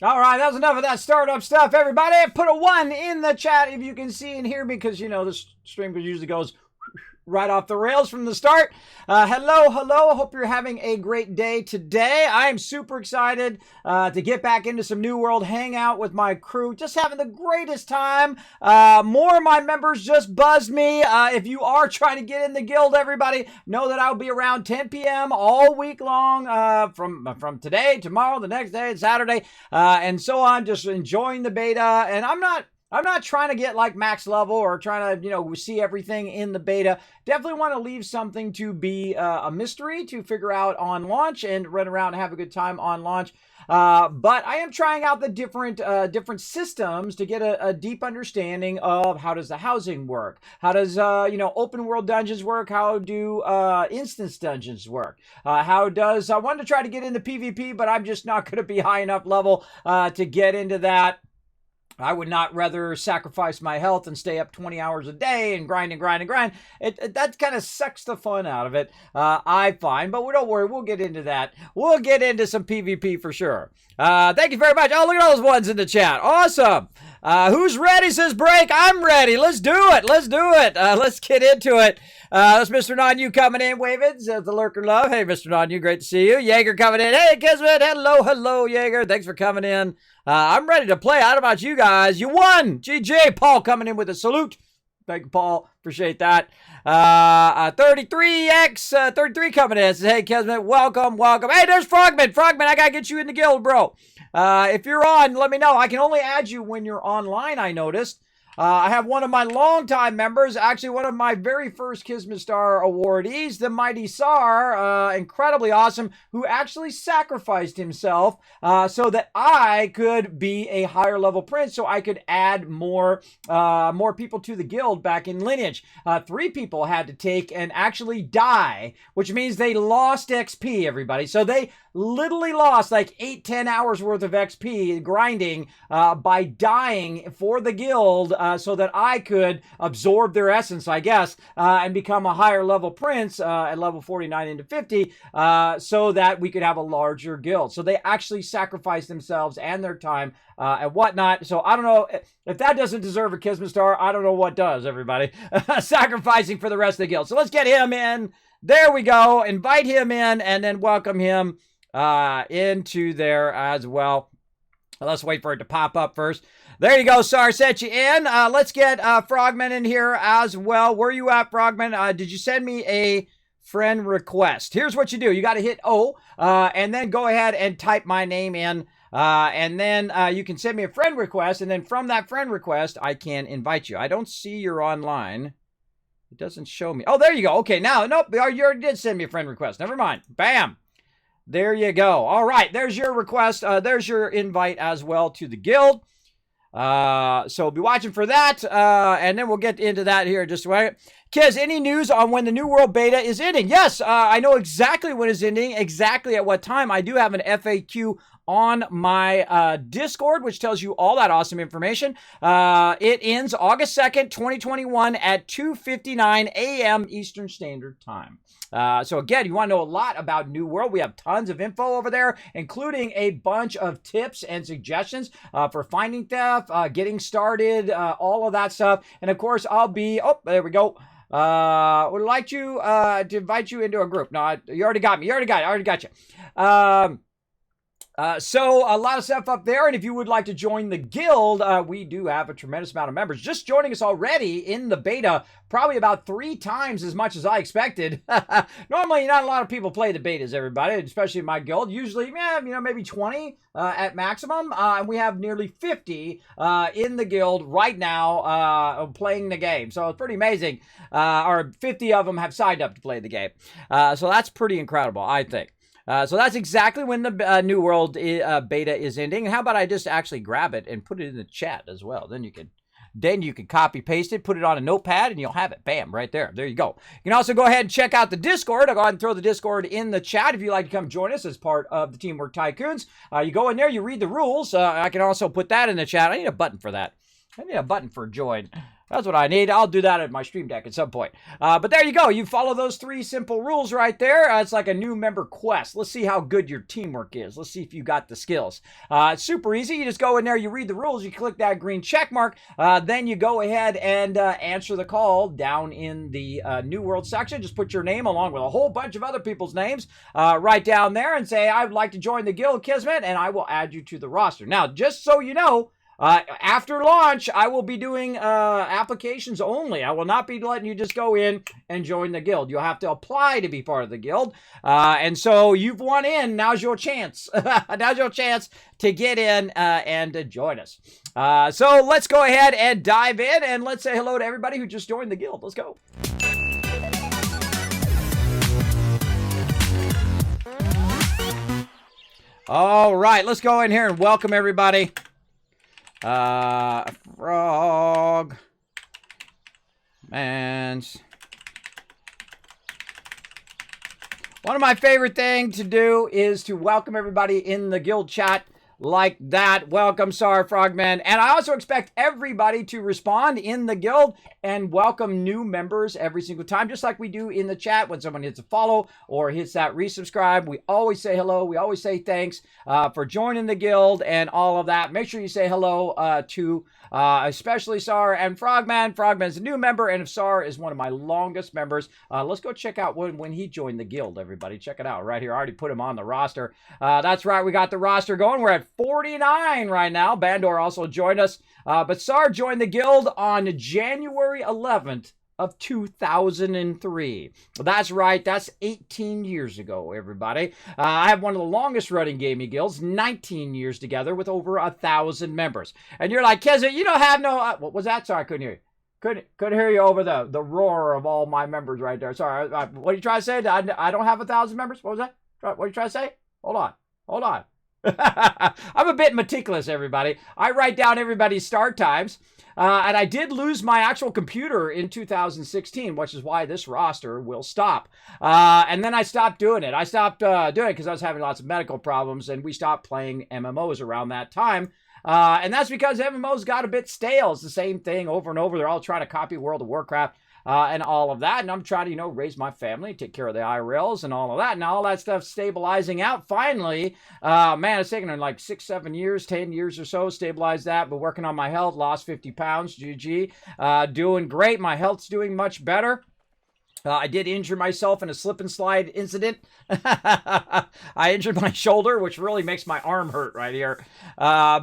All right, that's enough of that startup stuff, everybody. Put a 1 in the chat if you can see and hear me, because, you know, the stream usually goes right off the rails from the start. Hello. Hope you're having a great day today. I am super excited to get back into some New World, hang out with my crew, just having the greatest time. More of my members just buzzed me. If you are trying to get in the guild, everybody, know that I'll be around 10 p.m. all week long, from today, tomorrow, the next day, Saturday, and so on, just enjoying the beta. And I'm not trying to get like max level or trying to, you know, see everything in the beta. Definitely want to leave something to be a mystery to figure out on launch and run around and have a good time on launch. But I am trying out the different systems to get a deep understanding of how does the housing work? How does, open world dungeons work? How do instance dungeons work? I wanted to try to get into PvP, but I'm just not going to be high enough level to get into that. I would not rather sacrifice my health and stay up 20 hours a day and grind. That kind of sucks the fun out of it, I find. But don't worry, we'll get into that. We'll get into some PvP for sure. Thank you very much. Oh, look at all those ones in the chat. Awesome. Who's ready, says Break? I'm ready. Let's do it. Let's get into it. That's Mr. Non-You coming in, waving. The Lurker Love. Hey, Mr. Non-You, great to see you. Jaeger coming in. Hey, Kismet. Hello, Jaeger. Thanks for coming in. I'm ready to play. How about you guys? You won. GG. Paul coming in with a salute. Thank you, Paul. Appreciate that. 33X, 33 coming in. Says, hey, Kismet, welcome. Hey, there's Frogman. I got to get you in the guild, bro. If you're on, let me know. I can only add you when you're online, I noticed. I have one of my longtime members, actually one of my very first Kismet Star awardees, the Mighty Sar, incredibly awesome, who actually sacrificed himself so that I could be a higher level prince, so I could add more people to the guild back in Lineage. 3 people had to take and actually die, which means they lost XP, everybody. So they literally lost like 8-10 hours worth of XP grinding by dying for the guild so that I could absorb their essence, I guess, and become a higher level prince at level 49 into 50 so that we could have a larger guild. So they actually sacrificed themselves and their time and whatnot. So I don't know if that doesn't deserve a Kismet Star. I don't know what does, everybody. Sacrificing for the rest of the guild. So let's get him in. There we go. Invite him in and then welcome him into there as well. Let's wait for it to pop up first. There you go, Sar, set you in. Let's get Frogman in here as well. Where are you at, Frogman? Did you send me a friend request? Here's what you do. You got to hit O, and then go ahead and type my name in. And then you can send me a friend request, and then from that friend request, I can invite you. I don't see you're online. It doesn't show me. Oh, there you go. Okay, now, nope, you already did send me a friend request. Never mind. Bam. There you go. All right, there's your request. There's your invite as well to the guild. So be watching for that, and then we'll get into that here in just a second. Kiz, any news on when the New World beta is ending? Yes, I know exactly when it's ending, exactly at what time. I do have an FAQ on my Discord, which tells you all that awesome information. It ends August 2nd, 2021 at 2:59 a.m. Eastern Standard Time. So again, you want to know a lot about New World. We have tons of info over there, including a bunch of tips and suggestions for finding theft, getting started, all of that stuff. And of course, I'll be, oh, there we go. Would like you to invite you into a group. No, you already got me. I already got you. So a lot of stuff up there, and if you would like to join the guild, we do have a tremendous amount of members just joining us already in the beta, probably about 3 times as much as I expected. Normally, not a lot of people play the betas, everybody, especially in my guild. Usually, maybe 20 at maximum, and we have nearly 50 in the guild right now playing the game. So it's pretty amazing. Or 50 of them have signed up to play the game. So that's pretty incredible, I think. So that's exactly when the New World beta is ending. And how about I just actually grab it and put it in the chat as well? Then you can copy paste it, put it on a notepad, and you'll have it. Bam, right there. There you go. You can also go ahead and check out the Discord. I'll go ahead and throw the Discord in the chat if you'd like to come join us as part of the Teamwork Tycoons. You go in there, you read the rules. I can also put that in the chat. I need a button for that. I need a button for join. That's what I need. I'll do that at my stream deck at some point. But there you go. You follow those 3 simple rules right there. It's like a new member quest. Let's see how good your teamwork is. Let's see if you got the skills. It's super easy. You just go in there, you read the rules, you click that green check mark, then you go ahead and answer the call down in the New World section. Just put your name along with a whole bunch of other people's names right down there and say, I'd like to join the guild, Kismet, and I will add you to the roster. Now, just so you know, after launch, I will be doing applications only. I will not be letting you just go in and join the guild. You'll have to apply to be part of the guild. And so you've won in. Now's your chance. Now's your chance to get in and join us. So let's go ahead and dive in, and let's say hello to everybody who just joined the guild. Let's go. All right, let's go in here and welcome everybody. Frog Mans. One of my favorite things to do is to welcome everybody in the guild chat like that. Welcome, sorry, Frogman. And I also expect everybody to respond in the guild and welcome new members every single time, just like we do in the chat when someone hits a follow or hits that resubscribe. We always say hello. We always say thanks for joining the guild and all of that. Make sure you say hello to especially Sar and Frogman. Frogman's a new member, and if Sar is one of my longest members, let's go check out when he joined the guild, everybody. Check it out right here. I already put him on the roster. That's right. We got the roster going. We're at 49 right now. Bandor also joined us. But Sar joined the guild on January 11th of 2003. That's right. That's 18 years ago, everybody. I have one of the longest running gaming guilds, 19 years together with over 1,000 members. And you're like, Keza, you don't have no... what was that? Sorry, I couldn't hear you. Couldn't hear you over the roar of all my members right there. Sorry. What are you trying to say? I don't have 1,000 members? What was that? What are you trying to say? Hold on. I'm a bit meticulous, everybody. I write down everybody's start times. And I did lose my actual computer in 2016, which is why this roster will stop. And then I stopped doing it. I stopped doing it because I was having lots of medical problems, and we stopped playing MMOs around that time. And that's because MMOs got a bit stale. It's the same thing over and over. They're all trying to copy World of Warcraft. And all of that, and I'm trying to, raise my family, take care of the IRLs and all of that, and all that stuff stabilizing out finally. Man, it's taken like 6, 7 years, 10 years or so, stabilize that, but working on my health, lost 50 pounds, GG, doing great, my health's doing much better. I did injure myself in a slip and slide incident. I injured my shoulder, which really makes my arm hurt right here,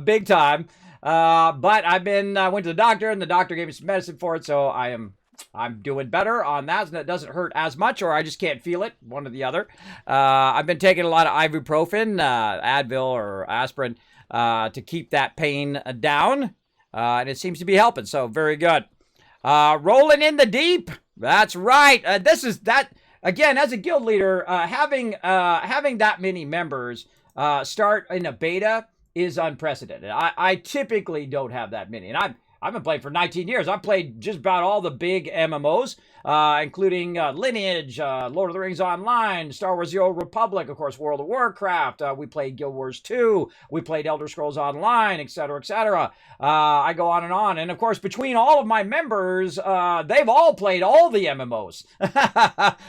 big time. But I went to the doctor, and the doctor gave me some medicine for it, so I'm doing better on that, and it doesn't hurt as much, or I just can't feel it, one or the other. I've been taking a lot of ibuprofen, Advil or aspirin, to keep that pain down, and it seems to be helping, so very good. Rolling in the deep, that's right. This is that, again, as a guild leader, having that many members start in a beta is unprecedented. I typically don't have that many, and I've been playing for 19 years. I've played just about all the big MMOs, including Lineage, Lord of the Rings Online, Star Wars The Old Republic, of course, World of Warcraft. We played Guild Wars 2. We played Elder Scrolls Online, etc., etc. I go on. And, of course, between all of my members, they've all played all the MMOs,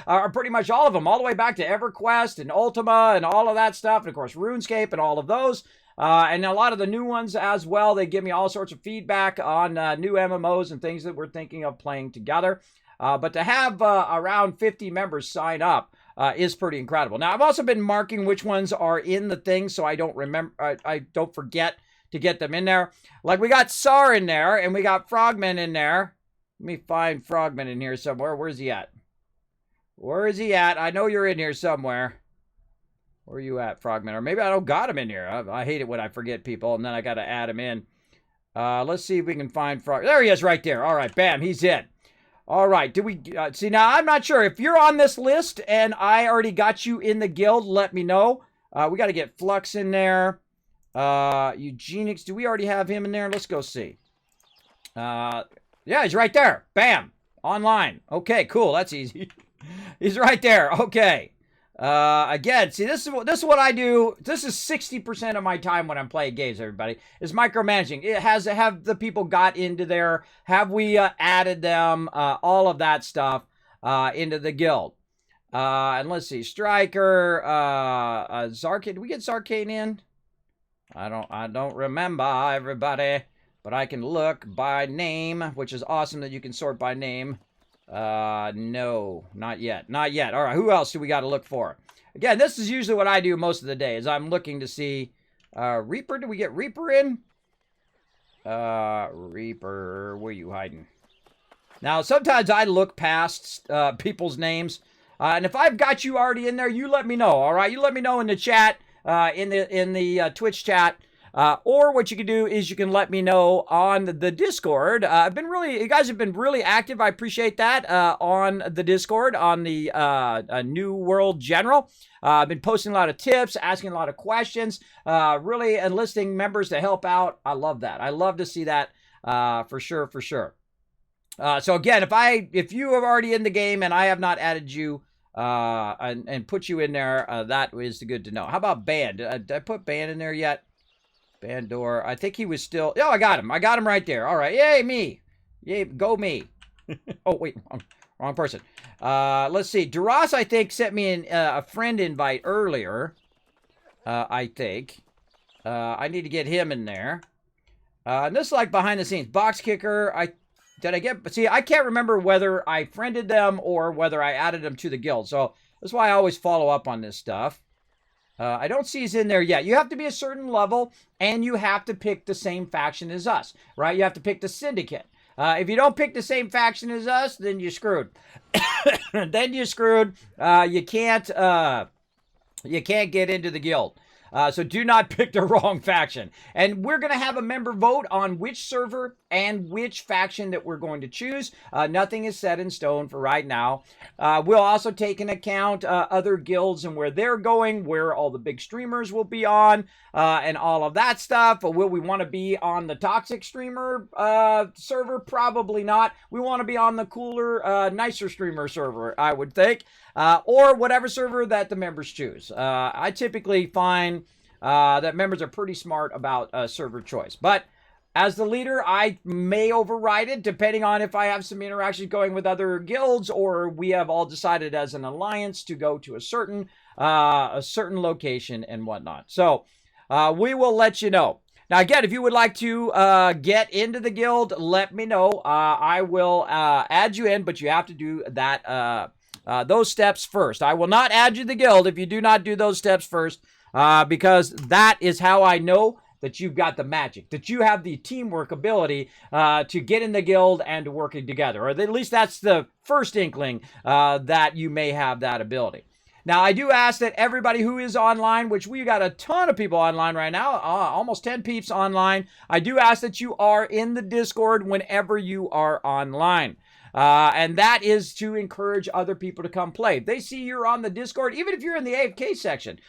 or pretty much all of them, all the way back to EverQuest and Ultima and all of that stuff, and, of course, RuneScape and all of those. And a lot of the new ones as well. They give me all sorts of feedback on new MMOs and things that we're thinking of playing together. But to have around 50 members sign up is pretty incredible. Now, I've also been marking which ones are in the thing so I don't I don't forget to get them in there. Like we got Sar in there, and we got Frogman in there. Let me find Frogman in here somewhere. Where's he at? Where is he at? I know you're in here somewhere. Where are you at, Frogman? Or maybe I don't got him in here. I hate it when I forget people, and then I got to add him in. Let's see if we can find Frog. There he is right there. All right, bam, he's in. All right, do we... see, now, I'm not sure. If you're on this list and I already got you in the guild, let me know. We got to get Flux in there. Eugenics, do we already have him in there? Let's go see. Yeah, he's right there. Bam. Online. Okay, cool. That's easy. He's right there. Okay. Again, see, this is what I do. This is 60% of my time when I'm playing games, everybody, is micromanaging. It has to have the people got into there. Have we added them? All of that stuff into the guild. And let's see, Striker, Zarkane. Did we get Zarkane in? I don't remember, everybody, but I can look by name, which is awesome that you can sort by name. No, not yet. Not yet. All right, who else do we got to look for? Again, this is usually what I do most of the day, is I'm looking to see, Reaper. Did we get Reaper in? Reaper, where you hiding? Now, sometimes I look past, people's names, and if I've got you already in there, you let me know, all right? You let me know in the chat, in the Twitch chat. Or what you can do is you can let me know on the Discord. You guys have been really active. I appreciate that, on the Discord, on the, New World General. I've been posting a lot of tips, asking a lot of questions, really enlisting members to help out. I love that. I love to see that, for sure, for sure. So again, if you are already in the game and I have not added you, and put you in there, that is good to know. How about Band? Did I put Band in there yet? Bandor. I think he was still... Oh, I got him. I got him right there. All right. Yay, me. Yay, go me. Oh, wait. Wrong person. Let's see. Duras, I think, sent me a friend invite earlier. I think. I need to get him in there. And this is like behind the scenes. Box Kicker. See, I can't remember whether I friended them or whether I added them to the guild. So that's why I always follow up on this stuff. I don't see he's in there yet. You have to be a certain level, and you have to pick the same faction as us, right? You have to pick the Syndicate. If you don't pick the same faction as us, then you're screwed. Then you're screwed. You can't get into the guild. So do not pick the wrong faction. And we're going to have a member vote on which server and which faction that we're going to choose. Nothing is set in stone for right now. We'll also take into account other guilds and where they're going, where all the big streamers will be on, and all of that stuff. Will we want to be on the toxic streamer server? Probably not. We want to be on the cooler, nicer streamer server, I would think. Or whatever server that the members choose. I typically find that members are pretty smart about server choice. But as the leader, I may override it depending on if I have some interactions going with other guilds, or we have all decided as an alliance to go to a certain location and whatnot. So we will let you know. Now, again, if you would like to get into the guild, let me know. I will add you in, but you have to do that those steps first. I will not add you to the guild if you do not do those steps first, because that is how I know that you've got the magic, that you have the teamwork ability to get in the guild and to working together. Or at least that's the first inkling that you may have that ability. Now, I do ask that everybody who is online, which we got a ton of people online right now, almost 10 peeps online, I do ask that you are in the Discord whenever you are online. And that is to encourage other people to come play. If they see you're on the Discord, even if you're in the AFK section,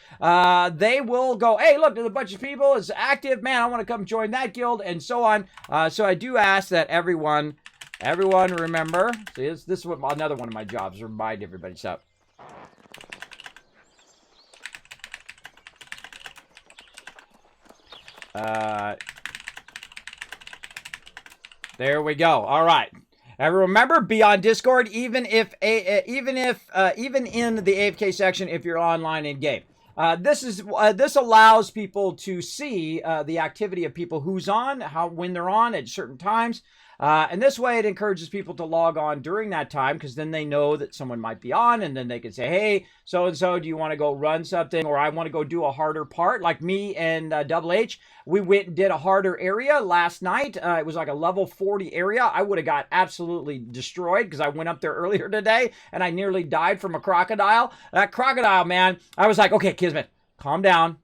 they will go, hey, look, there's a bunch of people. It's active. Man, I want to come join that guild, and so on. So I do ask that everyone remember. See, this is what another one of my jobs, remind everybody. So. There we go. All right. And remember, be on Discord, even in the AFK section if you're online in game. This allows people to see the activity of people who's on, when they're on at certain times. And this way it encourages people to log on during that time, because then they know that someone might be on, and then they can say, hey, so-and-so, do you want to go run something? Or I want to go do a harder part, like me and Double H. We went and did a harder area last night. It was like a level 40 area. I would have got absolutely destroyed because I went up there earlier today, and I nearly died from a crocodile. That crocodile, man, I was like, okay, Kismet, calm down.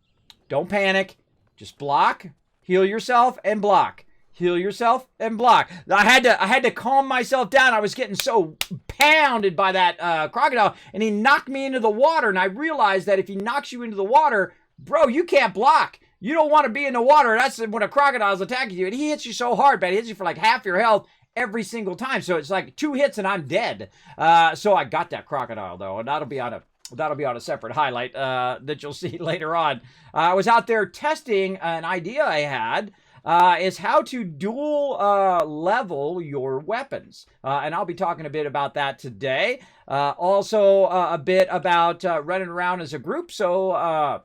Don't panic. Just block, heal yourself, and block. Heal yourself and block. I had to calm myself down. I was getting so pounded by that crocodile, and he knocked me into the water. And I realized that if he knocks you into the water, bro, you can't block. You don't want to be in the water. That's when a crocodile's attacking you, and he hits you so hard, man. He hits you for like half your health every single time. So it's like 2 hits and I'm dead. So I got that crocodile though, and that'll be on a That'll be on a separate highlight that you'll see later on. I was out there testing an idea I had. Is how to dual level your weapons. And I'll be talking a bit about that today. Also, a bit about running around as a group. So,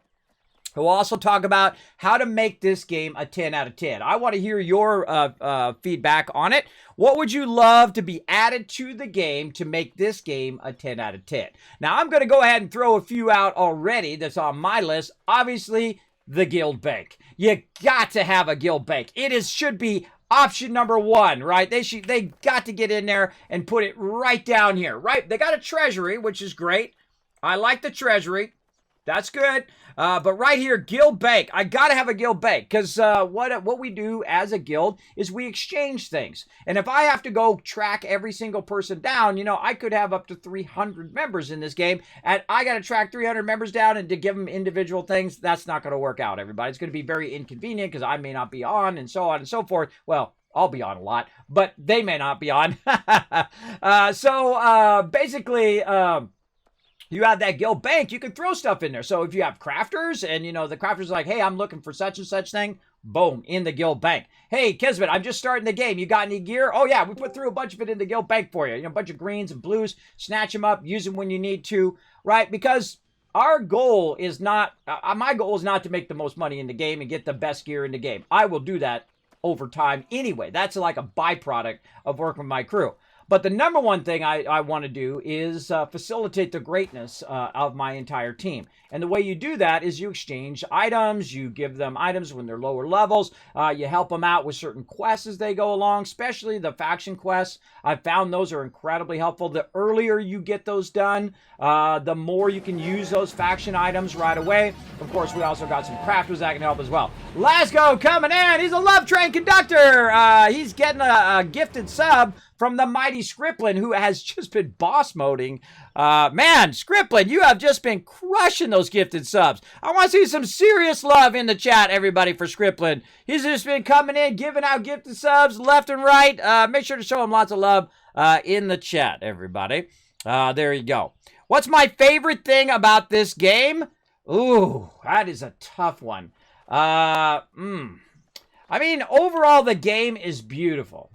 we'll also talk about how to make this game a 10 out of 10. I want to hear your feedback on it. What would you love to be added to the game to make this game a 10 out of 10? Now, I'm going to go ahead and throw a few out already that's on my list. Obviously, the guild bank. You got to have a guild bank. Should be option number one, right? They got to get in there and put it right down here, right? They got a treasury, which is great. I like the treasury. That's good. But right here, guild bank. I got to have a guild bank because what we do as a guild is we exchange things. And if I have to go track every single person down, you know, I could have up to 300 members in this game. And I got to track 300 members down and to give them individual things. That's not going to work out, everybody. It's going to be very inconvenient because I may not be on and so on and so forth. Well, I'll be on a lot, but they may not be on. Basically... you have that guild bank, you can throw stuff in there. So if you have crafters and, you know, the crafter's like, hey, I'm looking for such and such thing, boom, in the guild bank. Hey, Kismet, I'm just starting the game. You got any gear? Oh, yeah, we put through a bunch of it in the guild bank for you. You know, a bunch of greens and blues. Snatch them up, use them when you need to, right? Because our goal is not, my goal is not to make the most money in the game and get the best gear in the game. I will do that over time anyway. That's like a byproduct of working with my crew. But the number one thing I want to do is facilitate the greatness of my entire team. And the way you do that is you exchange items, you give them items when they're lower levels, you help them out with certain quests as they go along, especially the faction quests. I've found those are incredibly helpful. The earlier you get those done, the more you can use those faction items right away. Of course, we also got some crafters that can help as well. Lasco coming in. He's a Love Train conductor. He's getting a gifted sub from the mighty Scripplin, who has just been boss moding. Man, Scripplin, you have just been crushing those gifted subs. I want to see some serious love in the chat, everybody, for Scripplin. He's just been coming in, giving out gifted subs left and right. Make sure to show him lots of love in the chat, everybody. There you go. What's my favorite thing about this game? Ooh, that is a tough one. I mean, overall, the game is beautiful.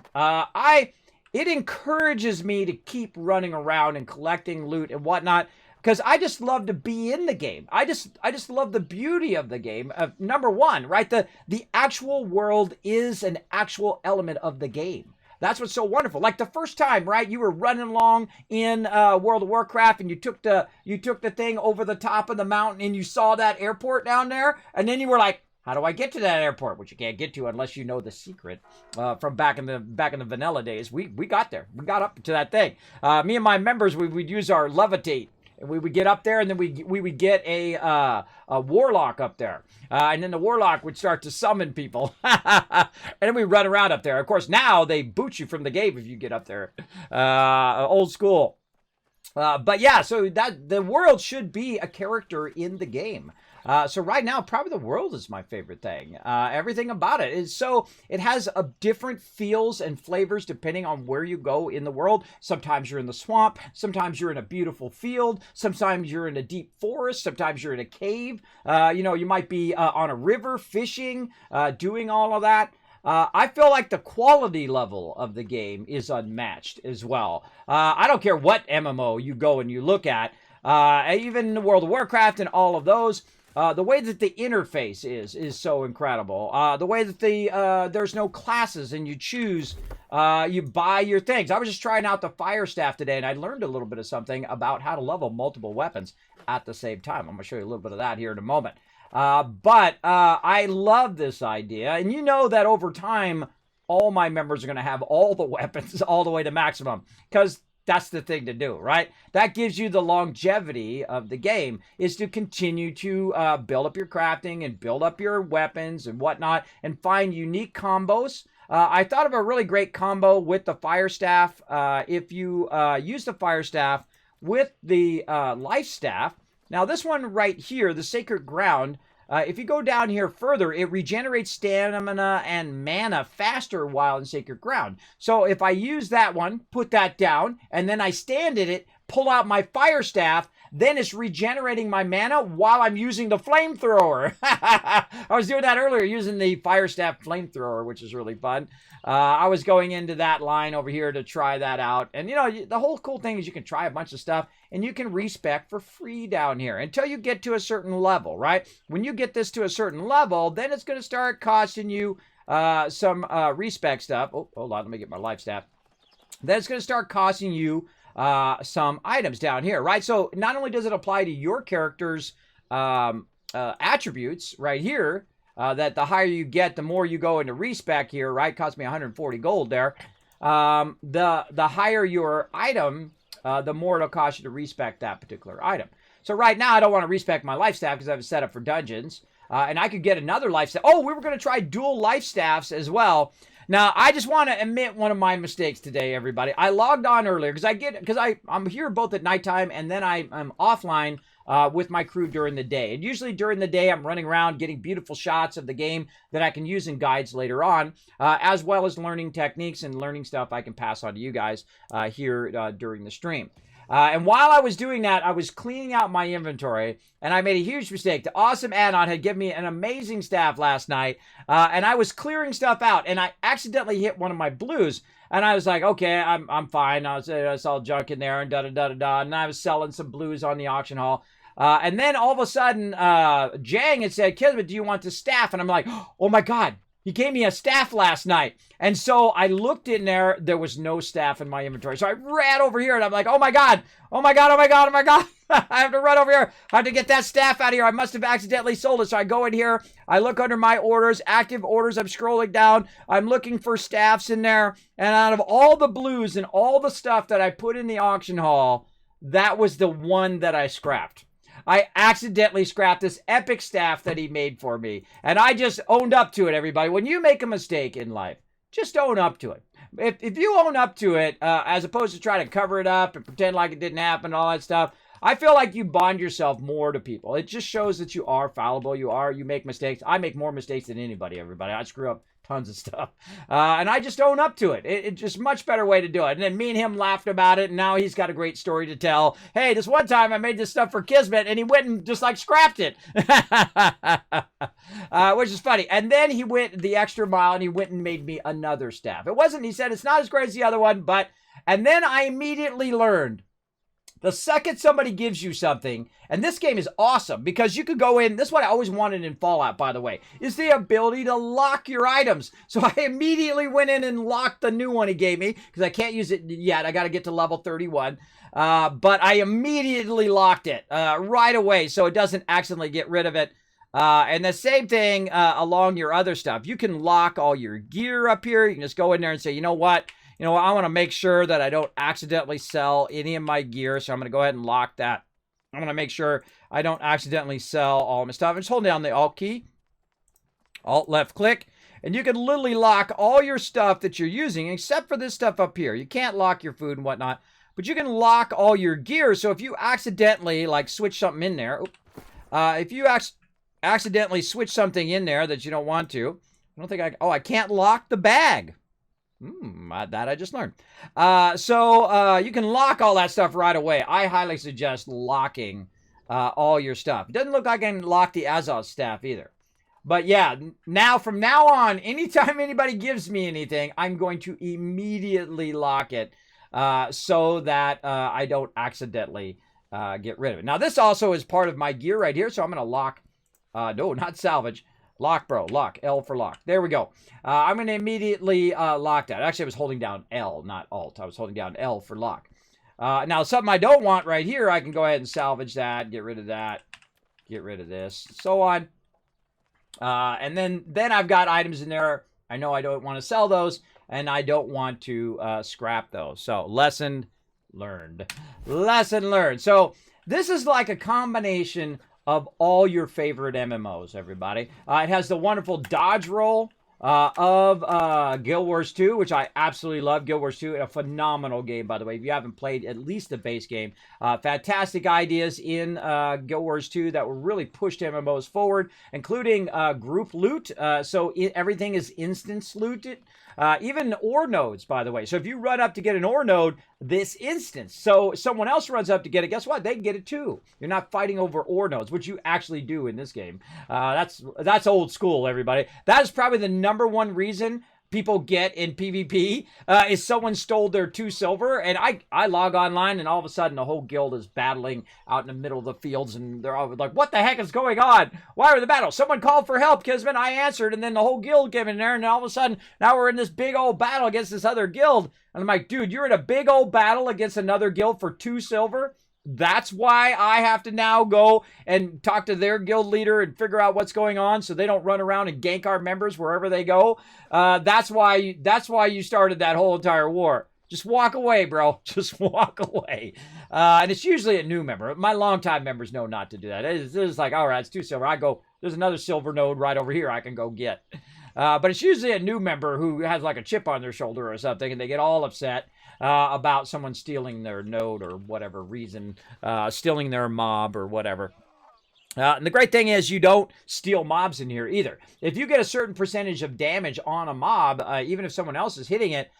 It encourages me to keep running around and collecting loot and whatnot because I just love to be in the game. I just love the beauty of the game. Number one, right? The actual world is an actual element of the game. That's what's so wonderful. Like the first time, right? You were running along in World of Warcraft and you took the thing over the top of the mountain and you saw that airport down there, and then you were like, how do I get to that airport? Which you can't get to unless you know the secret from back in the vanilla days. We got there. We got up to that thing. Me and my members, we'd use our levitate. And we would get up there, and then we would get a warlock up there. And then the warlock would start to summon people. And then we run around up there. Of course, now they boot you from the game if you get up there. Old school. But yeah, so that the world should be a character in the game. So right now, probably the world is my favorite thing. Everything about it is so, it has a different feels and flavors depending on where you go in the world. Sometimes you're in the swamp. Sometimes you're in a beautiful field. Sometimes you're in a deep forest. Sometimes you're in a cave. You know, you might be on a river fishing, doing all of that. I feel like the quality level of the game is unmatched as well. I don't care what MMO you go and you look at, even World of Warcraft and all of those. The way that the interface is so incredible. The way that there's no classes and you choose, you buy your things. I was just trying out the fire staff today and I learned a little bit of something about how to level multiple weapons at the same time. I'm going to show you a little bit of that here in a moment. But I love this idea. And you know that over time, all my members are going to have all the weapons all the way to maximum because that's the thing to do, right? That gives you the longevity of the game, is to continue to build up your crafting and build up your weapons and whatnot and find unique combos. I thought of a really great combo with the fire staff. If you use the fire staff with the life staff, now this one right here, the Sacred Ground, if you go down here further, it regenerates stamina and mana faster while in Sacred Ground. So if I use that one, put that down, and then I stand in it, pull out my fire staff, then it's regenerating my mana while I'm using the flamethrower. I was doing that earlier, using the Fire Staff flamethrower, which is really fun. I was going into that line over here to try that out. And, you know, the whole cool thing is you can try a bunch of stuff, and you can respec for free down here until you get to a certain level, right? When you get this to a certain level, then it's going to start costing you some respec stuff. Oh, hold on, let me get my life staff. Then it's going to start costing you some items down here, right? So not only does it apply to your character's attributes right here, that the higher you get, the more you go into respec here, right? Cost me 140 gold there. The higher your item, the more it'll cost you to respec that particular item. So right now, I don't want to respec my life staff because I have it set up for dungeons. And I could get another life staff. Oh, we were going to try dual life staffs as well. Now, I just want to admit one of my mistakes today, everybody. I logged on earlier because I'm here both at nighttime and then I'm offline with my crew during the day. And usually during the day, I'm running around getting beautiful shots of the game that I can use in guides later on, as well as learning techniques and learning stuff I can pass on to you guys here during the stream. And while I was doing that, I was cleaning out my inventory, and I made a huge mistake. The awesome Anon had given me an amazing staff last night, and I was clearing stuff out, and I accidentally hit one of my blues. And I was like, okay, I'm fine. I saw junk in there, and da-da-da-da-da, and I was selling some blues on the auction hall. And then all of a sudden, Jang had said, Kismet, do you want the staff? And I'm like, oh my God, he gave me a staff last night. And so I looked in there, there was no staff in my inventory. So I ran over here and I'm like, oh my God, oh my God, oh my God, oh my God. I have to run over here. I have to get that staff out of here. I must have accidentally sold it. So I go in here, I look under my orders, active orders. I'm scrolling down. I'm looking for staffs in there. And out of all the blues and all the stuff that I put in the auction hall, that was the one that I scrapped. I accidentally scrapped this epic staff that he made for me. And I just owned up to it, everybody. When you make a mistake in life, just own up to it. If you own up to it, as opposed to try to cover it up and pretend like it didn't happen and all that stuff, I feel like you bond yourself more to people. It just shows that you are fallible. You make mistakes. I make more mistakes than anybody, everybody. I screw up tons of stuff. And I just own up to it. It's just a much better way to do it. And then me and him laughed about it, and now he's got a great story to tell. Hey, this one time I made this stuff for Kismet, and he went and just like scrapped it. Which is funny. And then he went the extra mile, and he went and made me another staff. He said, it's not as great as the other one, but... And then I immediately learned, the second somebody gives you something, and this game is awesome because you could go in, this is what I always wanted in Fallout, by the way, is the ability to lock your items. So I immediately went in and locked the new one he gave me because I can't use it yet. I got to get to level 31. But I immediately locked it right away so it doesn't accidentally get rid of it. And the same thing along your other stuff. You can lock all your gear up here. You can just go in there and say, you know what? I want to make sure that I don't accidentally sell any of my gear, so I'm going to go ahead and lock that. I'm going to make sure I don't accidentally sell all my stuff. I'm just holding down the Alt key, Alt left click, and you can literally lock all your stuff that you're using, except for this stuff up here. You can't lock your food and whatnot, but you can lock all your gear. So if you accidentally, like, switch something in there, if you accidentally switch something in there that you don't want to, I can't lock the bag. That I just learned. So you can lock all that stuff right away. I highly suggest locking all your stuff. It doesn't look like I can lock the Azoth staff either. But yeah, from now on, anytime anybody gives me anything, I'm going to immediately lock it so that I don't accidentally get rid of it. Now, this also is part of my gear right here, so I'm going to lock. No, not salvage. Lock, bro. Lock. L for lock. There we go. I'm going to immediately lock that. Actually, I was holding down L, not Alt. I was holding down L for lock. Now, something I don't want right here, I can go ahead and salvage that, get rid of that, get rid of this, so on. And then I've got items in there. I know I don't want to sell those, and I don't want to scrap those. So, lesson learned. Lesson learned. So, this is like a combination of all your favorite MMOs, everybody. It has the wonderful dodge roll of Guild Wars 2, which I absolutely love. Guild Wars 2, a phenomenal game, by the way. If you haven't played at least the base game, fantastic ideas in Guild Wars 2 that will really push MMOs forward, including group loot. So everything is instance looted. Even ore nodes, by the way. So if you run up to get an ore node, this instance, so someone else runs up to get it, guess what? They can get it too. You're not fighting over ore nodes, which you actually do in this game. That's old school, everybody. That is probably the #1 reason people get in PvP is someone stole their 2 silver, and I log online, and all of a sudden the whole guild is battling out in the middle of the fields, and they're all like, what the heck is going on? Why are the battles? Someone called for help, Kismet. I answered, and then the whole guild came in there, and all of a sudden now we're in this big old battle against this other guild. And I'm like, dude, you're in a big old battle against another guild for 2 silver? That's why I have to now go and talk to their guild leader and figure out what's going on so they don't run around and gank our members wherever they go. That's why you started that whole entire war. Just walk away, bro. Just walk away. And it's usually a new member. My longtime members know not to do that. It's like, all right, it's 2 silver. I go, there's another silver node right over here I can go get. But it's usually a new member who has like a chip on their shoulder or something, and they get all upset about someone stealing their node or whatever reason, stealing their mob or whatever. And the great thing is you don't steal mobs in here either. If you get a certain percentage of damage on a mob, even if someone else is hitting it,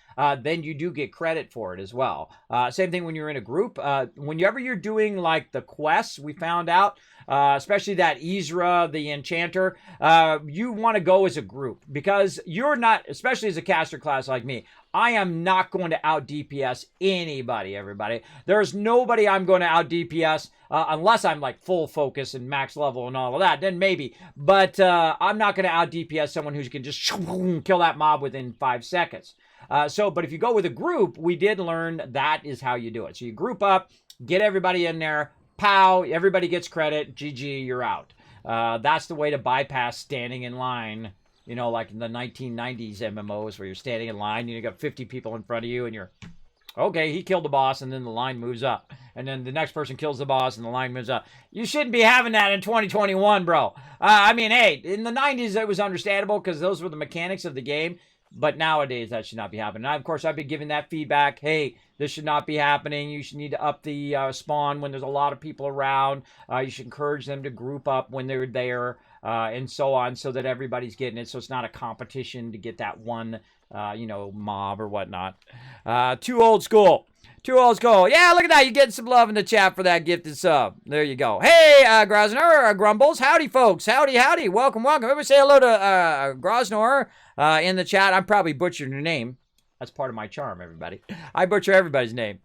then you do get credit for it as well. Same thing when you're in a group. Whenever you're doing like the quests, we found out, especially that Ezra, the enchanter, you want to go as a group because you're not, especially as a caster class like me, I am not going to out DPS anybody, everybody. There's nobody I'm going to out DPS unless I'm like full focus and max level and all of that, then maybe. But I'm not going to out DPS someone who can just kill that mob within 5 seconds. But if you go with a group, we did learn that is how you do it. So you group up, get everybody in there, pow, everybody gets credit, GG, you're out. That's the way to bypass standing in line, you know, like in the 1990s MMOs where you're standing in line, you got 50 people in front of you and you're, okay, he killed the boss and then the line moves up. And then the next person kills the boss and the line moves up. You shouldn't be having that in 2021, bro. I mean, hey, in the 90s it was understandable because those were the mechanics of the game. But nowadays, that should not be happening. Of course, I've been giving that feedback. Hey, this should not be happening. You should need to up the spawn when there's a lot of people around. You should encourage them to group up when they're there and so on so that everybody's getting it. So it's not a competition to get that one, mob or whatnot. Too old school. Too old school. Yeah, look at that. You're getting some love in the chat for that gifted sub. There you go. Hey, Grosnor, Grumbles. Howdy, folks. Howdy, howdy. Welcome, welcome. Everybody say hello to Grosnor in the chat. I'm probably butchering your name. That's part of my charm, everybody. I butcher everybody's name.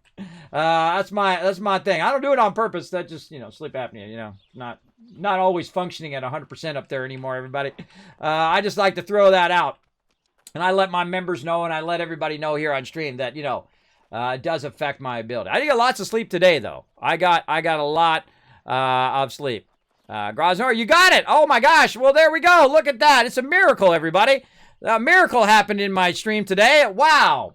That's my thing. I don't do it on purpose. That's just, sleep apnea, not always functioning at 100% up there anymore, everybody. I just like to throw that out. And I let my members know and I let everybody know here on stream that, it does affect my ability. I did get lots of sleep today, though. I got a lot of sleep. Grosnor, you got it. Oh, my gosh. Well, there we go. Look at that. It's a miracle, everybody. A miracle happened in my stream today. Wow.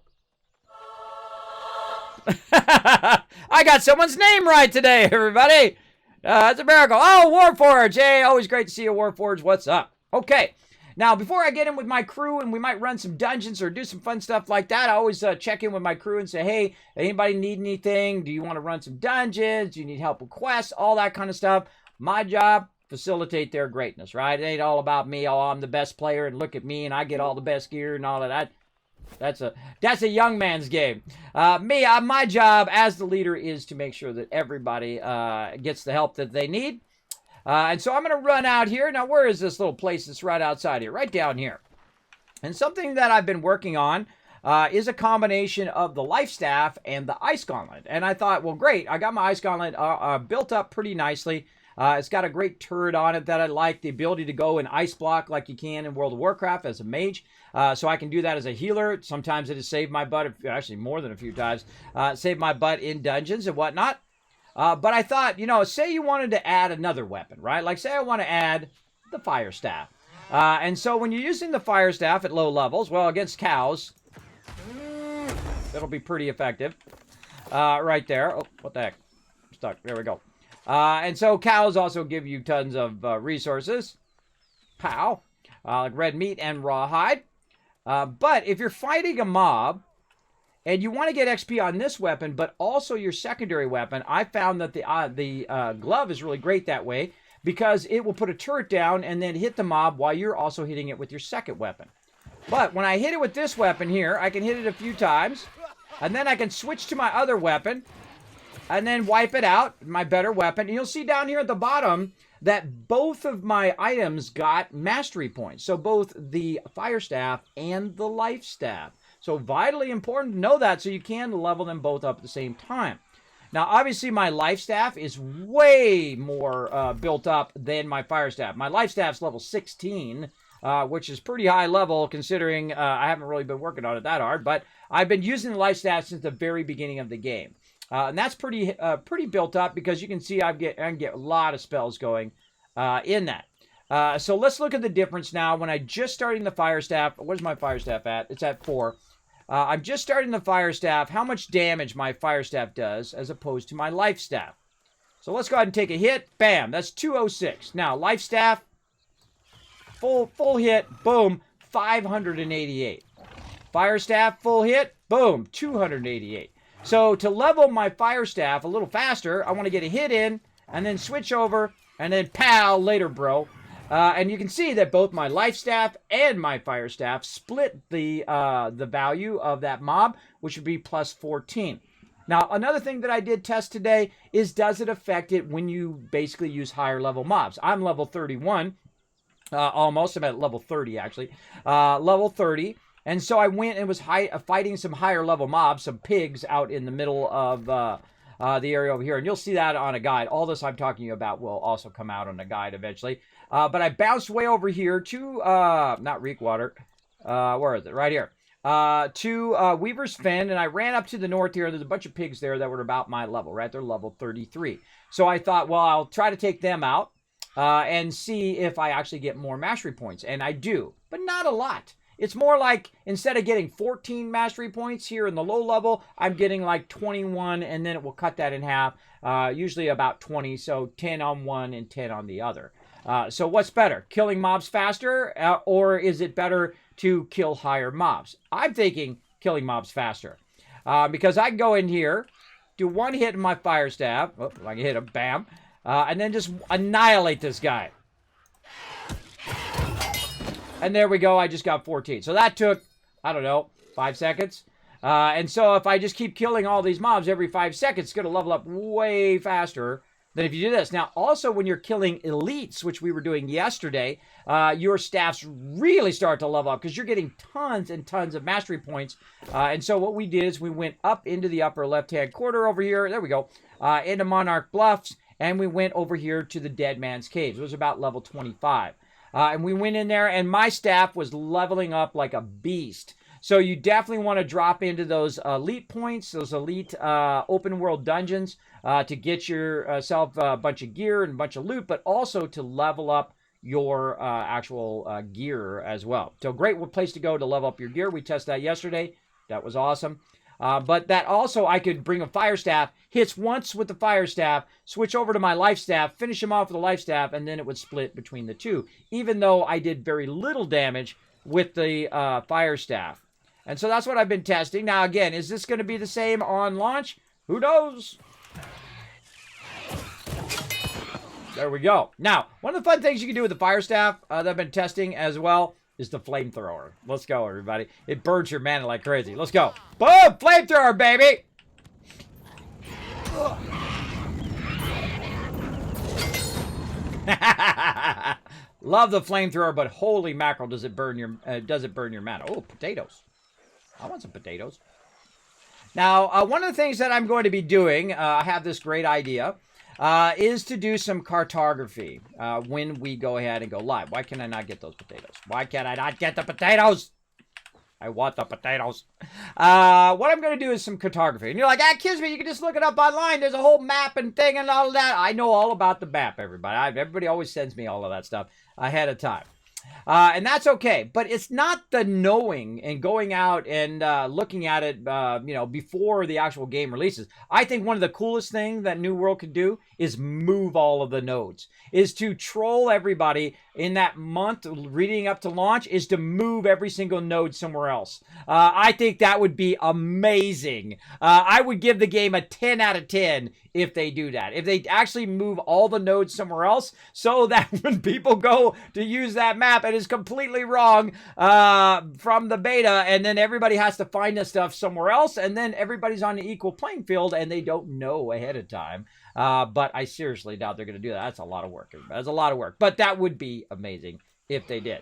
I got someone's name right today, everybody. It's a miracle. Oh, Warforge. Hey, always great to see you, Warforge. What's up? Okay. Now, before I get in with my crew and we might run some dungeons or do some fun stuff like that, I always check in with my crew and say, hey, anybody need anything? Do you want to run some dungeons? Do you need help with quests? All that kind of stuff. My job, facilitate their greatness, right? It ain't all about me. Oh, I'm the best player and look at me and I get all the best gear and all of that. That's a young man's game. My job as the leader is to make sure that everybody gets the help that they need. And so I'm going to run out here. Now, where is this little place that's right outside here? Right down here. And something that I've been working on is a combination of the Life Staff and the Ice Gauntlet. And I thought, well, great. I got my Ice Gauntlet built up pretty nicely. It's got a great turret on it that I like. The ability to go and ice block like you can in World of Warcraft as a mage. So I can do that as a healer. Sometimes it has saved my butt, actually more than a few times, saved my butt in dungeons and whatnot. But I thought, say you wanted to add another weapon, right? Like, say I want to add the Fire Staff. And so when you're using the Fire Staff at low levels, well, against cows, it'll be pretty effective. Right there. Oh, what the heck? Stuck. There we go. And so cows also give you tons of resources. Pow. Like red meat and rawhide. But if you're fighting a mob, and you want to get XP on this weapon, but also your secondary weapon, I found that the glove is really great that way because it will put a turret down and then hit the mob while you're also hitting it with your second weapon. But when I hit it with this weapon here, I can hit it a few times. And then I can switch to my other weapon. And then wipe it out, my better weapon. And you'll see down here at the bottom that both of my items got mastery points. So both the fire staff and the life staff. So vitally important to know that so you can level them both up at the same time. Now, obviously, my life staff is way more built up than my fire staff. My life staff's level 16, which is pretty high level considering I haven't really been working on it that hard. But I've been using the life staff since the very beginning of the game. And that's pretty built up because you can see I can get a lot of spells going in that. So let's look at the difference now. When I just starting the fire staff, where's my fire staff at? It's at 4. I'm just starting the fire staff, how much damage my fire staff does as opposed to my life staff. So let's go ahead and take a hit. Bam, that's 206. Now, life staff, full hit, boom, 588. Fire staff, full hit, boom, 288. So to level my fire staff a little faster, I want to get a hit in, and then switch over, and then pow, later, bro. And you can see that both my life staff and my fire staff split the value of that mob, which would be plus 14. Now, another thing that I did test today is does it affect it when you basically use higher level mobs? I'm level 31, almost. I'm at level 30, actually. Level 30. And so I went and was fighting some higher level mobs, some pigs out in the middle of the area over here. And you'll see that on a guide. All this I'm talking about will also come out on a guide eventually. But I bounced way over here to, not Reekwater, where is it? Right here. To Weaver's Fen, and I ran up to the north here. There's a bunch of pigs there that were about my level, right? They're level 33. So I thought, well, I'll try to take them out and see if I actually get more mastery points. And I do, but not a lot. It's more like instead of getting 14 mastery points here in the low level, I'm getting like 21, and then it will cut that in half, usually about 20. So 10 on one and 10 on the other. So what's better, killing mobs faster, or is it better to kill higher mobs? I'm thinking killing mobs faster, because I can go in here, do one hit in my fire staff, oh, I can hit him, bam, and then just annihilate this guy. And there we go, I just got 14. So that took, I don't know, 5 seconds. And so if I just keep killing all these mobs every 5 seconds, it's going to level up way faster than if you do this. Now, also when you're killing elites, which we were doing yesterday, your staffs really start to level up because you're getting tons and tons of mastery points. And so what we did is we went up into the upper left-hand corner over here. There we go. Into Monarch Bluffs. And we went over here to the Dead Man's Caves. It was about level 25. And we went in there, and my staff was leveling up like a beast. So you definitely want to drop into those elite points, those elite open world dungeons to get yourself a bunch of gear and a bunch of loot, but also to level up your actual gear as well. So great place to go to level up your gear. We tested that yesterday. That was awesome. But that also, I could bring a fire staff, hits once with the fire staff, switch over to my life staff, finish him off with the life staff, and then it would split between the two, even though I did very little damage with the fire staff. And so that's what I've been testing. Now, again, is this going to be the same on launch? Who knows? There we go. Now, one of the fun things you can do with the fire staff that I've been testing as well is the flamethrower. Let's go, everybody. It burns your mana like crazy. Let's go. Boom! Flamethrower, baby! Love the flamethrower, but holy mackerel, does it burn your mana? Oh, potatoes. I want some potatoes. Now, one of the things that I'm going to be doing, I have this great idea, is to do some cartography when we go ahead and go live. Why can I not get those potatoes? Why can't I not get the potatoes? I want the potatoes. What I'm going to do is some cartography. And you're like, Kismet, you can just look it up online. There's a whole map and thing and all of that. I know all about the map, everybody. Everybody always sends me all of that stuff ahead of time. And that's okay, but it's not the knowing and going out and looking at it, before the actual game releases. I think one of the coolest things that New World could do is move all of the nodes, is to troll everybody in that month leading up to launch, is to move every single node somewhere else. I think that would be amazing. I would give the game a 10 out of 10 if they do that. If they actually move all the nodes somewhere else so that when people go to use that map, it is completely wrong from the beta, and then everybody has to find the stuff somewhere else, and then everybody's on an equal playing field, and they don't know ahead of time. But I seriously doubt they're going to do that. That's a lot of work. That's a lot of work. But that would be amazing if they did.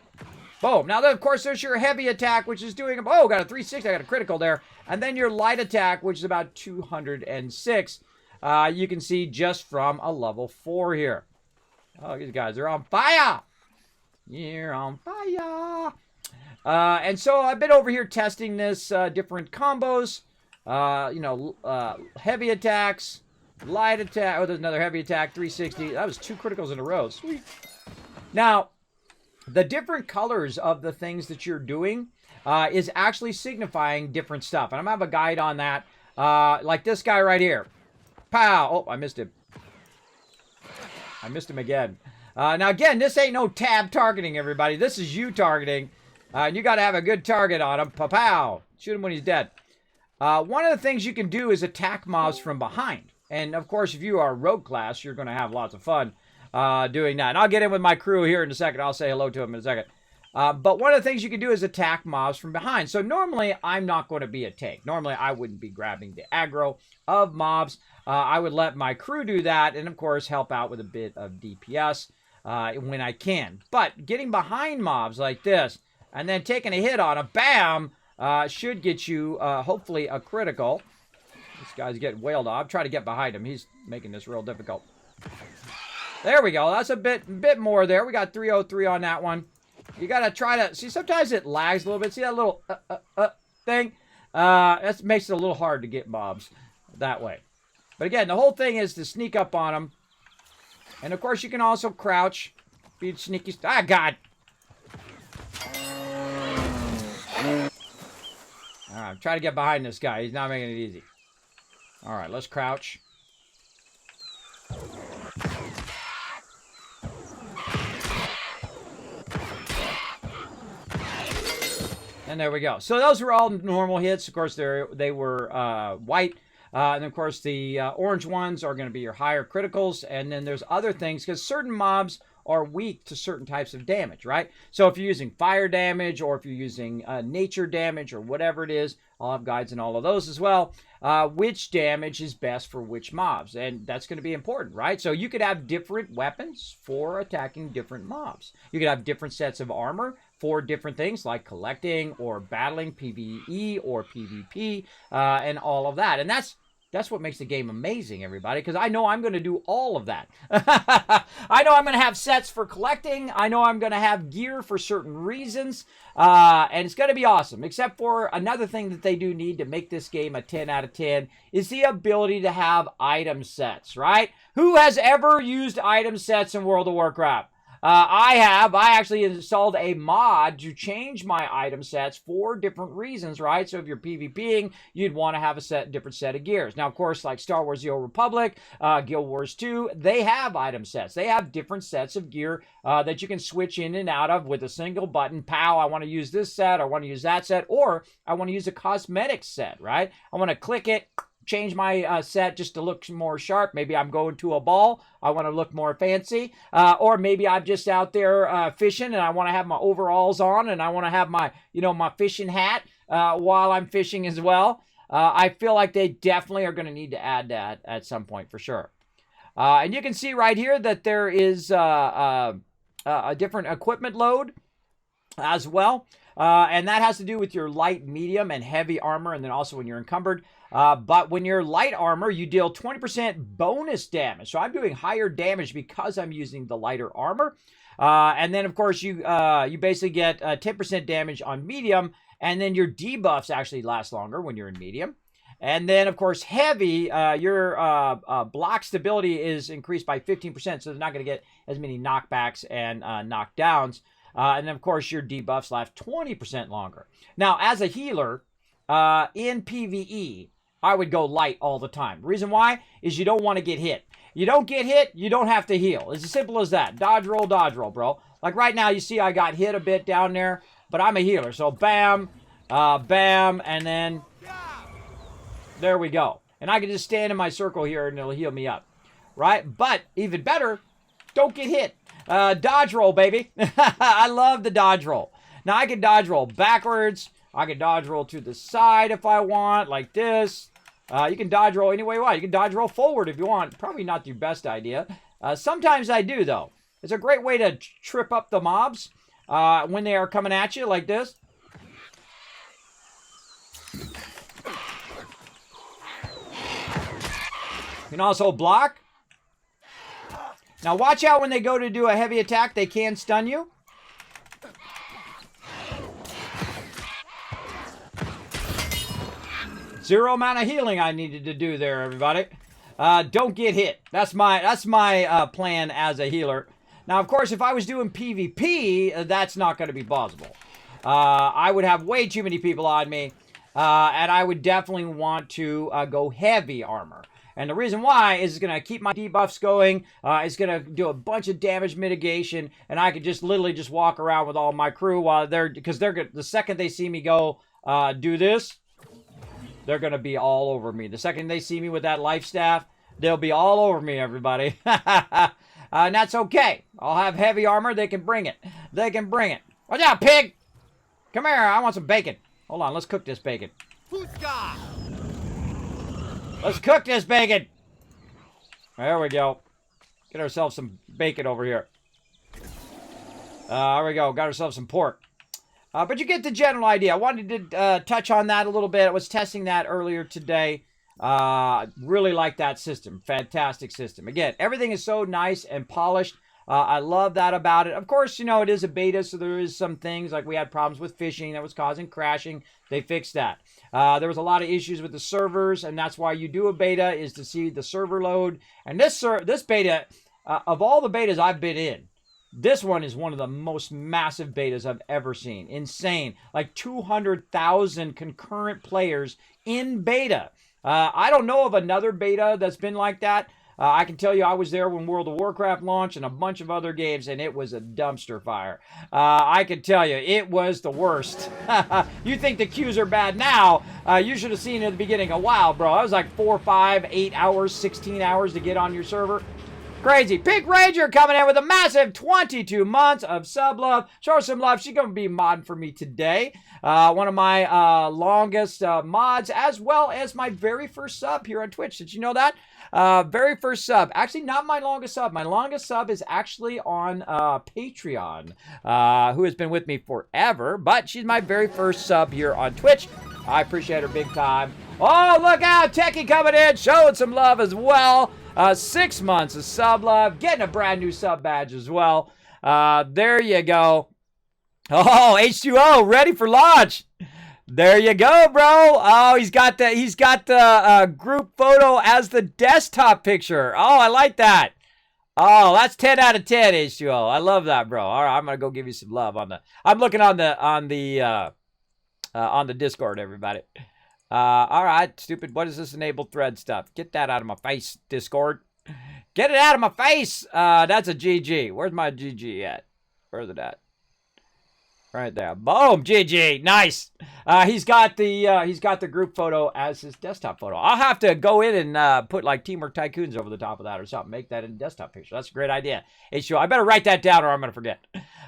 Boom. Now, then, of course, there's your heavy attack, which is doing... Oh, got a 360. I got a critical there. And then your light attack, which is about 206. You can see just from a level 4 here. Oh, these guys are on fire. You're on fire. And so I've been over here testing this different combos. Heavy attacks, light attack. Oh, there's another heavy attack, 360. That was 2 criticals in a row. Sweet. Now, the different colors of the things that you're doing is actually signifying different stuff. And I'm going to have a guide on that. Like this guy right here. Pow! Oh, I missed him. I missed him again. Now, again, this ain't no tab targeting, everybody. This is you targeting. And you got to have a good target on him. Pow! Shoot him when he's dead. One of the things you can do is attack mobs from behind. And, of course, if you are rogue class, you're going to have lots of fun doing that. And I'll get in with my crew here in a second. I'll say hello to him in a second. But one of the things you can do is attack mobs from behind. So normally, I'm not going to be a tank. Normally, I wouldn't be grabbing the aggro of mobs. I would let my crew do that and, of course, help out with a bit of DPS when I can. But getting behind mobs like this and then taking a hit on a bam, should get you, hopefully, a critical. This guy's getting wailed on. I'm trying to get behind him. He's making this real difficult. There we go. That's a bit more there. We got 303 on that one. You got to try to... See, sometimes it lags a little bit. See that little thing? That makes it a little hard to get mobs that way. But again, the whole thing is to sneak up on them. And, of course, you can also crouch. Be sneaky... Ah, God! Alright, try to get behind this guy. He's not making it easy. Alright, let's crouch. And there we go. So those were all normal hits. Of course, they were white. And, of course, the orange ones are going to be your higher criticals. And then there's other things, because certain mobs are weak to certain types of damage, right? So if you're using fire damage, or if you're using nature damage, or whatever it is, I'll have guides in all of those as well, which damage is best for which mobs. And that's going to be important, right? So you could have different weapons for attacking different mobs. You could have different sets of armor for different things, like collecting, or battling, PvE, or PvP, and all of that. And that's what makes the game amazing, everybody, because I know I'm going to do all of that. I know I'm going to have sets for collecting. I know I'm going to have gear for certain reasons. And it's going to be awesome. Except for another thing that they do need to make this game a 10 out of 10 is the ability to have item sets, right? Who has ever used item sets in World of Warcraft? I have. I actually installed a mod to change my item sets for different reasons, right? So if you're PvPing, you'd want to have a different set of gears. Now, of course, like Star Wars The Old Republic, Guild Wars 2, they have item sets. They have different sets of gear that you can switch in and out of with a single button. Pow, I want to use this set, I want to use that set, or I want to use a cosmetic set, right? I want to click it, change my set just to look more sharp. Maybe I'm going to a ball. I want to look more fancy. Or maybe I'm just out there fishing and I want to have my overalls on and I want to have my, my fishing hat while I'm fishing as well. I feel like they definitely are going to need to add that at some point for sure. And you can see right here that there is a different equipment load as well. And that has to do with your light, medium, and heavy armor, and then also when you're encumbered. But when you're light armor, you deal 20% bonus damage. So I'm doing higher damage because I'm using the lighter armor. And then, of course, you basically get 10% damage on medium, and then your debuffs actually last longer when you're in medium. And then, of course, heavy, your block stability is increased by 15%, so they're not going to get as many knockbacks and knockdowns. And then, of course, your debuffs last 20% longer. Now, as a healer, in PvE, I would go light all the time. The reason why is you don't want to get hit. You don't get hit, you don't have to heal. It's as simple as that. Dodge roll, bro. Like right now, you see I got hit a bit down there, but I'm a healer. So bam, bam, and then there we go. And I can just stand in my circle here and it'll heal me up. Right? But even better, don't get hit. Dodge roll, baby. I love the dodge roll. Now, I can dodge roll backwards. I can dodge roll to the side if I want, like this. You can dodge roll any way you want. You can dodge roll forward if you want. Probably not your best idea. Sometimes I do, though. It's a great way to trip up the mobs when they are coming at you like this. You can also block. Now watch out when they go to do a heavy attack. They can stun you. Zero amount of healing I needed to do there, everybody. Don't get hit. That's my plan as a healer. Now, of course, if I was doing PvP, that's not going to be possible. I would have way too many people on me, and I would definitely want to go heavy armor. And the reason why is it's going to keep my debuffs going. It's going to do a bunch of damage mitigation, and I could just literally just walk around with all my crew while because the second they see me go do this, they're going to be all over me. The second they see me with that life staff, they'll be all over me, everybody. And that's okay. I'll have heavy armor. They can bring it. They can bring it. Watch out, pig! Come here. I want some bacon. Hold on. Let's cook this bacon. Let's cook this bacon. There we go. Get ourselves some bacon over here. There we go. Got ourselves some pork. But you get the general idea. I wanted to touch on that a little bit. I was testing that earlier today. Really like that system. Fantastic system. Again, everything is so nice and polished. I love that about it. Of course, you know, it is a beta, so there is some things like we had problems with phishing that was causing crashing. They fixed that. There was a lot of issues with the servers, and that's why you do a beta, is to see the server load. And this beta, of all the betas I've been in, this one is one of the most massive betas I've ever seen. Insane. Like 200,000 concurrent players in beta. I don't know of another beta that's been like that. I can tell you I was there when World of Warcraft launched and a bunch of other games, and it was a dumpster fire. I can tell you, it was the worst. You think the queues are bad now. You should have seen it at the beginning a while, bro. It was like 4, 5, 8 hours, 16 hours to get on your server. Crazy. Pink Ranger coming in with a massive 22 months of sub love. Show her some love. She's going to be modding for me today. One of my longest mods, as well as my very first sub here on Twitch. Did you know that? Very first sub. Actually, not my longest sub. My longest sub is actually on Patreon, who has been with me forever. But she's my very first sub here on Twitch. I appreciate her big time. Oh, look out. Techie coming in, showing some love as well. 6 months of sub love, getting a brand new sub badge as well. There you go. Oh, H2O ready for launch. There you go, bro. Oh, he's got the group photo as the desktop picture. Oh, I like that. Oh, that's 10 out of 10, H2O. I love that, bro. All right, I'm gonna go give you some love on the. I'm looking on the Discord, everybody. All right, stupid. What is this enable thread stuff? Get that out of my face, Discord. Get it out of my face. That's a GG. Where's my GG at? Where's it at? Right there. Boom, GG. Nice. He's got the group photo as his desktop photo. I'll have to go in and put like Teamwork Tycoons over the top of that or something. Make that in desktop picture. That's a great idea. H2O. I better write that down or I'm gonna forget.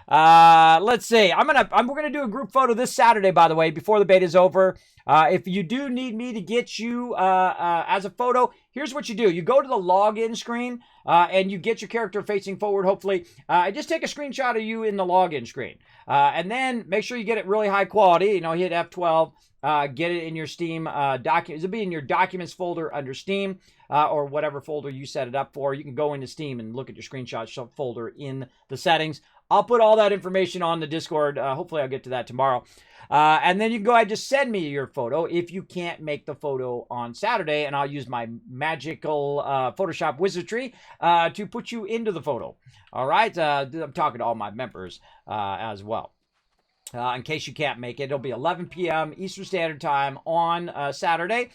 Let's see. We're gonna do a group photo this Saturday, by the way, before the beta is over. If you do need me to get you as a photo, here's what you do. You go to the login screen and you get your character facing forward, hopefully. And just take a screenshot of you in the login screen. And then make sure you get it really high quality. You know, hit F12. Get it in your Steam documents. It'll be in your documents folder under Steam or whatever folder you set it up for. You can go into Steam and look at your screenshot folder in the settings. I'll put all that information on the Discord. Hopefully I'll get to that tomorrow. And then you can go ahead and just send me your photo if you can't make the photo on Saturday, and I'll use my magical Photoshop wizardry to put you into the photo. All right? I'm talking to all my members as well. In case you can't make it, it'll be 11 p.m. Eastern Standard Time on Saturday.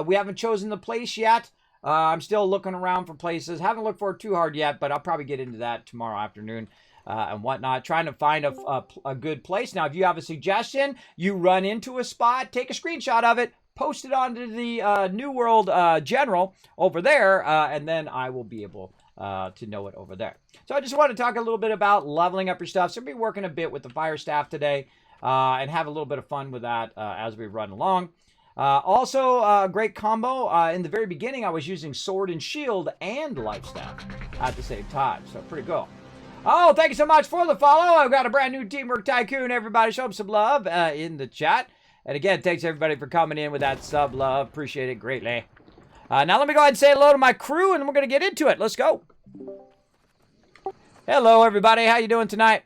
We haven't chosen the place yet. I'm still looking around for places. Haven't looked for it too hard yet, but I'll probably get into that tomorrow afternoon. And whatnot, trying to find a good place. Now, if you have a suggestion, you run into a spot, take a screenshot of it, post it onto the New World General over there, and then I will be able to know it over there. So I just want to talk a little bit about leveling up your stuff. So we'll be working a bit with the fire staff today and have a little bit of fun with that as we run along. Also, a great combo. In the very beginning, I was using sword and shield and life staff at the same time. So pretty cool. Oh, thank you so much for the follow. I've got a brand new Teamwork Tycoon. Everybody show them some love in the chat. And again, thanks everybody for coming in with that sub love. Appreciate it greatly. Now let me go ahead and say hello to my crew, and we're going to get into it. Let's go. Hello, everybody. How you doing tonight?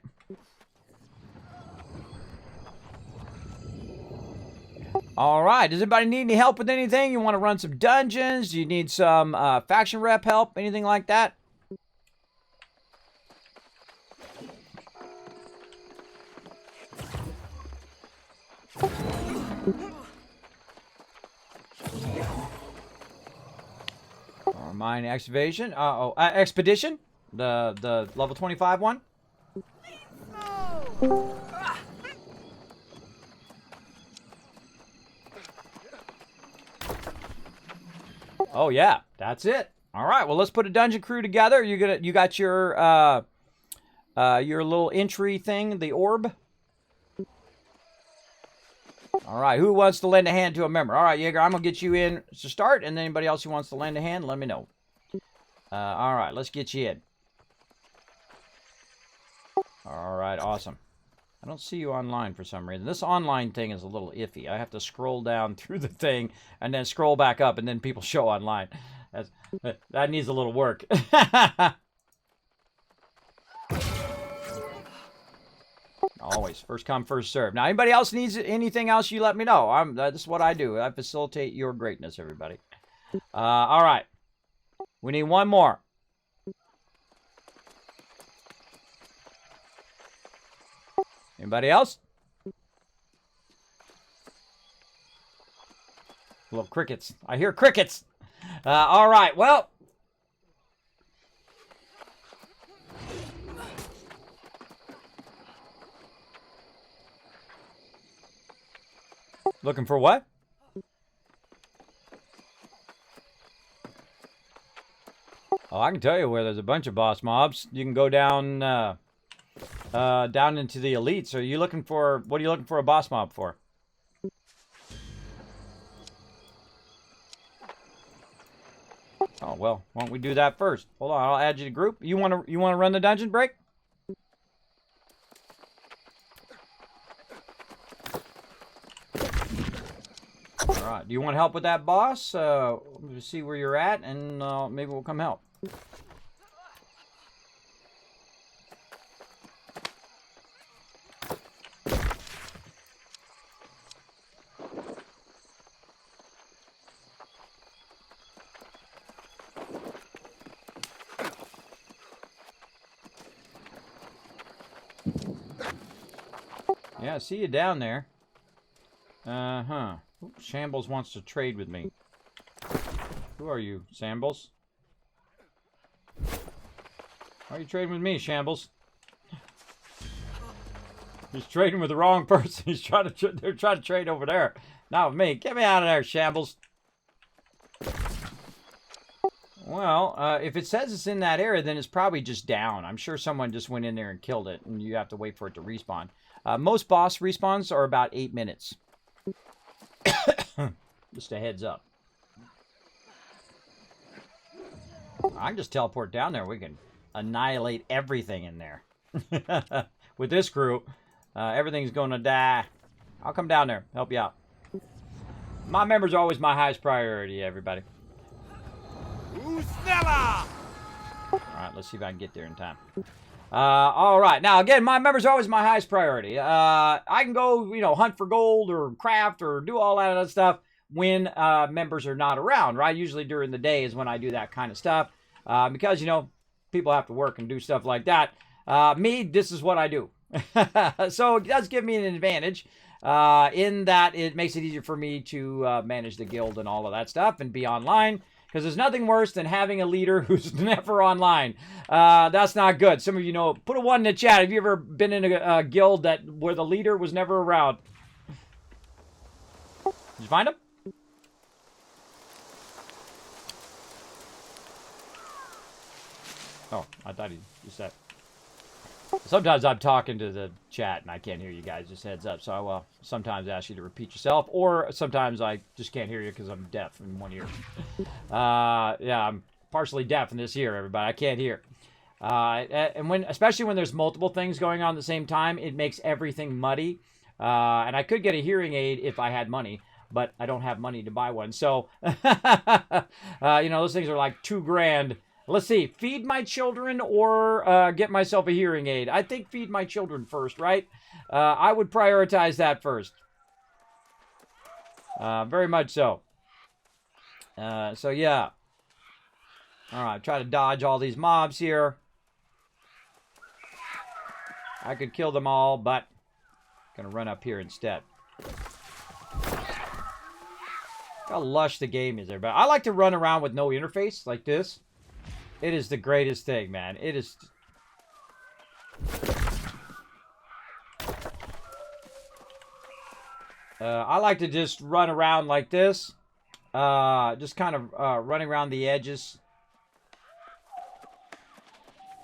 All right. Does anybody need any help with anything? You want to run some dungeons? Do you need some faction rep help? Anything like that? Or mine excavation. Expedition. The level 25 one. Oh yeah, that's it. All right. Well, let's put a dungeon crew together. You got your little entry thing, the orb. All right, who wants to lend a hand to a member? All right, Jaeger, I'm going to get you in to start, and anybody else who wants to lend a hand, let me know. All right, let's get you in. All right, awesome. I don't see you online for some reason. This online thing is a little iffy. I have to scroll down through the thing and then scroll back up, and then people show online. That needs a little work. Always. First come, first serve. Now, anybody else needs anything else, you let me know. This is what I do. I facilitate your greatness, everybody. All right. We need one more. Anybody else? Little crickets. I hear crickets. All right. Well. Looking for what? Oh, I can tell you where there's a bunch of boss mobs. You can go down down into the elites. So you looking for, what are you looking for a boss mob for? Oh, well, why don't we do that first? Hold on, I'll add you to group. You want to run the dungeon break? All right. Do you want help with that boss? See where you're at, and maybe we'll come help. Yeah, I see you down there. Uh-huh. Shambles wants to trade with me. Who are you, Shambles? Why are you trading with me, Shambles? He's trading with the wrong person. He's trying to. They're trying to trade over there, not with me. Get me out of there, Shambles. Well, if it says it's in that area, then it's probably just down. I'm sure someone just went in there and killed it, and you have to wait for it to respawn. Most boss respawns are about 8 minutes. Just a heads up. I can just teleport down there. We can annihilate everything in there. With this crew, everything's going to die. I'll come down there, help you out. My members are always my highest priority, everybody. All right, let's see if I can get there in time. All right. Now, again, my members are always my highest priority. I can go, hunt for gold or craft or do all that other stuff when members are not around, right? Usually during the day is when I do that kind of stuff because, people have to work and do stuff like that. Me, this is what I do. So it does give me an advantage in that it makes it easier for me to manage the guild and all of that stuff and be online. Because there's nothing worse than having a leader who's never online. That's not good. Some of you know. Put a 1 in the chat. Have you ever been in a guild where the leader was never around? Did you find him? Oh, I thought he said. Sometimes I'm talking to the chat and I can't hear you guys. Just heads up. So I will sometimes ask you to repeat yourself, or sometimes I just can't hear you because I'm deaf in one ear. Yeah, I'm partially deaf in this ear, everybody. I can't hear. And especially when there's multiple things going on at the same time, it makes everything muddy. And I could get a hearing aid if I had money, but I don't have money to buy one. So, those things are like $2,000. Let's see, feed my children or get myself a hearing aid. I think feed my children first, right? I would prioritize that first. Very much so. So, yeah. All right, try to dodge all these mobs here. I could kill them all, but I'm going to run up here instead. How lush the game is there. But I like to run around with no interface like this. It is the greatest thing, man. It is... I like to just run around like this. Just kind of running around the edges.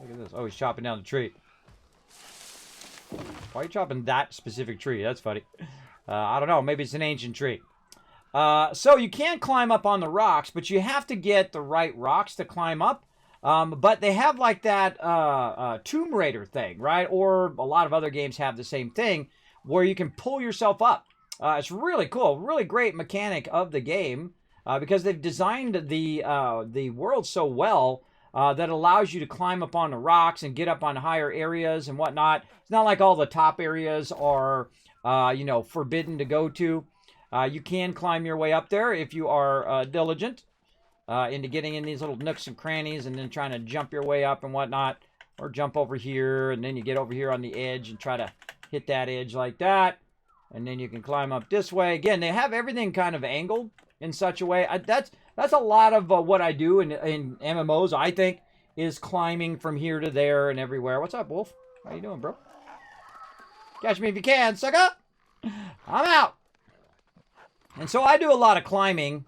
Look at this. Oh, he's chopping down the tree. Why are you chopping that specific tree? That's funny. I don't know. Maybe it's an ancient tree. So you can climb up on the rocks, but you have to get the right rocks to climb up. But they have like that Tomb Raider thing, right? Or a lot of other games have the same thing where you can pull yourself up. It's really cool, really great mechanic of the game because they've designed the world so well that allows you to climb up on the rocks and get up on higher areas and whatnot. It's not like all the top areas are, forbidden to go to. You can climb your way up there if you are diligent. Into getting in these little nooks and crannies and then trying to jump your way up and whatnot. Or jump over here and then you get over here on the edge and try to hit that edge like that. And then you can climb up this way. Again, they have everything kind of angled in such a way. That's a lot of what I do in MMOs, I think, is climbing from here to there and everywhere. What's up, Wolf? How you doing, bro? Catch me if you can, sucker! I'm out! And so I do a lot of climbing.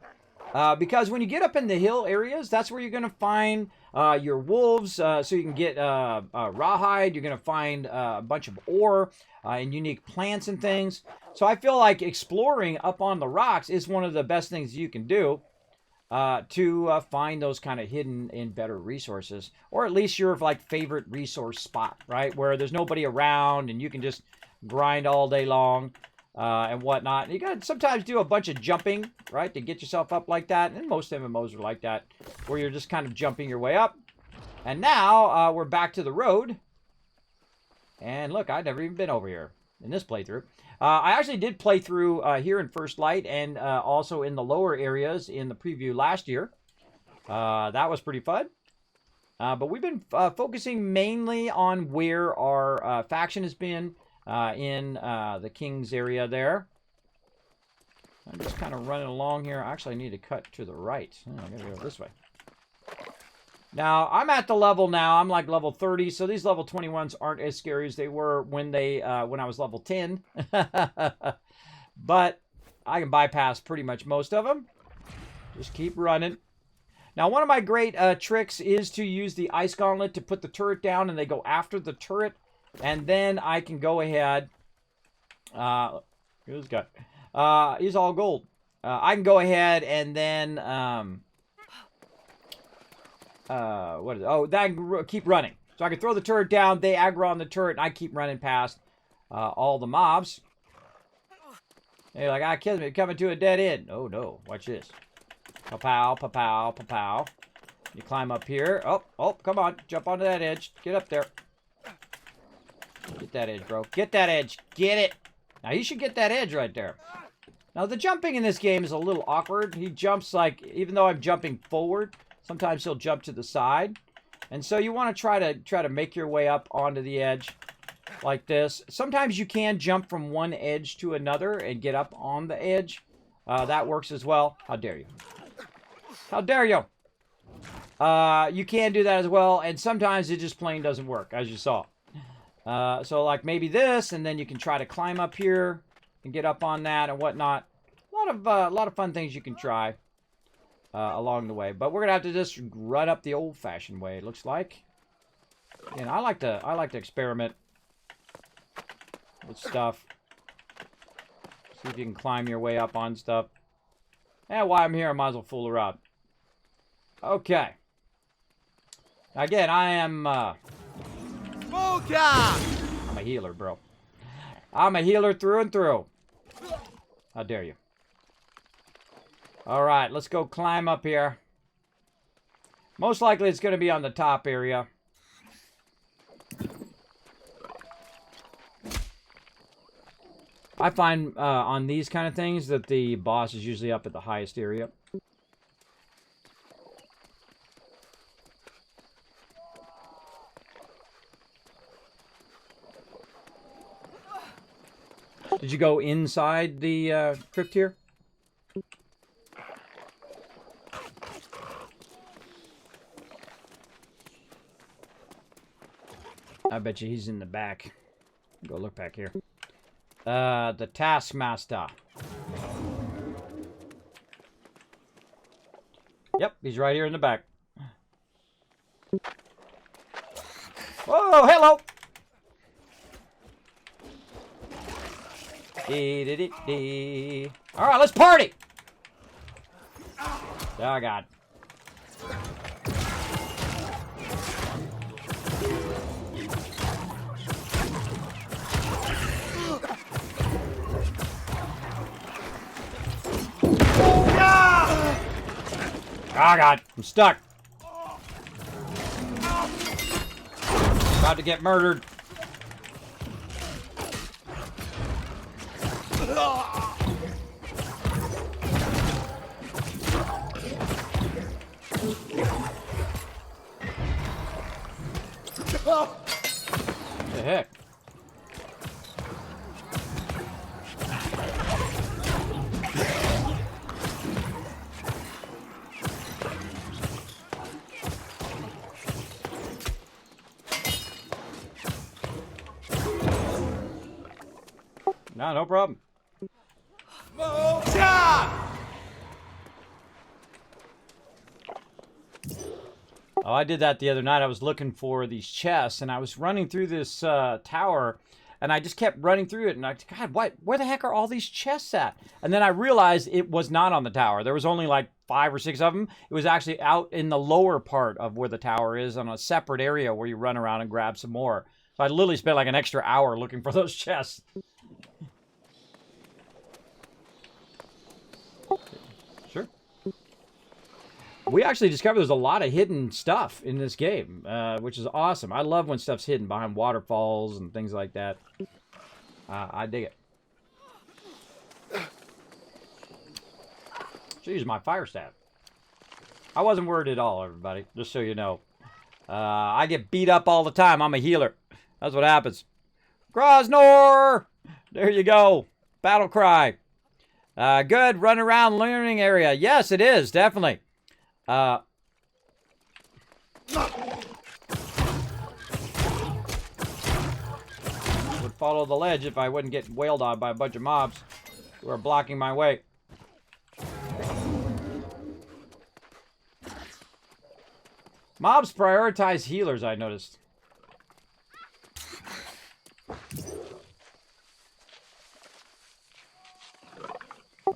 Because when you get up in the hill areas, that's where you're going to find your wolves. So you can get rawhide. You're going to find a bunch of ore and unique plants and things. So I feel like exploring up on the rocks is one of the best things you can do to find those kind of hidden and better resources. Or at least your like favorite resource spot, right? Where there's nobody around and you can just grind all day long. And whatnot. And you got to sometimes do a bunch of jumping, right, to get yourself up like that. And most MMOs are like that, where you're just kind of jumping your way up. And now we're back to the road. And look, I've never even been over here in this playthrough. I actually did play through here in First Light and also in the lower areas in the preview last year. That was pretty fun. But we've been focusing mainly on where our faction has been. In the King's area there. I'm just kind of running along here. Actually, I need to cut to the right. Oh, I gotta go this way. Now, I'm at the level now. I'm like level 30, so these level 21s aren't as scary as they were when I was level 10. But I can bypass pretty much most of them. Just keep running. Now, one of my great tricks is to use the ice gauntlet to put the turret down, and they go after the turret. And then I can go ahead. Look at this guy. He's all gold. I can go ahead and then. What is it? Oh, that keep running. So I can throw the turret down. They aggro on the turret, and I keep running past all the mobs. They're like, Kismet, coming to a dead end. Oh no! Watch this. Pa-pow, pa-pow, pa-pow. You climb up here. Oh, come on, jump onto that edge. Get up there. Get that edge, bro. Get that edge. Get it. Now, you should get that edge right there. Now, the jumping in this game is a little awkward. He jumps like, even though I'm jumping forward, sometimes he'll jump to the side. And so you want to try to make your way up onto the edge like this. Sometimes you can jump from one edge to another and get up on the edge. That works as well. How dare you? How dare you? You can do that as well. And sometimes it just plain doesn't work, as you saw. So like maybe this, and then you can try to climb up here and get up on that and whatnot. A lot of fun things you can try along the way. But we're gonna have to just run up the old-fashioned way, it looks like. And I like to experiment with stuff. See if you can climb your way up on stuff. And while I'm here, I might as well fool around. Okay. Again, I am I'm a healer, bro. I'm a healer through and through. How dare you? Alright, let's go climb up here. Most likely it's going to be on the top area. I find on these kind of things that the boss is usually up at the highest area. Did you go inside the crypt here? I bet you he's in the back. Go look back here. The Taskmaster. Yep, he's right here in the back. Oh, hello! Alright, let's party! Oh, God. Oh, God. I'm stuck. About to get murdered. What the heck? No problem. Oh, I did that the other night. I was looking for these chests, and I was running through this tower, and I just kept running through it, and I, God, where the heck are all these chests at? And then I realized it was not on the tower. There was only like 5 or 6 of them. It was actually out in the lower part of where the tower is on a separate area where you run around and grab some more. So I literally spent like an extra hour looking for those chests. Sure. We actually discovered there's a lot of hidden stuff in this game, which is awesome. I love when stuff's hidden behind waterfalls and things like that. I dig it. Jeez, my fire staff. I wasn't worried at all, everybody, just so you know. I get beat up all the time. I'm a healer. That's what happens. Grosnor! There you go. Battle cry. Good. Run around learning area. Yes, it is. Definitely. Would follow the ledge if I wouldn't get wailed on by a bunch of mobs who are blocking my way. Mobs prioritize healers, I noticed.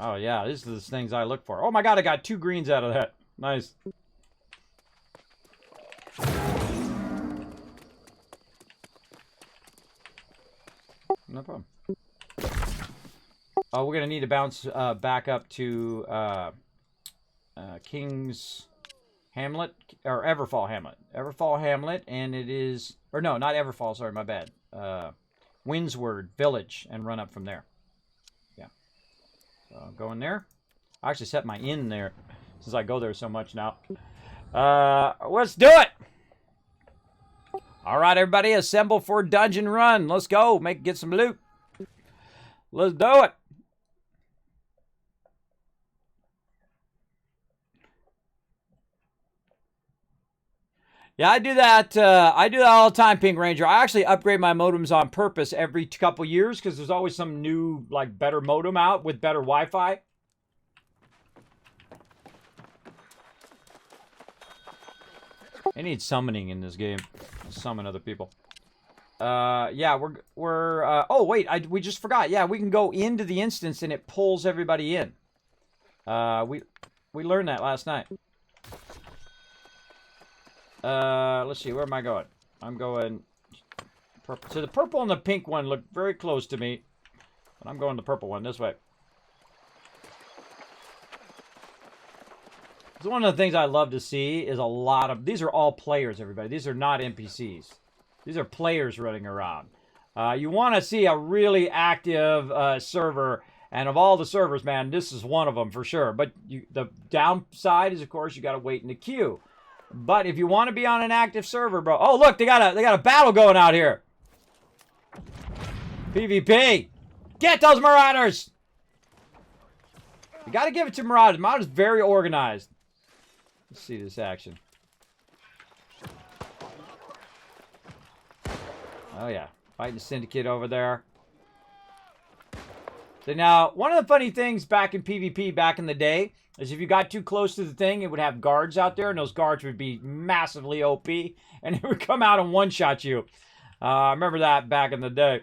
Oh, yeah, these are the things I look for. Oh, my God, I got 2 greens out of that. Nice. No problem. Oh, we're going to need to bounce back up to King's Hamlet, or Everfall Hamlet. Everfall Hamlet, and it is... Or no, not Everfall, sorry, my bad. Windsward Village, and run up from there. Yeah. So I'll go in there. I actually set my inn there, since I go there so much now. Let's do it! All right, everybody, assemble for Dungeon Run. Let's go. Get some loot. Let's do it. Yeah, I do that. I do that all the time, Pink Ranger. I actually upgrade my modems on purpose every couple years because there's always some new, like, better modem out with better Wi-Fi. I need summoning in this game. I'll summon other people. Yeah, we're oh wait, we just forgot. Yeah, we can go into the instance and it pulls everybody in. We learned that last night. Let's see, where am I going? I'm going purple. So the purple and the pink one look very close to me. But I'm going the purple one this way. So one of the things I love to see is a lot of... These are all players, everybody. These are not NPCs. These are players running around. You want to see a really active server. And of all the servers, man, this is one of them for sure. But the downside is, of course, you got to wait in the queue. But if you want to be on an active server, bro... Oh, look, they got a battle going out here. PvP. Get those Marauders. You got to give it to Marauders. Marauders very organized. Let's see this action. Oh, yeah. Fighting the Syndicate over there. So now, one of the funny things back in PvP back in the day is if you got too close to the thing, it would have guards out there, and those guards would be massively OP, and it would come out and one-shot you. I remember that back in the day.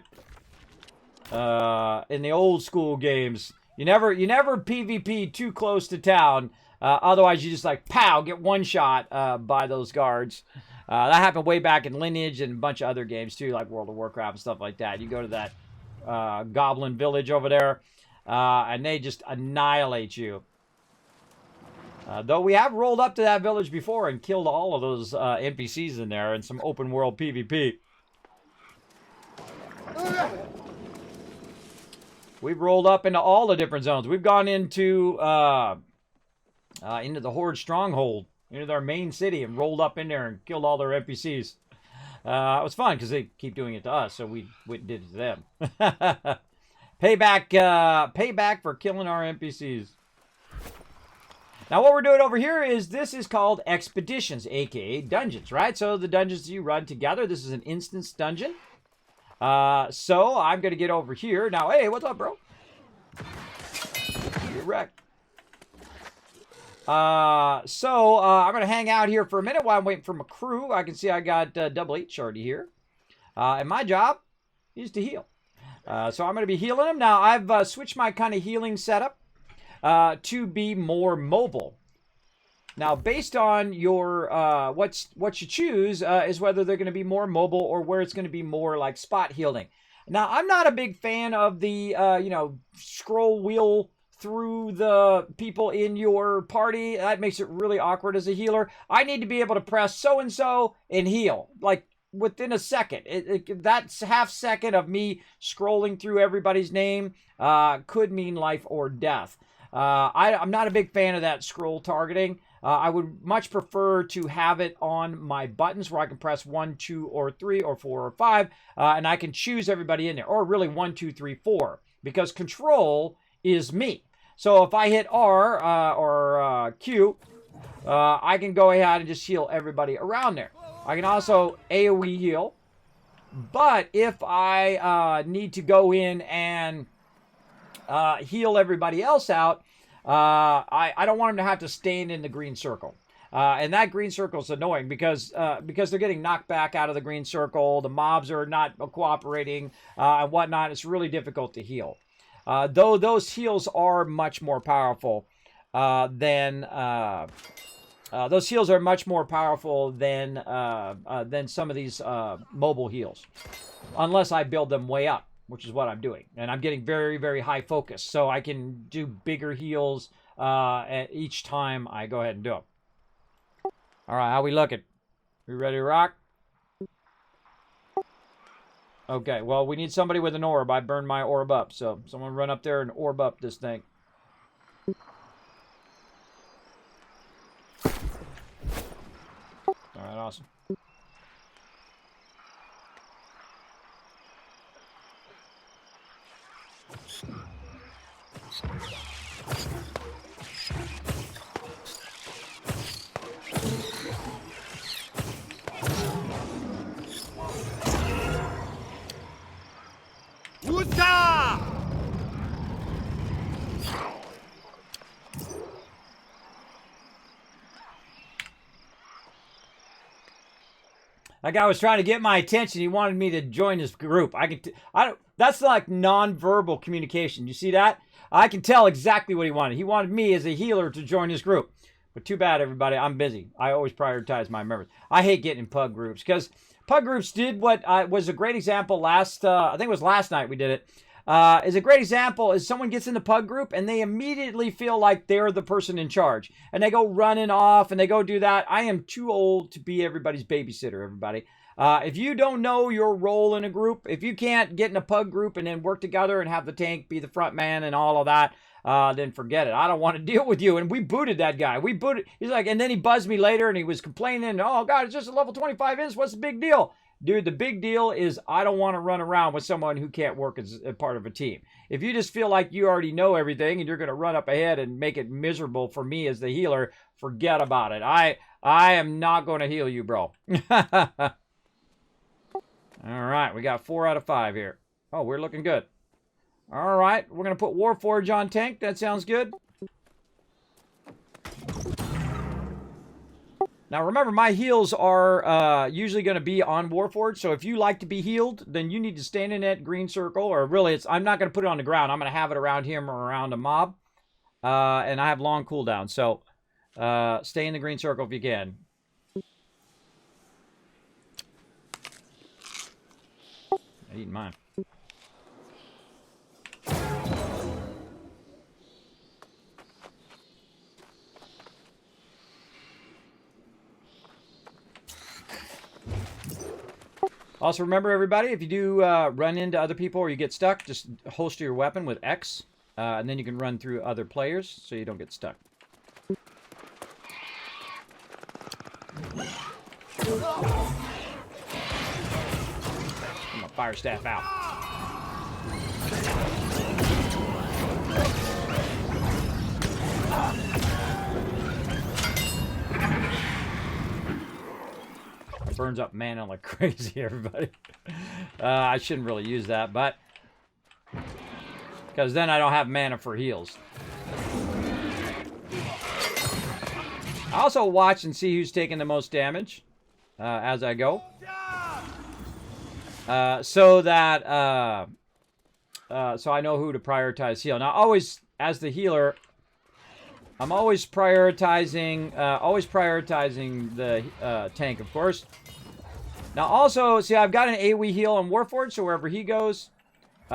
In the old school games. You never PvP too close to town. Otherwise, you just like, pow, get one shot by those guards. That happened way back in Lineage and a bunch of other games too, like World of Warcraft and stuff like that. You go to that goblin village over there, and they just annihilate you. Though we have rolled up to that village before and killed all of those NPCs in there in some open world PvP. We've rolled up into all the different zones. We've gone into the Horde stronghold, into their main city, and rolled up in there and killed all their NPCs. It was fun because they keep doing it to us, so we did it to them. Payback for killing our NPCs. Now what we're doing over here is this is called expeditions, aka dungeons, right? So the dungeons you run together. This is an instance dungeon. So I'm gonna get over here now. Hey, what's up, bro? You're wrecked. I'm gonna hang out here for a minute while I'm waiting for my crew. I can see I got double H already here, and my job is to heal. So I'm gonna be healing them now. I've switched my kind of healing setup to be more mobile. Now, based on your what you choose is whether they're going to be more mobile or where it's going to be more like spot healing. Now, I'm not a big fan of the scroll wheel through the people in your party. That makes it really awkward as a healer. I need to be able to press so and so and heal like within a second. That half second of me scrolling through everybody's name could mean life or death. I'm not a big fan of that scroll targeting. I would much prefer to have it on my buttons where I can press 1, 2, or 3, or 4, or 5, and I can choose everybody in there, or really 1, 2, 3, 4, because control is me. So if I hit R or Q, I can go ahead and just heal everybody around there. I can also AoE heal, but if I need to go in and heal everybody else out, I don't want them to have to stand in the green circle. And that green circle is annoying because they're getting knocked back out of the green circle. The mobs are not cooperating and whatnot. It's really difficult to heal. Though those heals are much more powerful than some of these mobile heals, unless I build them way up, which is what I'm doing. And I'm getting very, very high focus, so I can do bigger heals at each time I go ahead and do them. All right, how we looking? We ready to rock? Okay, well, we need somebody with an orb. I burned my orb up, so someone run up there and orb up this thing. All right, awesome. That guy was trying to get my attention. He wanted me to join his group. That's like non-verbal communication. You see that? I can tell exactly what he wanted. He wanted me as a healer to join his group. But too bad, everybody. I'm busy. I always prioritize my members. I hate getting in pug groups because pug groups did what was a great example last, I think it was last night we did it. Is a great example is someone gets in the pug group and they immediately feel like they're the person in charge. And they go running off and they go do that. I am too old to be everybody's babysitter, everybody. If you don't know your role in a group, if you can't get in a pug group and then work together and have the tank be the front man and all of that, then forget it. I don't want to deal with you. And we booted that guy. He's like, and then he buzzed me later and he was complaining. Oh, God, it's just a level 25 is. What's the big deal? Dude, the big deal is I don't want to run around with someone who can't work as a part of a team. If you just feel like you already know everything and you're going to run up ahead and make it miserable for me as the healer, forget about it. I am not going to heal you, bro. All right, we got 4 out of 5 here. Oh, we're looking good. All right, we're going to put Warforge on tank. That sounds good. Now, remember, my heals are usually going to be on Warforged, so if you like to be healed, then you need to stand in that green circle, or really, I'm not going to put it on the ground. I'm going to have it around him or around a mob, and I have long cooldown, so stay in the green circle if you can. I'm eating mine. Also, remember, everybody, if you do run into other people or you get stuck, just holster your weapon with X, and then you can run through other players so you don't get stuck. Get my fire staff out. Burns up mana like crazy, everybody. I shouldn't really use that, but because then I don't have mana for heals. I also watch and see who's taking the most damage as I go, so that so I know who to prioritize heal. Now, always as the healer, I'm always prioritizing the tank, of course. Now, also, see, I've got an AoE heal on Warforged, so wherever he goes,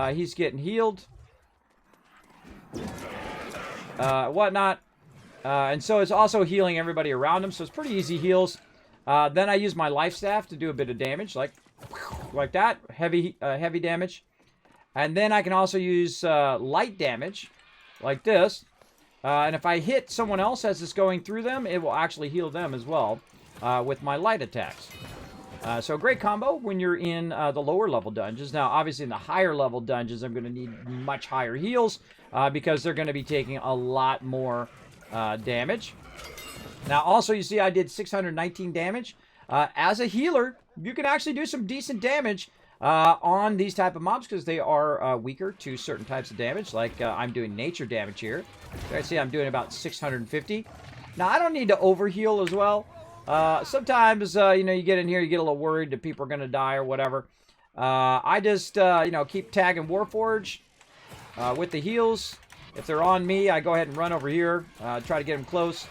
he's getting healed. Whatnot. And so it's also healing everybody around him, so it's pretty easy heals. Then I use my life staff to do a bit of damage, like that, heavy damage. And then I can also use light damage, like this. And if I hit someone else as it's going through them, it will actually heal them as well with my light attacks. So a great combo when you're in the lower level dungeons. Now, obviously in the higher level dungeons, I'm going to need much higher heals because they're going to be taking a lot more damage. Now, also, you see I did 619 damage. As a healer, you can actually do some decent damage on these type of mobs because they are weaker to certain types of damage. Like I'm doing nature damage here. So I see I'm doing about 650. Now, I don't need to overheal as well. Sometimes, you know, you get in here, you get a little worried that people are going to die or whatever. I just, you know, keep tagging Warforge with the heals. If they're on me, I go ahead and run over here, try to get them close.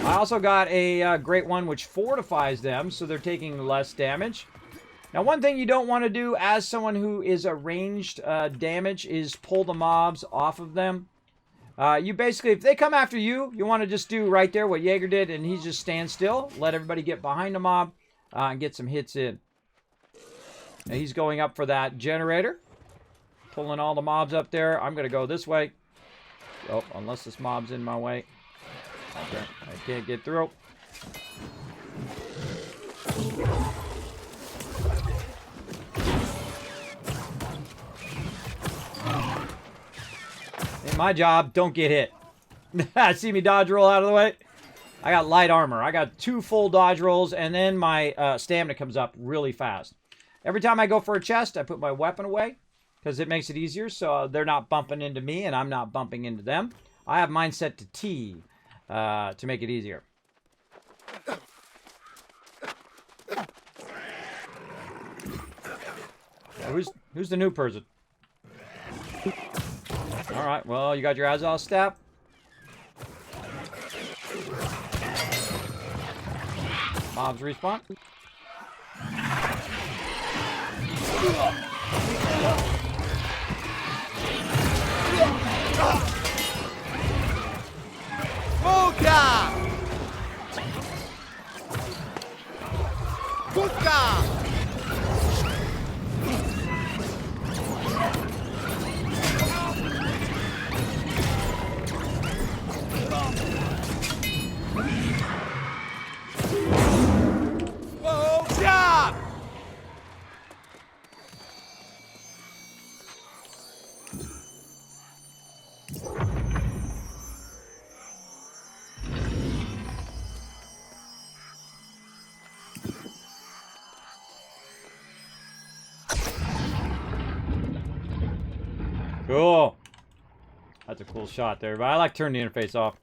I also got a great one which fortifies them, so they're taking less damage. Now, one thing you don't want to do as someone who is a ranged damage is pull the mobs off of them. You basically, if they come after you, you want to just do right there what Jaeger did, and he just stands still, let everybody get behind the mob, and get some hits in. Now, he's going up for that generator, pulling all the mobs up there. I'm going to go this way. Oh, unless this mob's in my way. Okay, I can't get through. In my job, don't get hit. See me dodge roll out of the way? I got light armor. I got 2 full dodge rolls, and then my stamina comes up really fast. Every time I go for a chest, I put my weapon away because it makes it easier so they're not bumping into me and I'm not bumping into them. I have mine set to T to make it easier. Who's the new person? Alright, well, you got your Azal staff. Mobs respawn. Boga! Kuka! Cool. That's a cool shot there, but I like turning the interface off.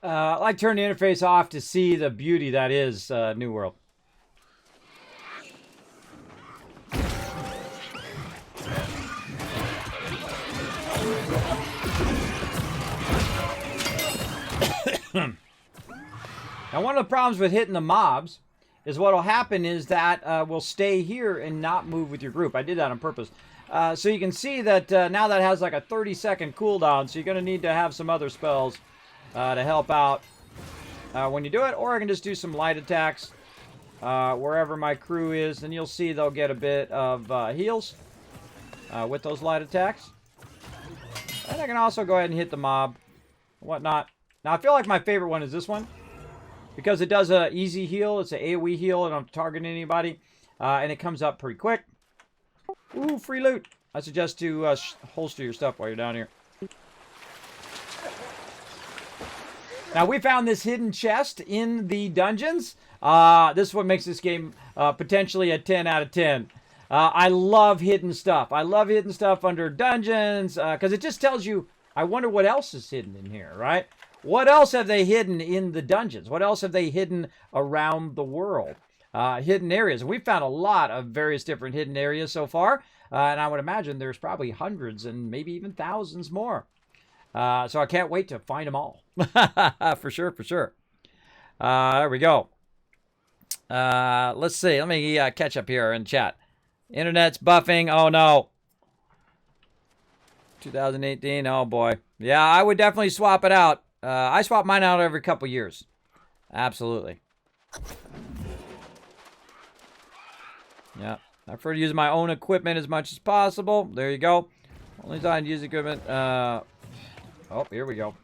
I like turning the interface off to see the beauty that is New World. Now, one of the problems with hitting the mobs is what will happen is that will stay here and not move with your group. I did that on purpose. So you can see that now that has like a 30-second cooldown, so you're going to need to have some other spells to help out when you do it. Or I can just do some light attacks wherever my crew is, and you'll see they'll get a bit of heals with those light attacks. And I can also go ahead and hit the mob, whatnot. Now, I feel like my favorite one is this one, because it does a easy heal. It's an AoE heal, and I'm targeting anybody, and it comes up pretty quick. Ooh, free loot. I suggest to holster your stuff while you're down here. Now, we found this hidden chest in the dungeons. This is what makes this game potentially a 10 out of 10. I love hidden stuff. I love hidden stuff under dungeons because it just tells you, I wonder what else is hidden in here, right? What else have they hidden in the dungeons? What else have they hidden around the world? Hidden areas. We've found a lot of various different hidden areas so far. And I would imagine there's probably hundreds and maybe even thousands more. So I can't wait to find them all. For sure, for sure. There we go. Let's see. Let me catch up here in chat. Internet's buffing. Oh, no. 2018. Oh, boy. Yeah, I would definitely swap it out. I swap mine out every couple years. Absolutely. Yeah. I prefer to use my own equipment as much as possible. There you go. Only time to use equipment. Oh, here we go.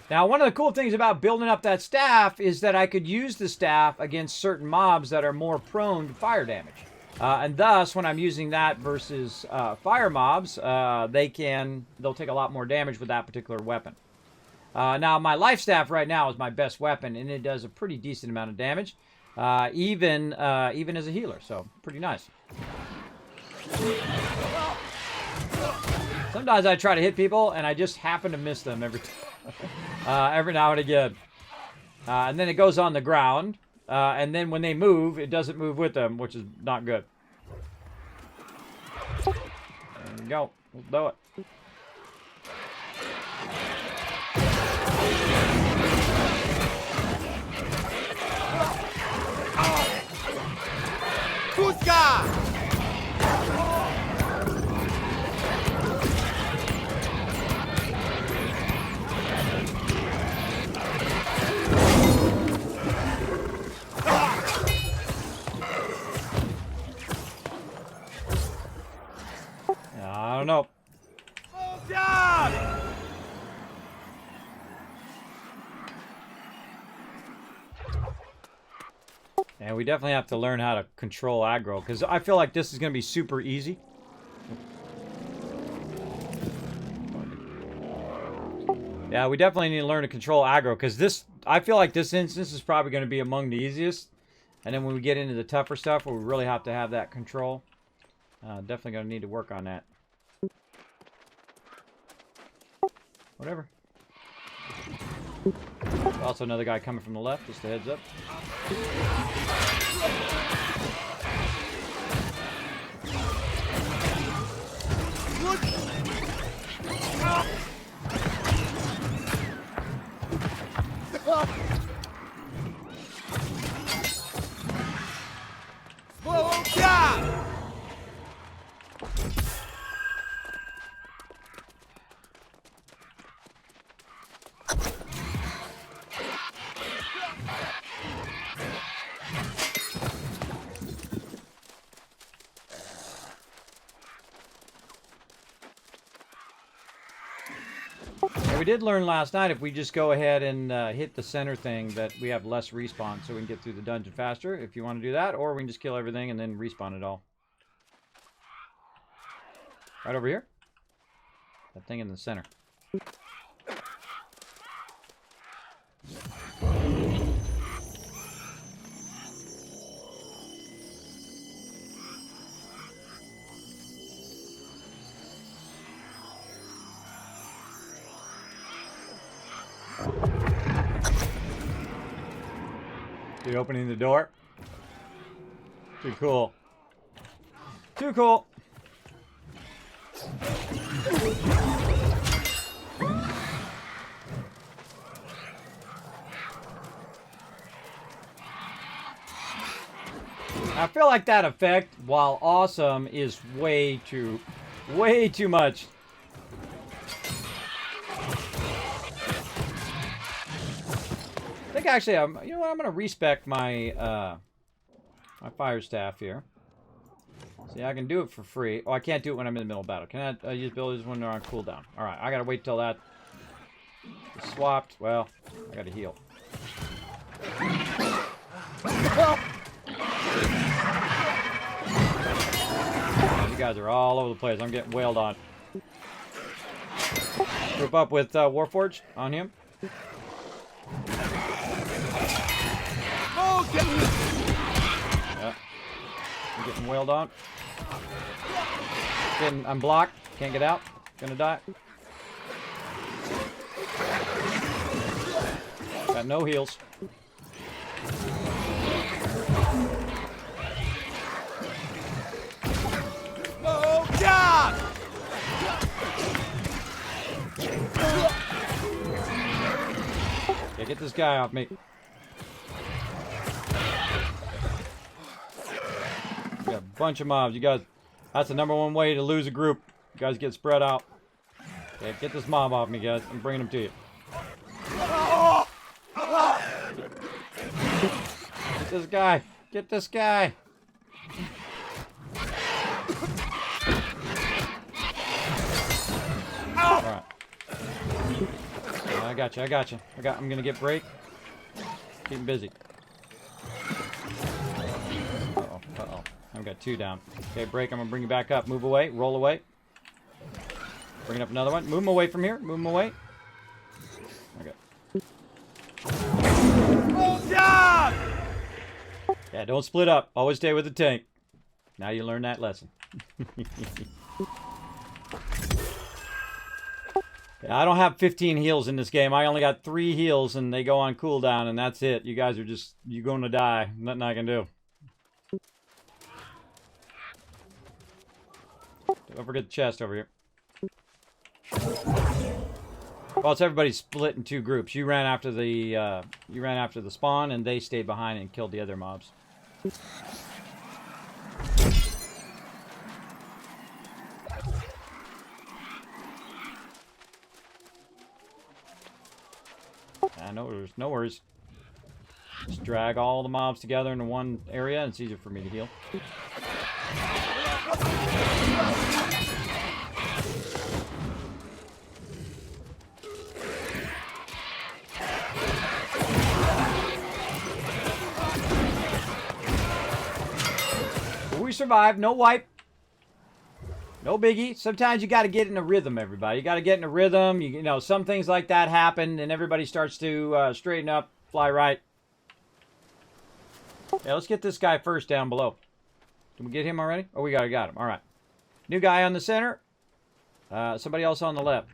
Now, one of the cool things about building up that staff is that I could use the staff against certain mobs that are more prone to fire damage. And thus, when I'm using that versus fire mobs, they'll take a lot more damage with that particular weapon. Now, my life staff right now is my best weapon, and it does a pretty decent amount of damage, even as a healer, so pretty nice. Sometimes I try to hit people, and I just happen to miss them every now and again. And then it goes on the ground, and then when they move, it doesn't move with them, which is not good. There we go. We'll do it. Kuska! I don't know. And we definitely have to learn how to control aggro, because I feel like this is going to be super easy. Yeah, we definitely need to learn to control aggro, because I feel like this instance is probably going to be among the easiest. And then when we get into the tougher stuff where we really have to have that control, definitely going to need to work on that. Whatever. Also another guy coming from the left, just a heads up. We did learn last night if we just go ahead and hit the center thing that we have less respawn so we can get through the dungeon faster if you want to do that, or we can just kill everything and then respawn it all. Right over here. That thing in the center. Dude, opening the door. Too cool. Too cool. I feel like that effect, while awesome, is way too much. I think actually, you know what? I'm gonna respec my my fire staff here. See, I can do it for free. Oh, I can't do it when I'm in the middle of battle. Can I use abilities when they're on cooldown? All right, I gotta wait till that is swapped. Well, I gotta heal. You guys are all over the place. I'm getting wailed on. Group up with Warforged on him. Yeah. I'm getting wailed on. I'm blocked. Can't get out. Gonna die. Got no heals. Oh, God! Yeah, get this guy off me. We got a bunch of mobs. You guys, that's the #1 way to lose a group. You guys get spread out. Okay, get this mob off me, guys. I'm bringing him to you. Get this guy. Get this guy. Alright. I got you. I got you. I'm gonna get break. Keep him busy. Uh-oh. Uh-oh. I've got 2 down. Okay, break. I'm gonna bring you back up. Move away. Roll away. Bringing up another one. Move him away from here. Move him away. Okay. Yeah, don't split up. Always stay with the tank. Now you learn that lesson. Yeah, I don't have 15 heals in this game. I only got 3 heals and they go on cooldown and that's it. You guys are just, you're going to die. Nothing I can do. Don't forget the chest over here. Well, it's everybody split in 2 groups. You ran after the spawn, and they stayed behind and killed the other mobs. No worries. Just drag all the mobs together into one area, and it's easier for me to heal. We survived. No wipe. No biggie. Sometimes you got to get in a rhythm, everybody. You got to get in a rhythm. You know, some things like that happen, and everybody starts to straighten up, fly right. Yeah, let's get this guy first down below. Did we get him already? Oh, we got him. All right. New guy on the center. Somebody else on the left.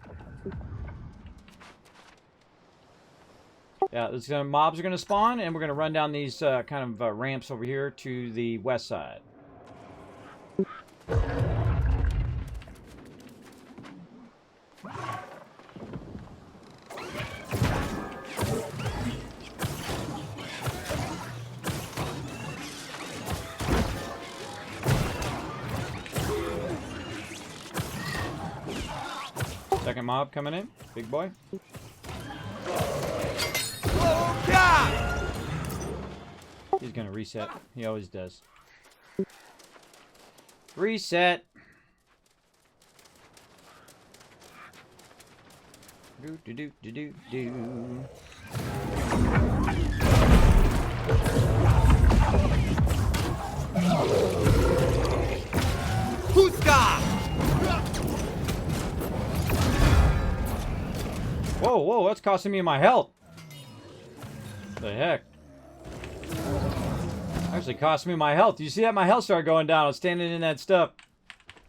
Yeah, mobs are going to spawn, and we're going to run down these kind of ramps over here to the west side. Second mob coming in. Big boy. Oh, God! He's going to reset. He always does. Reset. Do do do do do do. Puska! Whoa, whoa, that's costing me my health. The heck? Actually cost me my health. You see that? My health started going down. I was standing in that stuff.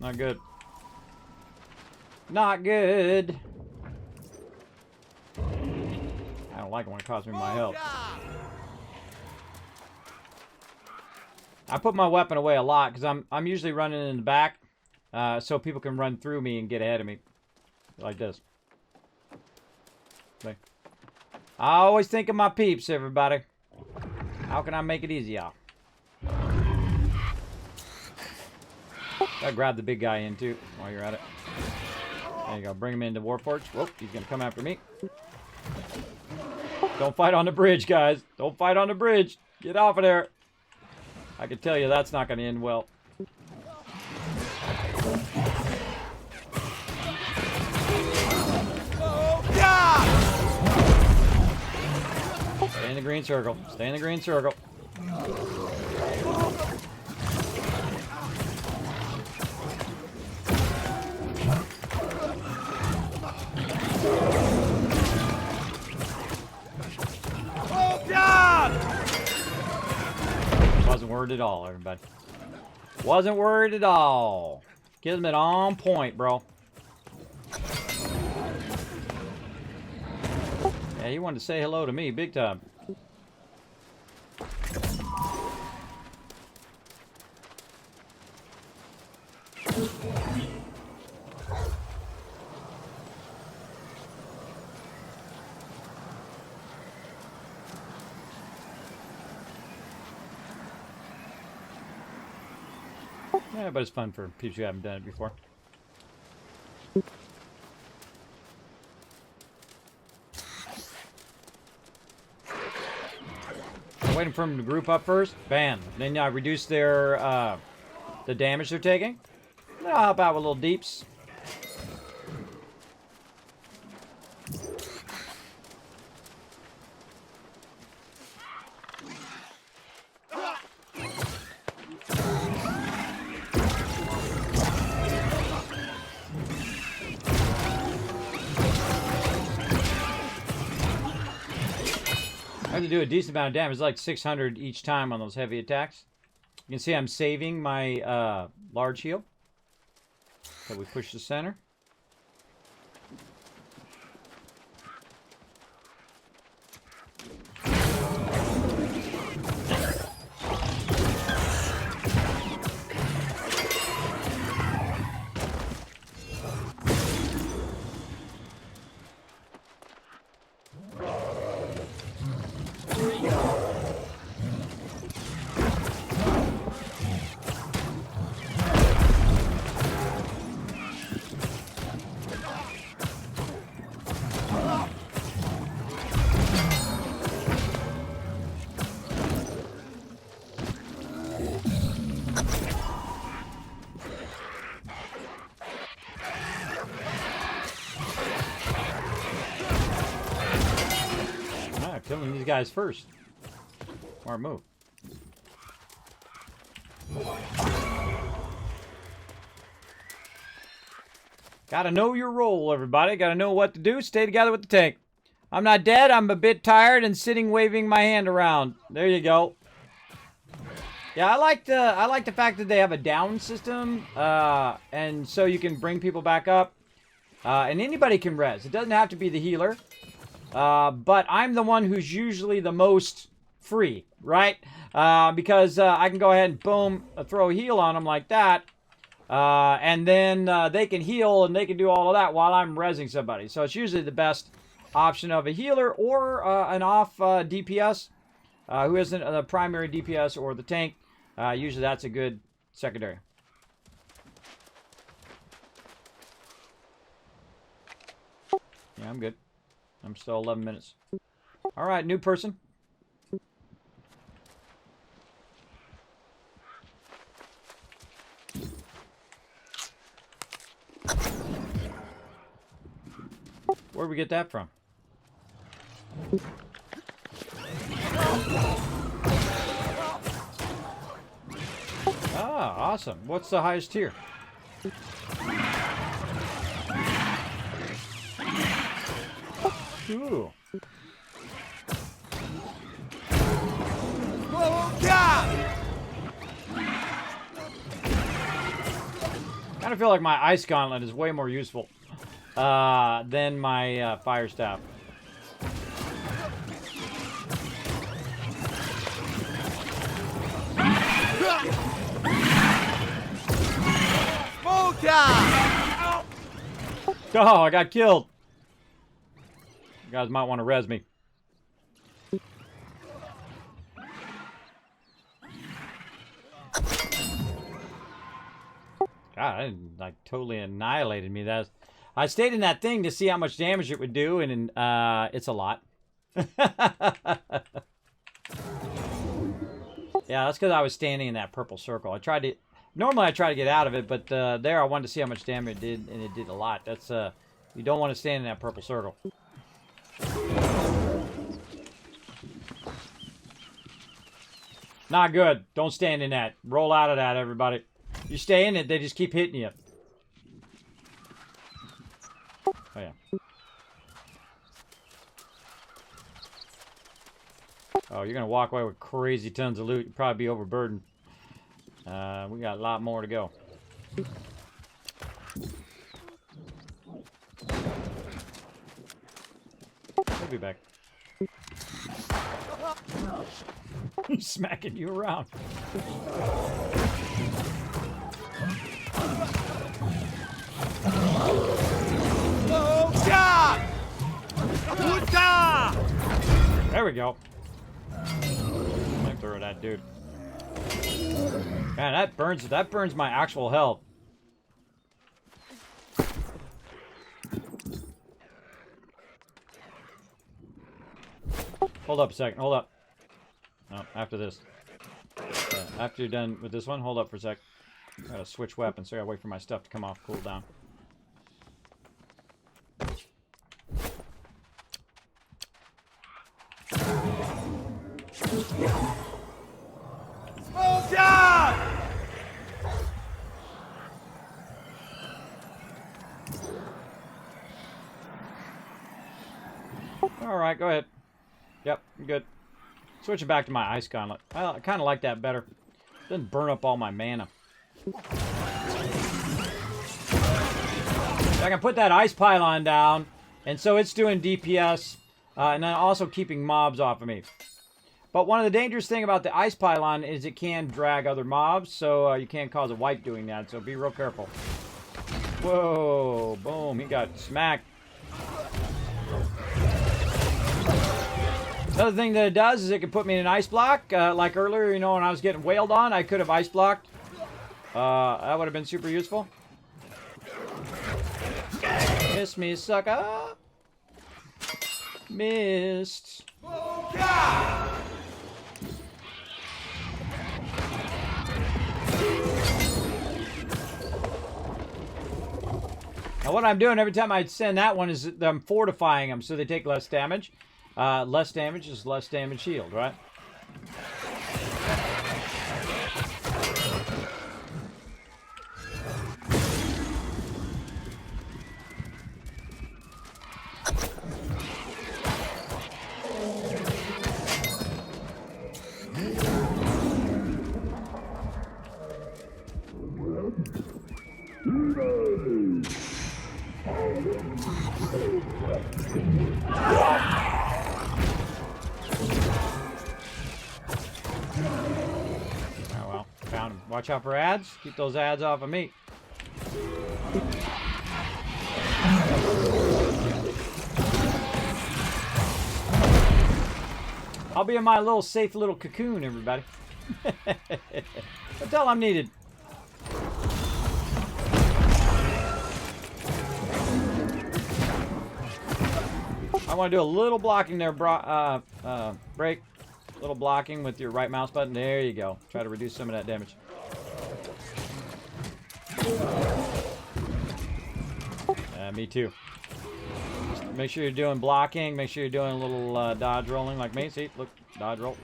Not good. Not good. I don't like it when it costs me my health. I put my weapon away a lot because I'm usually running in the back, so people can run through me and get ahead of me, like this. Okay. I always think of my peeps, everybody. How can I make it easier? Gotta grab the big guy in too while you're at it. There you go. Bring him into Warforged. Whoop, he's gonna come after me. Don't fight on the bridge, guys. Don't fight on the bridge. Get off of there. I can tell you that's not gonna end well. Oh, God! Stay in the green circle. Stay in the green circle. Oh, God! Wasn't worried at all, everybody. Wasn't worried at all. Kismet on point, bro. Yeah, he wanted to say hello to me big time. Yeah, but it's fun for people who haven't done it before. I'm waiting for them to group up first. Bam. Then I reduce their the damage they're taking. Then I'll help out with little deeps. I have to do a decent amount of damage. It's like 600 each time on those heavy attacks. You can see I'm saving my large heal. So we push the center. Killing these guys first. Smart move. Gotta know your role, everybody. Gotta know what to do. Stay together with the tank. I'm not dead. I'm a bit tired and sitting waving my hand around. There you go. Yeah, I like the fact that they have a down system, and so you can bring people back up, and anybody can res. It doesn't have to be the healer, but I'm the one who's usually the most free, right? Because I can go ahead and boom, throw a heal on them like that, and then they can heal and they can do all of that while I'm resing somebody. So it's usually the best option of a healer or an off DPS who isn't the primary DPS or the tank. Usually that's a good secondary. Yeah, I'm good. I'm still 11 minutes. All right, new person. Where'd we get that from? Ah, awesome. What's the highest tier? Ooh. Kind of feel like my ice gauntlet is way more useful than my fire staff. Oh, I got killed. You guys might want to res me. God, it like totally annihilated me. I stayed in that thing to see how much damage it would do, and it's a lot. Yeah, that's because I was standing in that purple circle. Normally I try to get out of it, but there I wanted to see how much damage it did, and it did a lot. That's you don't want to stand in that purple circle. Not good. Don't stand in that. Roll out of that, everybody. You stay in it, they just keep hitting you. Oh, yeah. Oh, you're going to walk away with crazy tons of loot. You'll probably be overburdened. We got a lot more to go. I'll be back. He's smacking you around. There we go. Let me throw that dude. Man, that burns my actual health. Hold up a second. Hold up. No, after this. After you're done with this one, hold up for a sec. I gotta switch weapons, so I gotta wait for my stuff to come off, cool down. Oh God! All right, go ahead. Yep, I'm good. Switching back to my ice gauntlet. I kind of like that better. Doesn't burn up all my mana. I can put that ice pylon down, and so it's doing DPS, and then also keeping mobs off of me. But one of the dangerous things about the ice pylon is it can drag other mobs, so you can't cause a wipe doing that, so be real careful. Whoa, boom, he got smacked. Another thing that it does is it can put me in an ice block. Like earlier, you know, when I was getting wailed on, I could have ice blocked. That would have been super useful. Miss me, sucker. Missed. Now what I'm doing every time I send that one is I'm fortifying them so they take less damage. Less damage is less damage healed, right? Watch out for ads. Keep those ads off of me. I'll be in my little safe little cocoon, everybody. Until I'm needed. I want to do a little blocking there, break. A little blocking with your right mouse button. There you go. Try to reduce some of that damage. Me too. Just make sure you're doing blocking. Make sure you're doing a little dodge rolling like me. See, look, dodge roll.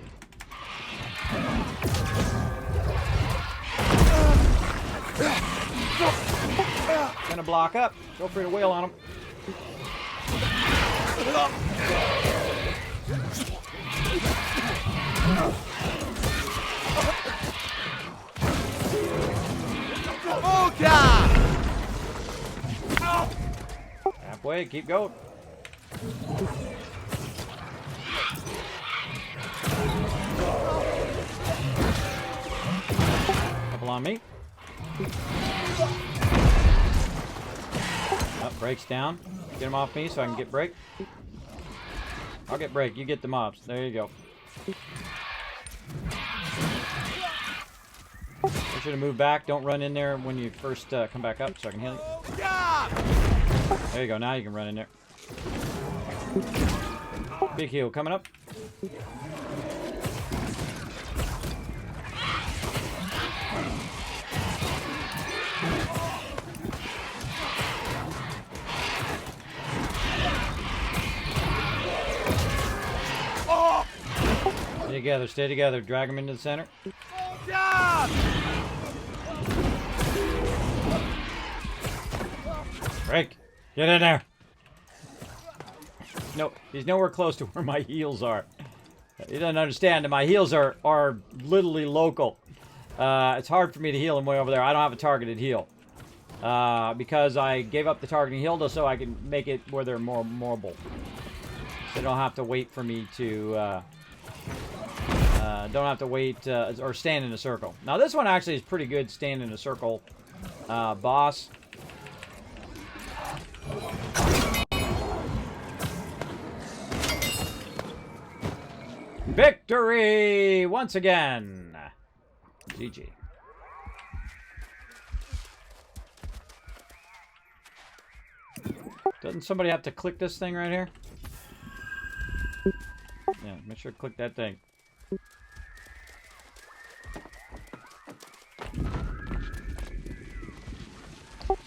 Gonna block up. Feel free to wail on him. Oh God! Halfway, keep going. Couple on me. Up, breaks down. Get them off me so I can get break. I'll get break. You get the mobs. There you go. Make sure to move back. Don't run in there when you first come back up so I can heal you. There you go. Now you can run in there. Big heal coming up. Stay together. Stay together. Drag them into the center. Break. Get in there. No, he's nowhere close to where my heals are. You don't understand that my heals are literally local. It's hard for me to heal him way over there. I don't have a targeted heal. Because I gave up the targeting heal so I can make it where they're more mobile. So they don't have to wait for me to... don't have to wait or stand in a circle. Now this one actually is pretty good stand in a circle boss. Victory once again. GG. Doesn't somebody have to click this thing right here? Yeah, make sure to click that thing.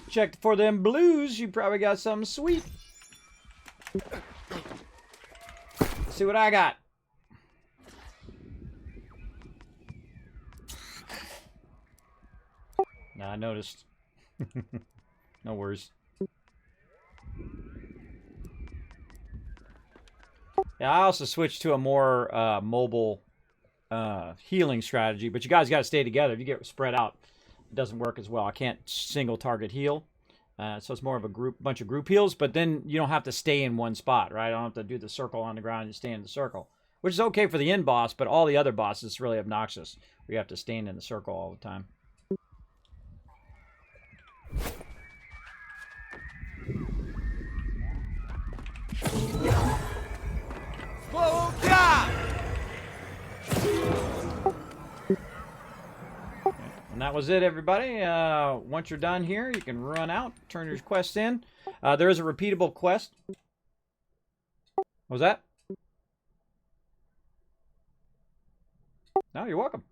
Check for them blues. You probably got something sweet. Let's see what I got. Nah, I noticed. No worries. Yeah, I also switched to a more mobile healing strategy, but you guys got to stay together. If you get spread out, it doesn't work as well. I can't single target heal. So it's more of a bunch of group heals, but then you don't have to stay in one spot, right? I don't have to do the circle on the ground and stay in the circle, which is okay for the end boss, but all the other bosses is really obnoxious. You have to stand in the circle all the time. Oh God! And that was it, everybody. Once you're done here, you can run out, turn your quest in. There is a repeatable quest. What was that? No, you're welcome.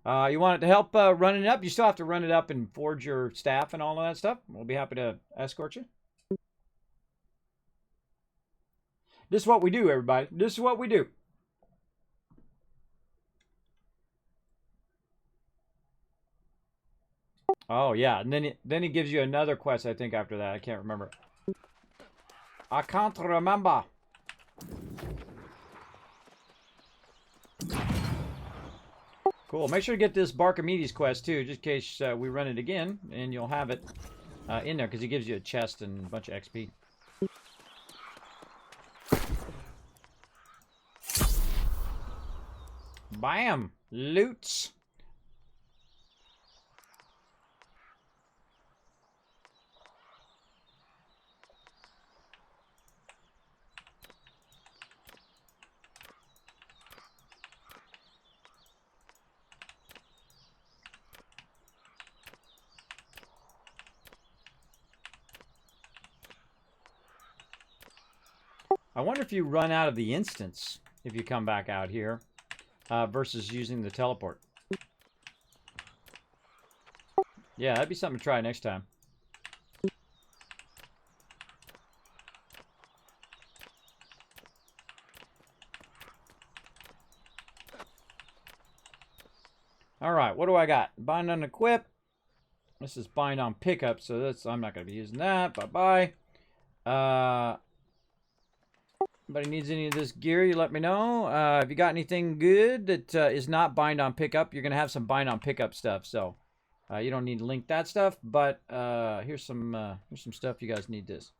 You want it to help run it up? You still have to run it up and forge your staff and all of that stuff. We'll be happy to escort you. This is what we do, everybody. This is what we do. Oh, yeah. And then he gives you another quest, I think, after that. I can't remember. I can't remember. Cool. Make sure to get this Barkamedes quest, too, just in case we run it again. And you'll have it in there, because he gives you a chest and a bunch of XP. Bam! Loots. I wonder if you run out of the instance if you come back out here versus using the teleport. Yeah, that'd be something to try next time. All right, what do I got? Bind on equip. This is bind on pickup, so that's I'm not going to be using that. Bye-bye. Anybody needs any of this gear, you let me know. If you got anything good that is not bind on pickup, you're going to have some bind on pickup stuff, so you don't need to link that stuff, but here's some stuff you guys need this.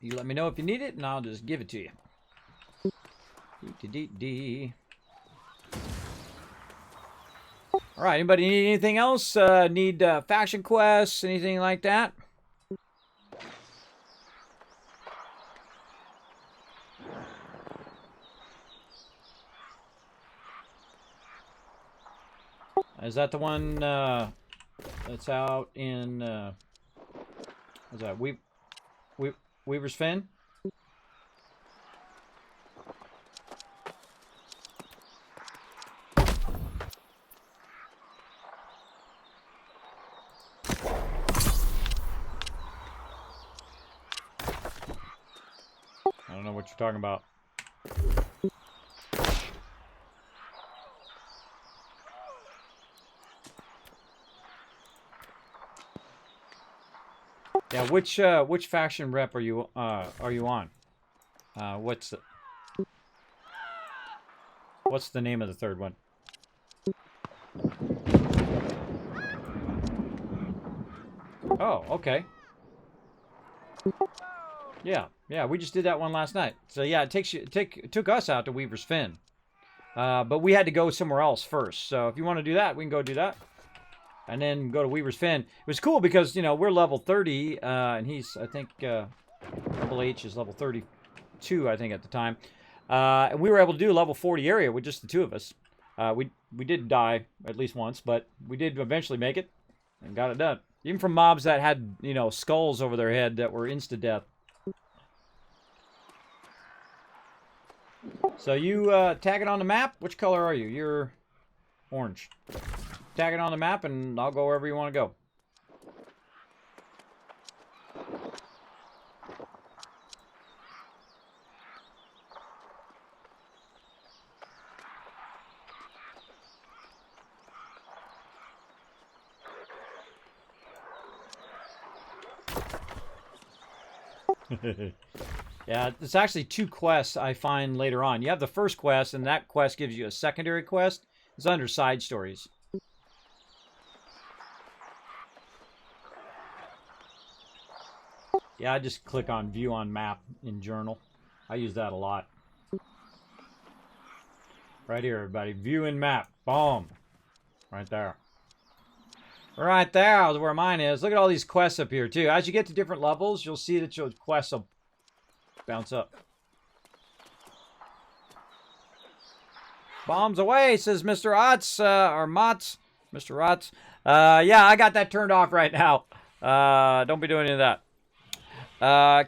You let me know if you need it, and I'll just give it to you. All right, anybody need anything else? Need faction quests, anything like that? Is that the one that's out in, what's that, Weaver's Fen? I don't know what you're talking about. Yeah, which faction rep are you on? What's the name of the third one? Oh, okay. Yeah, we just did that one last night. So yeah, it took us out to Weaver's Fen. But we had to go somewhere else first. So if you want to do that, we can go do that. And then go to Weaver's Fen. It was cool because, you know, we're level 30, and he's, I think, Double H is level 32, I think, at the time. And we were able to do a level 40 area with just the two of us. We did die at least once, but we did eventually make it and got it done. Even from mobs that had, you know, skulls over their head that were insta-death. So you tag it on the map. Which color are you? You're orange. Tag it on the map, and I'll go wherever you want to go. Yeah, it's actually two quests I find later on. You have the first quest, and that quest gives you a secondary quest. It's under side stories. Yeah, I just click on view on map in journal. I use that a lot. Right here, everybody. View in map. Boom. Right there. Right there is where mine is. Look at all these quests up here, too. As you get to different levels, you'll see that your quests will bounce up. Bombs away, says Mr. Otts, or Motts. Mr. Otts. Yeah, I got that turned off right now. Don't be doing any of that.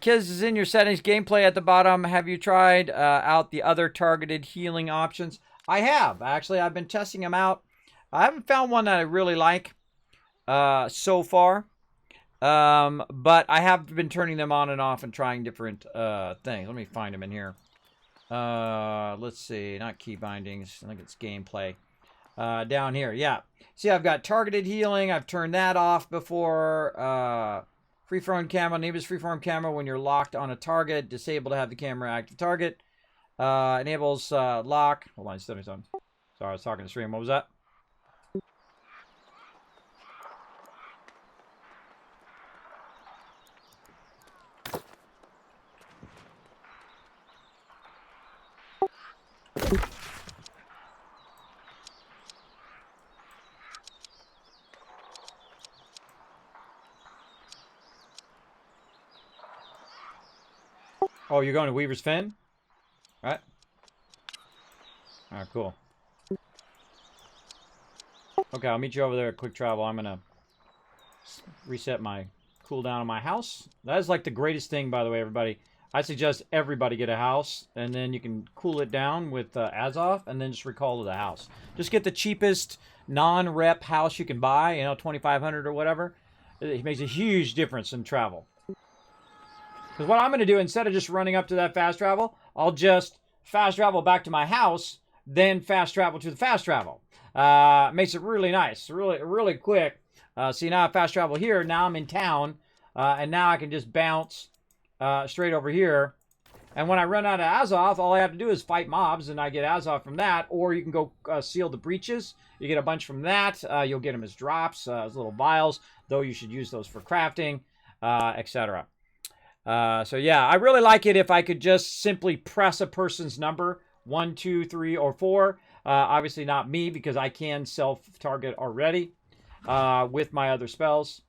Kids is in your settings. Gameplay at the bottom. Have you tried out the other targeted healing options? I have. Actually, I've been testing them out. I haven't found one that I really like so far. But I have been turning them on and off and trying different things. Let me find them in here. Let's see. Not key bindings. I think it's gameplay. Down here. Yeah. See, I've got targeted healing. I've turned that off before. Freeform camera enables freeform camera when you're locked on a target. Disable to have the camera active target. Enables lock. Hold on, 77. Sorry, I was talking to stream. What was that? Oh, you're going to Weaver's Fen? Right? Alright, cool. Okay, I'll meet you over there at quick travel. I'm gonna reset my cooldown on my house. That is like the greatest thing, by the way, everybody. I suggest everybody get a house, and then you can cool it down with Azov, and then just recall to the house. Just get the cheapest non-rep house you can buy, you know, 2,500 or whatever. It makes a huge difference in travel. Because what I'm going to do, instead of just running up to that fast travel, I'll just fast travel back to my house, then fast travel to the fast travel. Makes it really nice, really quick. See, now I fast travel here, now I'm in town, and now I can just bounce straight over here. And when I run out of Azov, all I have to do is fight mobs, and I get Azov from that. Or you can go seal the breaches. You get a bunch from that. You'll get them as drops, as little vials, though you should use those for crafting, etc. So yeah, I really like it if I could just simply press a person's number, 1, 2, 3, or 4. Obviously not me, because I can self-target already with my other spells.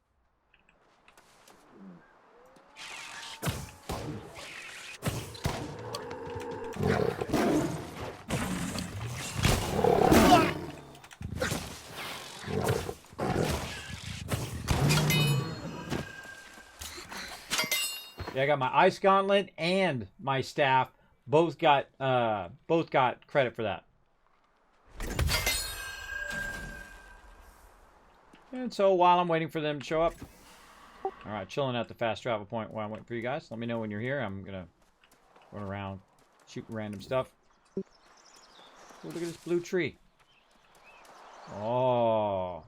Yeah, I got my ice gauntlet and my staff. Both got credit for that. And so while I'm waiting for them to show up, all right, chilling at the fast travel point while I'm waiting for you guys. Let me know when you're here. I'm gonna run around, shoot random stuff. Oh, look at this blue tree. Oh,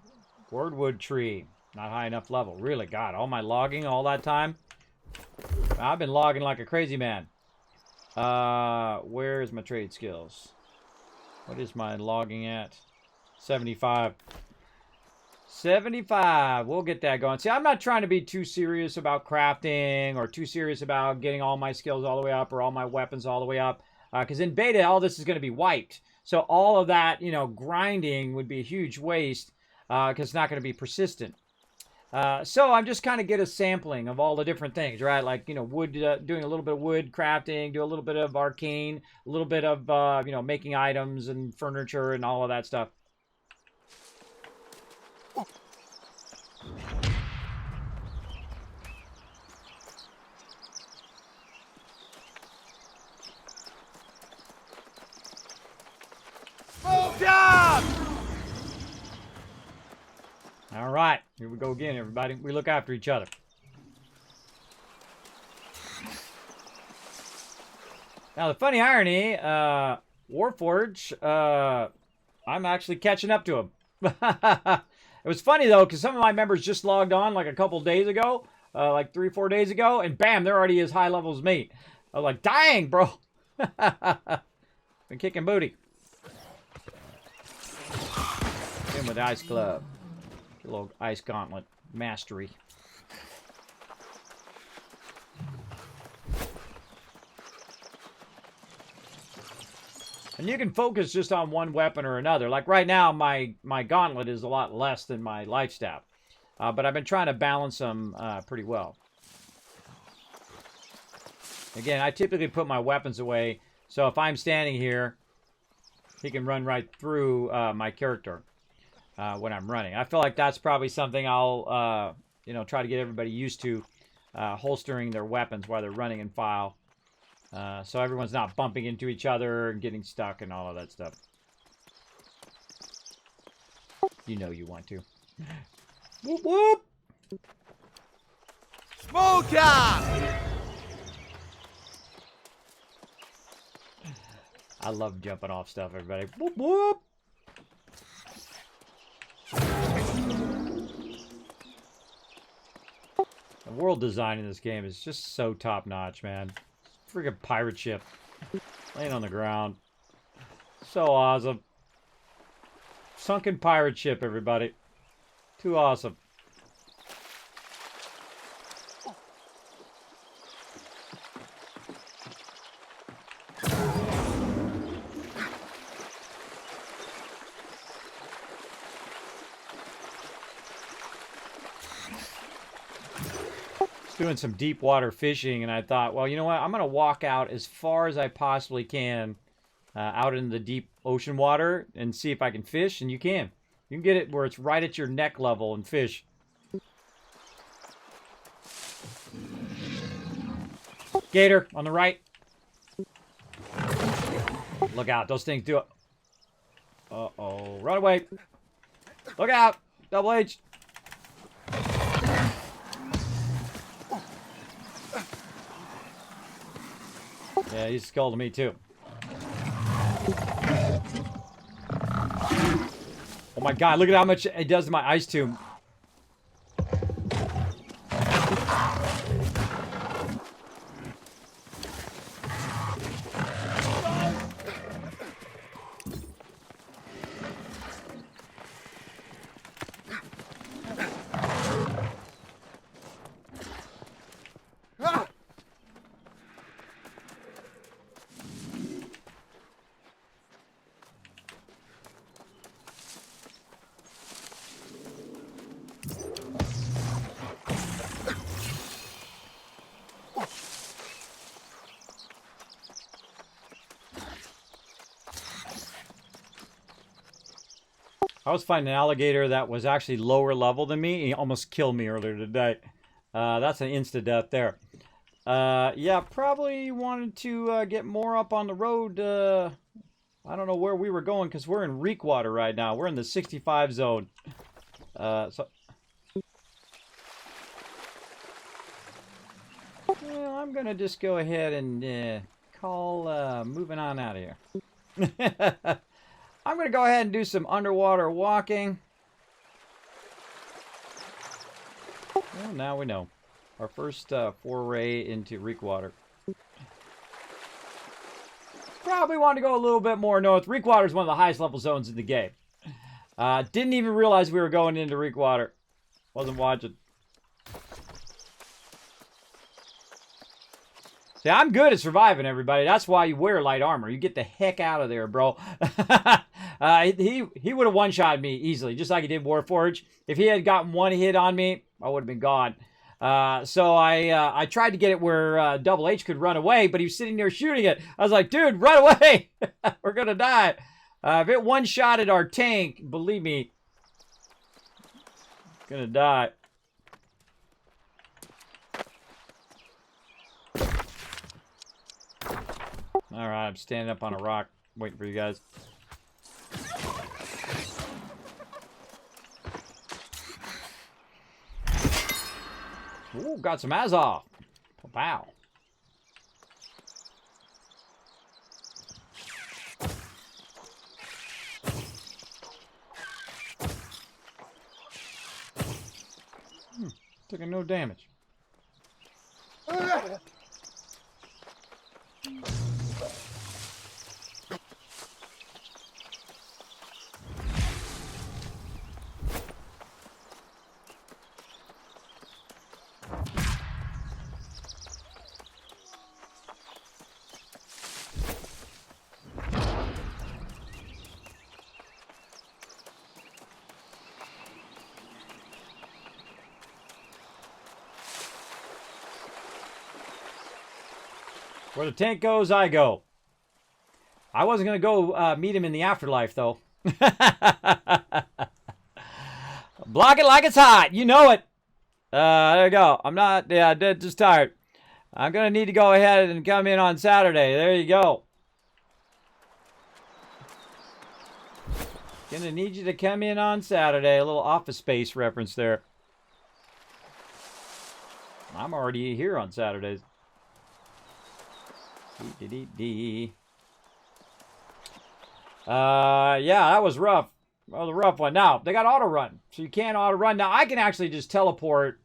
Wordwood tree. Not high enough level. Really, God, all my logging all that time. I've been logging like a crazy man. Where's my trade skills? What is my logging at? 75. 75. We'll get that going. See, I'm not trying to be too serious about crafting or too serious about getting all my skills all the way up or all my weapons all the way up. Because in beta, all this is going to be wiped. So all of that, you know, grinding would be a huge waste because it's not going to be persistent. So I'm just kind of get a sampling of all the different things, right? Like, you know, wood, doing a little bit of wood crafting, do a little bit of arcane, a little bit of, you know, making items and furniture and all of that stuff. Smoke out! All right, here we go again, everybody. We look after each other. Now, the funny irony, Warforge, I'm actually catching up to him. It was funny, though, because some of my members just logged on like a couple days ago, like 3 or 4 days ago, and bam, they're already as high level as me. I was like, dang, bro. Been kicking booty. In with the Ice Club. A little Ice Gauntlet mastery. And you can focus just on one weapon or another. Like right now, my gauntlet is a lot less than my life staff. But I've been trying to balance them pretty well. Again, I typically put my weapons away. So if I'm standing here, he can run right through my character when I'm running. I feel like that's probably something I'll you know, try to get everybody used to, holstering their weapons while they're running in file. So everyone's not bumping into each other and getting stuck and all of that stuff. You know you want to. Whoop whoop! Smoke out! I love jumping off stuff, everybody. Whoop whoop! The world design in this game is just so top-notch, man. Freaking pirate ship. Laying on the ground. So awesome. Sunken pirate ship, everybody. Too awesome. Doing some deep water fishing, and I thought, well, you know what? I'm going to walk out as far as I possibly can out in the deep ocean water and see if I can fish, and you can. You can get it where it's right at your neck level and fish. Gator on the right. Look out, those things do it. Uh-oh, run away. Look out, Double H. Yeah, he's scolding me too. Oh my god, look at how much it does to my ice tomb. I was fighting an alligator that was actually lower level than me. He almost killed me earlier today. That's an insta-death there. Yeah, probably wanted to get more up on the road. I don't know where we were going because we're in reek water right now. We're in the 65 zone. Well, I'm going to just go ahead and call moving on out of here. I'm going to go ahead and do some underwater walking. Well, now we know. Our first foray into reek water. Probably want to go a little bit more north. Reek water is one of the highest level zones in the game. Didn't even realize we were going into reek water. Wasn't watching. See, I'm good at surviving, everybody. That's why you wear light armor. You get the heck out of there, bro. He would have one-shot me easily, just like he did Warforged. If he had gotten one hit on me, I would have been gone. So I tried to get it where Double H could run away, but he was sitting there shooting it. I was like, dude, run away. We're going to die. If it one-shotted our tank, believe me, going to die. All right, I'm standing up on a rock, waiting for you guys. Ooh, got some Azov. Wow. Taking no damage. Where the tank goes, I go. I wasn't going to go meet him in the afterlife, though. Block it like it's hot. You know it. There you go. I'm not, yeah, just tired. I'm going to need to go ahead and come in on Saturday. There you go. Going to need you to come in on Saturday. A little Office Space reference there. I'm already here on Saturdays. Yeah, that was rough. That was a rough one. Now, they got auto run, so you can't auto run. Now, I can actually just teleport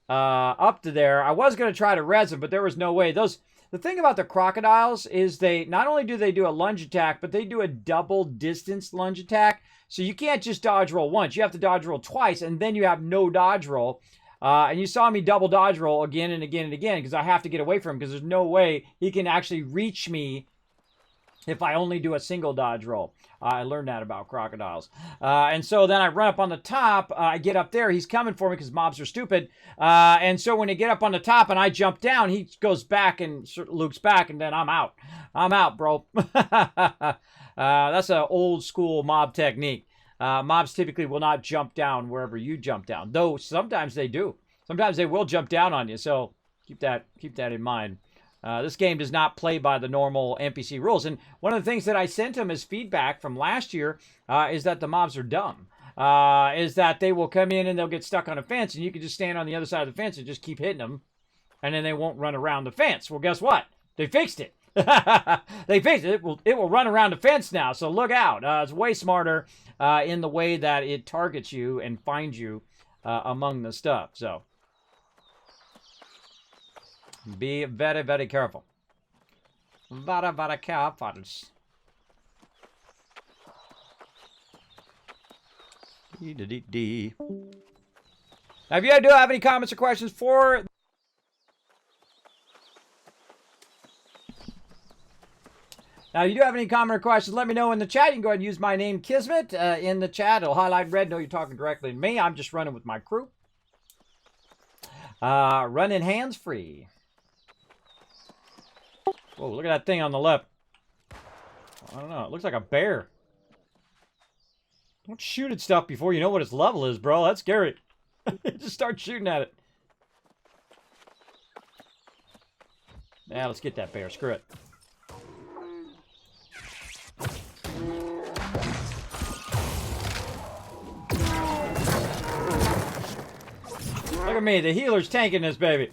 up to there. I was going to try to res them, but there was no way. The thing about the crocodiles is they not only do they do a lunge attack, but they do a double distance lunge attack. So you can't just dodge roll once. You have to dodge roll twice, and then you have no dodge roll. And you saw me double dodge roll again and again and again because I have to get away from him because there's no way he can actually reach me if I only do a single dodge roll. I learned that about crocodiles. And so then I run up on the top. I get up there. He's coming for me because mobs are stupid. And so when they get up on the top and I jump down, he goes back and loops back, and then I'm out. I'm out, bro. That's an old school mob technique. Mobs typically will not jump down wherever you jump down, though sometimes they do. Sometimes they will jump down on you, so keep that in mind. This game does not play by the normal NPC rules. And one of the things that I sent him as feedback from last year is that the mobs are dumb. Is that they will come in and they'll get stuck on a fence, and you can just stand on the other side of the fence and just keep hitting them, and then they won't run around the fence. Well, guess what? They fixed it. They fixed it. It will run around the fence now, so look out. It's way smarter in the way that it targets you and finds you among the stuff. So be very, very careful. Very, very careful. Now, if you do have any comments or questions for... Now, if you do have any comment or questions, let me know in the chat. You can go ahead and use my name, Kismet, in the chat. It'll highlight red. Know you're talking directly to me. I'm just running with my crew. Running hands-free. Whoa, look at that thing on the left. I don't know. It looks like a bear. Don't shoot at stuff before you know what its level is, bro. That's scary. Just start shooting at it. Yeah, let's get that bear. Screw it. Look at me. The healer's tanking this baby.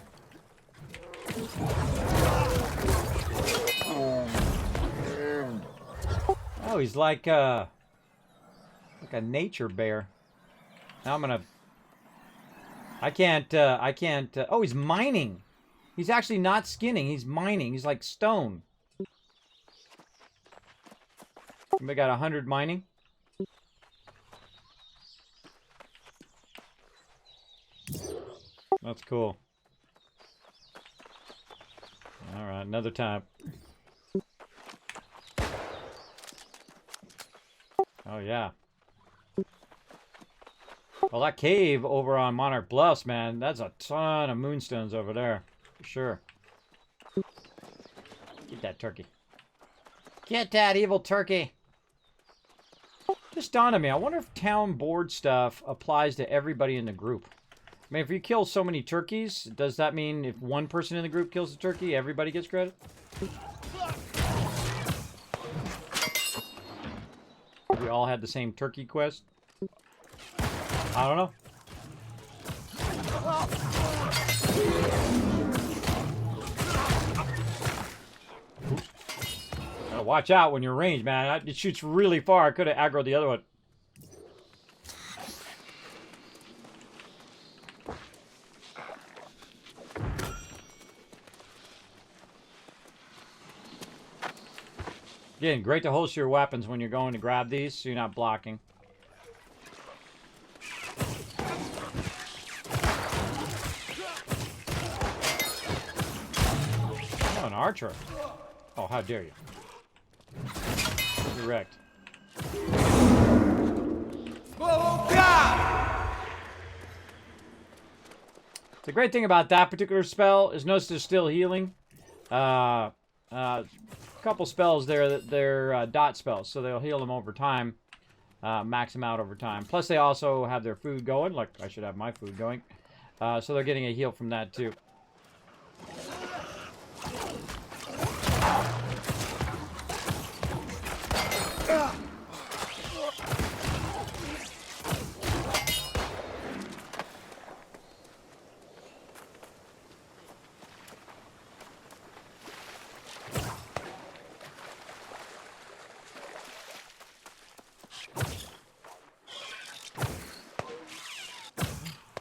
Oh, he's like a nature bear. Now I'm gonna... I can't, oh, he's mining. He's actually not skinning. He's mining. He's like stone. We got 100 mining. That's cool. All right, another time. Oh, yeah. Well, that cave over on Monarch Bluffs, man, that's a ton of moonstones over there. For sure. Get that turkey. Get that evil turkey. Just dawned on me. I wonder if town board stuff applies to everybody in the group. I mean, if you kill so many turkeys, does that mean if one person in the group kills a turkey, everybody gets credit? We all had the same turkey quest? I don't know. Oops. Gotta watch out when you're ranged, man. It shoots really far. I could have aggroed the other one. Again, great to holster your weapons when you're going to grab these so you're not blocking. Oh, an archer. Oh, how dare you. You're wrecked. The great thing about that particular spell is notice there's still healing. Couple spells there that they're dot spells, so they'll heal them over time, max them out over time. Plus, they also have their food going, like I should have my food going, so they're getting a heal from that too.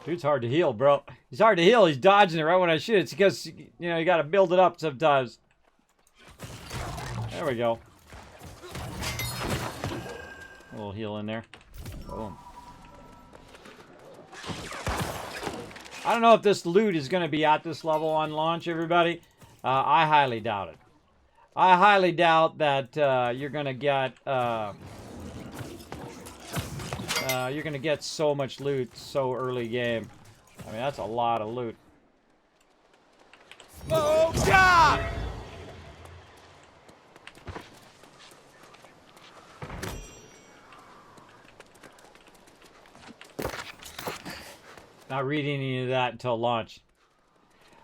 Dude's hard to heal, bro. He's hard to heal. He's dodging it right when I shoot. It's because, you know, you got to build it up sometimes. There we go. A little heal in there. Boom. I don't know if this loot is going to be at this level on launch, everybody. I highly doubt it. I highly doubt that you're gonna get so much loot so early game. I mean, that's a lot of loot. Smoke out! Not reading any of that until launch.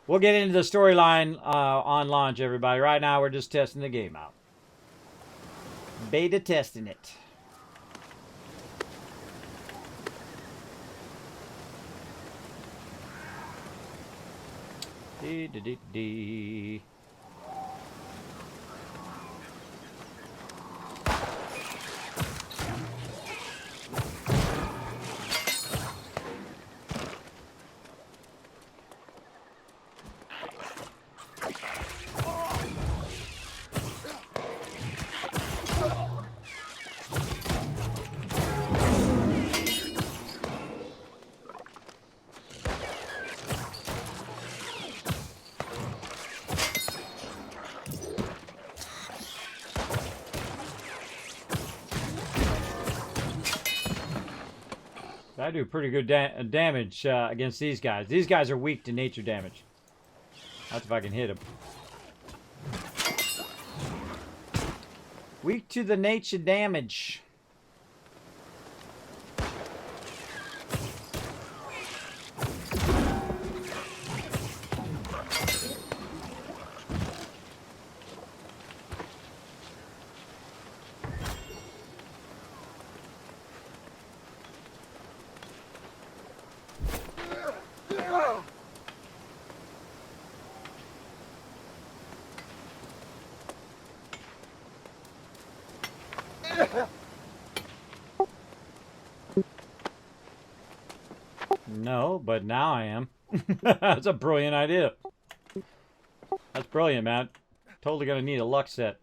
We'll get into the storyline on launch, everybody. Right now, we're just testing the game out. Beta testing it. Dee, dee, dee, dee. I do pretty good damage against these guys. These guys are weak to nature damage. That's if I can hit them. Weak to the nature damage. No, but now I am. That's a brilliant idea. That's brilliant, man. Totally gonna need a luck set.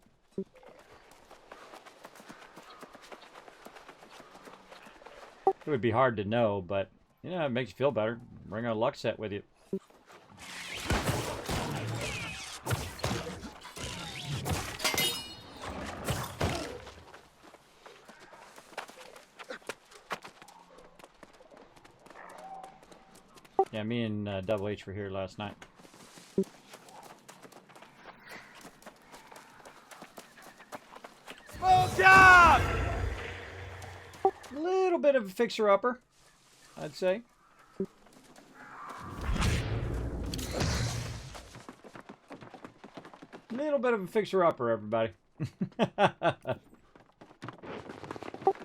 It would be hard to know, but you know, it makes you feel better. Bring a luck set with you. Yeah, me and Double H were here last night. Smoke out! A little bit of a fixer-upper, I'd say. Little bit of a fixer-upper, everybody. I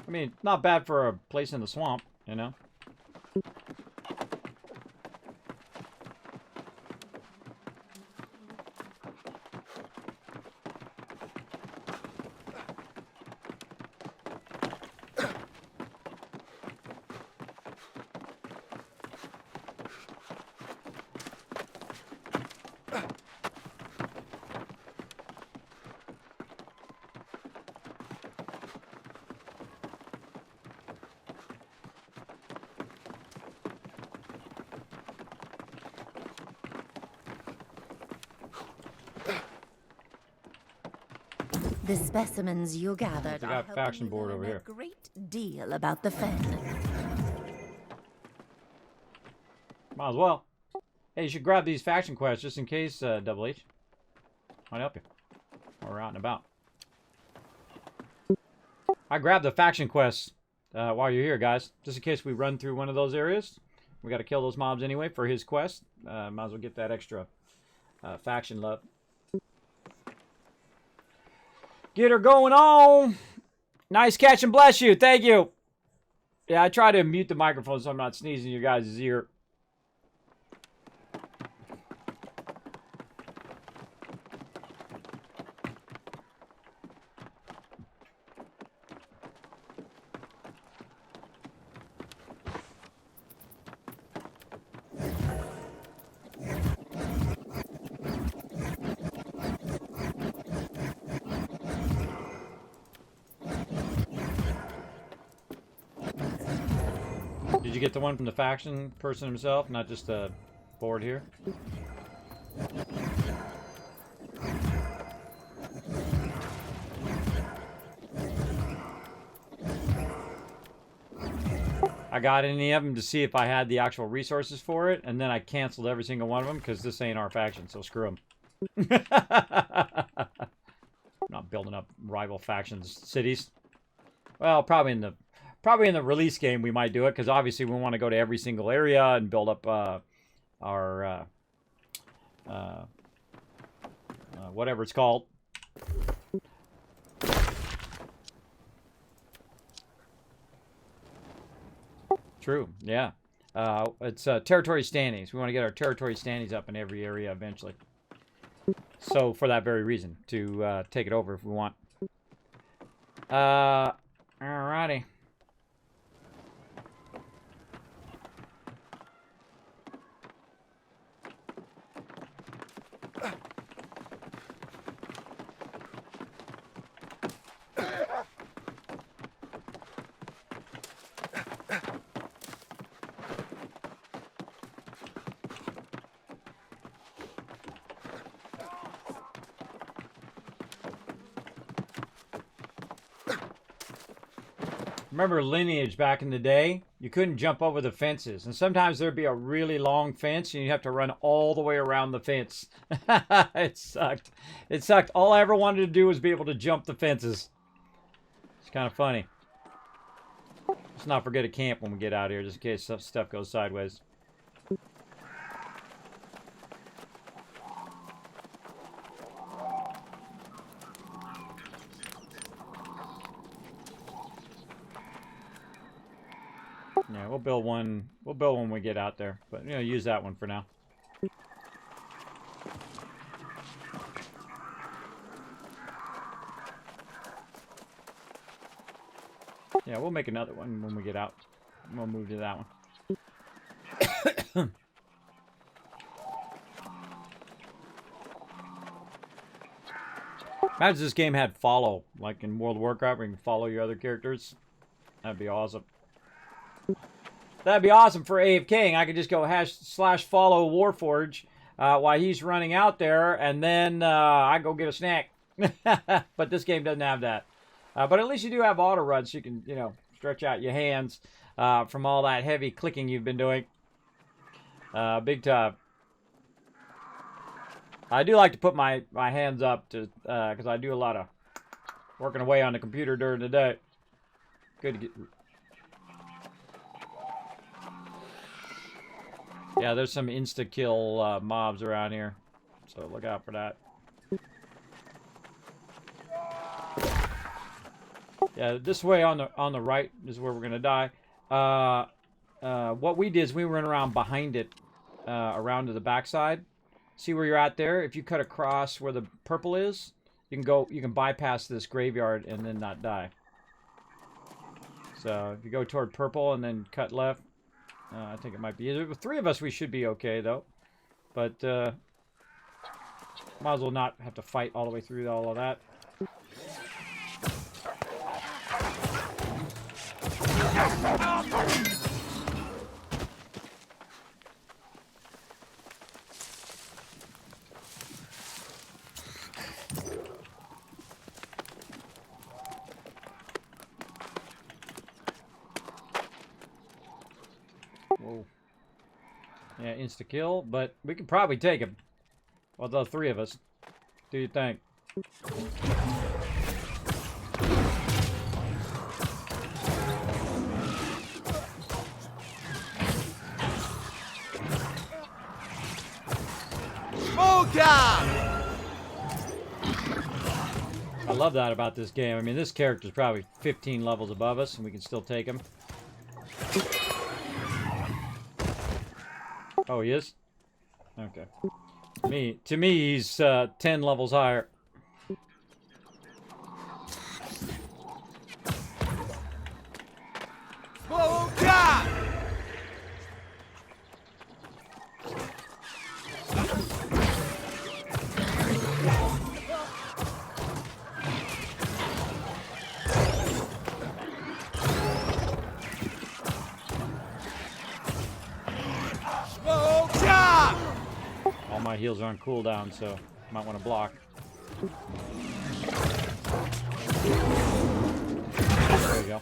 mean, not bad for a place in the swamp, you know? The specimens you gathered They are got faction helping you board over learn here. a great deal about the Fen. Might as well. Hey, you should grab these faction quests just in case, Double H. Might help you. While we're out and about. I grabbed the faction quests while you're here, guys. Just in case we run through one of those areas. We got to kill those mobs anyway for his quest. Might as well get that extra faction love. Get her going on. Nice catch and bless you. Thank you. Yeah, I try to mute the microphone so I'm not sneezing in your guys' ear. Did you get the one from the faction person himself, not just the board here? I got any of them to see if I had the actual resources for it, and then I canceled every single one of them because this ain't our faction, so screw them. Not building up rival factions cities. Well, probably in the release game we might do it because obviously we want to go to every single area and build up our whatever it's called. True, yeah. It's territory standings. We want to get our territory standings up in every area eventually. So, for that very reason, to take it over if we want. Alrighty. Remember Lineage back in the day? You couldn't jump over the fences. And sometimes there'd be a really long fence and you'd have to run all the way around the fence. It sucked. It sucked. All I ever wanted to do was be able to jump the fences. It's kind of funny. Let's not forget to camp when we get out here, just in case stuff goes sideways. Yeah, we'll build one. We'll build one when we get out there, but use that one for now. Yeah, we'll make another one when we get out. We'll move to that one. Imagine this game had follow, like in World of Warcraft, where you can follow your other characters. That'd be awesome. That'd be awesome for AFKing. I could just go /follow Warforge while he's running out there, and then I go get a snack. But this game doesn't have that. But at least you do have auto runs, so you can, stretch out your hands from all that heavy clicking you've been doing. Big time. I do like to put my hands up to because I do a lot of working away on the computer during the day. Good to get. Yeah, there's some insta-kill mobs around here, so look out for that. Yeah, this way on the right is where we're gonna die. What we did is we went around behind it, around to the backside. See where you're at there? If you cut across where the purple is, you can bypass this graveyard and then not die. So if you go toward purple and then cut left. I think it might be easier. With 3 of us, we should be okay, though. But, might as well not have to fight all the way through all of that. Whoa. Yeah, insta-kill, but we could probably take him. Well, the 3 of us. Do you think? Smoke out! I love that about this game. I mean, this character's probably 15 levels above us, and we can still take him. Oh, he is? Okay. To me, he's 10 levels higher. Smoke out! All my heals are on cooldown, so might want to block. There you go.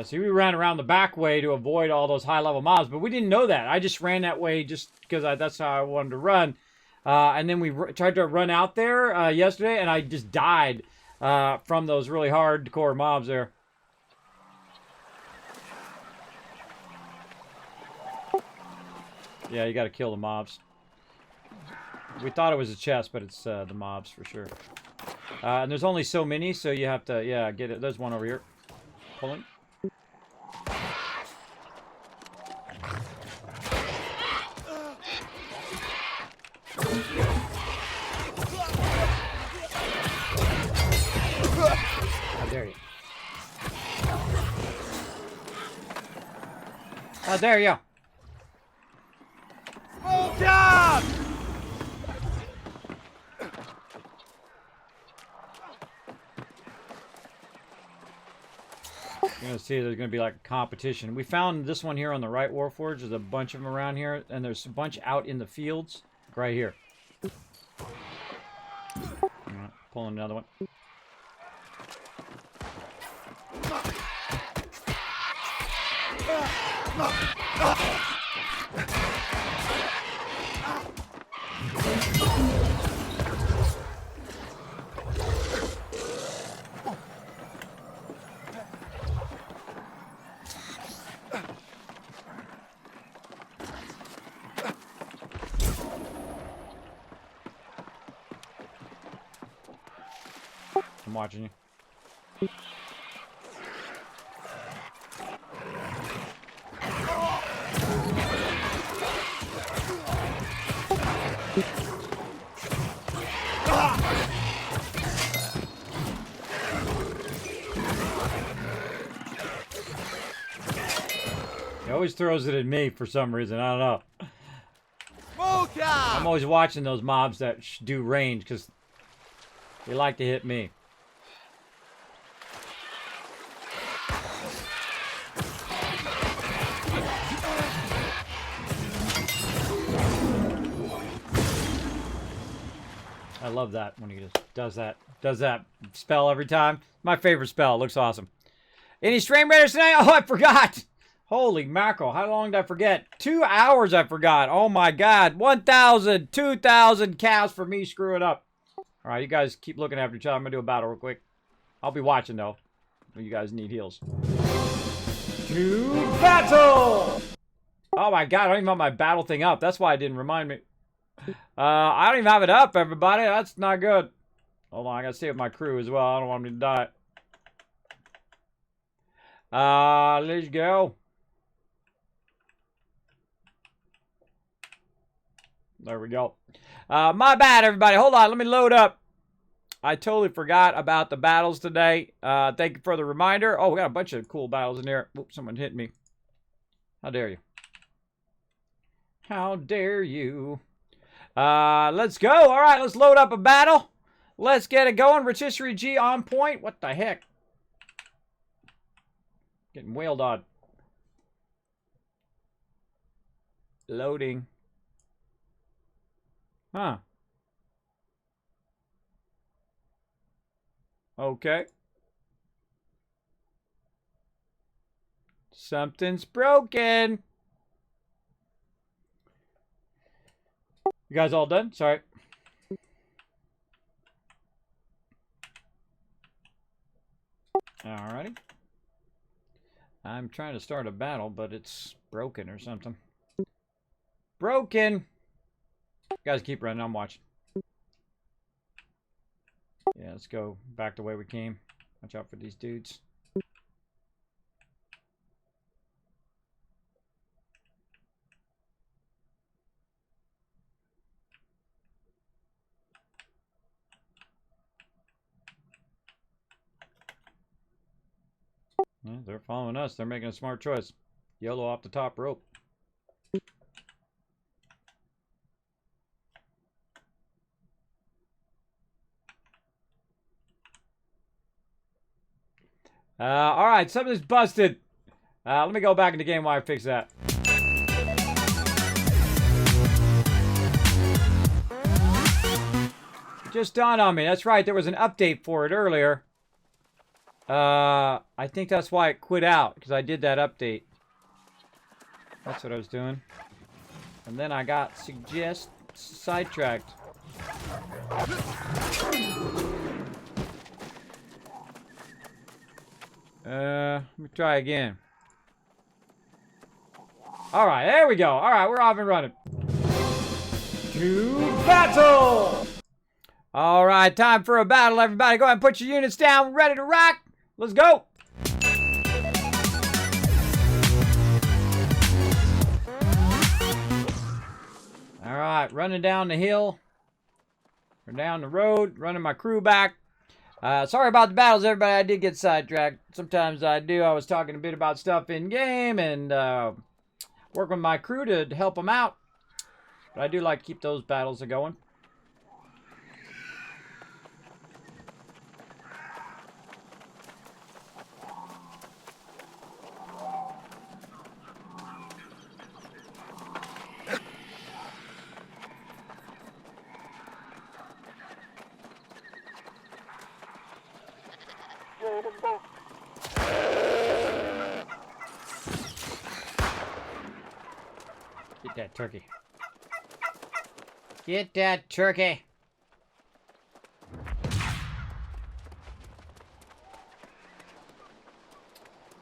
See, we ran around the back way to avoid all those high-level mobs, but we didn't know that. I just ran that way just because that's how I wanted to run. And then we tried to run out there yesterday, and I just died from those really hardcore mobs there. Yeah, you got to kill the mobs. We thought it was a chest, but it's the mobs for sure. And there's only so many, so you have to, yeah, get it. There's one over here. Pulling. How dare you? How dare you? Smoke out! You're gonna see there's gonna be like a competition. We found this one here on the right, Warforged. There's a bunch of them around here, and there's a bunch out in the fields right here. Right, pulling another one. I'm watching you. He always throws it at me for some reason. I don't know. Smoke out! I'm always watching those mobs that do range because they like to hit me. I love that when he just does that spell every time. My favorite spell. It looks awesome. Any stream raiders tonight? Oh, I forgot. Holy mackerel. How long did I forget? 2 hours I forgot. Oh my God. 1,000, 2,000 cows for me screwing up. All right, you guys keep looking after each other. I'm going to do a battle real quick. I'll be watching though. You guys need heals. To battle! Oh my God, I don't even have my battle thing up. That's why it didn't remind me. I don't even have it up, everybody. That's not good. Hold on, I gotta stay with my crew as well. I don't want them to die. Let's go. There we go. My bad, everybody. Hold on, let me load up. I totally forgot about the battles today. Thank you for the reminder. Oh, we got a bunch of cool battles in there. Oops, someone hit me. How dare you? How dare you? Let's go. All right, let's load up a battle. Let's get it going. Rotisserie G on point. What the heck? Getting wailed on. Loading. Huh. Okay. Something's broken. You guys all done? Sorry. Alrighty. I'm trying to start a battle, but it's broken or something. Broken! You guys keep running, I'm watching. Yeah, let's go back the way we came. Watch out for these dudes. Yeah, they're following us. They're making a smart choice. YOLO off the top rope. All right, something's busted. Let me go back in the game while I fix that. Just dawned on me. That's right. There was an update for it earlier. I think that's why it quit out, because I did that update. That's what I was doing. And then I got sidetracked. Let me try again. Alright, there we go. Alright, we're off and running. To battle! Alright, time for a battle, everybody. Go ahead and put your units down, ready to rock. Let's go! Alright, running down the hill. Or down the road, running my crew back. Sorry about the battles, everybody. I did get sidetracked. Sometimes I do. I was talking a bit about stuff in game and working with my crew to help them out. But I do like to keep those battles going. Get that turkey. Get that turkey.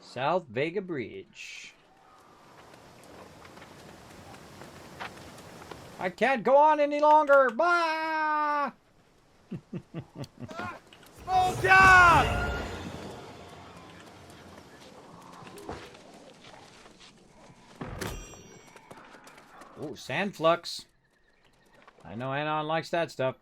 South Vega Bridge. I can't go on any longer. Bye. Smoke out! Ooh, sand flux. I know Anon likes that stuff.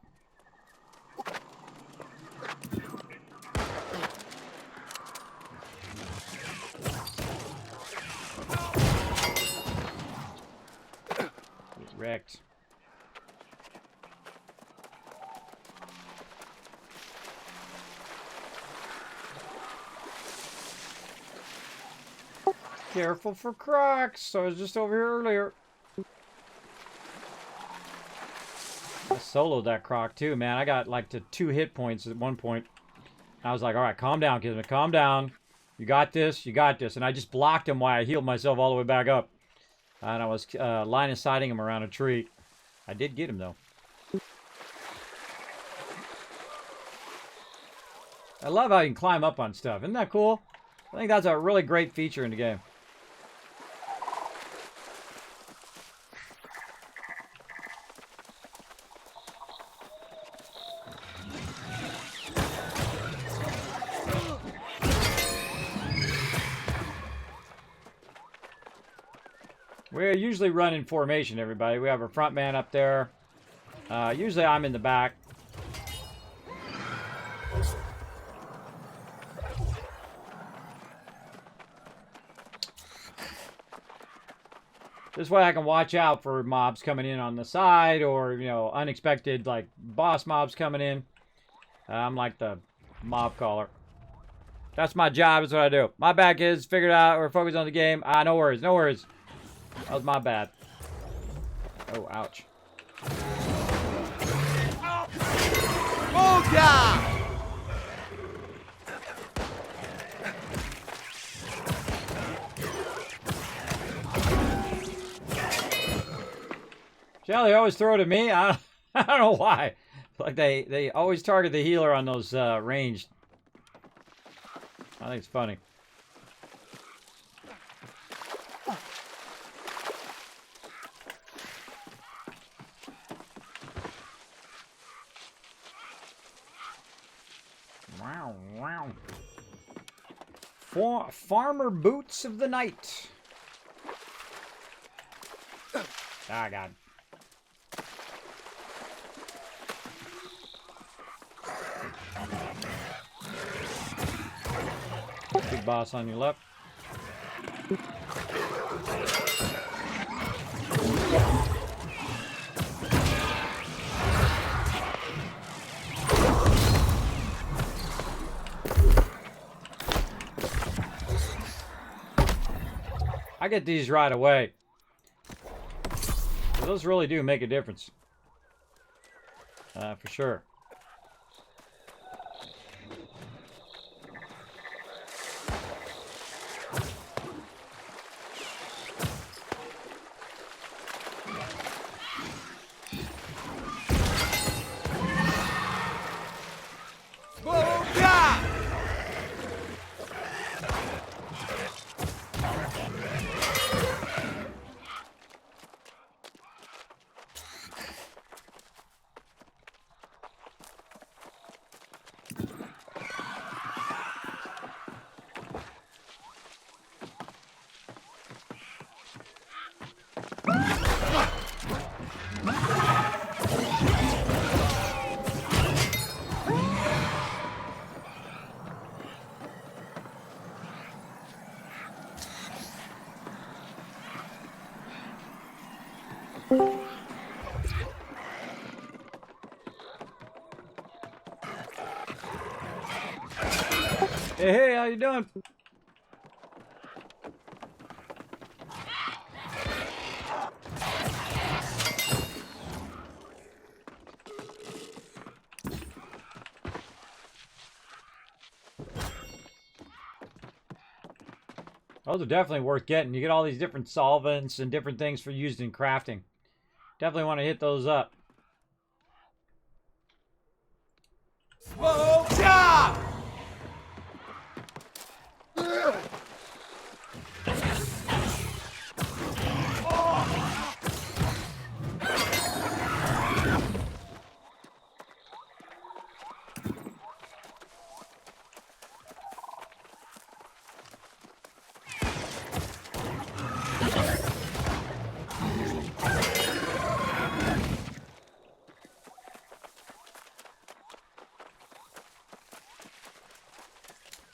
Get wrecked. Careful for crocs. I was just over here earlier. I soloed that croc too, man. I got like to 2 hit points at one point. I was like, all right, calm down, Kismet. Calm down. You got this. You got this. And I just blocked him while I healed myself all the way back up. And I was line of sighting him around a tree. I did get him, though. I love how you can climb up on stuff. Isn't that cool? I think that's a really great feature in the game. We usually run in formation, everybody. We have our front man up there. Usually I'm in the back. This way I can watch out for mobs coming in on the side or, you know, unexpected, like, boss mobs coming in. I'm like the mob caller. That's my job. That's what I do. My bad, kids. Figured out. We're focused on the game. No worries. No worries. That was my bad. Oh, ouch. Smoke out! Shall they always throw it at me? I don't know why. Like they always target the healer on those ranged. I think it's funny. Wow, wow. Farmer boots of the night. Ah, God. Big boss on your left. I get these right away. Those really do make a difference. For sure. Hey, hey, how you doing? Those are definitely worth getting. You get all these different solvents and different things for used in crafting. Definitely want to hit those up. Smoke job!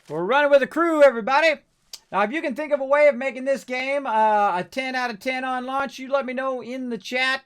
We're running with a crew, everybody. Now, if you can think of a way of making this game a 10 out of 10 on launch, you let me know in the chat.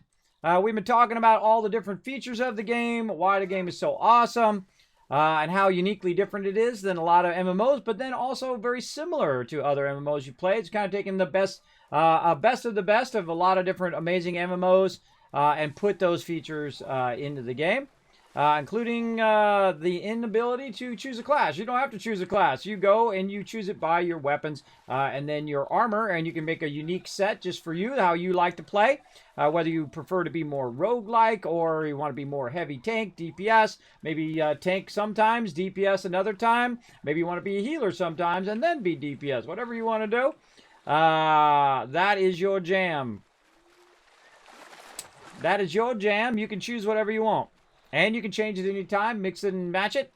We've been talking about all the different features of the game, why the game is so awesome, and how uniquely different it is than a lot of MMOs, but then also very similar to other MMOs you play. It's kind of taking the best of the best of a lot of different amazing MMOs and put those features into the game. Including the inability to choose a class. You don't have to choose a class. You go and you choose it by your weapons and then your armor, and you can make a unique set just for you, how you like to play. Whether you prefer to be more roguelike or you want to be more heavy tank, DPS, maybe tank sometimes, DPS another time. Maybe you want to be a healer sometimes and then be DPS. Whatever you want to do, that is your jam. That is your jam. You can choose whatever you want. And you can change it anytime, mix it and match it,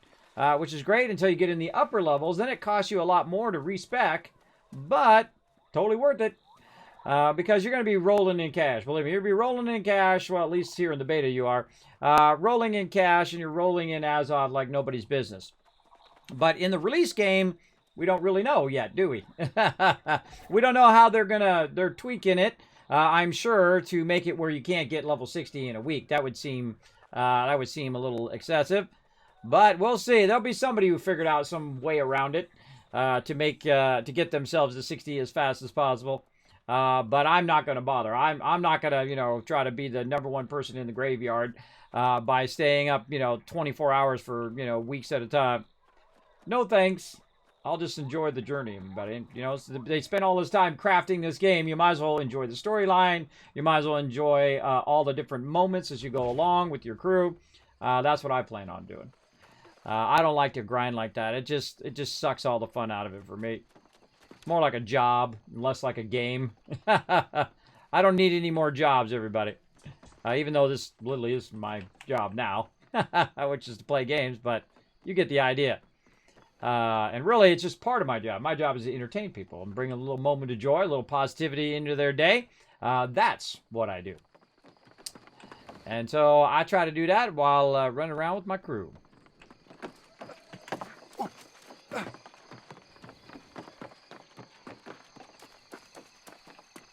which is great until you get in the upper levels. Then it costs you a lot more to respec, but totally worth it because you're going to be rolling in cash. Believe me, you're going to be rolling in cash. Well, at least here in the beta you are. Rolling in cash, and you're rolling in Azov like nobody's business. But in the release game, we don't really know yet, do we? We don't know how they're tweaking it, I'm sure, to make it where you can't get level 60 in a week. That would seem a little excessive, but we'll see. There'll be somebody who figured out some way around it to get themselves to 60 as fast as possible. But I'm not going to bother. I'm not going to try to be the #1 person in the graveyard by staying up 24 hours for weeks at a time. No thanks. I'll just enjoy the journey, everybody. They spend all this time crafting this game. You might as well enjoy the storyline. You might as well enjoy all the different moments as you go along with your crew. That's what I plan on doing. I don't like to grind like that. It just sucks all the fun out of it for me. It's more like a job, less like a game. I don't need any more jobs, everybody. Even though this literally is my job now, which is to play games, but you get the idea. And really, it's just part of my job. My job is to entertain people and bring a little moment of joy, a little positivity into their day. That's what I do. And so I try to do that while running around with my crew.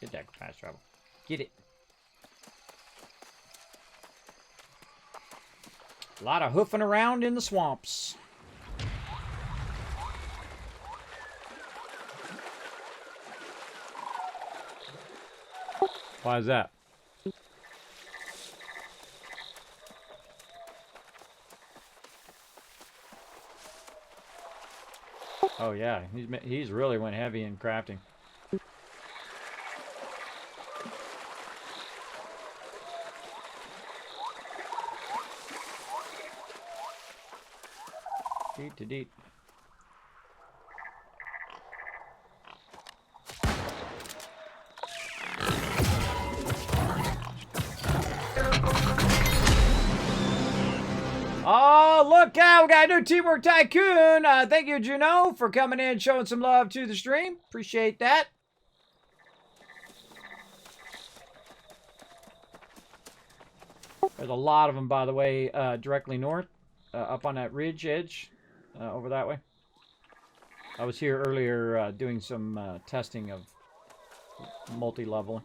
Get that fast travel. Get it. A lot of hoofing around in the swamps. Why is that? Oh yeah, he's really went heavy in crafting. Deet to deet. Oh, look out. We got a new Teamwork Tycoon. Thank you, Juno, for coming in and showing some love to the stream. Appreciate that. There's a lot of them, by the way, directly north, up on that ridge edge, over that way. I was here earlier doing some testing of multi-leveling.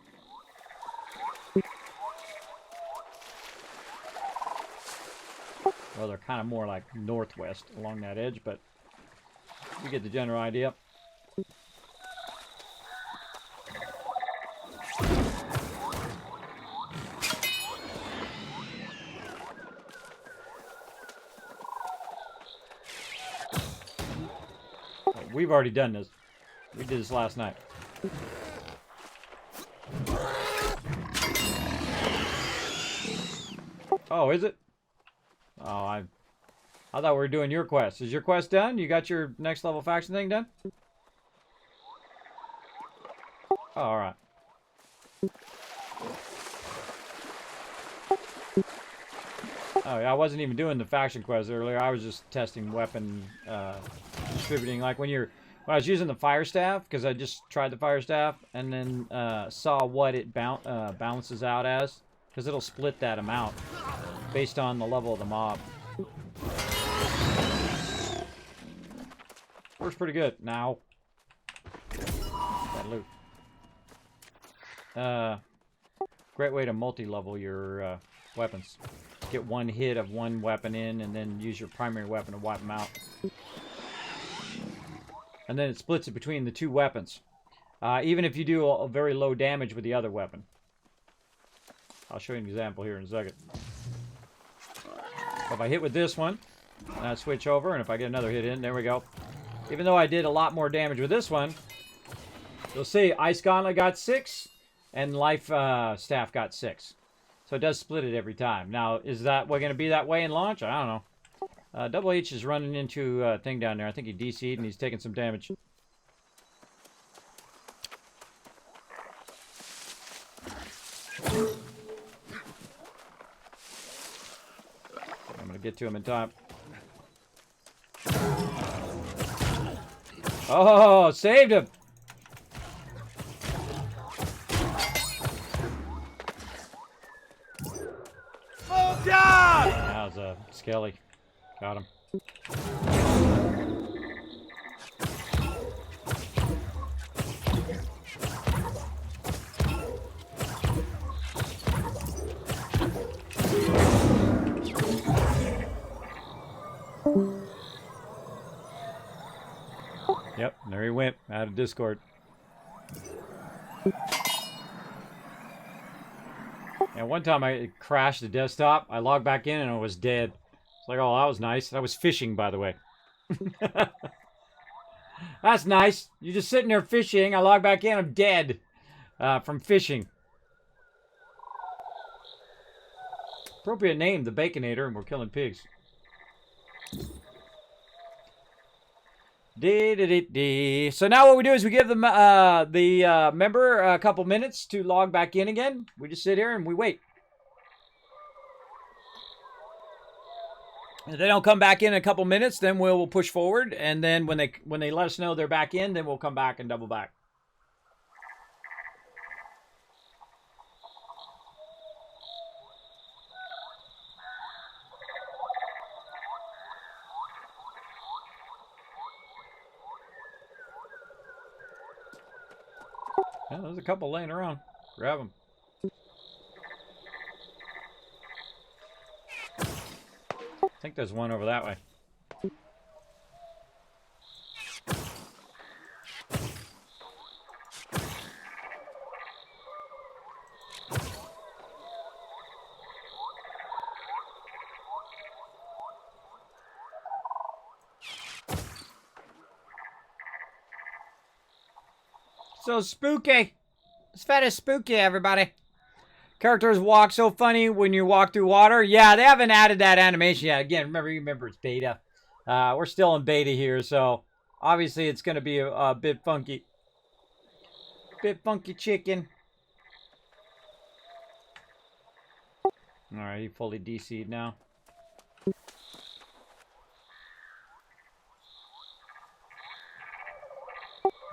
Well, they're kind of more like northwest along that edge, but You get the general idea. We've already done this. We did this last night. Oh, is it? Oh, I thought we were doing your quest. Is your quest done? You got your next level faction thing done? Oh, alright. Oh, yeah, I wasn't even doing the faction quest earlier. I was just testing weapon distributing. Like when I was using the fire staff, because I just tried the fire staff, and then saw what it balances out as, because it'll split that amount based on the level of the mob. Works pretty good. Now, that loot. Great way to multi-level your weapons. Get one hit of one weapon in, and then use your primary weapon to wipe them out. And then it splits it between the two weapons. Even if you do a very low damage with the other weapon. I'll show you an example here in a second. If I hit with this one, and I switch over, and if I get another hit in, there we go. Even though I did a lot more damage with this one, you'll see Ice Gauntlet got 6, and Life Staff got 6. So it does split it every time. Now, is that going to be that way in launch? I don't know. Double H is running into a thing down there. I think he DC'd and he's taking some damage. I'm going to get to him in time. Oh, saved him! Full job! That was a Skelly. Got him. Yep, there he went, out of Discord. And one time I crashed the desktop. I logged back in and I was dead. It's like, oh, that was nice. I was fishing, by the way. That's nice. You're just sitting there fishing. I log back in. I'm dead from fishing. Appropriate name, the Baconator, and we're killing pigs. So now what we do is we give them the member a couple minutes to log back in again. We just sit here and we wait. If they don't come back in a couple minutes, then we'll push forward, and then when they let us know they're back in, then we'll come back and double back. Yeah, there's a couple laying around. Grab them. I think there's one over that way. So spooky. This fat is spooky, everybody. Characters walk so funny when you walk through water. Yeah, they haven't added that animation yet. Again, remember it's beta. We're still in beta here, so obviously it's going to be a bit funky. Bit funky chicken. Alright, he fully DC'd now.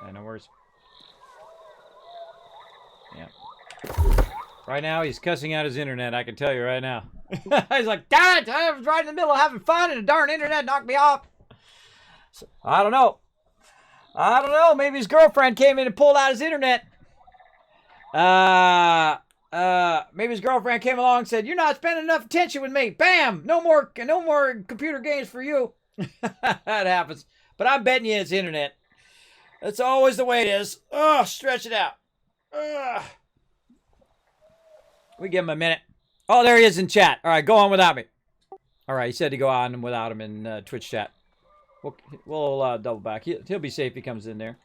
Yeah, no worries. Yeah. Right now, he's cussing out his internet, I can tell you right now. He's like, damn it, I was right in the middle of having fun and the darn internet knocked me off. So, I don't know. I don't know. Maybe his girlfriend came in and pulled out his internet. Maybe his girlfriend came along and said, you're not spending enough attention with me. Bam! No more computer games for you. That happens. But I'm betting you it's internet. That's always the way it is. Ugh, stretch it out. Ugh. We give him a minute. Oh, there he is in chat. All right, go on without me. All right, he said to go on without him in Twitch chat. We'll double back. He'll be safe if he comes in there.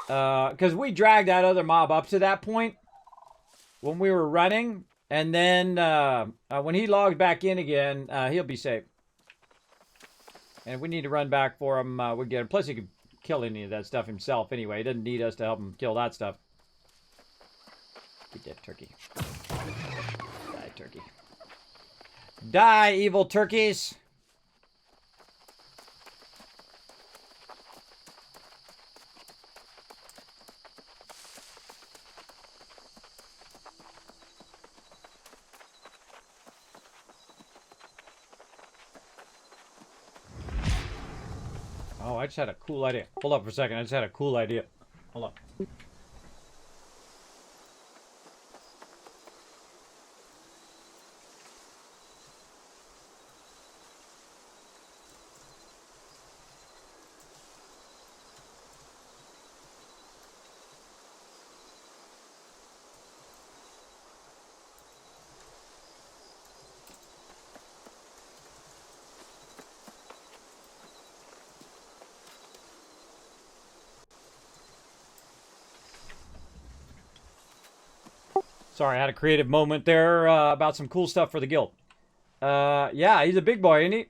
Because we dragged that other mob up to that point when we were running. And then when he logs back in again, he'll be safe. And if we need to run back for him, we'll get him. Plus, he could kill any of that stuff himself anyway. He doesn't need us to help him kill that stuff. Get that turkey. Die, turkey. Die, evil turkeys. Oh, I just had a cool idea. Hold up for a second. I just had a cool idea. Hold up. Sorry, I had a creative moment there about some cool stuff for the guild. Yeah, he's a big boy, isn't he?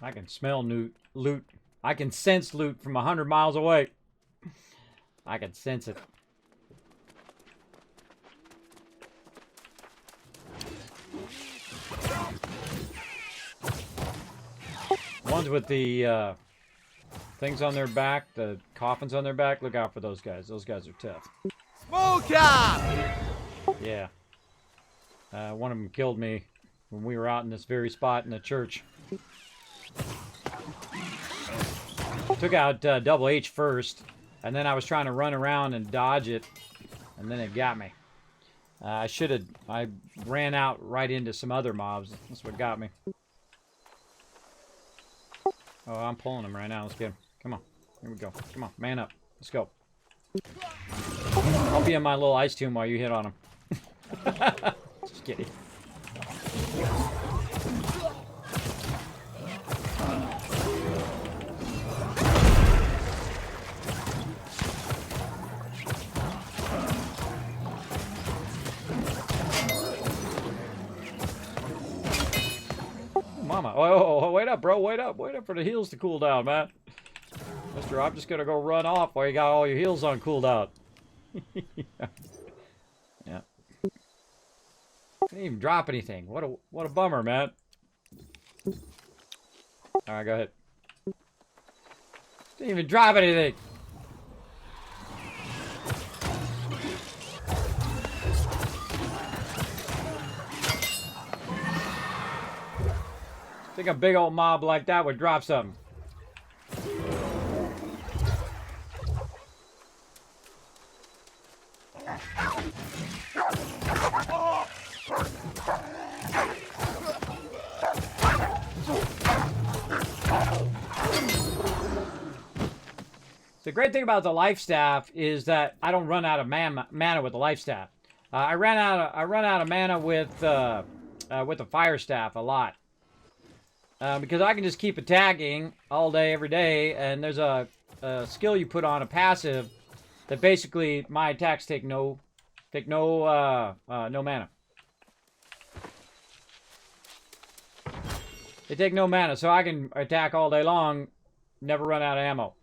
I can smell loot. I can sense loot from 100 miles away. I can sense it. Ones with the things on their back, the coffins on their back, look out for those guys. Those guys are tough. Smoke out! Yeah. One of them killed me when we were out in this very spot in the church. Took out Double H first, and then I was trying to run around and dodge it, and then it got me. I ran out right into some other mobs. That's what got me. Oh, I'm pulling him right now. Let's get him. Come on. Here we go. Come on, man up. Let's go. I'll be in my little ice tomb while you hit on him. Just kidding. Mama. Oh, wait up, bro. Wait up. Wait up for the heals to cool down, man. Mister, I'm just going to go run off while you got all your heals on cooldown. Yeah. Didn't even drop anything. What a bummer, man. Alright, go ahead. Didn't even drop anything. I think a big old mob like that would drop something. The great thing about the life staff is that I don't run out of mana with the life staff. I run out of mana with the fire staff a lot. Because I can just keep attacking all day, every day, and there's a skill you put on a passive that basically my attacks take no mana. They take no mana, so I can attack all day long, never run out of ammo.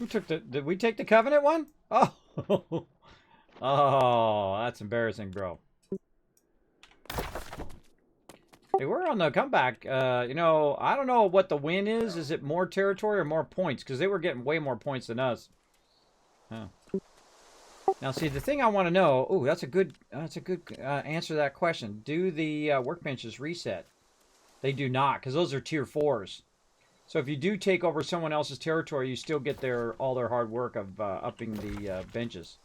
Who took the... Did we take the Covenant one? Oh. Oh, that's embarrassing, bro. Hey, we're on the comeback. You know, I don't know what the win is. Is it more territory or more points? Because they were getting way more points than us. Huh. Now, see, the thing I want to know... Oh, that's a good answer to that question. Do the workbenches reset? They do not, because those are tier 4s. So if you do take over someone else's territory, you still get all their hard work of upping the benches.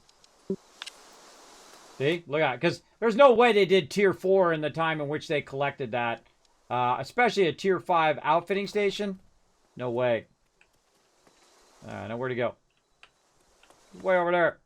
See? Look at it. Because there's no way they did tier 4 in the time in which they collected that. Especially a tier 5 outfitting station. No way. Now where'd he go? Way over there.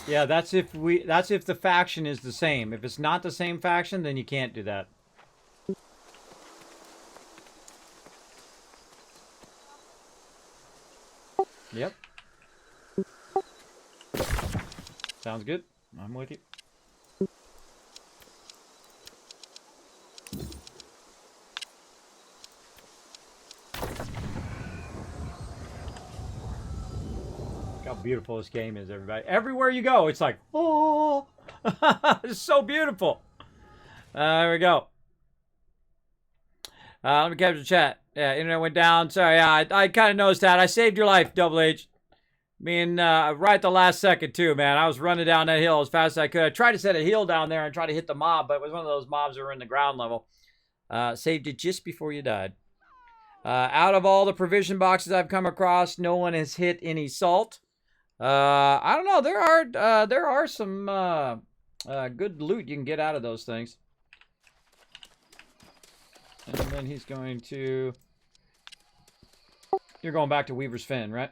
Yeah, that's if the faction is the same. If it's not the same faction, then you can't do that. Yep. Sounds good. I'm with you. How beautiful this game is, everybody. Everywhere you go, it's like, oh, it's so beautiful. There we go. Let me capture the chat. Yeah, internet went down. Sorry, yeah, I kind of noticed that. I saved your life, Double H. I mean, right at the last second, too, man. I was running down that hill as fast as I could. I tried to set a heal down there and try to hit the mob, but it was one of those mobs that were in the ground level. Saved it just before you died. Out of all the provision boxes I've come across, no one has hit any salt. I don't know. There are some good loot you can get out of those things. And then he's going to... You're going back to Weaver's Fen, right?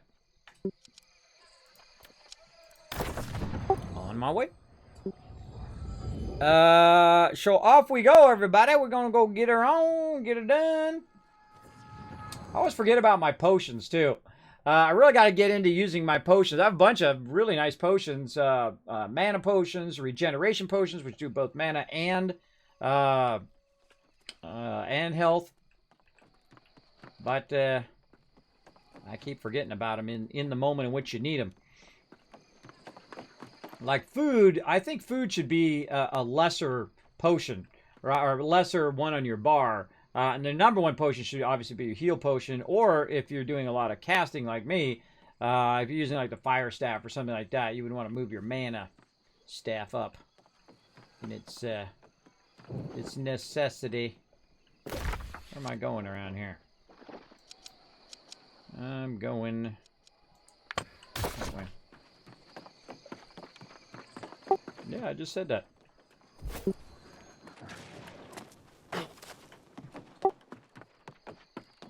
On my way. So off we go, everybody. We're gonna go get her on, get her done. I always forget about my potions, too. I really got to get into using my potions. I have a bunch of really nice potions. Mana potions, regeneration potions, which do both mana and health. But I keep forgetting about them in the moment in which you need them. Like food, I think food should be a lesser potion, or a lesser one on your bar. And the number one potion should obviously be a heal potion, or if you're doing a lot of casting like me, if you're using like the fire staff or something like that, you would want to move your mana staff up. And it's necessity. Where am I going around here? I'm going that way. Yeah, I just said that.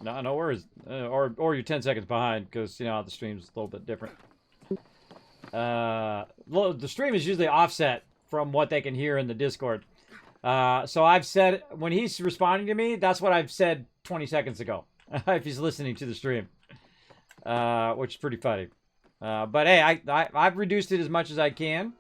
No worries. Or you're 10 seconds behind because, you know, the stream's a little bit different. The stream is usually offset from what they can hear in the Discord. So I've said, when he's responding to me, that's what I've said 20 seconds ago. If he's listening to the stream. Which is pretty funny. But hey, I've reduced it as much as I can.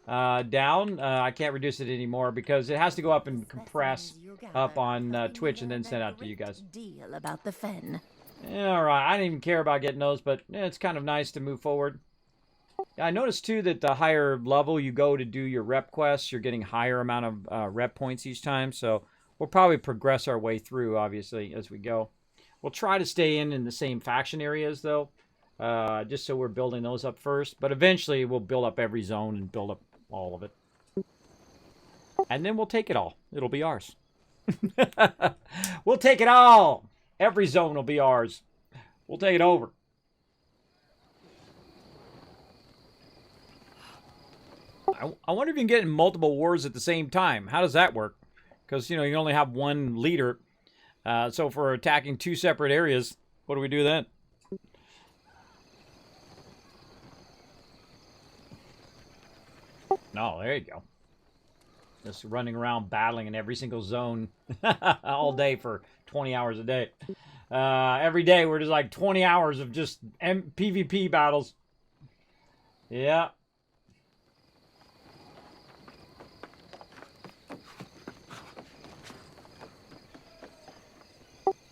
Down. I can't reduce it anymore because it has to go up and compress up on Twitch and then send out to you guys. Deal about the fen. Yeah, all right. I didn't even care about getting those, but yeah, it's kind of nice to move forward. I noticed too that the higher level you go to do your rep quests, you're getting higher amount of rep points each time. So we'll probably progress our way through, obviously, as we go. We'll try to stay in the same faction areas though, just so we're building those up first. But eventually we'll build up every zone and build up all of it. And then we'll take it all. It'll be ours. We'll take it all. Every zone will be ours. We'll take it over. I wonder if you can get in multiple wars at the same time. How does that work? because, you know, you only have one leader. So if we're attacking 2 separate areas, what do we do then? No, there you go. Just running around battling in every single zone all day for 20 hours a day. Every day we're just like 20 hours of just PvP battles. Yeah.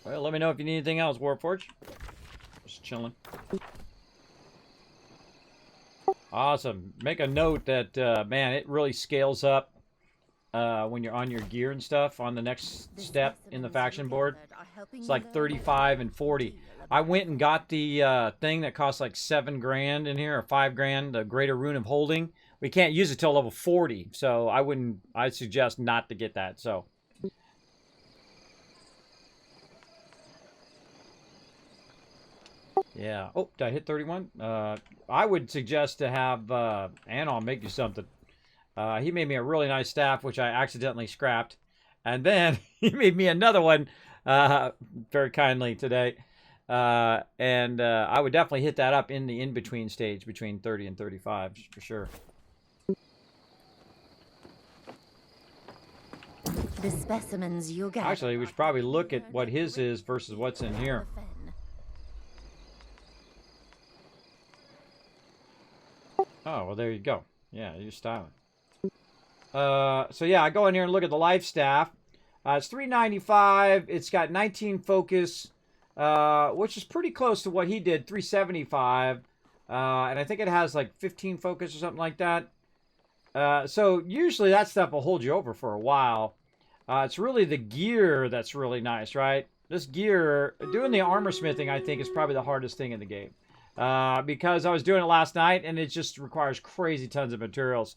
Well, let me know if you need anything else, Warforged. Just chilling. Awesome. Make a note that, man, it really scales up when you're on your gear and stuff on the next step in the faction board. It's like 35 and 40. I went and got the thing that costs like 7 grand in here, or 5 grand, the Greater Rune of Holding. We can't use it till level 40, so I'd suggest not to get that, so. Yeah. Oh, did I hit 31? I would suggest to have Anon make you something. He made me a really nice staff, which I accidentally scrapped. And then he made me another one very kindly today. I would definitely hit that up in the in-between stage between 30 and 35, for sure. The specimens you gather. Actually, we should probably look at what his is versus what's in here. Oh, well, there you go. Yeah, you're styling. So yeah, I go in here and look at the life staff. It's 395. It's got 19 focus, which is pretty close to what he did, 375. And I think it has like 15 focus or something like that. So usually that stuff will hold you over for a while. It's really the gear that's really nice, right? This gear, doing the armor smithing, I think, is probably the hardest thing in the game. Because I was doing it last night, and it just requires crazy tons of materials.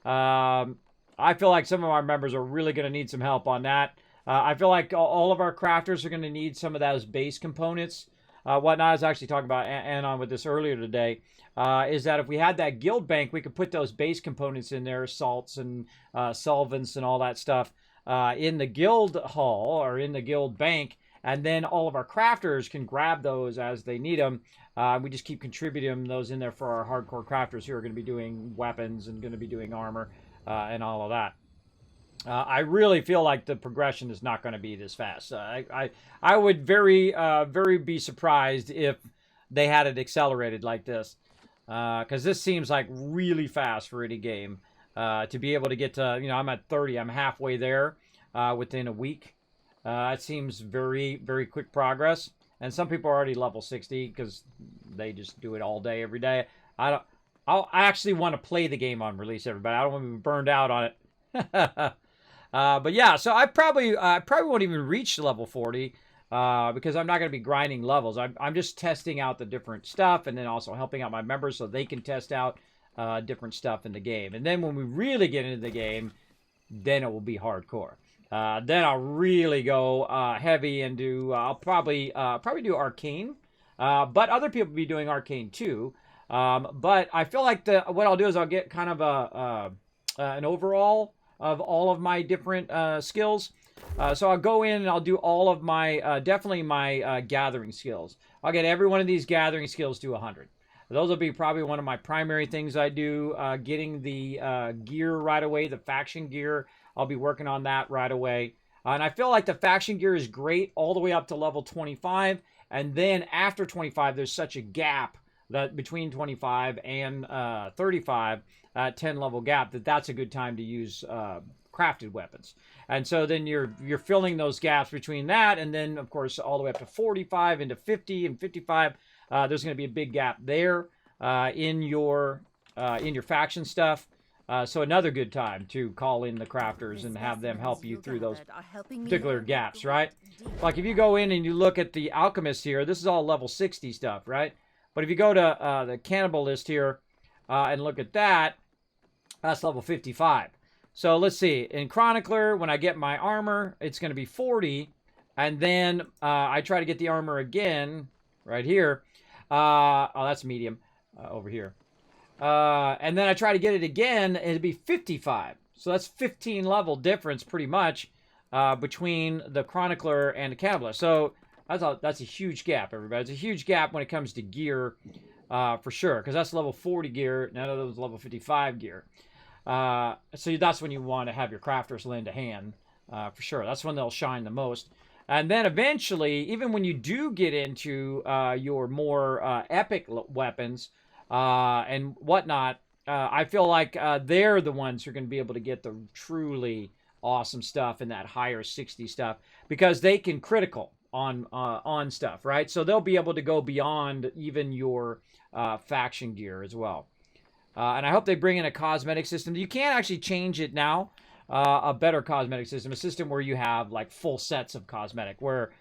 I feel like some of our members are really going to need some help on that. I feel like all of our crafters are going to need some of those base components. What I was actually talking about Anon with this earlier today, is that if we had that guild bank, we could put those base components in there, salts and solvents and all that stuff, in the guild hall or in the guild bank, and then all of our crafters can grab those as they need them. We just keep contributing those in there for our hardcore crafters who are going to be doing weapons and going to be doing armor and all of that. I really feel like the progression is not going to be this fast. I would very be surprised if they had it accelerated like this, because this seems like really fast for any game. To be able to get to, you know, I'm at 30, I'm halfway there within a week. It seems very, very quick progress. And some people are already level 60 because they just do it all day, every day. I actually want to play the game on release, everybody. I don't want to be burned out on it. But yeah, so I probably won't even reach level 40 because I'm not going to be grinding levels. I'm just testing out the different stuff and then also helping out my members so they can test out different stuff in the game. And then when we really get into the game, then it will be hardcore. Then I'll really go heavy and do. I'll probably do arcane, but other people will be doing arcane too. But I feel like what I'll do is I'll get kind of an overall of all of my different skills. So I'll go in and I'll do all of my definitely my gathering skills. I'll get every one of these gathering skills to 100. Those will be probably one of my primary things I do. Getting the gear right away, the faction gear. I'll be working on that right away. And I feel like the faction gear is great all the way up to level 25. And then after 25, there's such a gap that between 25 and 35, 10 level gap, that's a good time to use crafted weapons. And so then you're filling those gaps between that. And then, of course, all the way up to 45 into 50 and 55. There's going to be a big gap there in your faction stuff. So another good time to call in the crafters and have them help you through those particular gaps, right? Like if you go in and you look at the alchemist here, this is all level 60 stuff, right? But if you go to the cannibal list here and look at that, that's level 55. So let's see. In Chronicler, when I get my armor, it's going to be 40. And then I try to get the armor again right here. Oh, that's medium over here. And then I try to get it again, and it'd be 55. So that's 15 level difference pretty much between the Chronicler and the Cannibalist. So that's a huge gap, everybody. It's a huge gap when it comes to gear, for sure, because that's level 40 gear. None of those level 55 gear. So that's when you want to have your crafters lend a hand, for sure. That's when they'll shine the most. And then eventually, even when you do get into your more epic weapons and whatnot, I feel like they're the ones who are going to be able to get the truly awesome stuff and that higher 60 stuff, because they can critical on stuff, right? So they'll be able to go beyond even your faction gear as well. And I hope they bring in a cosmetic system. You can't actually change it now. A better cosmetic system, a system where you have like full sets of cosmetic, where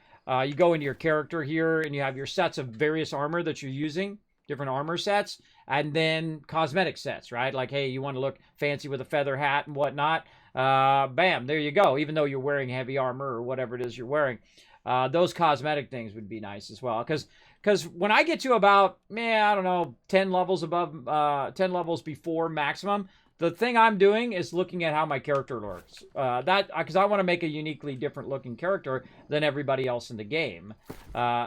you go into your character here and you have your sets of various armor that you're using, different armor sets, and then cosmetic sets, right? Like, hey, you want to look fancy with a feather hat and whatnot. Bam, there you go. Even though you're wearing heavy armor or whatever it is you're wearing, those cosmetic things would be nice as well. Because when I get to about, I don't know, 10 levels above, 10 levels before maximum, the thing I'm doing is looking at how my character looks. Because I want to make a uniquely different looking character than everybody else in the game.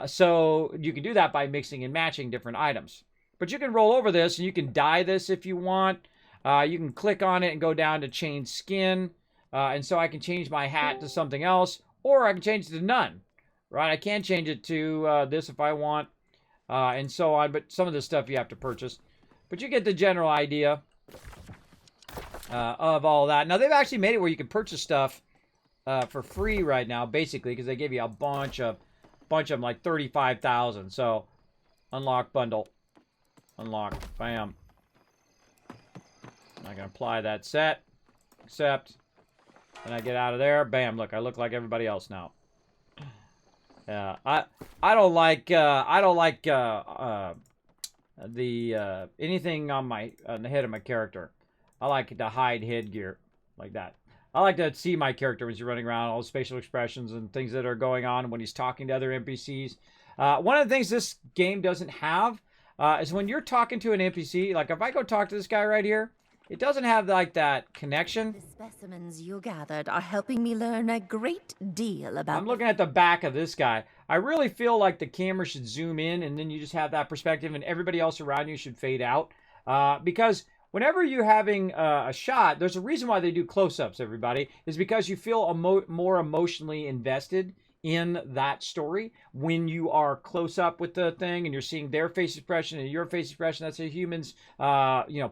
So you can do that by mixing and matching different items. But you can roll over this and you can dye this if you want. You can click on it and go down to change skin. And so I can change my hat to something else, or I can change it to none. Right? I can change it to this if I want, and so on. But some of this stuff you have to purchase. But you get the general idea of all that. Now, they've actually made it where you can purchase stuff for free right now, basically, because they give you a bunch of them, like 35,000. So, unlock bundle. Unlock. Bam. I can apply that set. Accept. And I get out of there. Bam. Look, I look like everybody else now. I don't like anything on the head of my character. I like to hide headgear like that. I like to see my character when he's running around, all the facial expressions and things that are going on when he's talking to other NPCs. One of the things this game doesn't have is when you're talking to an NPC, like if I go talk to this guy right here, it doesn't have like that connection. The specimens you gathered are helping me learn a great deal about... I'm looking at the back of this guy. I really feel like the camera should zoom in and then you just have that perspective and everybody else around you should fade out. Because whenever you're having a shot, there's a reason why they do close-ups, everybody, is because you feel more emotionally invested in that story when you are close up with the thing and you're seeing their face expression and your face expression. That's how humans,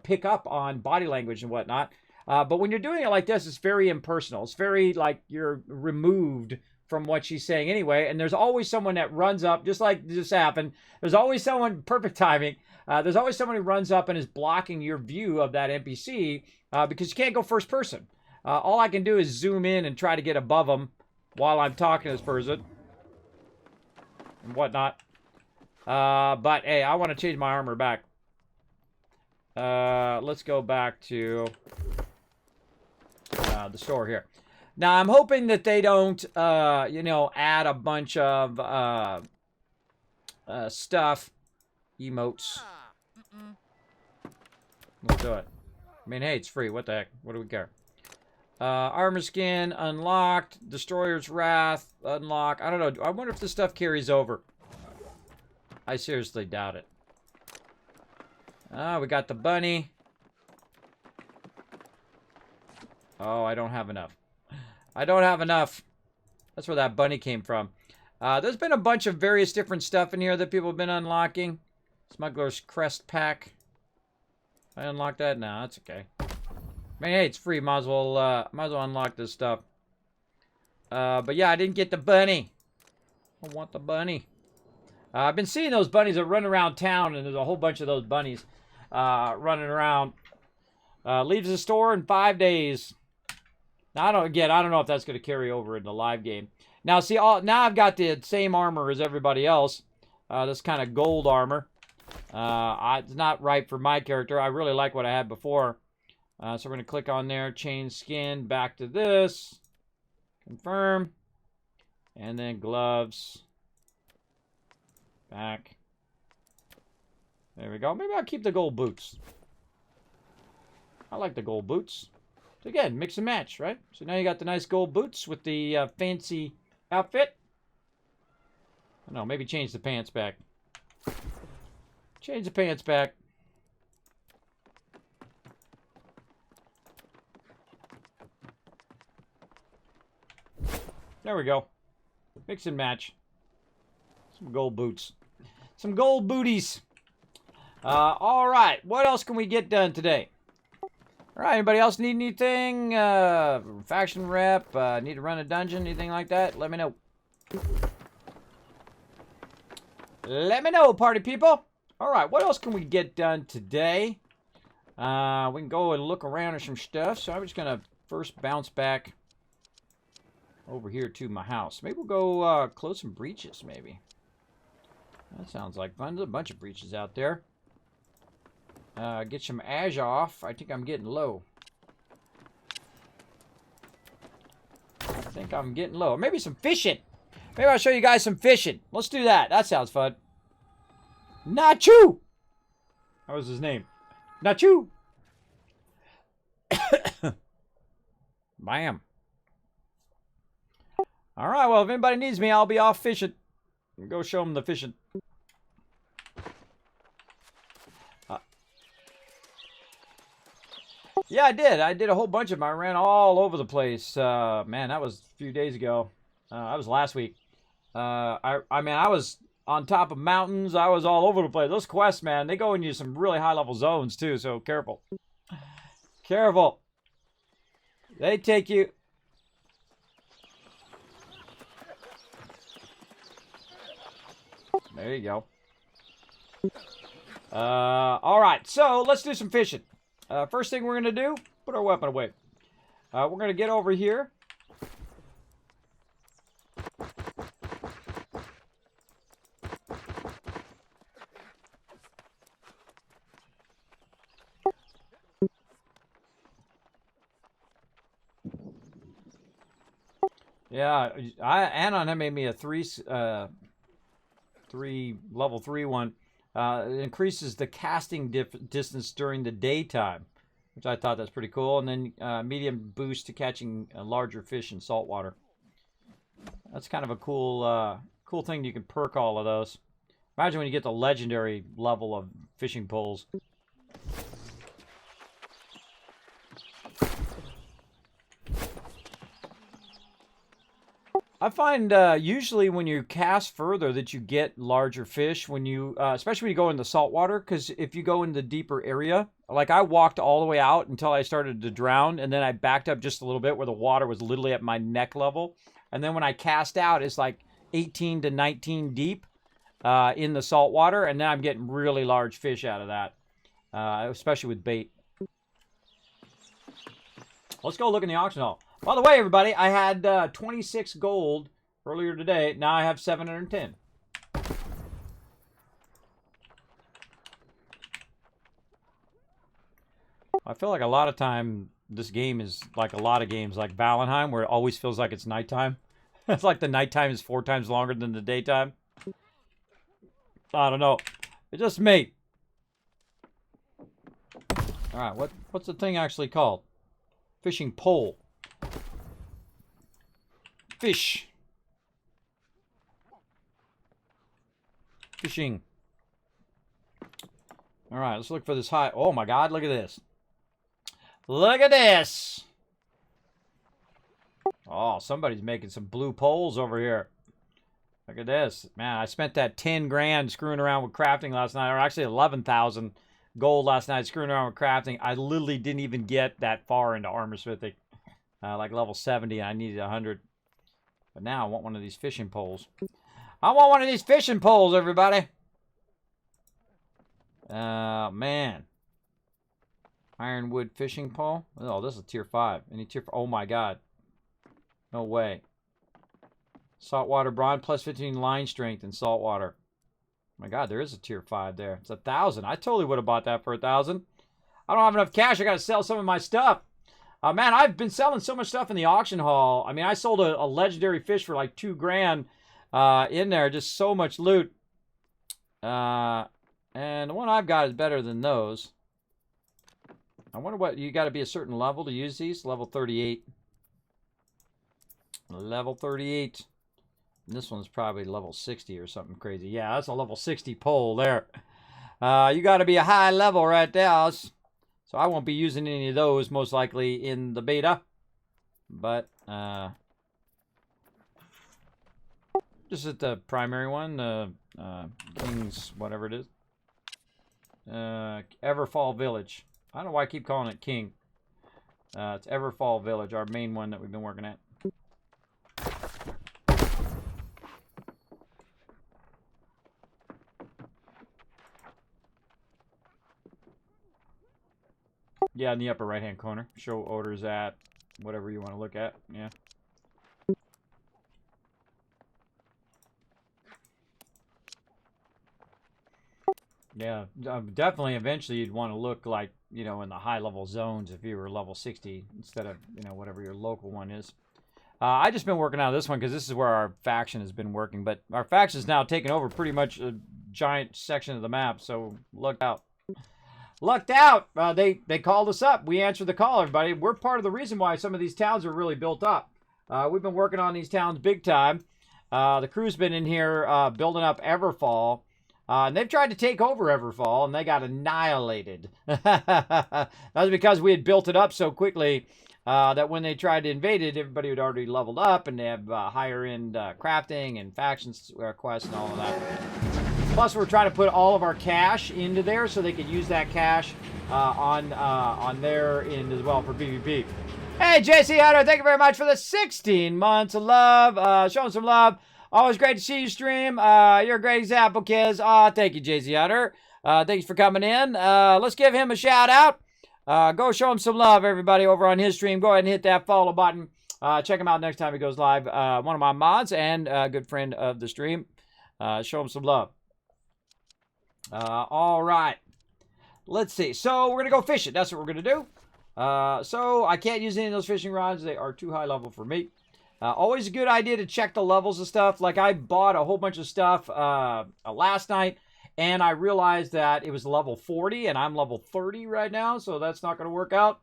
pick up on body language and whatnot. But when you're doing it like this, it's very impersonal. It's very like you're removed from what she's saying anyway. And there's always someone that runs up, just like this happened. There's always someone, perfect timing. There's always someone who runs up and is blocking your view of that NPC because you can't go first person. All I can do is zoom in and try to get above them while I'm talking to this person and whatnot. But hey, I want to change my armor back. Let's go back to the store here. Now, I'm hoping that they don't, add a bunch of stuff. Emotes. Let's do it. I mean, hey, it's free. What the heck? What do we care? Armor skin, unlocked. Destroyer's Wrath, unlock. I don't know. I wonder if this stuff carries over. I seriously doubt it. We got the bunny. Oh, I don't have enough. I don't have enough. That's where that bunny came from. There's been a bunch of various different stuff in here that people have been unlocking. Smuggler's Crest Pack. I unlocked that? No, that's okay. I mean, hey, it's free. Might as well unlock this stuff. But yeah, I didn't get the bunny. I want the bunny. I've been seeing those bunnies that run around town, and there's a whole bunch of those bunnies running around. Leaves the store in 5 days. Now, I don't know if that's going to carry over in the live game. Now, see, now I've got the same armor as everybody else. This kind of gold armor. It's not right for my character. I really like what I had before. So we're going to click on there, change skin, back to this, confirm, and then gloves, back. There we go. Maybe I'll keep the gold boots. I like the gold boots. So again, mix and match, right? So now you got the nice gold boots with the fancy outfit. No, maybe change the pants back. Change the pants back. There we go. Mix and match. Some gold boots. Some gold booties. All right. What else can we get done today? All right. Anybody else need anything? Faction rep? Need to run a dungeon? Anything like that? Let me know. Let me know, party people. All right. What else can we get done today? We can go and look around at some stuff. So I'm just going to first bounce back over here to my house. Maybe we'll go close some breaches, maybe. That sounds like fun. There's a bunch of breaches out there. Get some ash off. I think I'm getting low. I think I'm getting low. Maybe some fishing. Maybe I'll show you guys some fishing. Let's do that. That sounds fun. Nachu! That was his name. Nachu! Bam. All right, well, if anybody needs me, I'll be off fishing. Go show them the fishing. Yeah, I did. I did a whole bunch of them. I ran all over the place. Man, that was a few days ago. That was last week. I mean, I was on top of mountains. I was all over the place. Those quests, man, they go into some really high-level zones, too, so careful. Careful. They take you... There you go. All right, so let's do some fishing. First thing we're going to do, put our weapon away. We're going to get over here. Yeah, Anon made me a level 3 one. It increases the casting distance during the daytime, which I thought that's pretty cool. And then medium boost to catching larger fish in saltwater. That's kind of a cool thing. You can perk all of those. Imagine when you get the legendary level of fishing poles. I find usually when you cast further that you get larger fish when you, especially when you go in the salt water, because if you go in the deeper area, like I walked all the way out until I started to drown, and then I backed up just a little bit where the water was literally at my neck level, and then when I cast out, it's like 18 to 19 deep in the salt water, and then I'm getting really large fish out of that, especially with bait. Let's go look in the auction hall. By the way, everybody, I had 26 gold earlier today. Now I have 710. I feel like a lot of time this game is like a lot of games like Valheim, where it always feels like it's nighttime. It's like the nighttime is 4 times longer than the daytime. I don't know. It's just me. All right, what's the thing actually called? Fishing pole. Fish. Fishing. All right, let's look for this high. Oh my God, look at this. Look at this. Oh, somebody's making some blue poles over here. Look at this. Man, I spent that 10 grand screwing around with crafting last night, or actually 11,000 gold last night screwing around with crafting. I literally didn't even get that far into armor smithing. Like level 70, I needed 100. But now I want one of these fishing poles. I want one of these fishing poles, everybody. Man. Ironwood fishing pole. Oh, this is a tier 5. Any tier 4? Oh my God. No way. Saltwater bronze plus 15 line strength in saltwater. Oh my God, there is a tier 5 there. It's 1,000. I totally would have bought that for 1,000. I don't have enough cash. I got to sell some of my stuff. Man, I've been selling so much stuff in the auction hall. I mean, I sold a legendary fish for like 2 grand in there. Just so much loot. And the one I've got is better than those. I wonder what, you got to be a certain level to use these. Level 38. Level 38. And this one's probably level 60 or something crazy. Yeah, that's a level 60 pole there. You got to be a high level right there. So I won't be using any of those most likely in the beta. But just at the primary one, King's whatever it is. Everfall Village. I don't know why I keep calling it King. It's Everfall Village, our main one that we've been working at. Yeah, in the upper right-hand corner. Show orders at whatever you want to look at. Yeah. Yeah, definitely eventually you'd want to look like, you know, in the high-level zones if you were level 60 instead of, you know, whatever your local one is. I just been working on this one because this is where our faction has been working. But our faction is now taking over pretty much a giant section of the map, so look out. Lucked out. They called us up. We answered the call, everybody. We're part of the reason why some of these towns are really built up. We've been working on these towns big time. The crew's been in here building up Everfall. And they've tried to take over Everfall, and they got annihilated. That was because we had built it up so quickly that when they tried to invade it, everybody had already leveled up, and they have higher-end crafting and factions quests and all of that. Plus, we're trying to put all of our cash into there so they could use that cash on their end as well for PvP. Hey, JC Hunter, thank you very much for the 16 months of love. Showing some love. Always great to see you stream. You're a great example, kids. Thank you, JC Hunter. Thanks for coming in. Let's give him a shout out. Go show him some love, everybody, over on his stream. Go ahead and hit that follow button. Check him out next time he goes live. One of my mods and a good friend of the stream. Show him some love. All right. Let's see. So we're going to go fishing. That's what we're going to do. So I can't use any of those fishing rods. They are too high level for me. Always a good idea to check the levels of stuff. Like I bought a whole bunch of stuff last night, and I realized that it was level 40, and I'm level 30 right now, so that's not going to work out.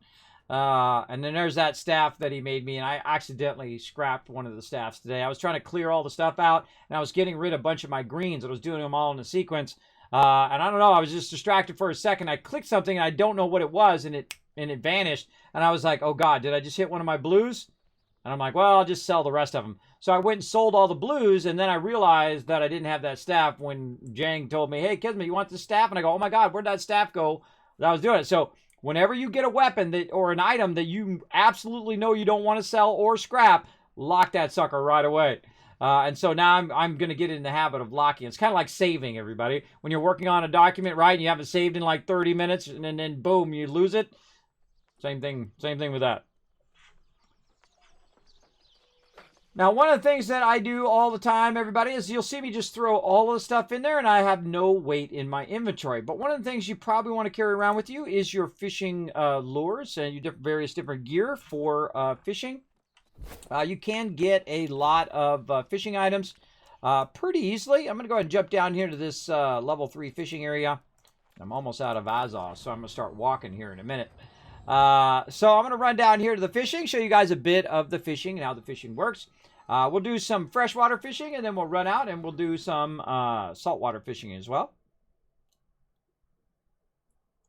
And then there's that staff that he made me, and I accidentally scrapped one of the staffs today. I was trying to clear all the stuff out, and I was getting rid of a bunch of my greens. I was doing them all in a sequence. And I don't know, I was just distracted for a second. I clicked something, and I don't know what it was, and it vanished. And I was like, oh, God, did I just hit one of my blues? And I'm like, well, I'll just sell the rest of them. So I went and sold all the blues, and then I realized that I didn't have that staff when Jang told me, hey, Kismet, you want this staff? And I go, oh, my God, where'd that staff go that I was doing it? So whenever you get a weapon that or an item that you absolutely know you don't want to sell or scrap, lock that sucker right away. And so now I'm going to get in the habit of locking. It's kind of like saving, everybody. When you're working on a document, right, and you have it saved in like 30 minutes, and then boom, you lose it. Same thing with that. Now, one of the things that I do all the time, everybody, is you'll see me just throw all of the stuff in there, and I have no weight in my inventory. But one of the things you probably want to carry around with you is your fishing lures and your various different gear for fishing. You can get a lot of fishing items pretty easily. I'm going to go ahead and jump down here to this level 3 fishing area. I'm almost out of Azov, so I'm going to start walking here in a minute. So I'm going to run down here to the fishing, show you guys a bit of the fishing and how the fishing works. We'll do some freshwater fishing, and then we'll run out and we'll do some saltwater fishing as well.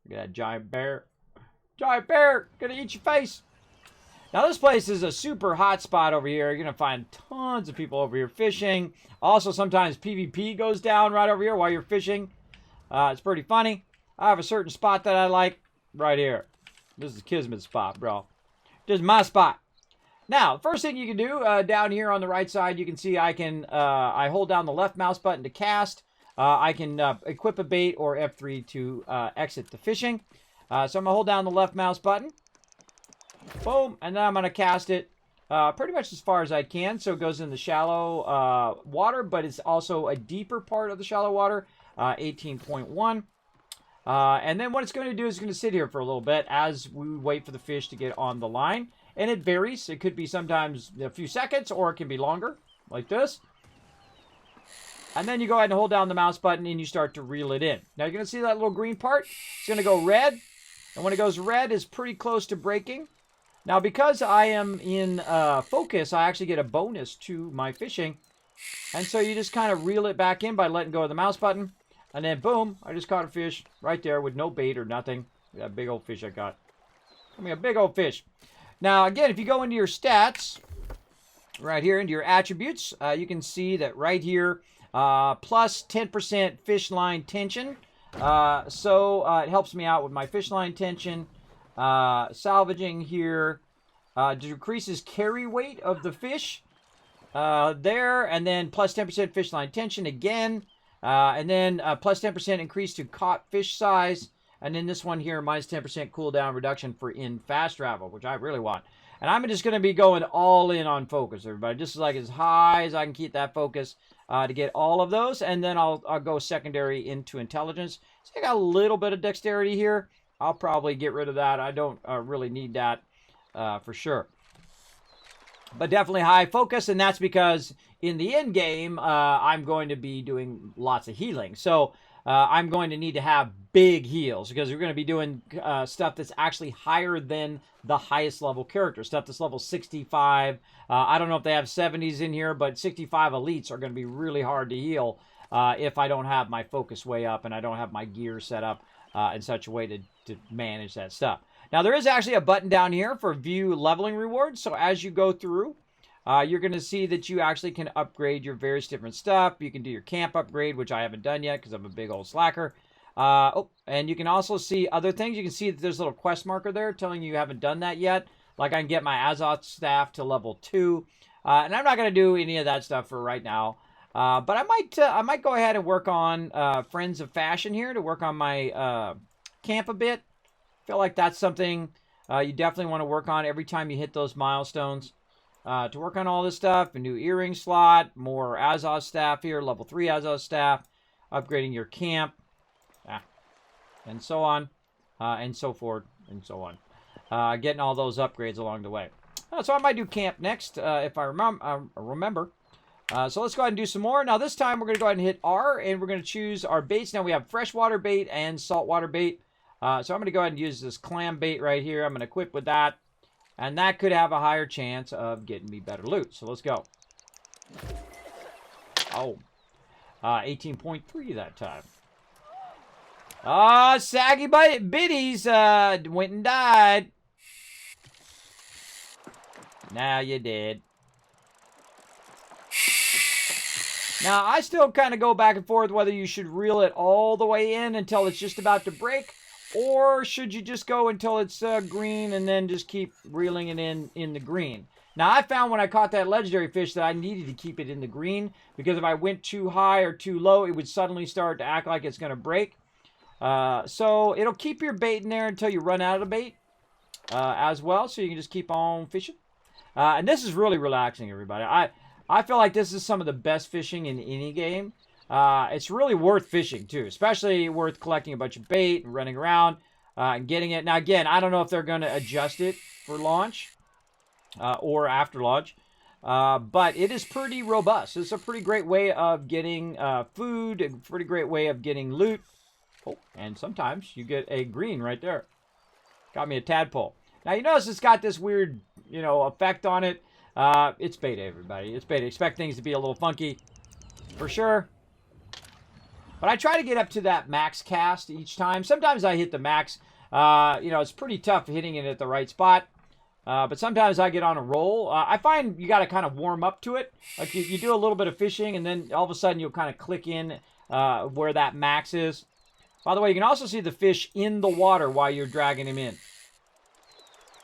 Look at that giant bear. Giant bear, gonna eat your face. Now this place is a super hot spot over here. You're gonna find tons of people over here fishing. Also, sometimes PvP goes down right over here while you're fishing. It's pretty funny. I have a certain spot that I like right here. This is Kismet's spot, bro. This is my spot. Now, first thing you can do down here on the right side, you can see I hold down the left mouse button to cast. I can equip a bait or F3 to exit the fishing. So I'm going to hold down the left mouse button. Boom. And then I'm going to cast it pretty much as far as I can. So it goes in the shallow water, but it's also a deeper part of the shallow water, 18.1. And then what it's going to do is it's going to sit here for a little bit as we wait for the fish to get on the line. And it varies. It could be sometimes a few seconds, or it can be longer, like this. And then you go ahead and hold down the mouse button, and you start to reel it in. Now, you're going to see that little green part? It's going to go red. And when it goes red, it's pretty close to breaking. Now, because I am in focus, I actually get a bonus to my fishing. And so you just kind of reel it back in by letting go of the mouse button. And then, boom, I just caught a fish right there with no bait or nothing. That big old fish I got. I mean, a big old fish. Now, again, if you go into your stats, right here, into your attributes, you can see that right here, plus 10% fish line tension. It helps me out with my fish line tension. Salvaging here decreases carry weight of the fish there, and then plus 10% fish line tension again, and then plus 10% increase to caught fish size, and then this one here, minus 10% cooldown reduction for in fast travel, which I really want. And I'm just going to be going all in on focus, everybody. Just like as high as I can keep that focus to get all of those, and then I'll go secondary into intelligence. So I got a little bit of dexterity here. I'll probably get rid of that. I don't really need that for sure. But definitely high focus, and that's because in the end game, I'm going to be doing lots of healing. So I'm going to need to have big heals because we're going to be doing stuff that's actually higher than the highest level character. Stuff that's level 65. I don't know if they have 70s in here, but 65 elites are going to be really hard to heal if I don't have my focus way up and I don't have my gear set up in such a way to manage that stuff. Now, there is actually a button down here for view leveling rewards. So as you go through, you're going to see that you actually can upgrade your various different stuff. You can do your camp upgrade, which I haven't done yet because I'm a big old slacker. And you can also see other things. You can see that there's a little quest marker there telling you haven't done that yet. Like I can get my Azoth staff to level 2. And I'm not going to do any of that stuff for right now. But I might go ahead and work on Friends of Fashion here to work on my camp a bit. I feel like that's something you definitely want to work on every time you hit those milestones. To work on all this stuff, a new earring slot, more Azoth staff here, level 3 Azoth staff, upgrading your camp, and so on, and so forth, and so on. Getting all those upgrades along the way. So I might do camp next, if I remember. So let's go ahead and do some more. Now this time we're going to go ahead and hit R, and we're going to choose our baits. Now we have freshwater bait and saltwater bait. So I'm going to go ahead and use this clam bait right here. I'm going to equip with that. And that could have a higher chance of getting me better loot. So let's go. Oh. 18.3 that time. Saggy biddies went and died. Now you did. Now, I still kind of go back and forth whether you should reel it all the way in until it's just about to break. Or should you just go until it's green and then just keep reeling it in the green? Now, I found when I caught that legendary fish that I needed to keep it in the green because if I went too high or too low, it would suddenly start to act like it's going to break. So it'll keep your bait in there until you run out of bait as well. So you can just keep on fishing. And this is really relaxing, everybody. I feel like this is some of the best fishing in any game. It's really worth fishing, too. Especially worth collecting a bunch of bait and running around and getting it. Now, again, I don't know if they're going to adjust it for launch or after launch. But it is pretty robust. It's a pretty great way of getting food. A pretty great way of getting loot. Oh, and sometimes you get a green right there. Got me a tadpole. Now, you notice it's got this weird, effect on it. It's beta, everybody. It's beta. Expect things to be a little funky for sure. But I try to get up to that max cast each time. Sometimes I hit the max. It's pretty tough hitting it at the right spot. But sometimes I get on a roll. I find you got to kind of warm up to it. Like you do a little bit of fishing, and then all of a sudden you'll kind of click in where that max is. By the way, you can also see the fish in the water while you're dragging him in.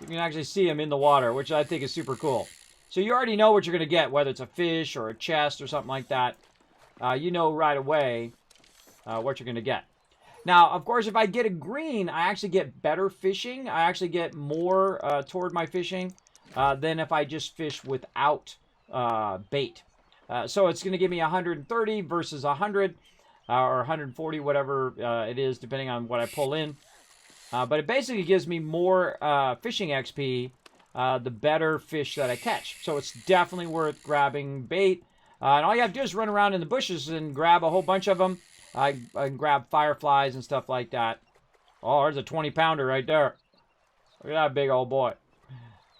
You can actually see him in the water, which I think is super cool. So you already know what you're going to get, whether it's a fish or a chest or something like that. You know right away what you're going to get. Now, of course, if I get a green, I actually get better fishing. I actually get more toward my fishing than if I just fish without bait. So it's going to give me 130 versus 100 or 140, whatever it is, depending on what I pull in. But it basically gives me more fishing XP the better fish that I catch. So it's definitely worth grabbing bait. And all you have to do is run around in the bushes and grab a whole bunch of them. I can grab fireflies and stuff like that Oh, there's a 20-pounder right there. Look at that big old boy.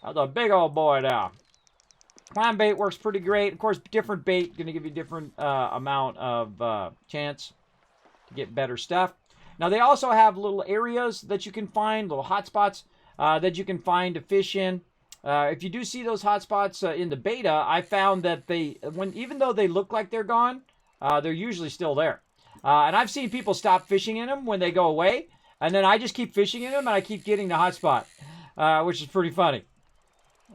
That's a big old boy now. Clam bait works pretty great. Of course, different bait going to give you different amount of chance to get better stuff. Now, they also have little areas that you can find, little hot spots that you can find to fish in. If you do see those hot spots in the beta, I found that even though they look like they're gone, they're usually still there. And I've seen people stop fishing in them when they go away, and then I just keep fishing in them, and I keep getting the hot spot, which is pretty funny.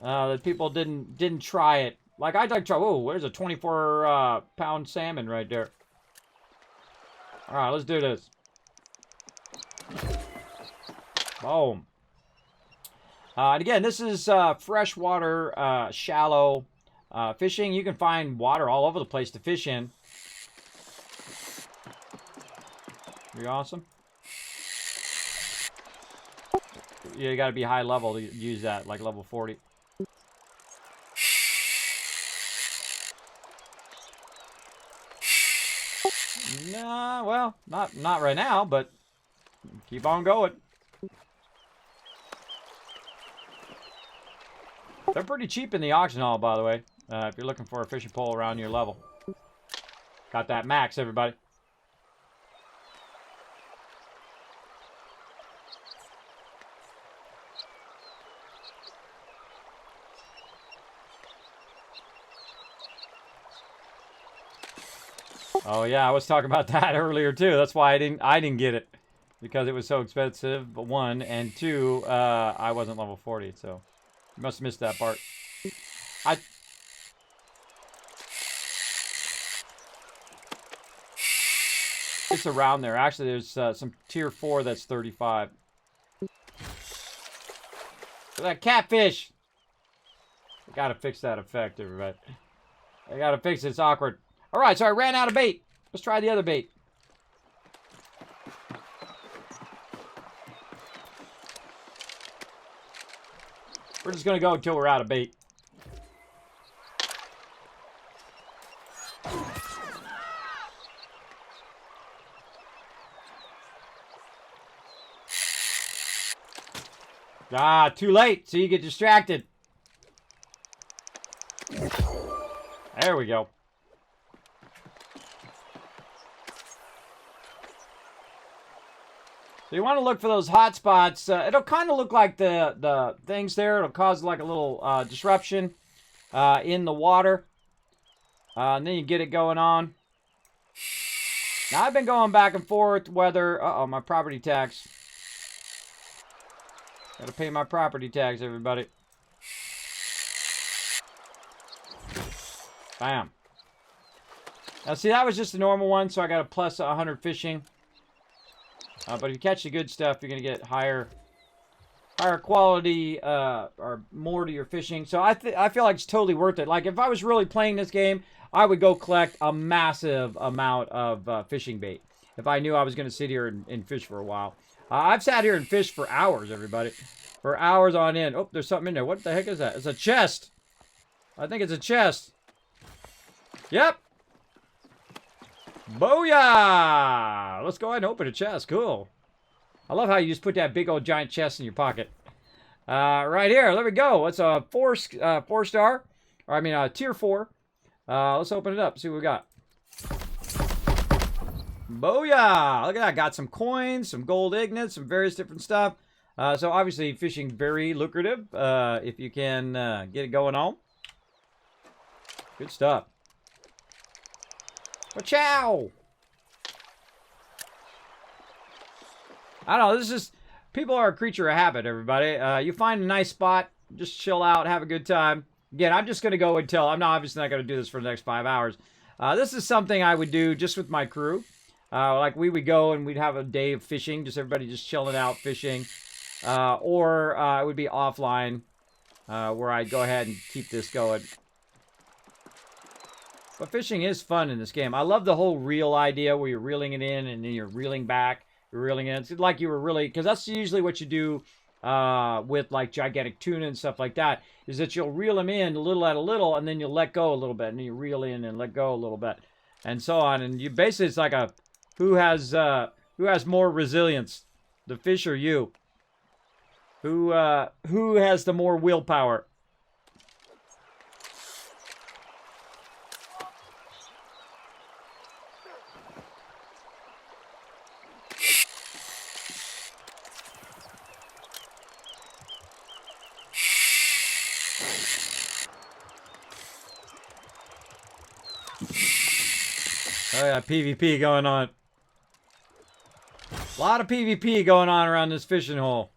That people didn't try it. Like, I'd like to try. Whoa, there's a 24-pound salmon right there. All right, let's do this. Boom. And again, this is freshwater, shallow fishing. You can find water all over the place to fish in. Pretty awesome. You got to be high level to use that, like level 40. Nah, well, not right now, but keep on going. They're pretty cheap in the auction hall, by the way, if you're looking for a fishing pole around your level. Got that max, everybody. Oh yeah, I was talking about that earlier too. That's why I didn't get it, because it was so expensive. But one, and two, I wasn't level 40, so you must have missed that part. It's around there. Actually, there's some tier 4 that's 35. Look at that catfish. I gotta fix that effect, everybody. I gotta fix it. It's awkward. All right, so I ran out of bait. Let's try the other bait. We're just going to go until we're out of bait. Ah, too late, so you get distracted. There we go. So you want to look for those hot spots. It'll kind of look like the things there. It'll cause like a little disruption in the water. And then you get it going on. Now, I've been going back and forth whether... Uh-oh, my property tax. Gotta pay my property tax, everybody. Bam. Now, see, that was just a normal one, so I got a plus 100 fishing. But if you catch the good stuff, you're going to get higher quality or more to your fishing. So I feel like it's totally worth it. Like, if I was really playing this game, I would go collect a massive amount of fishing bait if I knew I was going to sit here and fish for a while. I've sat here and fished for hours, everybody. For hours on end. Oh, there's something in there. What the heck is that? It's a chest. I think it's a chest. Yep. Booyah! Let's go ahead and open a chest. Cool. I love how you just put that big old giant chest in your pocket. Right here. There we go. It's a 4-star. Or I mean, tier 4. Let's open it up. See what we got. Booyah! Look at that. Got some coins, some gold ignits, some various different stuff. So obviously fishing very lucrative if you can get it going on. Good stuff. Ciao! I don't know, this is... People are a creature of habit, everybody. You find a nice spot, just chill out, have a good time. Again, I'm just going to go until... I'm obviously not going to do this for the next 5 hours. This is something I would do just with my crew. Like, we would go and we'd have a day of fishing, just everybody just chilling out, fishing. Or it would be offline, where I'd go ahead and keep this going. But fishing is fun in this game. I love the whole reel idea where you're reeling it in and then you're reeling back. You're reeling in. It's like you were really... Because that's usually what you do with like gigantic tuna and stuff like that. Is that you'll reel them in a little at a little and then you'll let go a little bit. And then you reel in and let go a little bit. And so on. And you basically... It's like a... Who has more resilience? The fish or you? Who has the more willpower? Oh yeah, PvP going on. A lot of PvP going on around this fishing hole.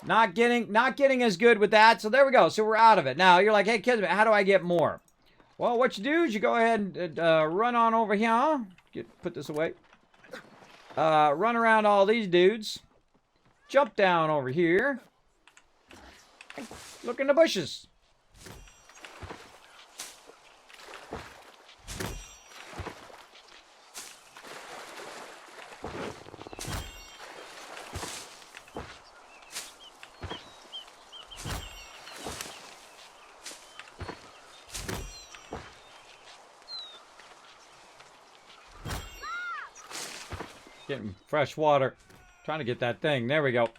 Not getting as good with that. So there we go. So we're out of it. Now you're like, hey Kismet, how do I get more? Well, what you do is you go ahead and run on over here. Put this away. Run around all these dudes. Jump down over here. Look in the bushes. Getting fresh water. Trying to get that thing. There we go.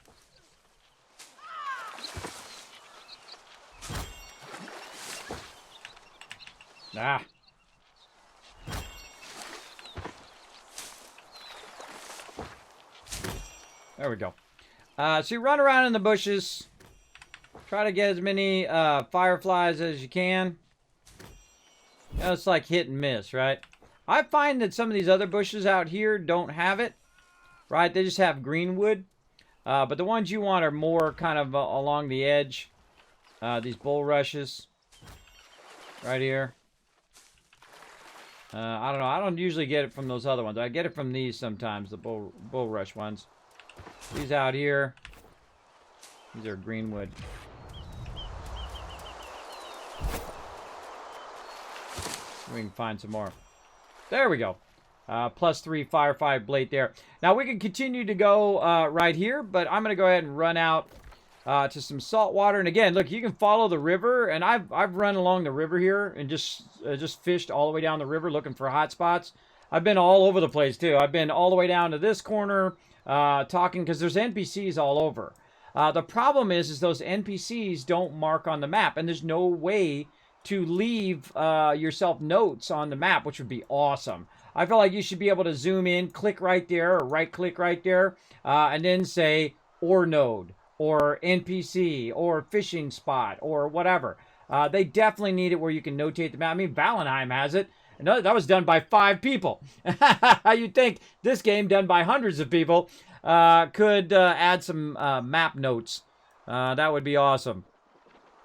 Ah. There we go. So you run around in the bushes. Try to get as many fireflies as you can. You know, it's like hit and miss, right? I find that some of these other bushes out here don't have it, right? They just have greenwood. But the ones you want are more kind of along the edge. These bulrushes right here. I don't know. I don't usually get it from those other ones. I get it from these sometimes, the bulrush ones. These out here. These are greenwood. We can find some more. There we go. +3 firefly blade there. Now we can continue to go right here, but I'm going to go ahead and run out to some salt water. And again, look, you can follow the river, and I've run along the river here and just fished all the way down the river looking for hot spots. I've been all over the place too. I've been all the way down to this corner talking because there's NPCs all over. The problem is those NPCs don't mark on the map, and there's no way to leave yourself notes on the map, which would be awesome. I feel like you should be able to zoom in, click right there, or right-click right there, and then say, or node, or NPC, or fishing spot, or whatever. They definitely need it where you can notate the map. I mean, Valheim has it. And that was done by 5 people. You'd think this game, done by hundreds of people, could add some map notes. That would be awesome.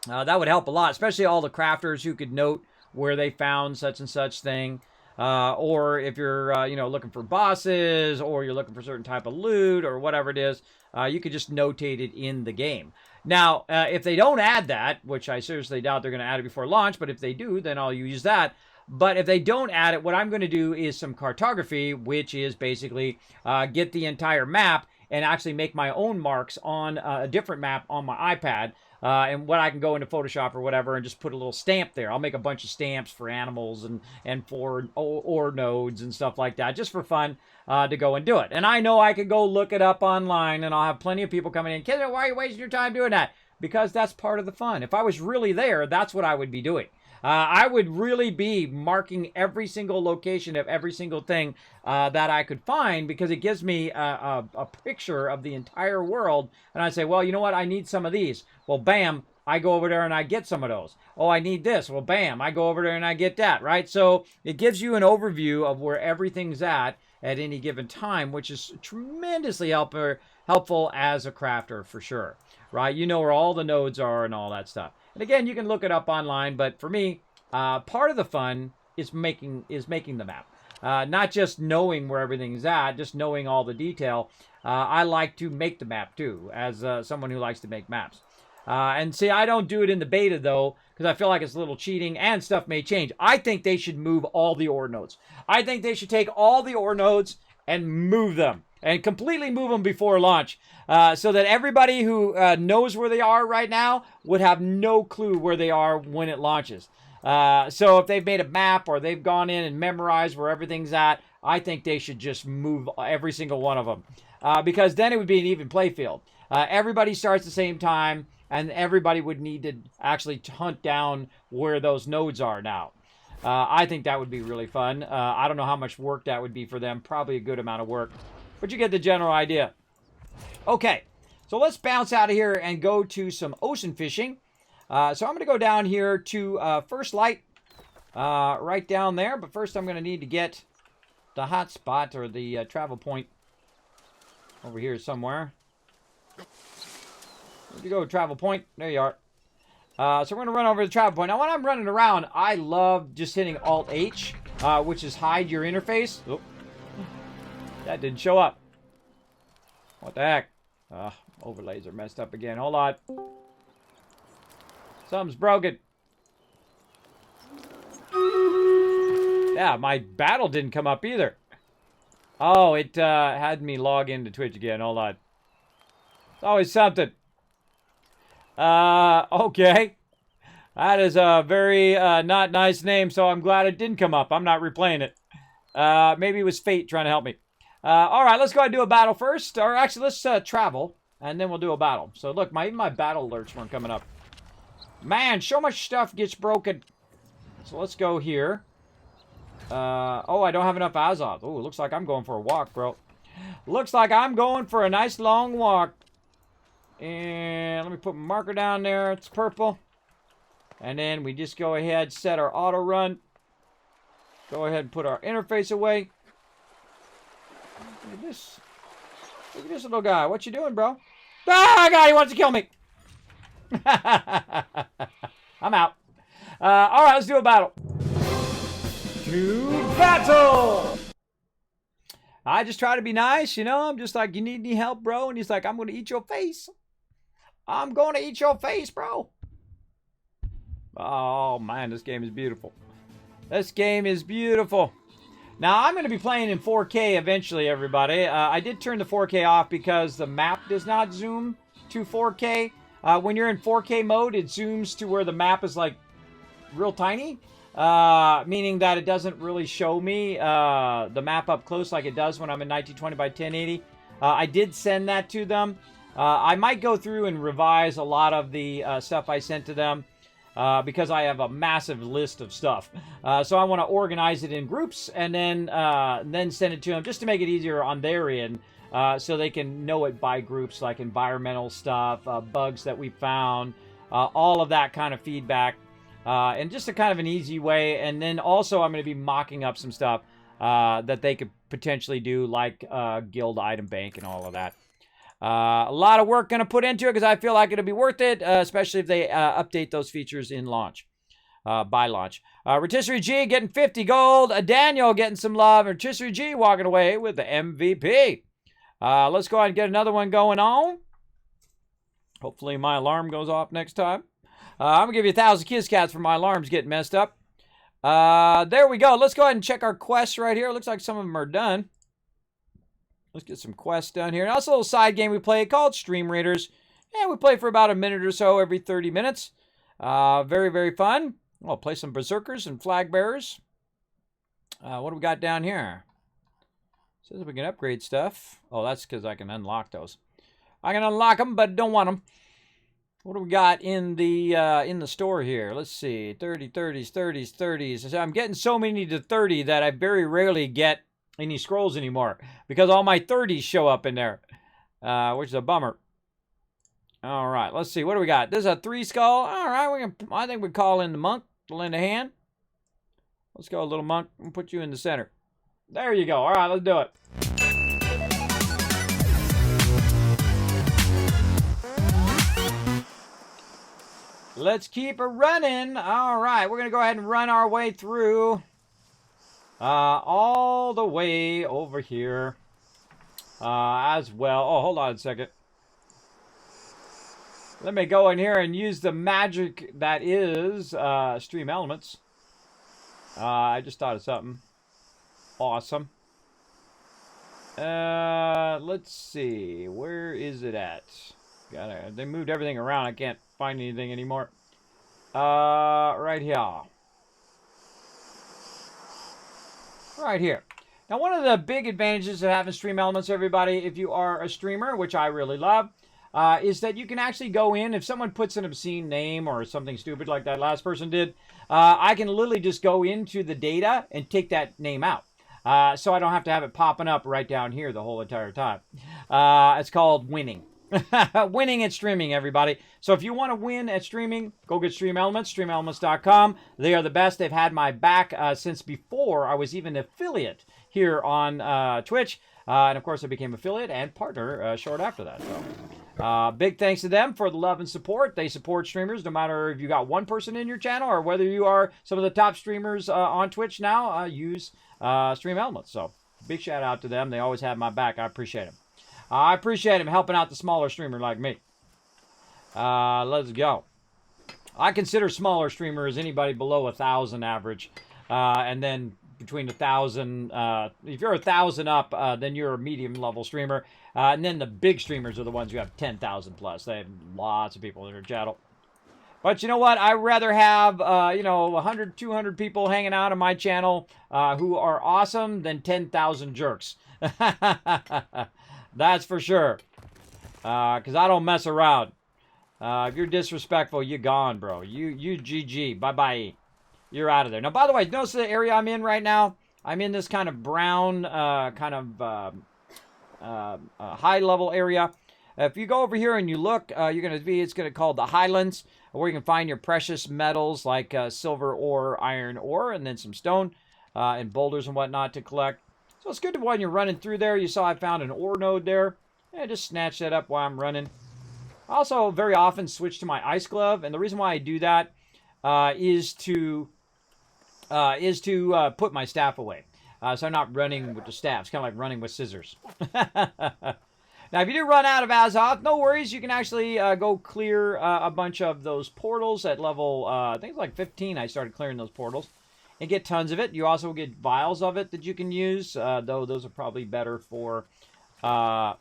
That would help a lot, especially all the crafters who could note where they found such and such thing. Or if you're, looking for bosses, or you're looking for a certain type of loot, or whatever it is, you could just notate it in the game. Now, if they don't add that, which I seriously doubt they're going to add it before launch, but if they do, then I'll use that. But if they don't add it, what I'm going to do is some cartography, which is basically get the entire map and actually make my own marks on a different map on my iPad. And what I can go into Photoshop or whatever and just put a little stamp there. I'll make a bunch of stamps for animals and for ore nodes and stuff like that, just for fun to go and do it. And I know I could go look it up online, and I'll have plenty of people coming in. Kismet, why are you wasting your time doing that? Because that's part of the fun. If I was really there, that's what I would be doing. I would really be marking every single location of every single thing that I could find, because it gives me a picture of the entire world. And I say, well, you know what? I need some of these. Well, bam, I go over there and I get some of those. Oh, I need this. Well, bam, I go over there and I get that, right? So it gives you an overview of where everything's at any given time, which is tremendously helpful as a crafter for sure, right? You know where all the nodes are and all that stuff. And again, you can look it up online, but for me, part of the fun is making the map. Not just knowing where everything's at, just knowing all the detail. I like to make the map too, as someone who likes to make maps. And see, I don't do it in the beta though, because I feel like it's a little cheating and stuff may change. I think they should move all the ore nodes. I think they should take all the ore nodes and move them. And completely move them before launch, so that everybody who knows where they are right now would have no clue where they are when it launches. So if they've made a map or they've gone in and memorized where everything's at, I think they should just move every single one of them. Because then it would be an even play field. Everybody starts at the same time, and everybody would need to actually hunt down where those nodes are now. I think that would be really fun. I don't know how much work that would be for them. Probably a good amount of work. But you get the general idea. Okay, so let's bounce out of here and go to some ocean fishing. So I'm going to go down here to First Light, right down there. But first I'm going to need to get the hot spot or the travel point over here somewhere. Where'd you go, travel point? There you are. So we're going to run over to the travel point. Now, when I'm running around, I love just hitting Alt-H, which is hide your interface. Oh, that didn't show up. What the heck? Overlays are messed up again. Hold on. Something's broken. Yeah, my battle didn't come up either. Oh, it had me log into Twitch again. Hold on. It's always something. Okay. That is a very not nice name, so I'm glad it didn't come up. I'm not replaying it. Maybe it was fate trying to help me. All right, let's go ahead and do a battle first. Or actually, let's travel, and then we'll do a battle. So look, even my battle alerts weren't coming up. Man, so much stuff gets broken. So let's go here. Oh, I don't have enough Azoth. Oh, looks like I'm going for a walk, bro. Looks like I'm going for a nice long walk. And let me put my marker down there. It's purple. And then we just go ahead, set our auto run. Go ahead and put our interface away. Look at this. Look at this little guy. What you doing, bro? Ah, God, he wants to kill me. I'm out. All right, let's do a battle. To battle! I just try to be nice, you know? I'm just like, you need any help, bro? And he's like, I'm going to eat your face. I'm going to eat your face, bro. Oh, man, this game is beautiful. This game is beautiful. Now, I'm going to be playing in 4K eventually, everybody. I did turn the 4K off because the map does not zoom to 4K. When you're in 4K mode, it zooms to where the map is, like, real tiny. Meaning that it doesn't really show me the map up close like it does when I'm in 1920 by 1080. I did send that to them. I might go through and revise a lot of the stuff I sent to them because I have a massive list of stuff. So I want to organize it in groups and then send it to them just to make it easier on their end so they can know it by groups, like environmental stuff, bugs that we found, all of that kind of feedback. And just a kind of an easy way. And then also I'm going to be mocking up some stuff that they could potentially do, like guild item bank and all of that. A lot of work going to put into it because I feel like it'll be worth it, especially if they update those features in launch, by launch. Rotisserie G getting 50 gold. Daniel getting some love. And Rotisserie G walking away with the MVP. Let's go ahead and get another one going on. Hopefully my alarm goes off next time. I'm going to give you 1,000 kiss cats for my alarms getting messed up. There we go. Let's go ahead and check our quests right here. Looks like some of them are done. Let's get some quests done here. Now, it's a little side game we play called Stream Raiders. Yeah, we play for about a minute or so every 30 minutes. Very, very fun. I'll play some Berserkers and Flag Bearers. What do we got down here? Says we can upgrade stuff. Oh, that's because I can unlock those. I can unlock them, but don't want them. What do we got in the store here? Let's see. 30, 30s, 30s, 30s. I'm getting so many to 30 that I very rarely get any scrolls anymore because all my 30s show up in there, which is a bummer. All right, let's see. What do we got? There's a 3 skull. All right, I think we call in the monk to lend a hand. Let's go, little monk. I'll put you in the center. There you go. All right, let's do it. Let's keep it running. All right, we're going to go ahead and run our way through all the way over here as well. Oh, hold on a second. Let me go in here and use the magic that is Stream Elements. I just thought of something awesome. Let's see. Where is it at? They moved everything around. I can't find anything anymore. Right here. Right here. Now, one of the big advantages of having stream elements, everybody, if you are a streamer, which I really love, is that you can actually go in, if someone puts an obscene name or something stupid like that last person did, I can literally just go into the data and take that name out. So I don't have to have it popping up right down here the whole entire time. It's called winning. Winning at streaming, everybody. So if you want to win at streaming, go get Stream Elements, streamelements.com. They are the best. They've had my back since before I was even an affiliate here on Twitch. And of course, I became affiliate and partner short after that. So big thanks to them for the love and support. They support streamers no matter if you got one person in your channel or whether you are some of the top streamers on Twitch now, use Stream Elements. So big shout out to them. They always have my back. I appreciate them. I appreciate them helping out the smaller streamer like me. Let's go. I consider smaller streamer as anybody below 1,000 average. And then between 1,000, if you're 1,000 up, then you're a medium level streamer. And then the big streamers are the ones who have 10,000 plus. They have lots of people in their channel. But you know what? I'd rather have, 100, 200 people hanging out on my channel who are awesome than 10,000 jerks. That's for sure. Because I don't mess around. If you're disrespectful, you're gone, bro. You GG. Bye-bye. You're out of there. Now, by the way, notice the area I'm in right now? I'm in this kind of brown, high-level area. If you go over here and you look, it's going to call the Highlands, where you can find your precious metals like silver ore, iron ore, and then some stone and boulders and whatnot to collect. So it's good when you're running through there. You saw I found an ore node there. Yeah, just snatch that up while I'm running. I also very often switch to my ice glove, and the reason why I do that is to put my staff away. So I'm not running with the staff. It's kind of like running with scissors. Now, if you do run out of Azoth, no worries. You can actually go clear a bunch of those portals at level, I think it's like 15 I started clearing those portals. And get tons of it. You also get vials of it that you can use, though those are probably better for crafting.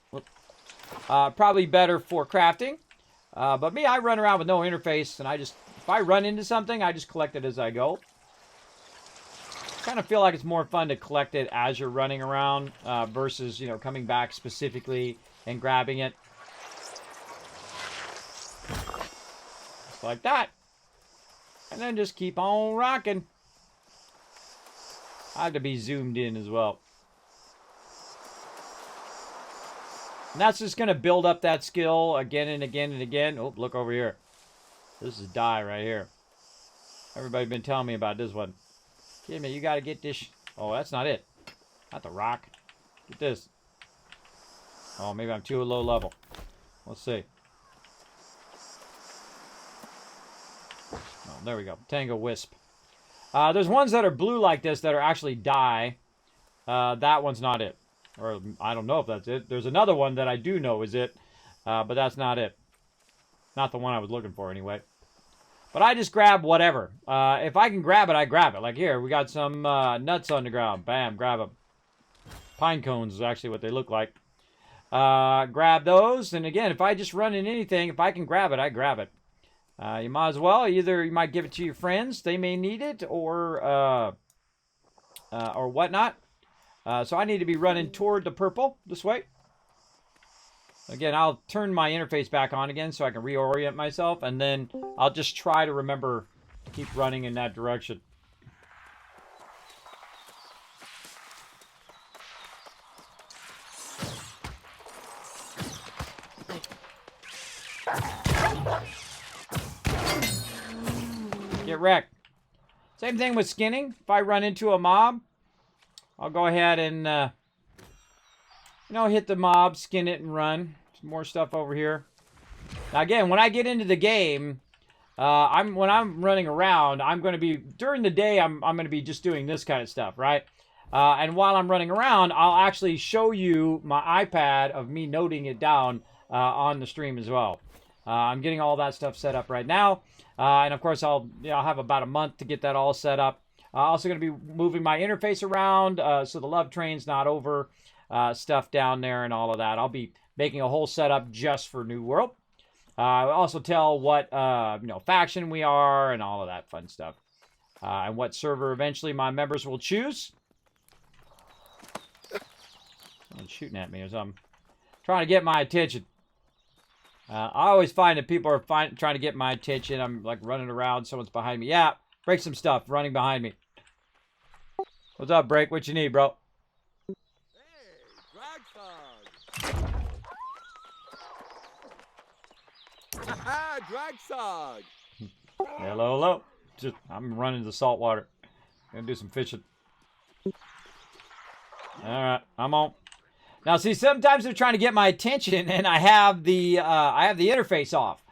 But me, I run around with no interface, and if I run into something, I just collect it as I go. Kind of feel like it's more fun to collect it as you're running around versus, coming back specifically and grabbing it. Just like that. And then just keep on rocking. I have to be zoomed in as well. And that's just going to build up that skill again and again and again. Oh, look over here. This is die right here. Everybody's been telling me about this one. Kismet, you got to get this. Oh, that's not it. Not the rock. Get this. Oh, maybe I'm too low level. Let's see. Oh, there we go. Tango Wisp. There's ones that are blue like this that are actually dye. That one's not it. Or I don't know if that's it. There's another one that I do know is it. But that's not it. Not the one I was looking for anyway. But I just grab whatever. If I can grab it, I grab it. Like here, we got some nuts on the ground. Bam, grab them. Pine cones is actually what they look like. Grab those. And again, if I just run in anything, if I can grab it, I grab it. You might as well. Either you might give it to your friends. They may need it. Or whatnot. So I need to be running toward the purple. This way. Again, I'll turn my interface back on again so I can reorient myself. And then I'll just try to remember to keep running in that direction. Get wrecked. Same thing with skinning. If I run into a mob, I'll go ahead and, hit the mob, skin it, and run. Some more stuff over here. Now, again, when I get into the game, when I'm running around, I'm going to be, during the day, I'm going to be just doing this kind of stuff, right? And while I'm running around, I'll actually show you my iPad of me noting it down on the stream as well. I'm getting all that stuff set up right now. And of course, I'll have about a month to get that all set up. Also going to be moving my interface around so the love train's not over stuff down there and all of that. I'll be making a whole setup just for New World. I'll also tell what faction we are and all of that fun stuff. And what server eventually my members will choose. Someone's shooting at me or something. Trying to get my attention. I always find that people are trying to get my attention. I'm like running around. Someone's behind me. Yeah, break some stuff. Running behind me. What's up, Break? What you need, bro? Hey, drag sog. Haha, drag sog. Hello, hello. I'm running to the salt water. Gonna do some fishing. All right, I'm on. Now, see, sometimes they're trying to get my attention, and I have the interface off,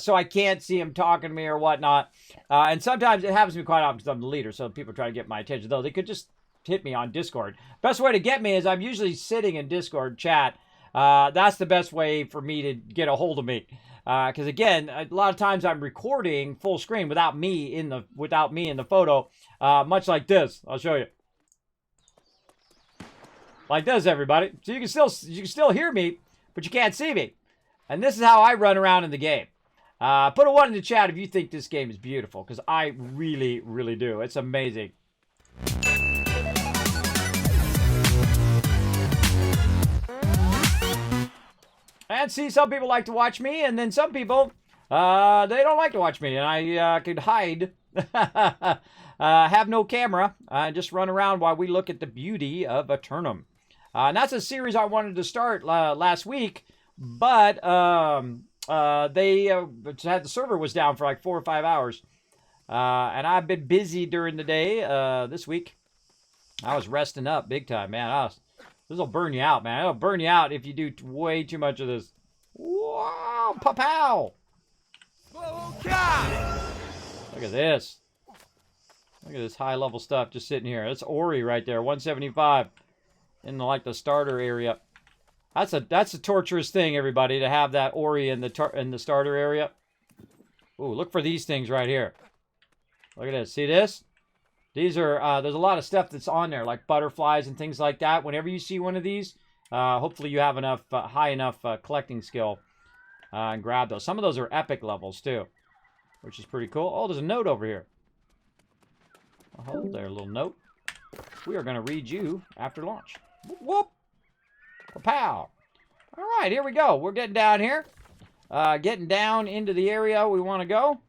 so I can't see them talking to me or whatnot. And sometimes it happens to me quite often because I'm the leader, so people try to get my attention. Though they could just hit me on Discord. Best way to get me is I'm usually sitting in Discord chat. That's the best way for me to get a hold of me. Because again, a lot of times I'm recording full screen without me in the photo, much like this. I'll show you. Like this, everybody. So you can still hear me, but you can't see me. And this is how I run around in the game. Put a 1 in the chat if you think this game is beautiful, because I really, really do. It's amazing. And see, some people like to watch me, and then some people, they don't like to watch me. And I could hide, have no camera, just run around while we look at the beauty of Eternum. And that's a series I wanted to start last week, but they had the server was down for like 4 or 5 hours. And I've been busy during the day this week. I was resting up big time, man. This will burn you out, man. It'll burn you out if you do way too much of this. Wow, pow! Smoker! Look at this. Look at this high-level stuff just sitting here. That's Ori right there, 175 in the starter area. That's a torturous thing, everybody, to have that Ori in the starter area. Ooh, look for these things right here. Look at this. See this? These are, there's a lot of stuff that's on there, like butterflies and things like that. Whenever you see one of these, hopefully you have enough, high enough collecting skill and grab those. Some of those are epic levels, too, which is pretty cool. Oh, there's a note over here. Oh, hold there, a little note. We are going to read you after launch. Whoop! Pow! All right, here we go. We're getting down here. Getting down into the area we want to go.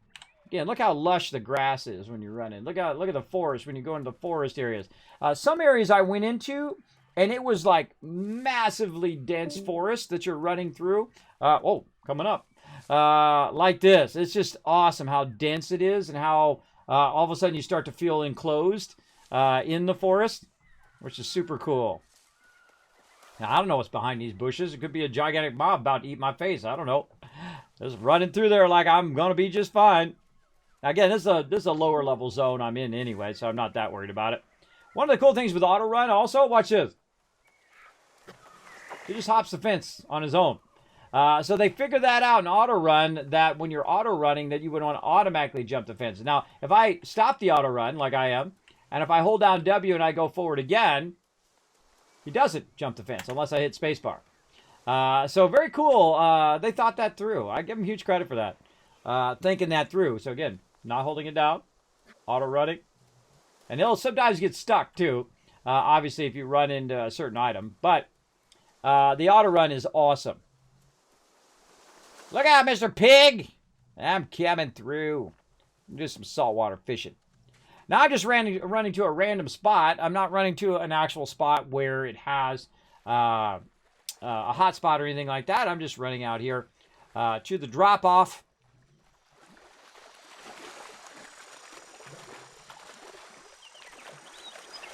Again, look how lush the grass is when you're running. Look at the forest when you go into the forest areas. Some areas I went into, and it was like massively dense forest that you're running through. Oh, coming up. Like this. It's just awesome how dense it is and how all of a sudden you start to feel enclosed in the forest, which is super cool. Now, I don't know what's behind these bushes. It could be a gigantic mob about to eat my face. I don't know. Just running through there like I'm going to be just fine. Again, this is a lower level zone I'm in anyway, so I'm not that worried about it. One of the cool things with auto run also, watch this. He just hops the fence on his own. So they figured that out in auto run, that when you're auto running, that you would want to automatically jump the fence. Now, if I stop the auto run like I am, and if I hold down W and I go forward again, he doesn't jump the fence unless I hit spacebar. So very cool. They thought that through. I give them huge credit for that. Thinking that through. So again, not holding it down, auto running. And he'll sometimes get stuck too, obviously if you run into a certain item. But the auto run is awesome. Look out, Mr. Pig! I'm coming through. Do some saltwater fishing. Now I'm just running to a random spot. I'm not running to an actual spot where it has a hot spot or anything like that. I'm just running out here to the drop-off.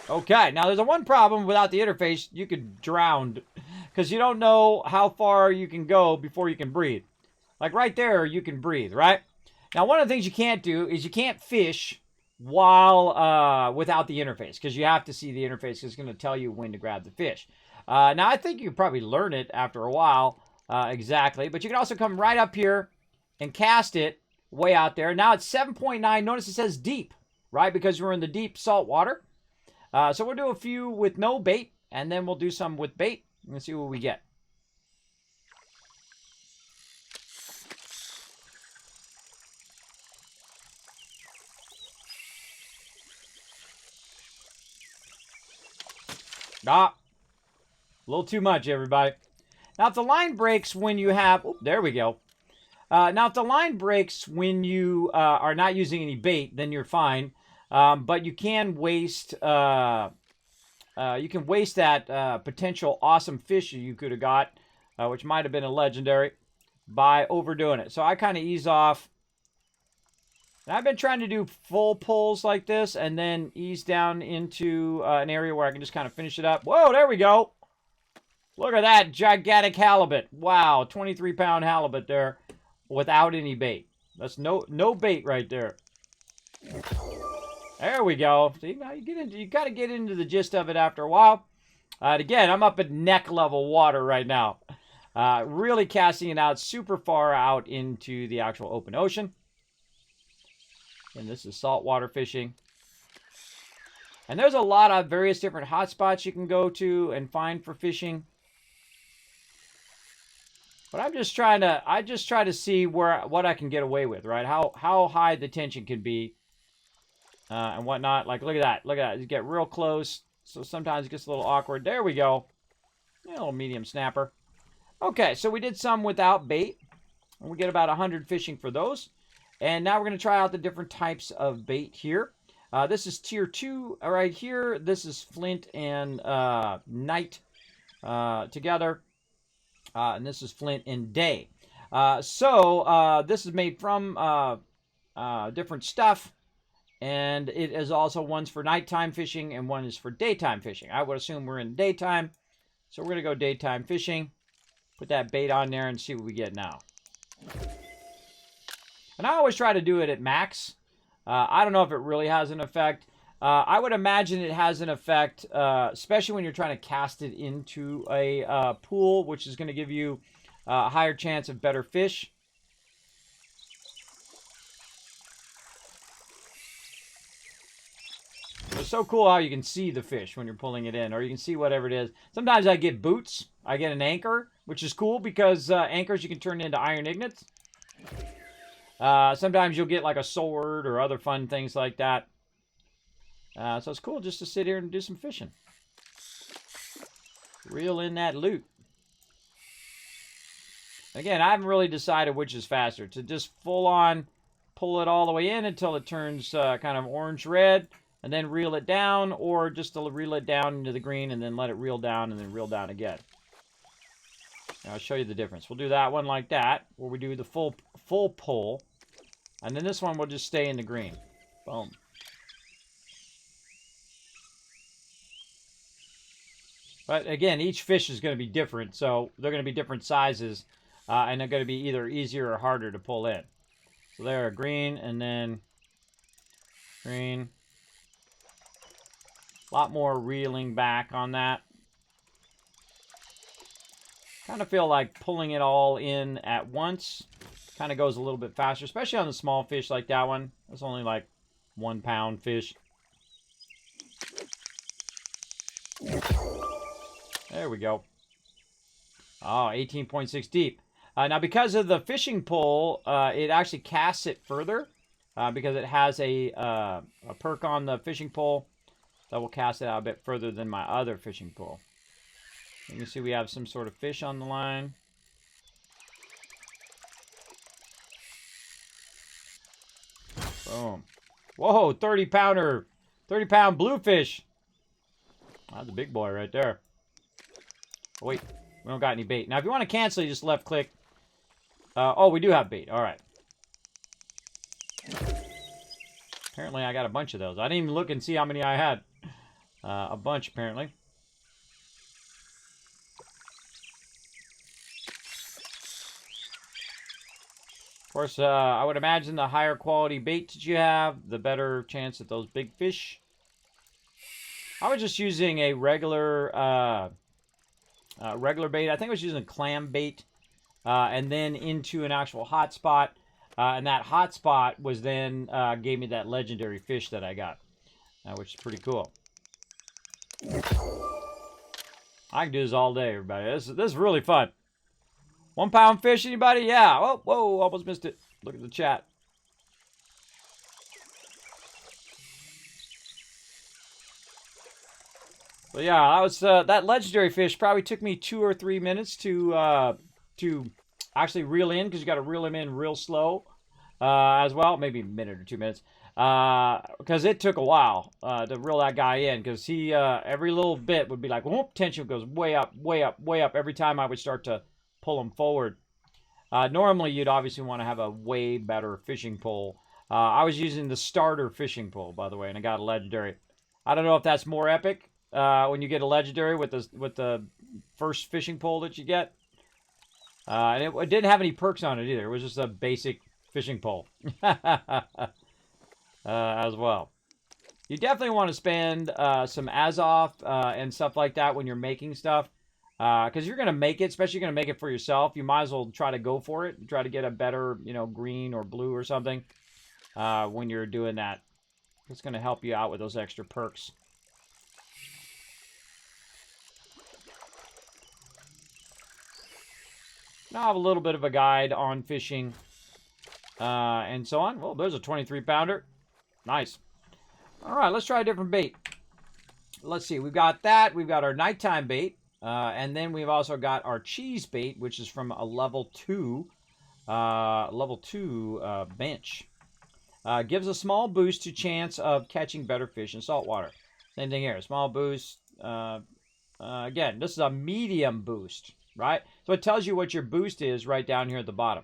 Okay, now there's one problem without the interface. You could drown because you don't know how far you can go before you can breathe. Like right there, you can breathe, right? Now, one of the things you can't do is you can't fish while without the interface, because you have to see the interface, because it's going to tell you when to grab the fish. Now, I think you can probably learn it after a while exactly, but you can also come right up here and cast it way out there. Now it's 7.9. Notice it says deep, right? Because we're in the deep salt water. So we'll do a few with no bait, and then we'll do some with bait. Let's see what we get. Ah, A little too much, everybody. Now, if the line breaks when you have... Oh, there we go. Now, if the line breaks when you are not using any bait, then you're fine. But you can waste... that potential awesome fish you could have got, which might have been a legendary, by overdoing it. So I kind of ease off. And I've been trying to do full pulls like this and then ease down into an area where I can just kind of finish it up. Whoa, there we go. Look at that gigantic halibut. Wow, 23-pound halibut there without any bait. That's no bait right there. There we go. See, now you got to get into the gist of it after a while. And again, I'm up at neck level water right now. Really casting it out super far out into the actual open ocean. And this is saltwater fishing. And there's a lot of various different hotspots you can go to and find for fishing. But I just try to see what I can get away with, right? How high the tension can be. And whatnot. Like, look at that. Look at that. You get real close. So sometimes it gets a little awkward. There we go. A little medium snapper. Okay, so we did some without bait. And we get about 100 fishing for those. And now we're going to try out the different types of bait here. This is tier 2 right here. This is flint and night together. And this is flint and day. So this is made from different stuff. And it is also one's for nighttime fishing and one is for daytime fishing. I would assume we're in daytime. So we're going to go daytime fishing. Put that bait on there and see what we get now. And I always try to do it at max. I don't know if it really has an effect. I would imagine it has an effect, especially when you're trying to cast it into a pool, which is going to give you a higher chance of better fish. It's so cool how you can see the fish when you're pulling it in, or you can see whatever it is. Sometimes I get boots. I get an anchor, which is cool because anchors you can turn into iron ingots. Sometimes you'll get like a sword or other fun things like that. So it's cool just to sit here and do some fishing. Reel in that loot. Again, I haven't really decided which is faster. To just full on pull it all the way in until it turns kind of orange-red. And then reel it down, or just to reel it down into the green and then let it reel down and then reel down again. Now I'll show you the difference. We'll do that one like that, where we do the full pull. And then this one will just stay in the green. Boom. But again, each fish is going to be different, so they're going to be different sizes. And they're going to be either easier or harder to pull in. So there, green, and then green. A lot more reeling back on that. Kind of feel like pulling it all in at once. Kind of goes a little bit faster, especially on the small fish like that one. It's only like 1 pound fish. There we go. Oh, 18.6 deep. Now, because of the fishing pole, it actually casts it further because it has a perk on the fishing pole that will cast it out a bit further than my other fishing pole. You can see we have some sort of fish on the line. Boom. Whoa, 30-pounder. 30-pound bluefish. That's a big boy right there. Oh, wait, we don't got any bait. Now, if you want to cancel, you just left-click. Oh, we do have bait. All right. Apparently, I got a bunch of those. I didn't even look and see how many I had. A bunch, apparently. Of course, I would imagine the higher quality bait that you have, the better chance at those big fish. I was just using a regular bait. I think I was using clam bait, and then into an actual hot spot. And that hot spot was then gave me that legendary fish that I got, which is pretty cool. I can do this all day, everybody. This is really fun. 1 pound fish, anybody? Yeah. Oh, whoa, almost missed it. Look at the chat. So yeah, I was that legendary fish probably took me 2 or 3 minutes to actually reel in, because you got to reel him in real slow as well, maybe a minute or 2 minutes, because it took a while to reel that guy in, because he every little bit would be like, whoop, tension goes way up, way up, way up every time I would start to pull him forward. Normally, you'd obviously want to have a way better fishing pole. I was using the starter fishing pole, by the way, and I got a legendary. I don't know if that's more epic when you get a legendary with the first fishing pole that you get. And it didn't have any perks on it either. It was just a basic fishing pole as well. You definitely want to spend some Azoth and stuff like that when you're making stuff. Because you're going to make it, especially you're going to make it for yourself. You might as well try to go for it. Try to get a better, green or blue or something when you're doing that. It's going to help you out with those extra perks. Now I have a little bit of a guide on fishing and so on. Well, there's a 23-pounder. Nice. All right, let's try a different bait. Let's see. We've got that. We've got our nighttime bait. And then we've also got our cheese bait, which is from a level 2 bench. Gives a small boost to chance of catching better fish in saltwater. Same thing here. Small boost. Again, this is a medium boost, right? So it tells you what your boost is right down here at the bottom.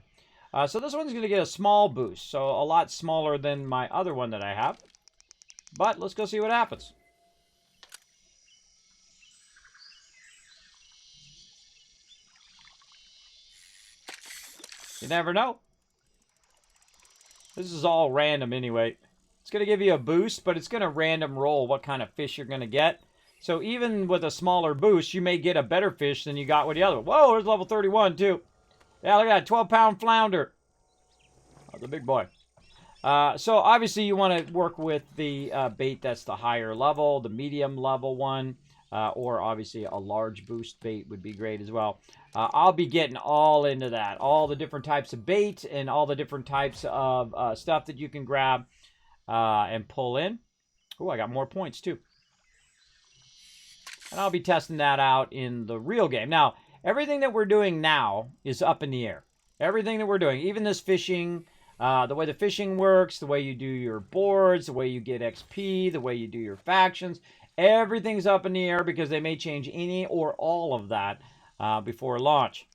So this one's going to get a small boost. So a lot smaller than my other one that I have. But let's go see what happens. You never know. This is all random anyway. It's going to give you a boost, but it's going to random roll what kind of fish you're going to get. So even with a smaller boost, you may get a better fish than you got with the other one. Whoa, there's level 31 too. Yeah, look at that, 12-pound flounder. Oh, the big boy. So obviously you want to work with the bait that's the higher level, the medium level one. Or obviously a large boost bait would be great as well. I'll be getting all into that. All the different types of bait and all the different types of stuff that you can grab and pull in. Oh, I got more points too. And I'll be testing that out in the real game. Now, everything that we're doing now is up in the air. Everything that we're doing, even this fishing, the way the fishing works, the way you do your boards, the way you get XP, the way you do your factions, everything's up in the air because they may change any or all of that before launch.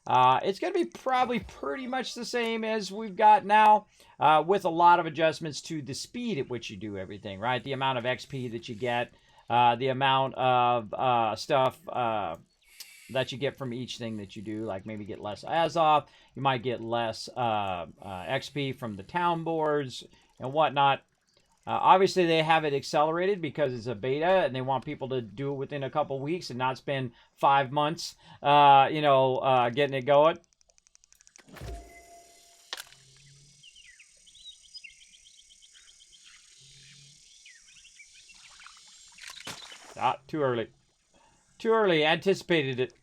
It's going to be probably pretty much the same as we've got now with a lot of adjustments to the speed at which you do everything, right? The amount of XP that you get, the amount of stuff that you get from each thing that you do, like maybe get less Azoth, you might get less XP from the town boards and whatnot. Obviously, they have it accelerated because it's a beta, and they want people to do it within a couple weeks and not spend 5 months, getting it going. Ah, too early. Too early. Anticipated it.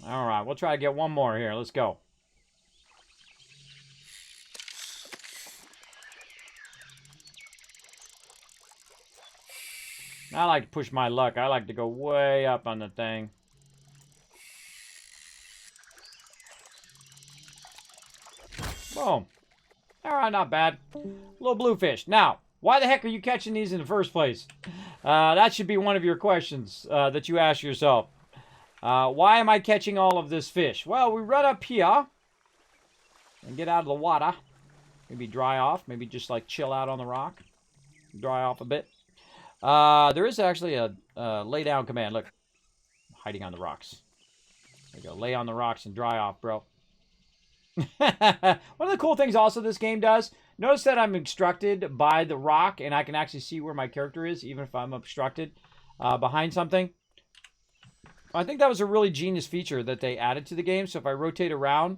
All right, we'll try to get one more here. Let's go. I like to push my luck. I like to go way up on the thing. Boom. All right, not bad. Little bluefish. Now, why the heck are you catching these in the first place? That should be one of your questions that you ask yourself. Why am I catching all of this fish? Well, we run up here and get out of the water. Maybe dry off. Maybe just like chill out on the rock. Dry off a bit. There is actually a lay down command. Look, hiding on the rocks. There you go. Lay on the rocks and dry off, bro. One of the cool things also this game does, notice that I'm obstructed by the rock, and I can actually see where my character is, even if I'm obstructed behind something. I think that was a really genius feature that they added to the game. So if I rotate around,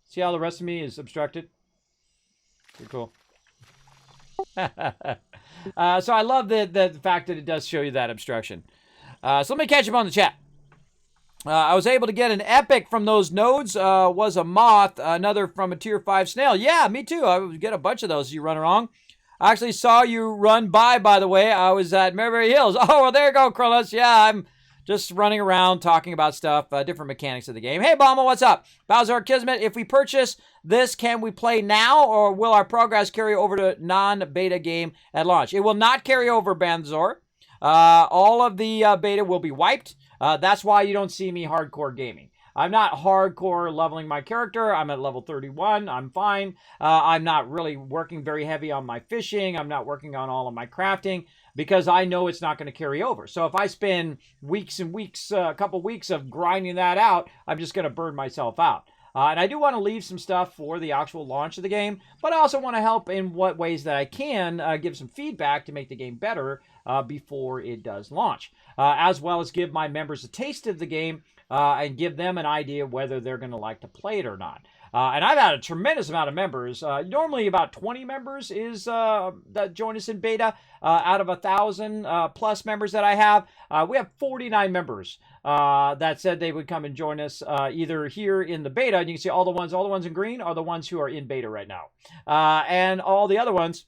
see how the rest of me is obstructed? Pretty cool. So I love the fact that it does show you that obstruction. So let me catch up on the chat. I was able to get an epic from those nodes. Was a moth, another from a tier 5 snail. Yeah, me too. I would get a bunch of those as you run along. I actually saw you run by the way. I was at Maryberry Hills. Oh, well, there you go, Krillus. Yeah, I'm just running around talking about stuff, different mechanics of the game. Hey, Bomba, what's up? Bowser Kismet, if we purchase this, can we play now, or will our progress carry over to non-beta game at launch? It will not carry over, Banzor. All of the beta will be wiped. That's why you don't see me hardcore gaming. I'm not hardcore leveling my character. I'm at level 31. I'm fine. I'm not really working very heavy on my fishing. I'm not working on all of my crafting because I know it's not going to carry over. So if I spend weeks and weeks, a couple weeks of grinding that out, I'm just going to burn myself out. And I do want to leave some stuff for the actual launch of the game, but I also want to help in what ways that I can give some feedback to make the game better before it does launch, as well as give my members a taste of the game and give them an idea whether they're going to like to play it or not. And I've had a tremendous amount of members. Normally about 20 members is that join us in beta out of 1,000 plus members that I have. We have 49 members that said they would come and join us either here in the beta. And you can see all the ones in green are the ones who are in beta right now. And all the other ones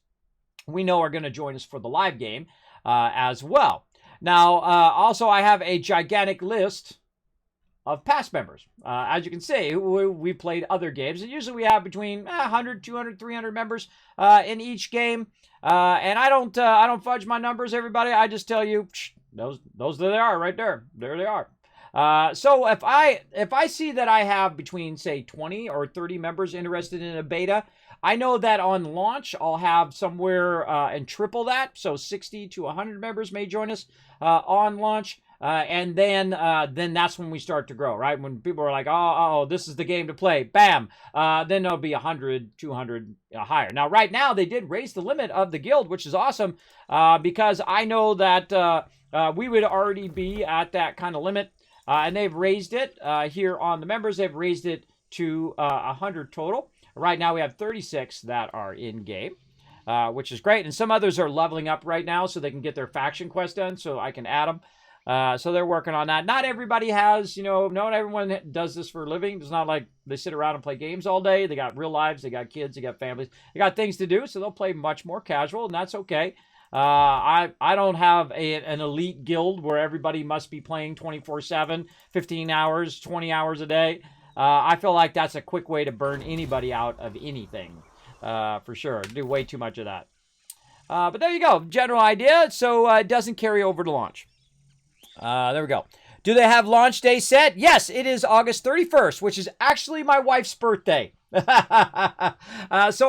we know are going to join us for the live game as well. Now, also I have a gigantic list of past members. As you can see, we played other games, and usually we have between 100, 200, 300 members in each game. And I don't fudge my numbers, everybody. I just tell you, those they are right there. There they are. So if I see that I have between, say, 20 or 30 members interested in a beta, I know that on launch I'll have somewhere and triple that, so 60 to 100 members may join us on launch. And then that's when we start to grow, right? When people are like, oh, this is the game to play, bam, then there'll be 100, 200 higher. Now, right now, they did raise the limit of the guild, which is awesome, because I know that we would already be at that kind of limit, and they've raised it here on the members. They've raised it to 100 total. Right now, we have 36 that are in-game. Which is great, and some others are leveling up right now so they can get their faction quest done, so I can add them. So they're working on that. Not everybody has, not everyone does this for a living. It's not like they sit around and play games all day. They got real lives. They got kids. They got families. They got things to do, so they'll play much more casual, and that's okay. I don't have an elite guild where everybody must be playing 24/7, 15 hours, 20 hours a day. I feel like that's a quick way to burn anybody out of anything, for sure. Do way too much of that. But there you go. General idea. So it doesn't carry over to launch. There we go. Do they have launch day set? Yes, it is August 31st, which is actually my wife's birthday. So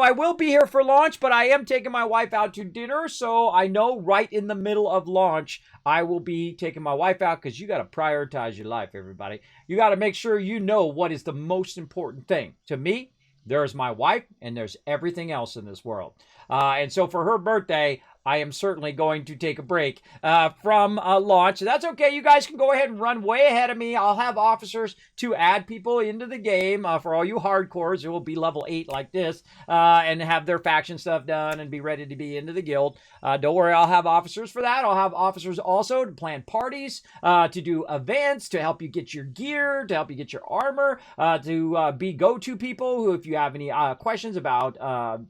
I will be here for launch, but I am taking my wife out to dinner. So I know right in the middle of launch, I will be taking my wife out because you got to prioritize your life, everybody. You got to make sure you know what is the most important thing. To me, there's my wife and there's everything else in this world. And so for her birthday, I am certainly going to take a break from launch. That's okay. You guys can go ahead and run way ahead of me. I'll have officers to add people into the game. For all you hardcores, it will be level 8 like this and have their faction stuff done and be ready to be into the guild. Don't worry, I'll have officers for that. I'll have officers also to plan parties, to do events, to help you get your gear, to help you get your armor, to be go-to people who, if you have any questions about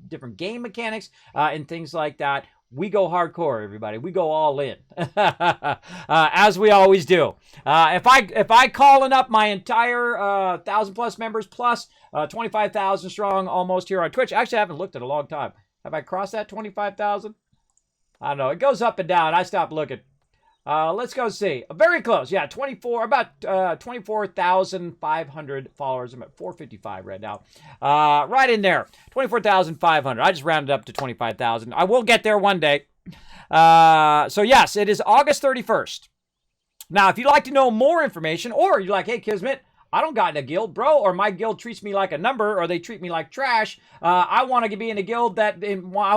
different game mechanics and things like that, we go hardcore, everybody. We go all in, as we always do. If I calling up my entire 1,000 plus members plus 25,000 strong almost here on Twitch. Actually, I haven't looked at a long time. Have I crossed that 25,000? I don't know. It goes up and down. I stopped looking. Let's go see. Very close. Yeah, about 24,500 followers. I'm at 455 right now. Right in there. 24,500. I just rounded up to 25,000. I will get there one day. So yes, it is August 31st. Now, if you'd like to know more information, or you're like, hey, Kismet, I don't got in a guild, bro, or my guild treats me like a number, or they treat me like trash. I want to be in a guild I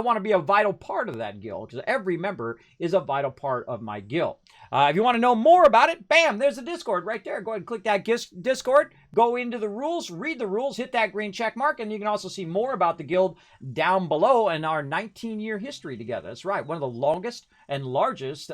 want to be a vital part of that guild, because every member is a vital part of my guild. If you want to know more about it, bam, there's a Discord right there. Go ahead and click that Discord, go into the rules, read the rules, hit that green check mark, and you can also see more about the guild down below and our 19-year history together. That's right, one of the longest and largest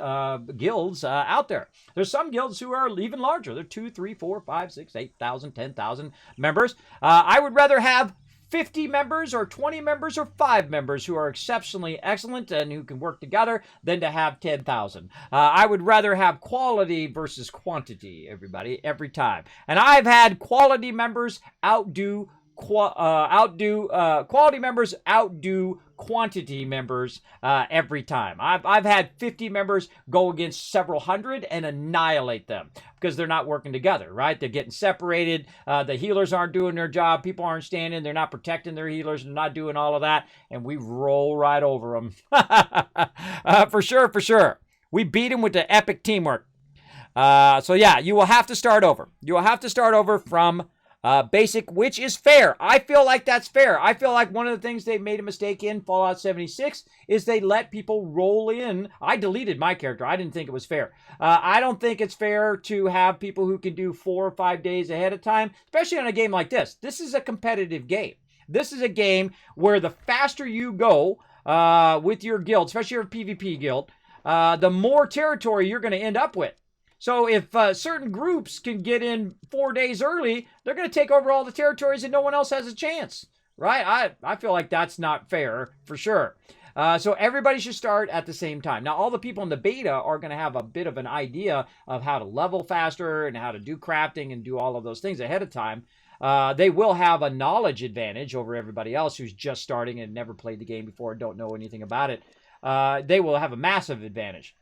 guilds out there. There's some guilds who are even larger. They're 2, 3, 4, 5, 6, 8,000, 10,000 members. I would rather have 50 members or 20 members or 5 members who are exceptionally excellent and who can work together than to have 10,000. I would rather have quality versus quantity, everybody, every time. And I've had quality members outdo quality members outdo quantity members every time. I've had 50 members go against several hundred and annihilate them because they're not working together, right? They're getting separated. The healers aren't doing their job. People aren't standing. They're not protecting their healers. They're not doing all of that. And we roll right over them. For sure, for sure. We beat them with the epic teamwork. So yeah, you will have to start over. You will have to start over from basic, which is fair. I feel like that's fair. I feel like one of the things they made a mistake in Fallout 76 is they let people roll in. I deleted my character. I didn't think it was fair. I don't think it's fair to have people who can do 4 or 5 days ahead of time, especially on a game like this. This is a competitive game. This is a game where the faster you go with your guild, especially your PvP guild, the more territory you're going to end up with. So if certain groups can get in 4 days early, they're going to take over all the territories and no one else has a chance, right? I feel like that's not fair, for sure. So everybody should start at the same time. Now, all the people in the beta are going to have a bit of an idea of how to level faster and how to do crafting and do all of those things ahead of time. They will have a knowledge advantage over everybody else who's just starting and never played the game before and don't know anything about it. They will have a massive advantage.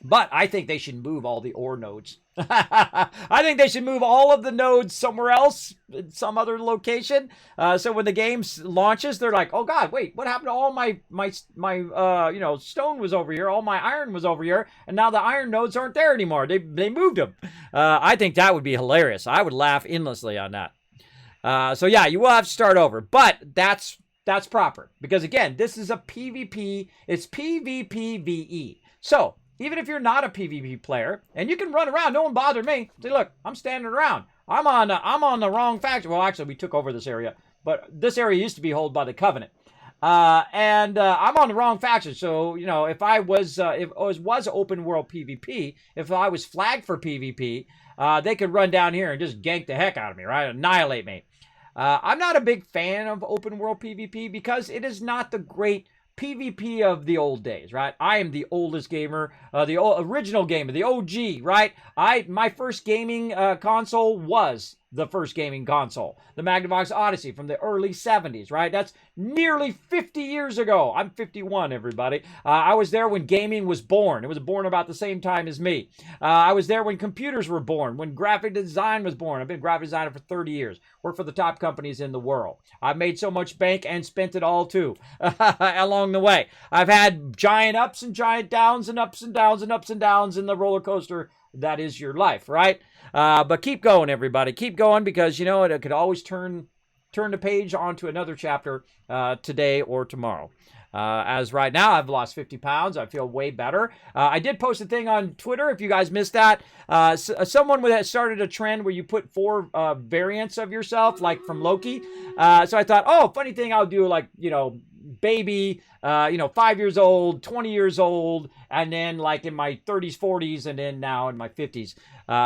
But I think they should move all the ore nodes. I think they should move all of the nodes somewhere else, in some other location. So when the game launches, they're like, "Oh God, wait! What happened to all my stone was over here, all my iron was over here, and now the iron nodes aren't there anymore. They moved them." I think that would be hilarious. I would laugh endlessly on that. So yeah, you will have to start over, but that's proper because again, this is a PvP. It's PvPvE. So even if you're not a PvP player, and you can run around, no one bothered me. Say, look, I'm standing around. I'm on the wrong faction. Well, actually, we took over this area, but this area used to be held by the Covenant, and I'm on the wrong faction. So if it was open world PvP, if I was flagged for PvP, they could run down here and just gank the heck out of me, right? Annihilate me. I'm not a big fan of open world PvP because it is not the great PvP of the old days, right? I am the oldest gamer, the original gamer, the OG, right? My first gaming console was the first gaming console, the Magnavox Odyssey from the early 70s, right? That's nearly 50 years ago. I'm 51, everybody. I was there when gaming was born. It was born about the same time as me. I was there when computers were born, when graphic design was born. I've been a graphic designer for 30 years. Worked for the top companies in the world. I've made so much bank and spent it all too along the way. I've had giant ups and giant downs and ups and downs and ups and downs in the roller coaster that is your life, right? But keep going, everybody. Keep going because, it could always turn the page onto another chapter today or tomorrow. As right now, I've lost 50 pounds. I feel way better. I did post a thing on Twitter, if you guys missed that. Someone started a trend where you put 4 variants of yourself, like from Loki. So I thought, funny thing, I'll do baby, 5 years old, 20 years old, and then like in my 30s, 40s, and then now in my 50s.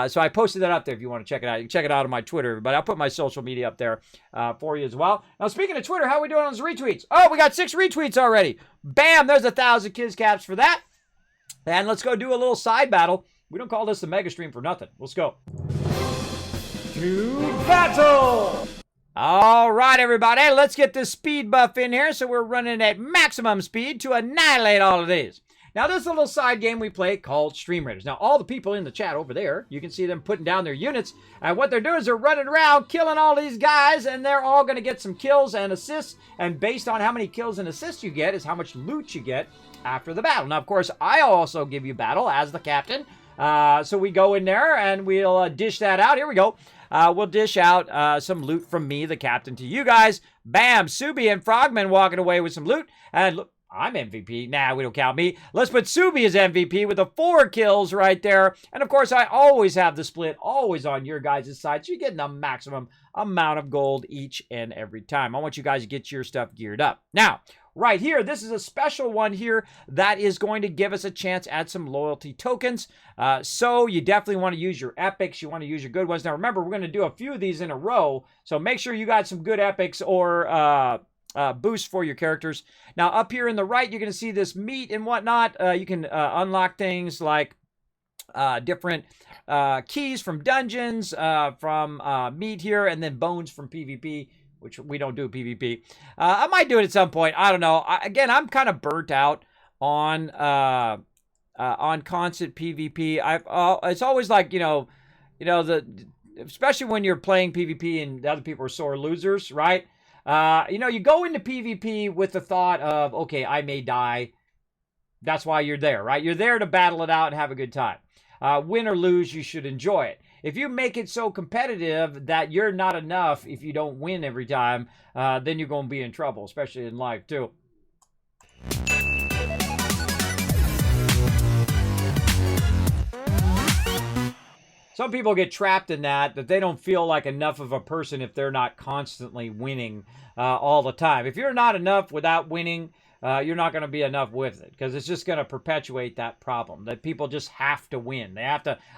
So I posted that up there if you want to check it out. You can check it out on my Twitter, but I'll put my social media up there for you as well. Now, speaking of Twitter, how are we doing on those retweets? Oh, we got 6 retweets already. Bam, there's 1,000 kids caps for that. And let's go do a little side battle. We don't call this the mega stream for nothing. Let's go. To battle! All right, everybody, let's get this speed buff in here. So we're running at maximum speed to annihilate all of these. Now, this is a little side game we play called Stream Raiders. Now, all the people in the chat over there, you can see them putting down their units. And what they're doing is they're running around killing all these guys, and they're all going to get some kills and assists. And based on how many kills and assists you get is how much loot you get after the battle. Now, of course, I also give you battle as the captain. So we go in there, and we'll dish that out. Here we go. We'll dish out some loot from me, the captain, to you guys. Bam! Subi and Frogman walking away with some loot. And look, I'm MVP. Nah, we don't count me. Let's put Subi as MVP with the 4 kills right there. And of course, I always have the split always on your guys' side. So you're getting the maximum amount of gold each and every time. I want you guys to get your stuff geared up. Now, right here. This is a special one here that is going to give us a chance at some loyalty tokens. So you definitely want to use your epics. You want to use your good ones. Now remember, we're going to do a few of these in a row. So make sure you got some good epics or boost for your characters. Now up here in the right, you're going to see this meat and whatnot. You can unlock things like different keys from dungeons, from meat here, and then bones from PvP, which we don't do PvP. I might do it at some point. I don't know. Again, I'm kind of burnt out on constant PvP. It's always like, especially when you're playing PvP and the other people are sore losers, right? You go into PvP with the thought of, okay, I may die. That's why you're there, right? You're there to battle it out and have a good time. Win or lose, you should enjoy it. If you make it so competitive that you're not enough if you don't win every time, then you're going to be in trouble, especially in life, too. Some people get trapped in that they don't feel like enough of a person if they're not constantly winning all the time. If you're not enough without winning, you're not going to be enough with it, because it's just going to perpetuate that problem that people just have to win.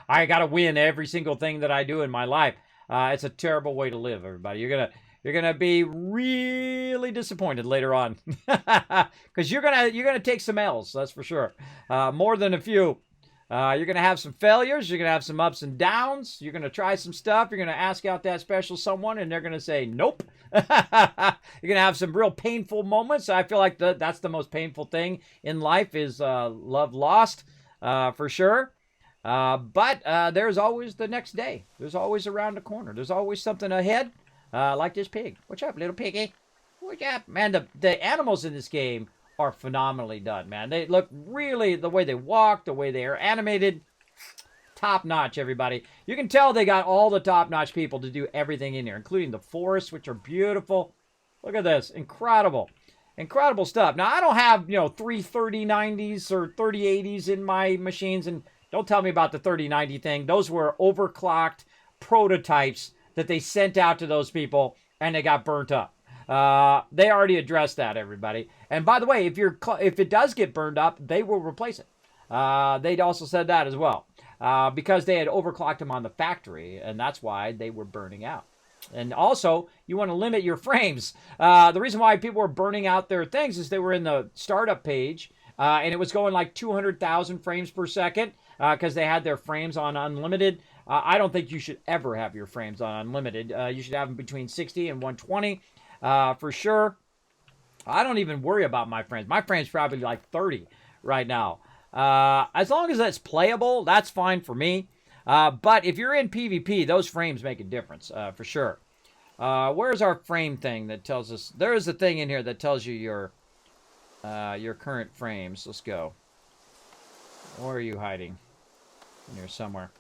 I got to win every single thing that I do in my life. It's a terrible way to live, everybody. You're going to be really disappointed later on because you're going to take some L's, that's for sure. More than a few. You're going to have some failures. You're going to have some ups and downs. You're going to try some stuff. You're going to ask out that special someone, and they're going to say nope. You're going to have some real painful moments. I feel like that's the most painful thing in life is love lost, for sure. But there's always the next day. There's always around the corner. There's always something ahead, like this pig. What's up, little piggy? What's up? Man, the animals in this game are phenomenally done, man. They look really, the way they walk, the way they are animated, top notch, everybody. You can tell they got all the top notch people to do everything in here, including the forests, which are beautiful. Look at this. Incredible. Incredible stuff. Now, I don't have, 3 3090s or 3080s in my machines, and don't tell me about the 3090 thing. Those were overclocked prototypes that they sent out to those people, and they got burnt up. They already addressed that, everybody. And by the way, if it does get burned up, they will replace it. They'd also said that as well, because they had overclocked them on the factory, and that's why they were burning out. And also, you want to limit your frames. The reason why people were burning out their things is they were in the startup page, and it was going like 200,000 frames per second because they had their frames on unlimited. I don't think you should ever have your frames on unlimited. You should have them between 60 and 120. For sure. I don't even worry about my frames. My frames probably like 30 right now. As long as that's playable, that's fine for me. But if you're in PvP, those frames make a difference, for sure. Where's our frame thing that tells us? There is a thing in here that tells you your current frames. Let's go. Where are you hiding? In here somewhere.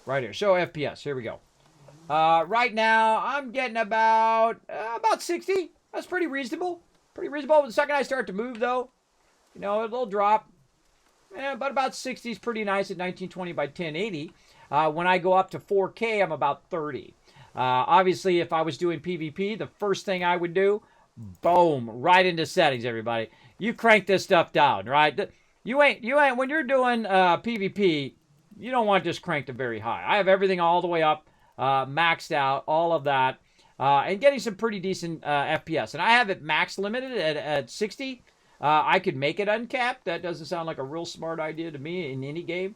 Right here. Show FPS. Here we go. Right now, I'm getting about 60. That's pretty reasonable. Pretty reasonable. The second I start to move, though, it'll drop. But about 60 is pretty nice at 1920 by 1080. When I go up to 4K, I'm about 30. Obviously, if I was doing PvP, the first thing I would do, boom, right into settings, everybody. You crank this stuff down, right? You ain't when you're doing PvP, you don't want to just crank it very high. I have everything all the way up. Maxed out, all of that, and getting some pretty decent FPS. And I have it max limited at 60. I could make it uncapped. That doesn't sound like a real smart idea to me in any game.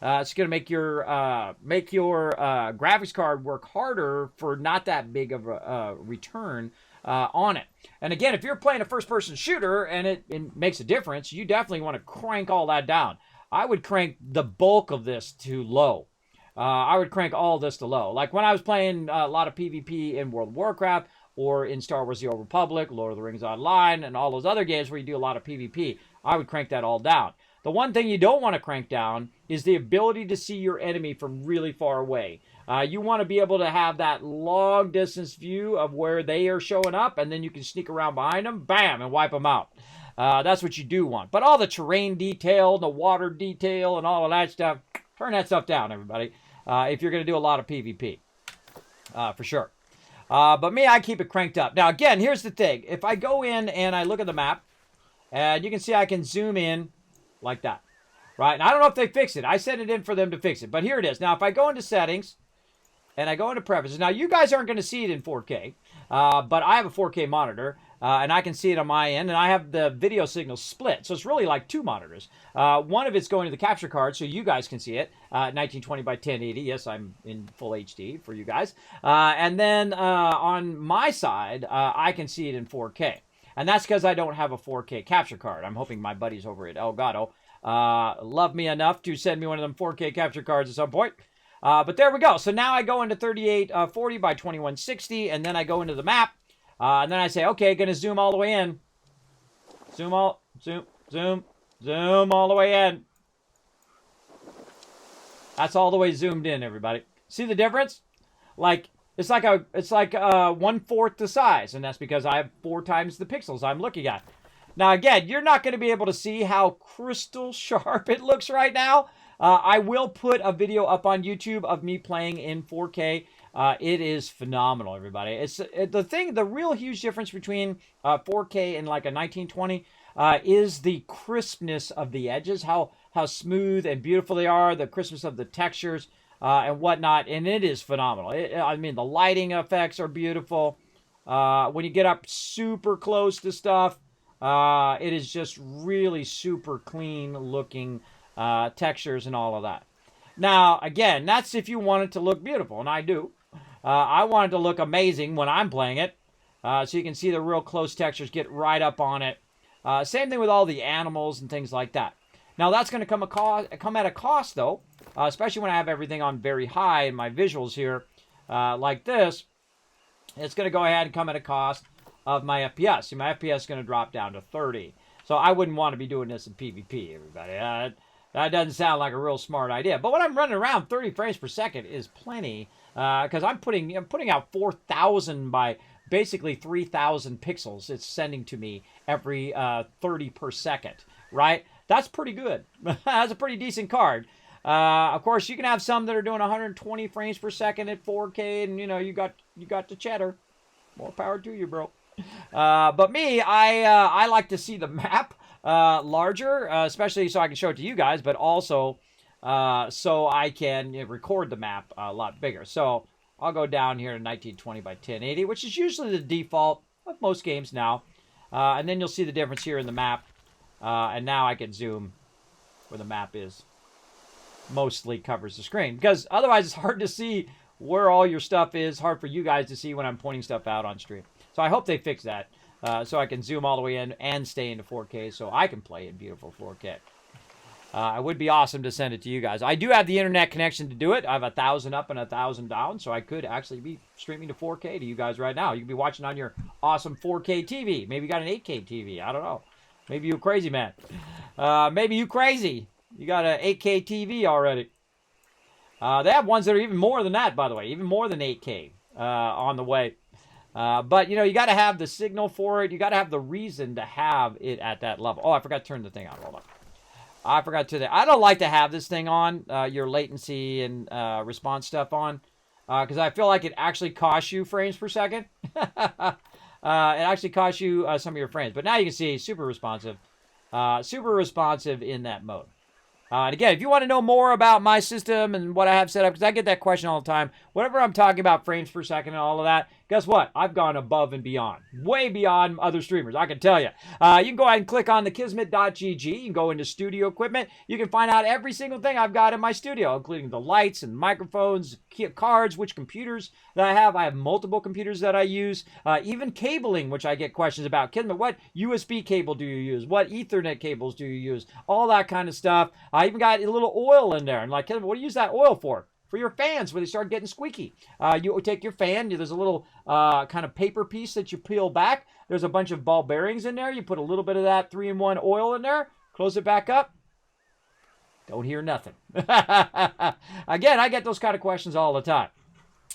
It's going to make your graphics card work harder for not that big of a return on it. And again, if you're playing a first-person shooter and it makes a difference, you definitely want to crank all that down. I would crank the bulk of this to low. I would crank all this to low. Like when I was playing a lot of PvP in World of Warcraft or in Star Wars The Old Republic, Lord of the Rings Online, and all those other games where you do a lot of PvP, I would crank that all down. The one thing you don't want to crank down is the ability to see your enemy from really far away. You want to be able to have that long distance view of where they are showing up, and then you can sneak around behind them, bam, and wipe them out. That's what you do want. But all the terrain detail, the water detail, and all of that stuff, turn that stuff down, everybody. If you're going to do a lot of PvP, for sure. But me, I keep it cranked up. Now, again, here's the thing. If I go in and I look at the map, And you can see I can zoom in like that. Right? And I don't know if they fix it. I sent it in for them to fix it. But here it is. Now, if I go into settings and I go into preferences. Now, you guys aren't going to see it in 4K. But I have a 4K monitor. And I can see it on my end. And I have the video signal split. So it's really like two monitors. One of it's going to the capture card so you guys can see it. 1920 by 1080. Yes, I'm in full HD for you guys. And then on my side, I can see it in 4K. And that's because I don't have a 4K capture card. I'm hoping my buddies over at Elgato love me enough to send me one of them 4K capture cards at some point. But there we go. So now I go into 3840 by 2160, and then I go into the map, and then I say, okay, gonna zoom all the way in. Zoom all the way in. That's all the way zoomed in, everybody. See the difference? Like it's like 1/4 the size, and that's because I have 4 times the pixels I'm looking at. Now, again, you're not going to be able to see how crystal sharp it looks right now. I will put a video up on YouTube of me playing in 4K. It is phenomenal, everybody. The real huge difference between 4K and like a 1920 is the crispness of the edges, how smooth and beautiful they are, the crispness of the textures and whatnot, and it is phenomenal. I mean, the lighting effects are beautiful. When you get up super close to stuff, it is just really super clean looking textures and all of that. Now, again, that's if you want it to look beautiful, and I do. I want it to look amazing when I'm playing it, so you can see the real close textures get right up on it. Same thing with all the animals and things like that. Now, that's going to come at a cost, though, especially when I have everything on very high in my visuals here, like this. It's going to go ahead and come at a cost of my FPS. See, my FPS is going to drop down to 30. So I wouldn't want to be doing this in PvP, everybody. That doesn't sound like a real smart idea. But when I'm running around, 30 frames per second is plenty, because I'm putting out 4,000 by basically 3,000 pixels. It's sending to me every 30 per second, right? That's pretty good. That's a pretty decent card. Of course, you can have some that are doing 120 frames per second at 4K, and you got the cheddar. More power to you, bro. But me, I like to see the map larger, especially so I can show it to you guys, but also so I can record the map a lot bigger. So I'll go down here to 1920 by 1080, which is usually the default of most games now. And then you'll see the difference here in the map. And now I can zoom where the map is. Mostly covers the screen, because otherwise it's hard to see where all your stuff is. Hard for you guys to see when I'm pointing stuff out on stream. So I hope they fix that, so I can zoom all the way in and stay into 4K so I can play in beautiful 4K. It would be awesome to send it to you guys. I do have the internet connection to do it. I have 1,000 up and 1,000 down, so I could actually be streaming to 4K to you guys right now. You could be watching on your awesome 4K TV. Maybe you got an 8K TV. I don't know. Maybe you crazy, man. Maybe you crazy. You got an 8K TV already. They have ones that are even more than that, by the way. Even more than 8K on the way. But, you got to have the signal for it. You got to have the reason to have it at that level. Oh, I forgot to turn the thing on. Hold on. I forgot to. I don't like to have this thing on, your latency and response stuff on, because I feel like it actually costs you frames per second. It actually costs you some of your frames. But now you can see super responsive in that mode. And again, if you want to know more about my system and what I have set up, because I get that question all the time, whenever I'm talking about frames per second and all of that, guess what? I've gone above and beyond. Way beyond other streamers, I can tell you. You can go ahead and click on the Kismet.gg. You can go into studio equipment. You can find out every single thing I've got in my studio, including the lights and microphones, cards, which computers that I have. I have multiple computers that I use. Even cabling, which I get questions about. Kismet, what USB cable do you use? What Ethernet cables do you use? All that kind of stuff. I even got a little oil in there. And like, what do you use that oil for? For your fans when they start getting squeaky. You take your fan, there's a little kind of paper piece that you peel back. There's a bunch of ball bearings in there. You put a little bit of that 3-in-1 oil in there, close it back up. Don't hear nothing. Again, I get those kind of questions all the time.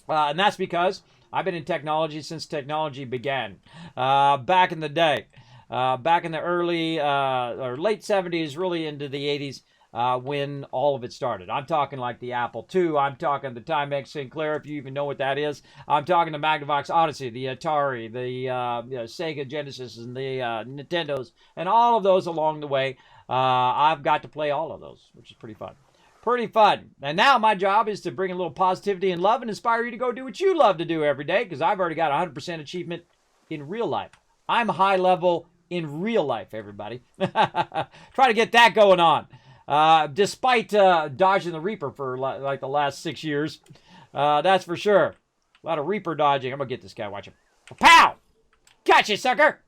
And that's because I've been in technology since technology began. Back in the day. Back in the early or late 70s, really into the 80s. when all of it started. I'm talking like the Apple II. I'm talking the Timex Sinclair, if you even know what that is. I'm talking the Magnavox Odyssey, the Atari, the Sega Genesis, and the Nintendos, and all of those along the way. I've got to play all of those, which is pretty fun. Pretty fun. And now my job is to bring a little positivity and love and inspire you to go do what you love to do every day, because I've already got 100% achievement in real life. I'm high level in real life, everybody. Try to get that going on. Despite dodging the Reaper for like the last 6 years. That's for sure. A lot of Reaper dodging. I'm going to get this guy. Watch him. Pow! Gotcha, sucker!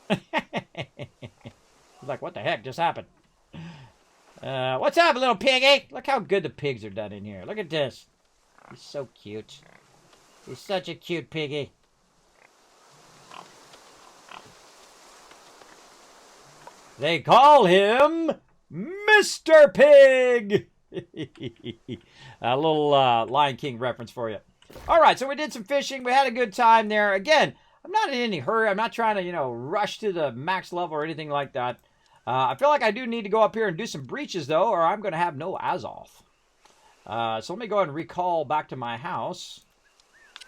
He's like, what the heck just happened? What's up, little piggy? Look how good the pigs are done in here. Look at this. He's so cute. He's such a cute piggy. They call him Mr. Pig. A little Lion King reference for you. All right, so we did some fishing. We had a good time there. Again, I'm not in any hurry. I'm not trying to, rush to the max level or anything like that. I feel like I do need to go up here and do some breaches, though, or I'm going to have no Azoth. So let me go ahead and recall back to my house.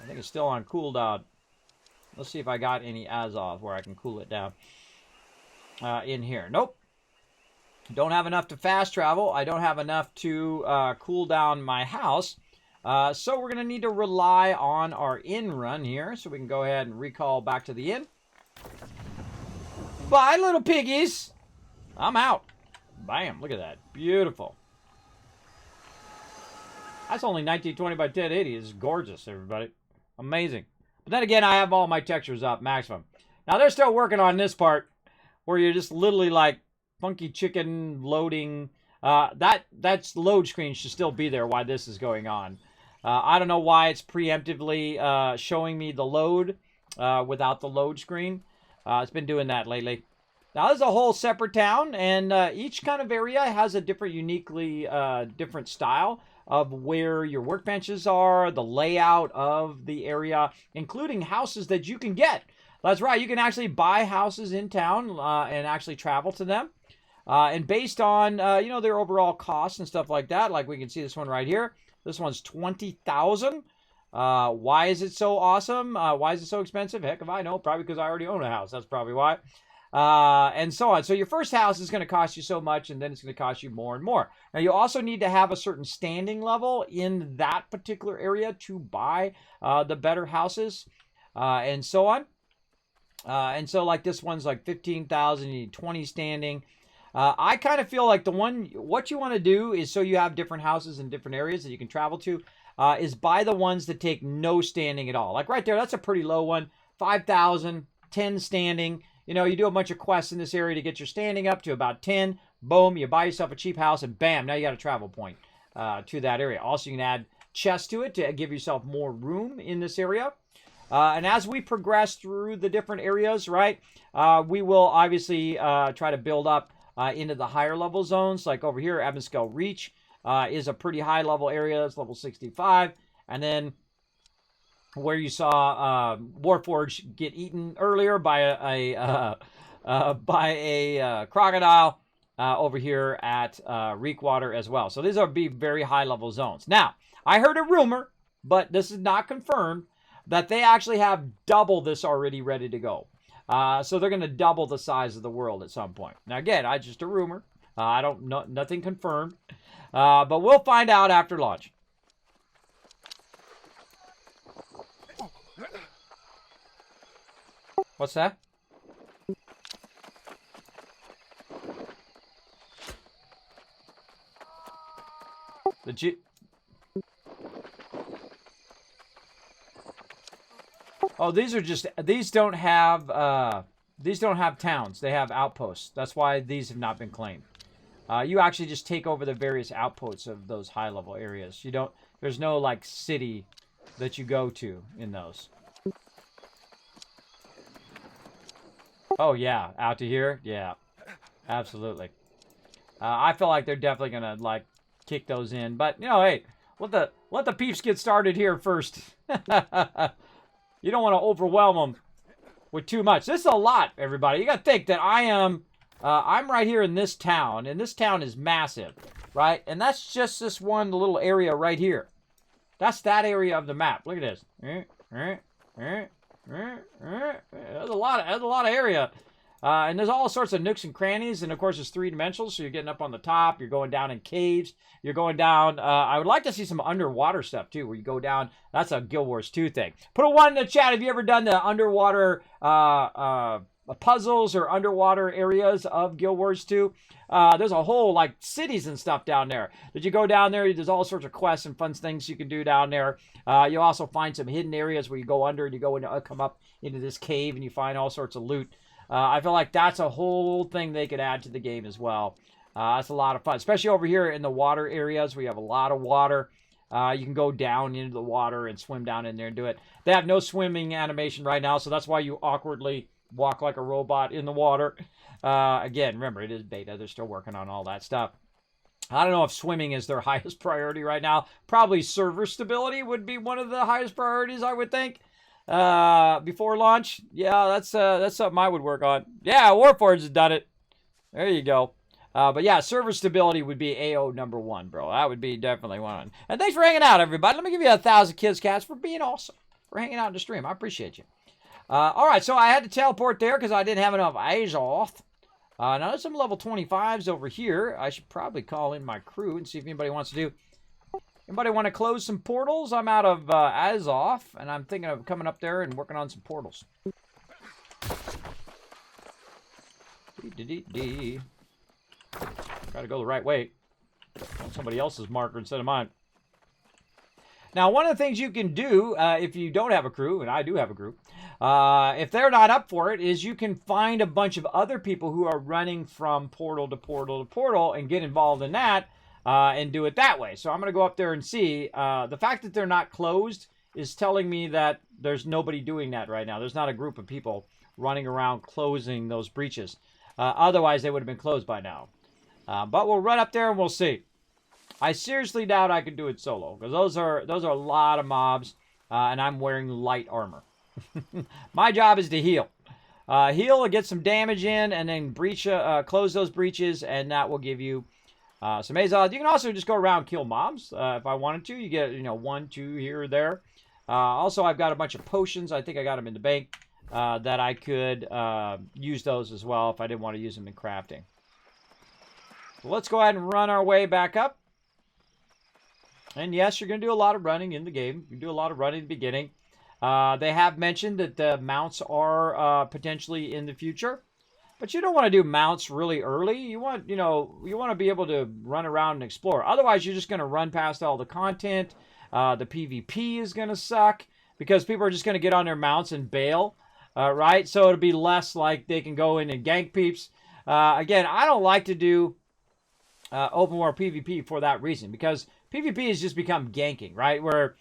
I think it's still on cooldown. Let's see if I got any Azoth where I can cool it down. In here. Nope. Don't have enough to fast travel. I don't have enough to cool down my house. So we're going to need to rely on our inn run here. So we can go ahead and recall back to the inn. Bye, little piggies. I'm out. Bam. Look at that. Beautiful. That's only 1920 by 1080. It's gorgeous, everybody. Amazing. But then again, I have all my textures up maximum. Now, they're still working on this part, where you're just literally like funky chicken loading. That's load screen should still be there while this is going on. I don't know why it's preemptively showing me the load without the load screen. It's been doing that lately. Now, this is a whole separate town, and each kind of area has a different, uniquely different style of where your workbenches are, the layout of the area, including houses that you can get. That's right. You can actually buy houses in town and actually travel to them. And based on, their overall costs and stuff like that, like we can see this one right here. This one's $20,000. Why is it so awesome? Why is it so expensive? Heck if I know. Probably because I already own a house. That's probably why. And so on. So your first house is going to cost you so much, and then it's going to cost you more and more. Now, you also need to have a certain standing level in that particular area to buy the better houses and so on. And so like this one's like 15,000, you need 20 standing. I kind of feel like what you want to do is, so you have different houses in different areas that you can travel to, is buy the ones that take no standing at all. Like right there, that's a pretty low one. 5,000, 10 standing. You do a bunch of quests in this area to get your standing up to about 10. Boom, you buy yourself a cheap house, and bam, now you got a travel point to that area. Also, you can add chests to it to give yourself more room in this area. And as we progress through the different areas, right, we will obviously try to build up into the higher level zones. Like over here, Evanscale Reach is a pretty high level area. It's level 65. And then where you saw Warforged get eaten earlier by a crocodile over here at Reekwater as well. So these are be very high level zones. Now, I heard a rumor, but this is not confirmed, that they actually have double this already ready to go. So they're going to double the size of the world at some point. Now, again, just a rumor. I don't know, nothing confirmed. But we'll find out after launch. What's that? Oh, these don't have towns. They have outposts. That's why these have not been claimed. You actually just take over the various outposts of those high level areas. There's no like city that you go to in those. Oh yeah, out to here? Yeah, absolutely. I feel like they're definitely gonna like kick those in, but hey, let the peeps get started here first. You don't want to overwhelm them with too much. This is a lot, everybody. You got to think that I am I'm right here in this town, and this town is massive, right? And that's just this one little area right here. That's that area of the map. Look at this. That's a lot of area. And there's all sorts of nooks and crannies, and of course it's three-dimensional, so you're getting up on the top, you're going down in caves, you're going down, I would like to see some underwater stuff too, where you go down. That's a Guild Wars 2 thing. Put a 1 in the chat if you ever done the underwater puzzles or underwater areas of Guild Wars 2. There's a whole, like, cities and stuff down there. That you go down there, there's all sorts of quests and fun things you can do down there. You'll also find some hidden areas where you go under and you go into, come up into this cave and you find all sorts of loot. I feel like that's a whole thing they could add to the game as well. That's a lot of fun, especially over here in the water areas where you have a lot of water. You can go down into the water and swim down in there and do it. They have no swimming animation right now, so that's why you awkwardly walk like a robot in the water. Again, remember, it is beta. They're still working on all that stuff. I don't know if swimming is their highest priority right now. Probably server stability would be one of the highest priorities, I would think. Before launch, yeah, that's something I would work on. Yeah, Warforged has done it. There you go. But yeah, server stability would be AO number 1, bro. That would be definitely one. And thanks for hanging out, everybody. Let me give you 1,000 Kids Cats for being awesome, for hanging out in the stream. I appreciate you. All right, so I had to teleport there because I didn't have enough eyes off. Now there's some level 25s over here. I should probably call in my crew and see if anybody wants to do. Anybody want to close some portals? I'm out of Azoth, and I'm thinking of coming up there and working on some portals. Got to go the right way. On somebody else's marker instead of mine. Now, one of the things you can do if you don't have a crew, and I do have a crew, if they're not up for it, is you can find a bunch of other people who are running from portal to portal to portal and get involved in that. And do it that way. So I'm going to go up there and see. The fact that they're not closed is telling me that there's nobody doing that right now. There's not a group of people running around closing those breaches. Otherwise, they would have been closed by now. But we'll run up there and we'll see. I seriously doubt I could do it solo, because those are a lot of mobs, and I'm wearing light armor. My job is to heal. Heal and get some damage in, and then close those breaches, and that will give you some Azoth. You can also just go around and kill mobs if I wanted to. You get, 1, 2 here or there. Also, I've got a bunch of potions. I think I got them in the bank that I could use those as well if I didn't want to use them in crafting. So let's go ahead and run our way back up. And yes, you're going to do a lot of running in the game. You do a lot of running in the beginning. They have mentioned that the mounts are potentially in the future. But you don't want to do mounts really early. You want, you want to be able to run around and explore. Otherwise, you're just going to run past all the content. The PvP is going to suck because people are just going to get on their mounts and bail, right? So it'll be less like they can go in and gank peeps. Again, I don't like to do open world PvP for that reason, because PvP has just become ganking, right? Where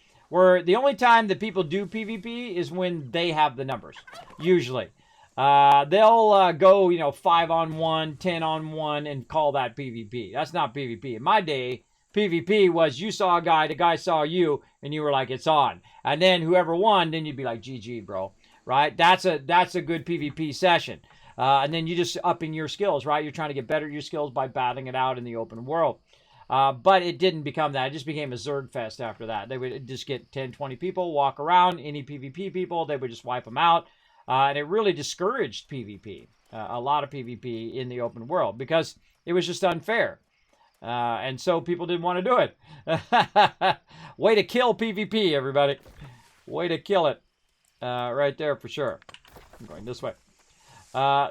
the only time that people do PvP is when they have the numbers, usually. They'll go, 5-on-1, 10-on-1, and call that PvP. That's not PvP. In my day, PvP was you saw a guy, the guy saw you, and you were like, it's on. And then whoever won, then you'd be like, GG, bro. Right? That's a good PvP session. And then you just upping your skills, right? You're trying to get better at your skills by battling it out in the open world. But it didn't become that. It just became a Zerg fest after that. They would just get 10, 20 people, walk around, any PvP people, they would just wipe them out. And it really discouraged PvP, a lot of PvP in the open world, because it was just unfair. And so people didn't want to do it. Way to kill PvP, everybody. Way to kill it. Right there for sure. I'm going this way.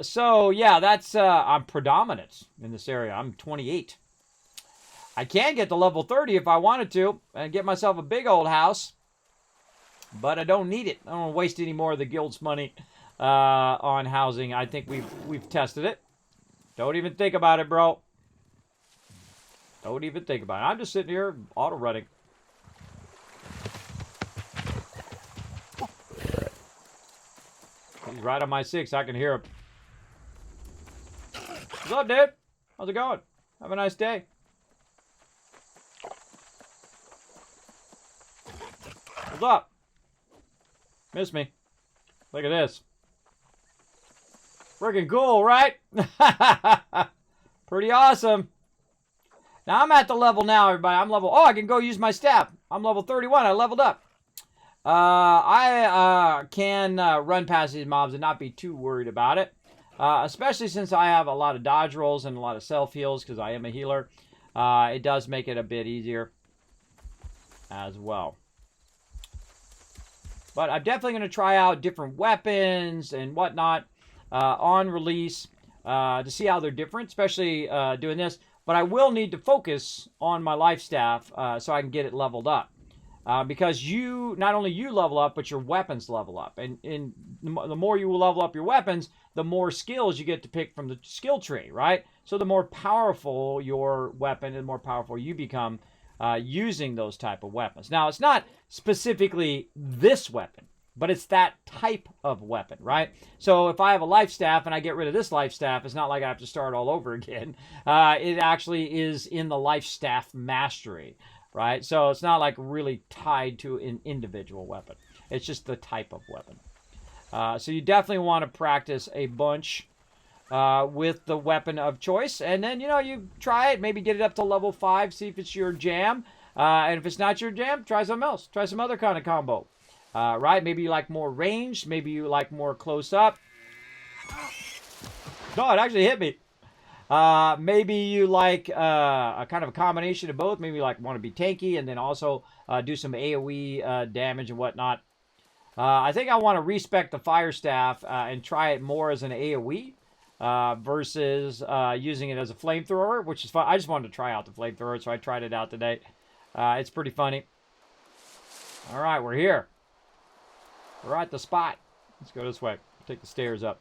So, yeah, that's, I'm predominant in this area. I'm 28. I can get to level 30 if I wanted to and get myself a big old house. But I don't need it. I don't want to waste any more of the guild's money on housing. I think we've tested it. Don't even think about it, bro. Don't even think about it. I'm just sitting here auto-running. He's right on my 6. I can hear him. What's up, dude? How's it going? Have a nice day. What's up? Miss me. Look at this. Freaking cool, right? Pretty awesome. Now, I'm at the level now, everybody. I'm level... Oh, I can go use my staff. I'm level 31. I leveled up. I can run past these mobs and not be too worried about it. Especially since I have a lot of dodge rolls and a lot of self heals because I am a healer. It does make it a bit easier as well. But I'm definitely going to try out different weapons and whatnot on release to see how they're different, especially doing this. But I will need to focus on my life staff so I can get it leveled up. Because not only you level up, but your weapons level up. And the more you level up your weapons, the more skills you get to pick from the skill tree, right? So the more powerful your weapon and the more powerful you become using those type of weapons. Now, it's not specifically this weapon, but it's that type of weapon, right? So if I have a life staff and I get rid of this life staff, it's not like I have to start all over again. It actually is in the life staff mastery, right? So it's not like really tied to an individual weapon. It's just the type of weapon. So you definitely want to practice a bunch with the weapon of choice. And then, you try it, maybe get it up to level 5, see if it's your jam. And if it's not your jam, try something else. Try some other kind of combo. Right? Maybe you like more ranged. Maybe you like more close up. No, it actually hit me. Maybe you like a kind of a combination of both. Maybe you want to be tanky and then also do some AoE damage and whatnot. I think I want to respec the fire staff and try it more as an AoE versus using it as a flamethrower, which is fun. I just wanted to try out the flamethrower, so I tried it out today. It's pretty funny. All right, we're here. We're at the spot. Let's go this way. Take the stairs up.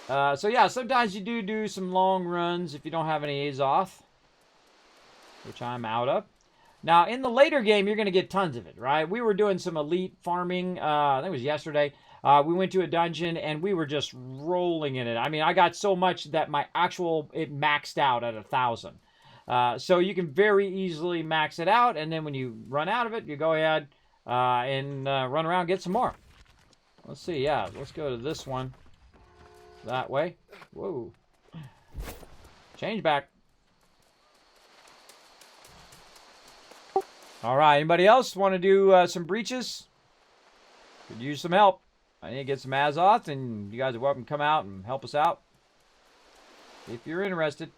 So yeah, sometimes you do some long runs if you don't have any Azoth, which I'm out of. Now, in the later game, you're going to get tons of it, right? We were doing some elite farming, I think it was yesterday. We went to a dungeon, and we were just rolling in it. I mean, I got so much that it maxed out at 1,000. So you can very easily max it out, and then when you run out of it, you go ahead and run around and get some more. Let's see, yeah, let's go to this one. That way. Whoa. Change back. All right, anybody else want to do some breaches? Could use some help. I need to get some Azoth, and you guys are welcome to come out and help us out if you're interested.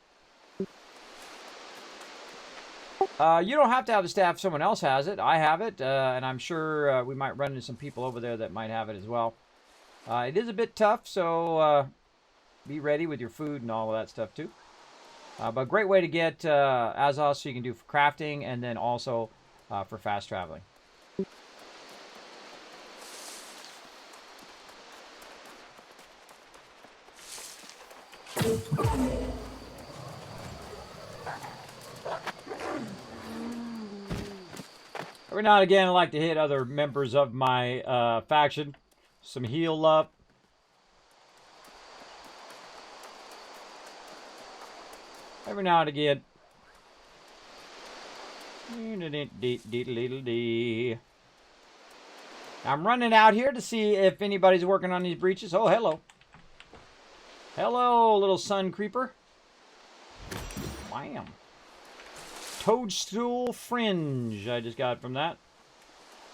You don't have to have the staff if someone else has it. I have it, and I'm sure we might run into some people over there that might have it as well. It is a bit tough, so be ready with your food and all of that stuff too. But great way to get Azoth so you can do for crafting and then also for fast traveling. Every now and again, I like to hit other members of my faction. Some heal up. Every now and again. I'm running out here to see if anybody's working on these breaches. Oh, hello. Hello, little sun creeper. Wham. Toadstool fringe I just got from that.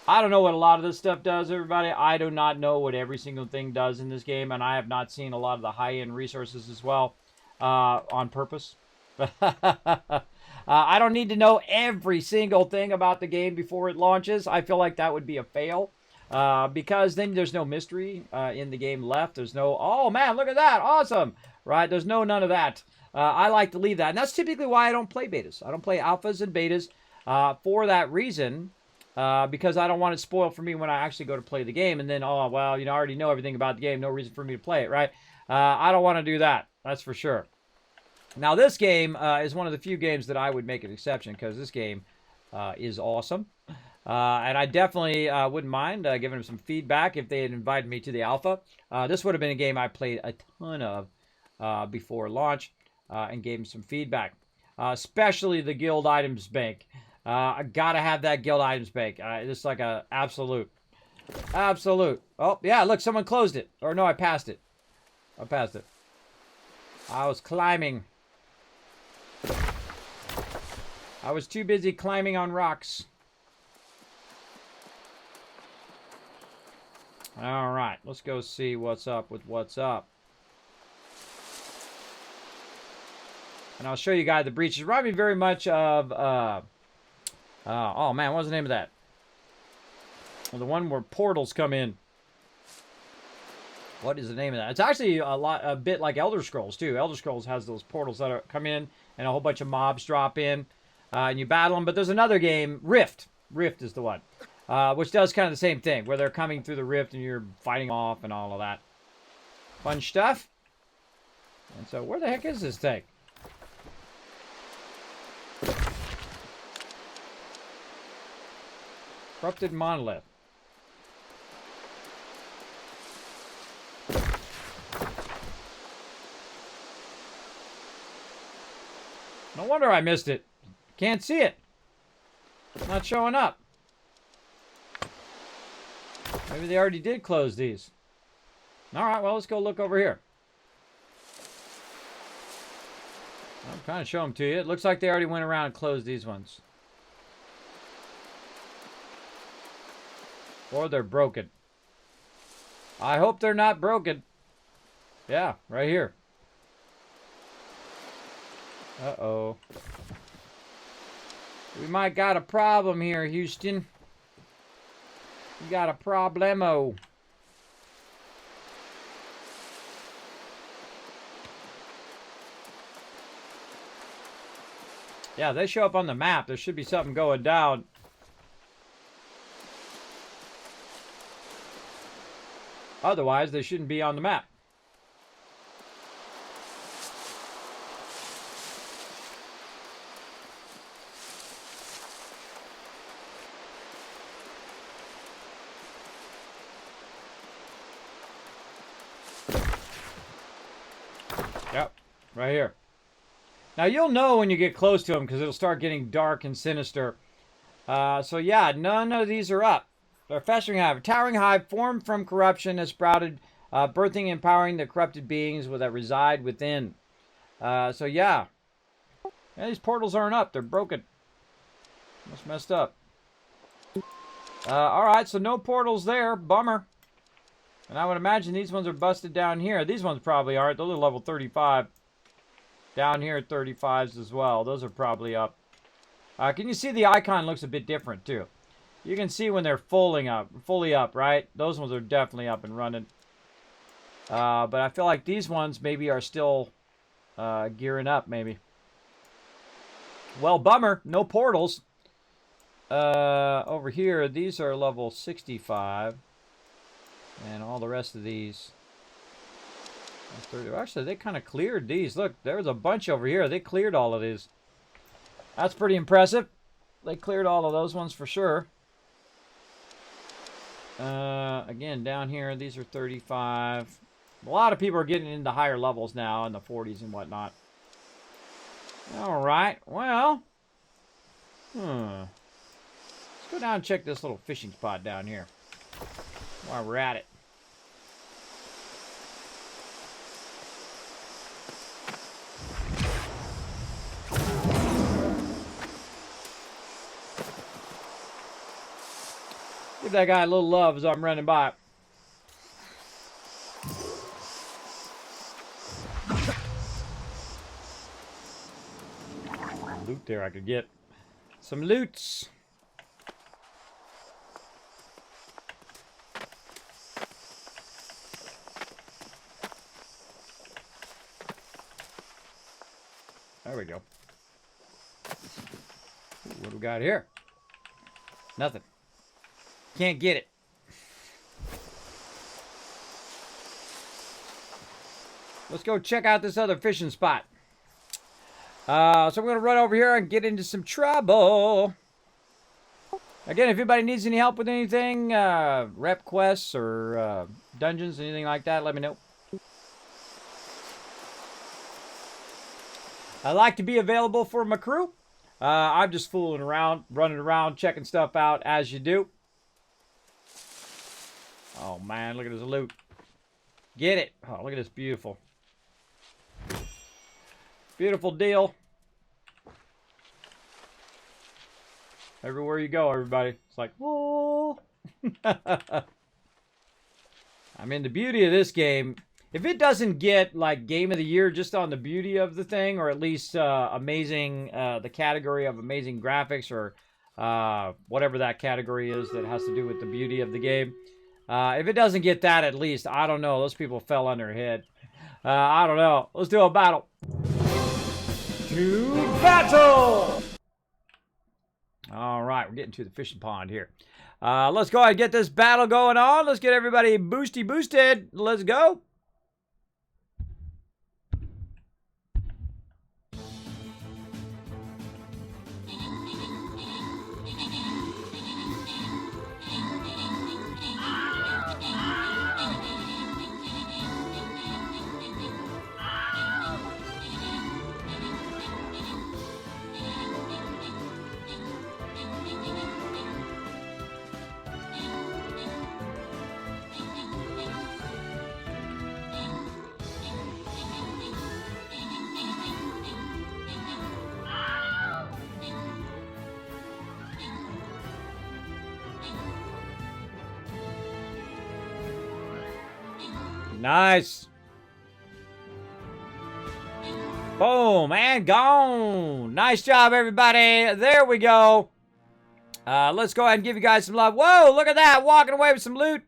I don't know what a lot of this stuff does, everybody. I do not know what every single thing does in this game, and I have not seen a lot of the high-end resources as well on purpose. I don't need to know every single thing about the game before it launches. I feel like that would be a fail because then there's no mystery in the game left. There's no, oh man, look at that, awesome, right? There's none of that. I like to leave that, and that's typically why I don't play betas. I don't play alphas and betas for that reason, because I don't want it spoiled for me when I actually go to play the game, and then, oh, well, I already know everything about the game, no reason for me to play it, right? I don't want to do that, that's for sure. Now, this game is one of the few games that I would make an exception, because this game is awesome. And I definitely wouldn't mind giving them some feedback if they had invited me to the alpha. This would have been a game I played a ton of before launch. And gave him some feedback, especially the guild items bank. I gotta have that guild items bank. It's like a absolute. Oh yeah, look, someone closed it, or no, I passed it. I passed it. I was climbing. I was too busy climbing on rocks. All right, let's go see what's up with what's up. And I'll show you guys the breaches. Remind me very much of, oh man, what was the name of that? Well, the one where portals come in. What is the name of that? It's actually a bit like Elder Scrolls too. Elder Scrolls has those portals that come in, and a whole bunch of mobs drop in, and you battle them. But there's another game, Rift. Rift is the one, which does kind of the same thing, where they're coming through the rift and you're fighting off and all of that. Fun stuff. And so, where the heck is this thing? Corrupted monolith. No wonder I missed it. Can't see it. It's not showing up. Maybe they already did close these. Alright, well, let's go look over here. I'm trying to show them to you. It looks like they already went around and closed these ones. Or they're broken. I hope they're not broken. Yeah, right here. Uh-oh. We might got a problem here, Houston. We got a problemo. Yeah, they show up on the map. There should be something going down. Otherwise, they shouldn't be on the map. Yep, right here. Now, you'll know when you get close to them because it'll start getting dark and sinister. So, yeah, none of these are up. They're festering hive. A towering hive formed from corruption has sprouted, birthing and empowering the corrupted beings that reside within. So, yeah. These portals aren't up. They're broken. That's messed up. Alright, so no portals there. Bummer. And I would imagine these ones are busted down here. These ones probably aren't. Those are level 35. Down here at 35s as well. Those are probably up. Can you see the icon looks a bit different too? You can see when they're fully up, right? Those ones are definitely up and running. But I feel like these ones maybe are still gearing up, maybe. Well, bummer. No portals. Over here, these are level 65. And all the rest of these. Actually, they kind of cleared these. Look, there's a bunch over here. They cleared all of these. That's pretty impressive. They cleared all of those ones for sure. Again, down here, these are 35. A lot of people are getting into higher levels now, in the 40s and whatnot. All right, well. Let's go down and check this little fishing spot down here while we're at it. Give that guy a little love as I'm running by. Loot there I could get. Some loots. There we go. Ooh, what do we got here? Nothing. Can't get it. Let's go check out this other fishing spot. So I'm going to run over here and get into some trouble. Again, if anybody needs any help with anything, rep quests or dungeons, anything like that, let me know. I like to be available for my crew. I'm just fooling around, running around, checking stuff out as you do. Oh man, look at his loot. Get it. Oh, look at this beautiful. Beautiful deal. Everywhere you go, everybody. It's like, whoa. I mean, the beauty of this game, if it doesn't get, like, Game of the Year just on the beauty of the thing, or at least amazing, the category of amazing graphics, or whatever that category is that has to do with the beauty of the game, if it doesn't get that at least, I don't know. Those people fell on their head. I don't know. Let's do a battle. To battle! All right, we're getting to the fishing pond here. Let's go ahead and get this battle going on. Let's get everybody boosted. Let's go. Nice. Boom, and gone. Nice job, everybody. There we go. Let's go ahead and give you guys some love. Whoa, look at that. Walking away with some loot.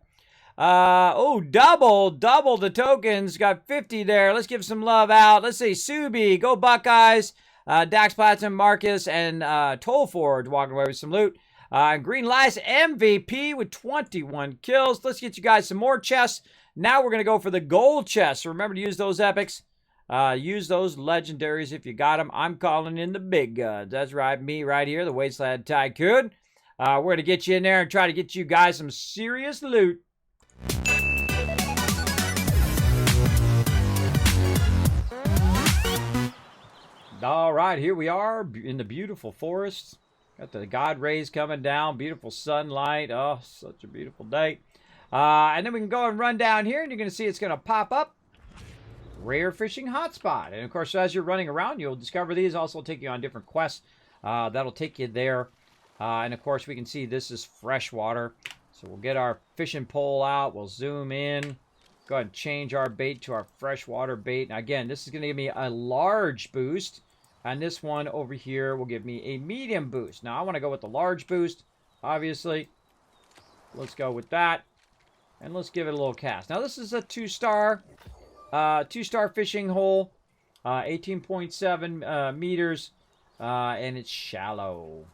Oh, double the tokens. Got 50 there. Let's give some love out. Let's see. Subi, go Buckeyes. Dax Platinum, Marcus, and Tollforge walking away with some loot. Green Lice MVP with 21 kills. Let's get you guys some more chests. Now we're going to go for the gold chests. So remember to use those epics. Use those legendaries if you got them. I'm calling in the big guns. That's right. Me right here, the Wasteland Tycoon. We're going to get you in there and try to get you guys some serious loot. All right, here we are in the beautiful forest. Got the God rays coming down. Beautiful sunlight. Oh, such a beautiful day. And then we can go and run down here, and you're going to see it's going to pop up. Rare fishing hotspot. And, of course, as you're running around, you'll discover these. Also take you on different quests. That'll take you there. And, of course, we can see this is freshwater. So we'll get our fishing pole out. We'll zoom in. Go ahead and change our bait to our freshwater bait. And, again, this is going to give me a large boost. And this one over here will give me a medium boost. Now, I want to go with the large boost, obviously. Let's go with that. And let's give it a little cast. Now, this is a two-star fishing hole, 18.7 meters, and it's shallow.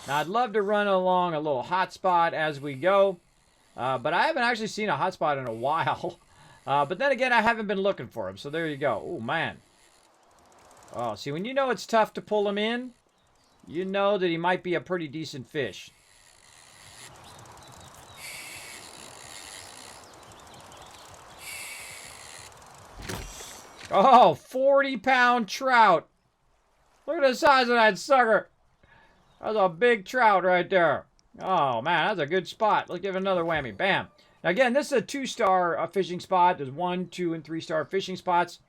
Now, I'd love to run along a little hotspot as we go, but I haven't actually seen a hotspot in a while. But then again, I haven't been looking for them, so there you go. Oh, man. Oh, see, when you know it's tough to pull him in, you know that he might be a pretty decent fish. Oh, 40-pound trout. Look at the size of that sucker. That's a big trout right there. Oh, man, that's a good spot. Let's give it another whammy. Bam. Now, again, this is a two-star fishing spot. There's 1, 2, and 3-star fishing spots.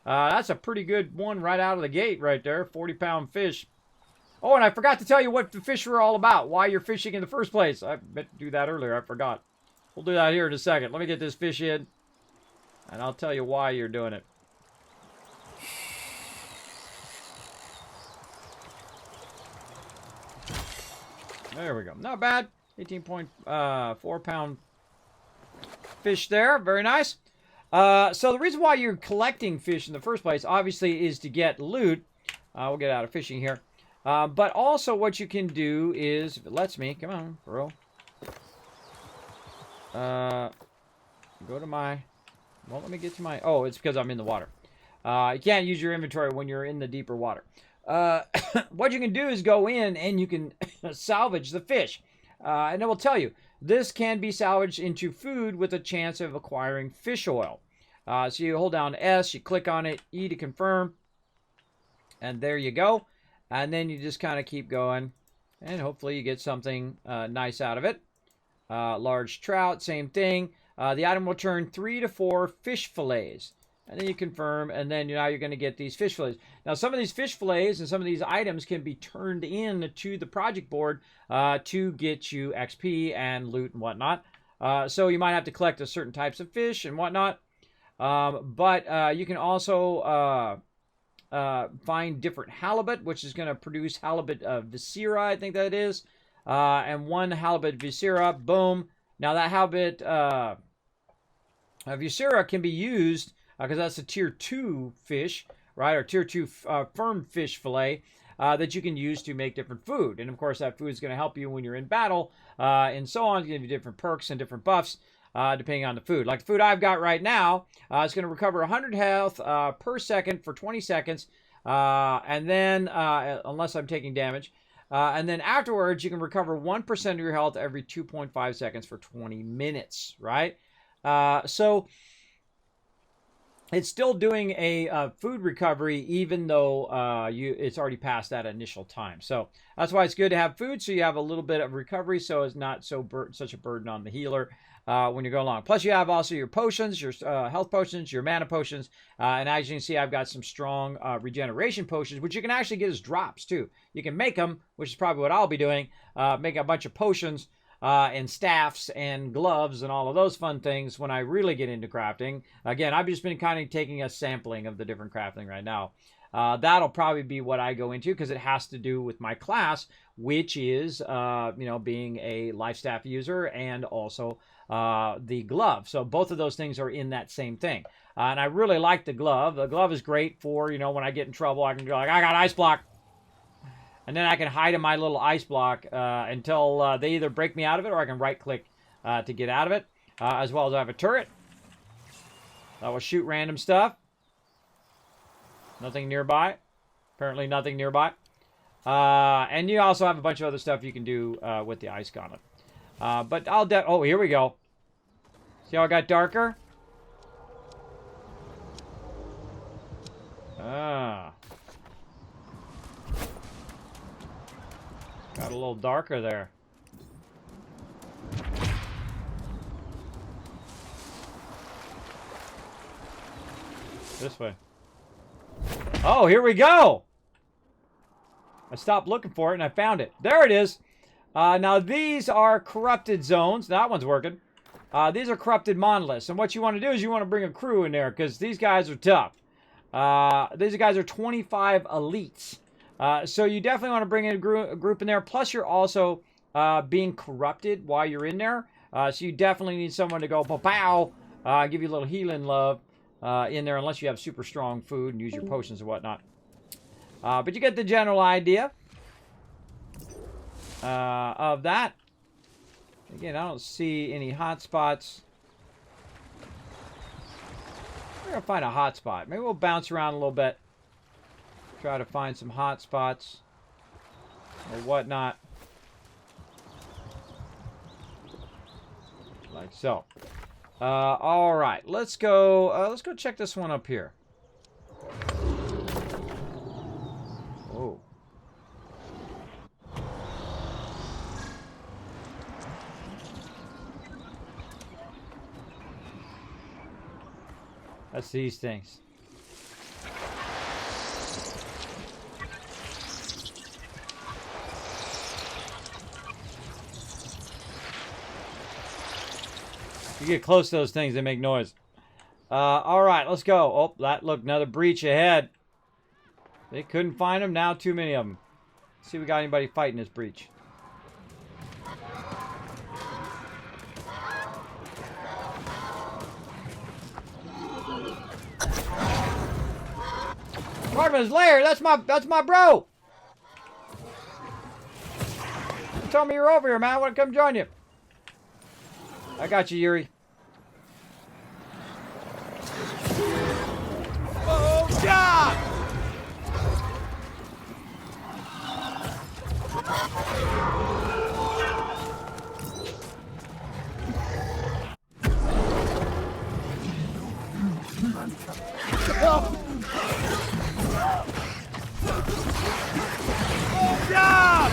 That's a pretty good one right out of the gate right there. 40-pound fish. Oh, and I forgot to tell you what the fish were all about. Why you're fishing in the first place. I meant to do that earlier. I forgot. We'll do that here in a second. Let me get this fish in. And I'll tell you why you're doing it. There we go. Not bad. 18.4 pound fish there. Very nice. So the reason why you're collecting fish in the first place, obviously, is to get loot. We'll get out of fishing here. But also what you can do is, if it lets me, come on, bro. Go to my, won't let me get to my, oh, it's because I'm in the water. You can't use your inventory when you're in the deeper water. What you can do is go in and you can salvage the fish. And it will tell you, this can be salvaged into food with a chance of acquiring fish oil. So you hold down S, you click on it, E to confirm, and there you go. And then you just kind of keep going. And hopefully you get something nice out of it. Large trout, same thing. The item will turn 3 to 4 fish fillets. And then you confirm, and then now you're going to get these fish fillets. Now, some of these fish fillets and some of these items can be turned in to the project board to get you XP and loot and whatnot. So you might have to collect a certain types of fish and whatnot. But you can also find different halibut, which is going to produce halibut viscera, I think that is. And one halibut viscera, boom. Now that halibut viscera can be used because that's a tier 2 fish, right? Or tier 2 firm fish fillet that you can use to make different food. And of course, that food is going to help you when you're in battle and so on. It's going to give you different perks and different buffs depending on the food. Like the food I've got right now, it's going to recover 100 health per second for 20 seconds. And then, unless I'm taking damage. And then afterwards, you can recover 1% of your health every 2.5 seconds for 20 minutes, right? So it's still doing a food recovery, even though it's already past that initial time. So that's why it's good to have food, so you have a little bit of recovery, so it's not such a burden on the healer when you go along. Plus, you have also your potions, your health potions, your mana potions, and as you can see, I've got some strong regeneration potions, which you can actually get as drops too. You can make them, which is probably what I'll be doing, make a bunch of potions. And staffs and gloves and all of those fun things when I really get into crafting. Again, I've just been kind of taking a sampling of the different crafting right now. That'll probably be what I go into because it has to do with my class, which is, being a life staff user and also the glove. So both of those things are in that same thing. And I really like the glove. The glove is great for, when I get in trouble, I can go like, I got ice block. And then I can hide in my little ice block until they either break me out of it or I can right-click to get out of it. As well as I have a turret that will shoot random stuff. Nothing nearby. Apparently nothing nearby. And you also have a bunch of other stuff you can do with the ice gauntlet. But I'll... Oh, here we go. See how it got darker? Got a little darker there. This way. Oh, here we go! I stopped looking for it and I found it. There it is! Now these are corrupted zones. That one's working. These are corrupted monoliths. And what you want to do is you want to bring a crew in there because these guys are tough. These guys are 25 elites. So you definitely want to bring in a group in there. Plus, you're also being corrupted while you're in there. So you definitely need someone to go pow, give you a little healing love in there, unless you have super strong food and use your potions and whatnot. But you get the general idea of that. Again, I don't see any hot spots. We're going to find a hot spot. Maybe we'll bounce around a little bit. Try to find some hot spots or whatnot. Like so. All right, let's go check this one up here. Oh. That's these things. You get close to those things, they make noise. All right, let's go. Oh, look, another breach ahead. They couldn't find them. Now too many of them. Let's see if we got anybody fighting this breach. Marvin's lair. That's my bro. You told me you're over here, man. I want to come join you. I got you, Yuri. Oh, God! Oh, God!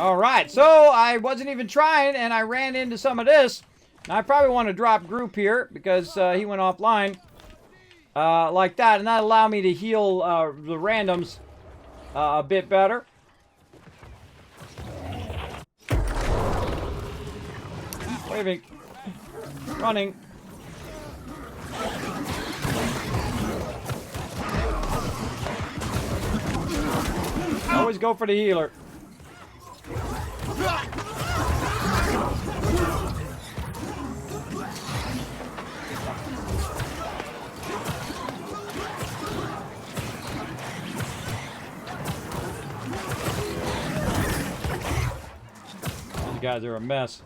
All right, so I wasn't even trying, and I ran into some of this. Now, I probably want to drop group here because he went offline like that, and that allowed me to heal the randoms a bit better. Waving. Running. Always go for the healer. These guys are a mess.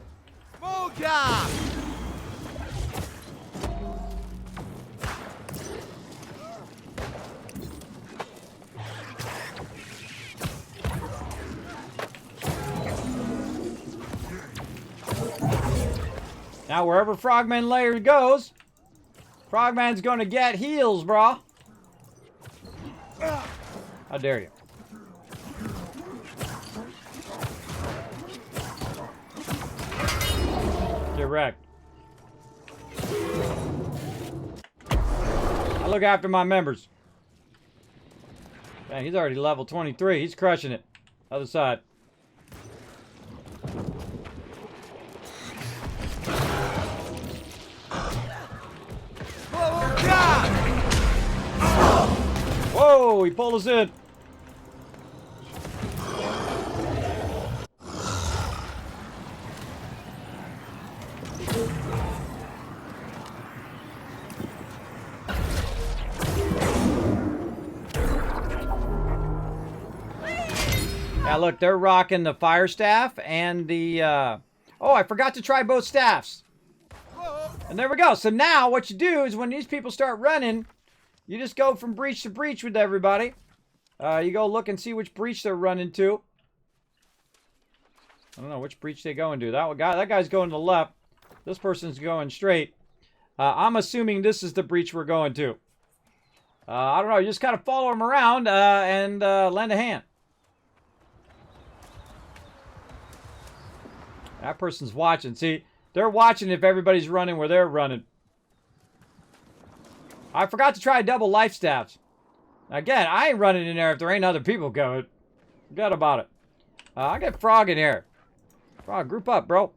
Now, wherever Frogman Lair goes, Frogman's gonna get heals, brah. How dare you? Get wrecked. I look after my members. Dang, he's already level 23. He's crushing it. Other side. Whoa, he pulled us in. Now look, they're rocking the fire staff and the, oh, I forgot to try both staffs. And there we go. So now what you do is when these people start running, you just go from breach to breach with everybody. You go look and see which breach they're running to. I don't know which breach they go into. That guy's going to the left. This person's going straight. I'm assuming this is the breach we're going to. I don't know. You just kind of follow them around and lend a hand. That person's watching. See, they're watching if everybody's running where they're running. I forgot to try double life staffs. Again, I ain't running in there if there ain't other people going. Forget about it. I got Frog in here. Frog, group up, bro.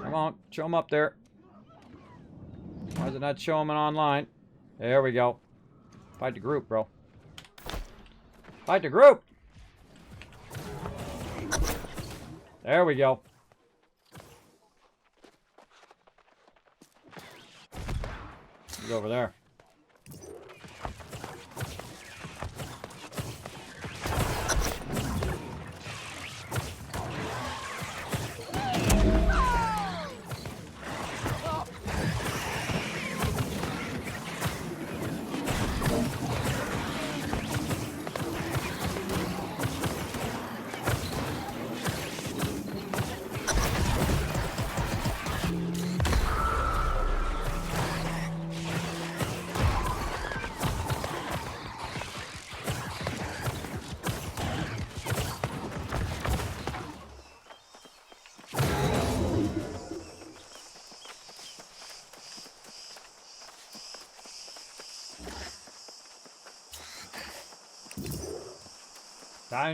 Come on, show him up there. Why is it not showing him online? There we go. Fight the group, bro. Fight the group. There we go. He's over there.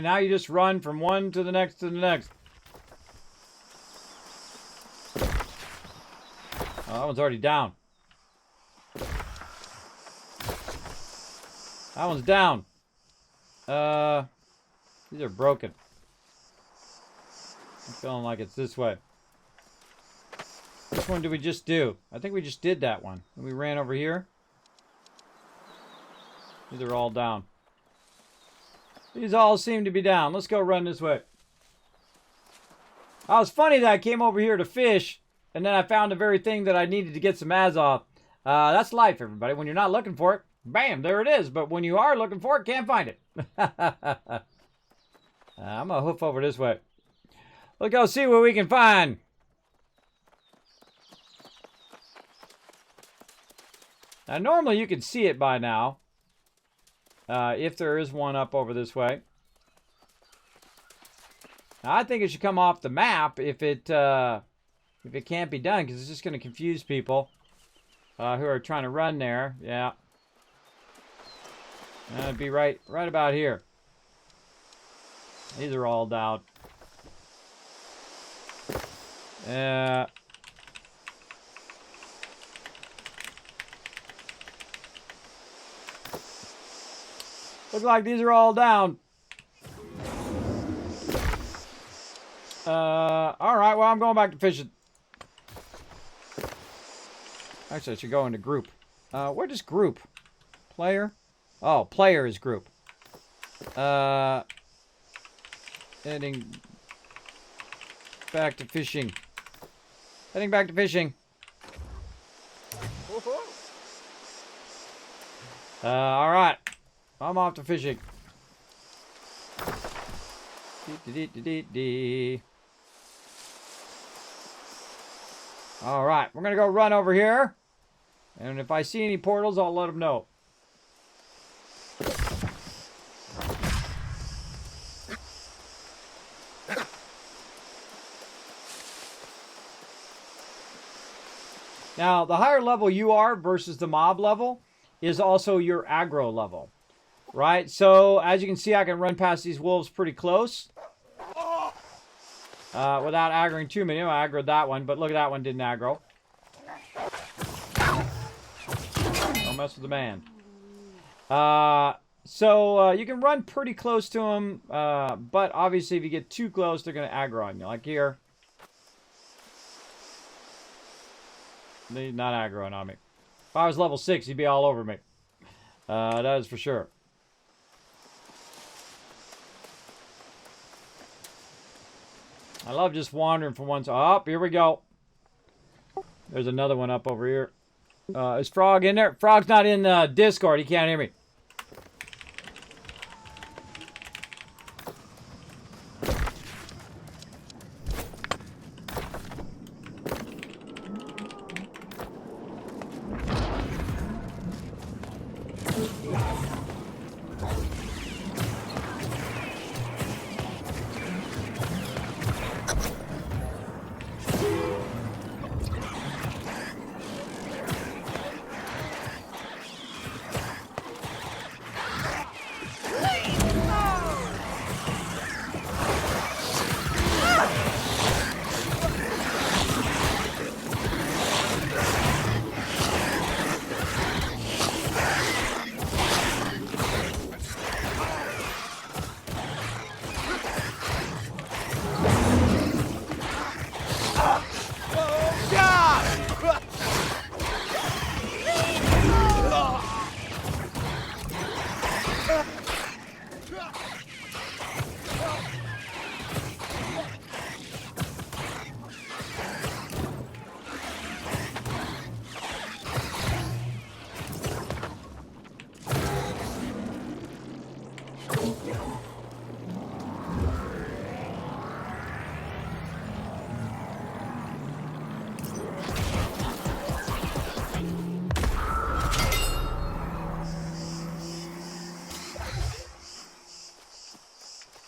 Now you just run from one to the next to the next. Oh, that one's already down. That one's down. These are broken. I'm feeling like it's this way. Which one did we just do? I think we just did that one. We ran over here. These are all down. These all seem to be down. Let's go run this way. Oh, it's funny that I came over here to fish, and then I found the very thing that I needed to get some ads off. That's life, everybody. When you're not looking for it, bam, there it is. But when you are looking for it, can't find it. I'm going to hoof over this way. Let's go see what we can find. Now, normally you can see it by now. If there is one up over this way. Now, I think it should come off the map if it can't be done, because it's just going to confuse people who are trying to run there. Yeah. It'd be right about here. These are all out. Looks like these are all down. Alright, well, I'm going back to fishing. Actually, I should go into group. Where does group? Player? Oh, player is group. Heading back to fishing. Heading back to fishing. Alright. I'm off to fishing. Alright, we're gonna go run over here. And if I see any portals, I'll let them know. Now, the higher level you are versus the mob level is also your aggro level, right? So, as you can see, I can run past these wolves pretty close without aggroing too many. I aggroed that one, but look at that one, didn't aggro. Don't mess with the man. So, you can run pretty close to them, but obviously if you get too close, they're going to aggro on you, like here. He's not aggroing on me. If I was level 6, he'd be all over me. That is for sure. I love just wandering from one side. Oh, here we go. There's another one up over here. Is Frog in there? Frog's not in Discord. He can't hear me.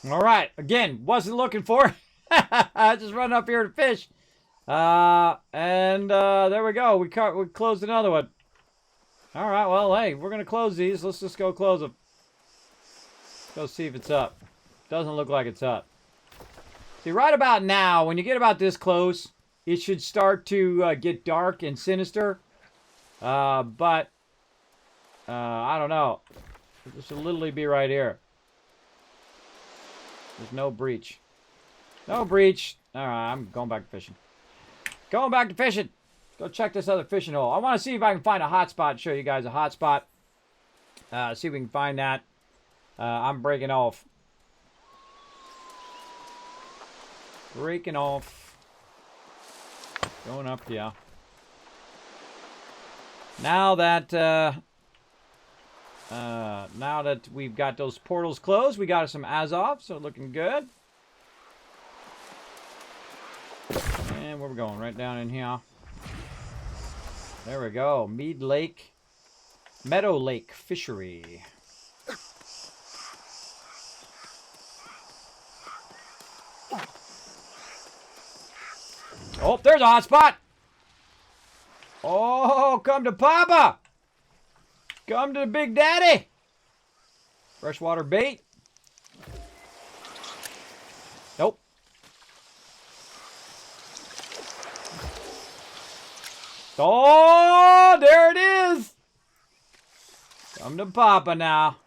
All right, again, wasn't looking for it. I just run up here to fish. There we go. We closed another one. All right, well, hey, we're going to close these. Let's just go close them. Go see if it's up. Doesn't look like it's up. See, right about now, when you get about this close, it should start to get dark and sinister. I don't know. It should literally be right here. There's no breach. No breach. All right, I'm going back to fishing. Going back to fishing. Go check this other fishing hole. I want to see if I can find a hot spot. Show you guys a hot spot. See if we can find that. I'm breaking off. Breaking off. Going up here. Now that we've got those portals closed, we got some Azov, so looking good. And where we going? Right down in here. There we go. Meadow Lake Fishery. Oh, there's a hot spot. Oh, come to Papa. Come to the Big Daddy. Freshwater bait. Nope. Oh, there it is. Come to Papa now.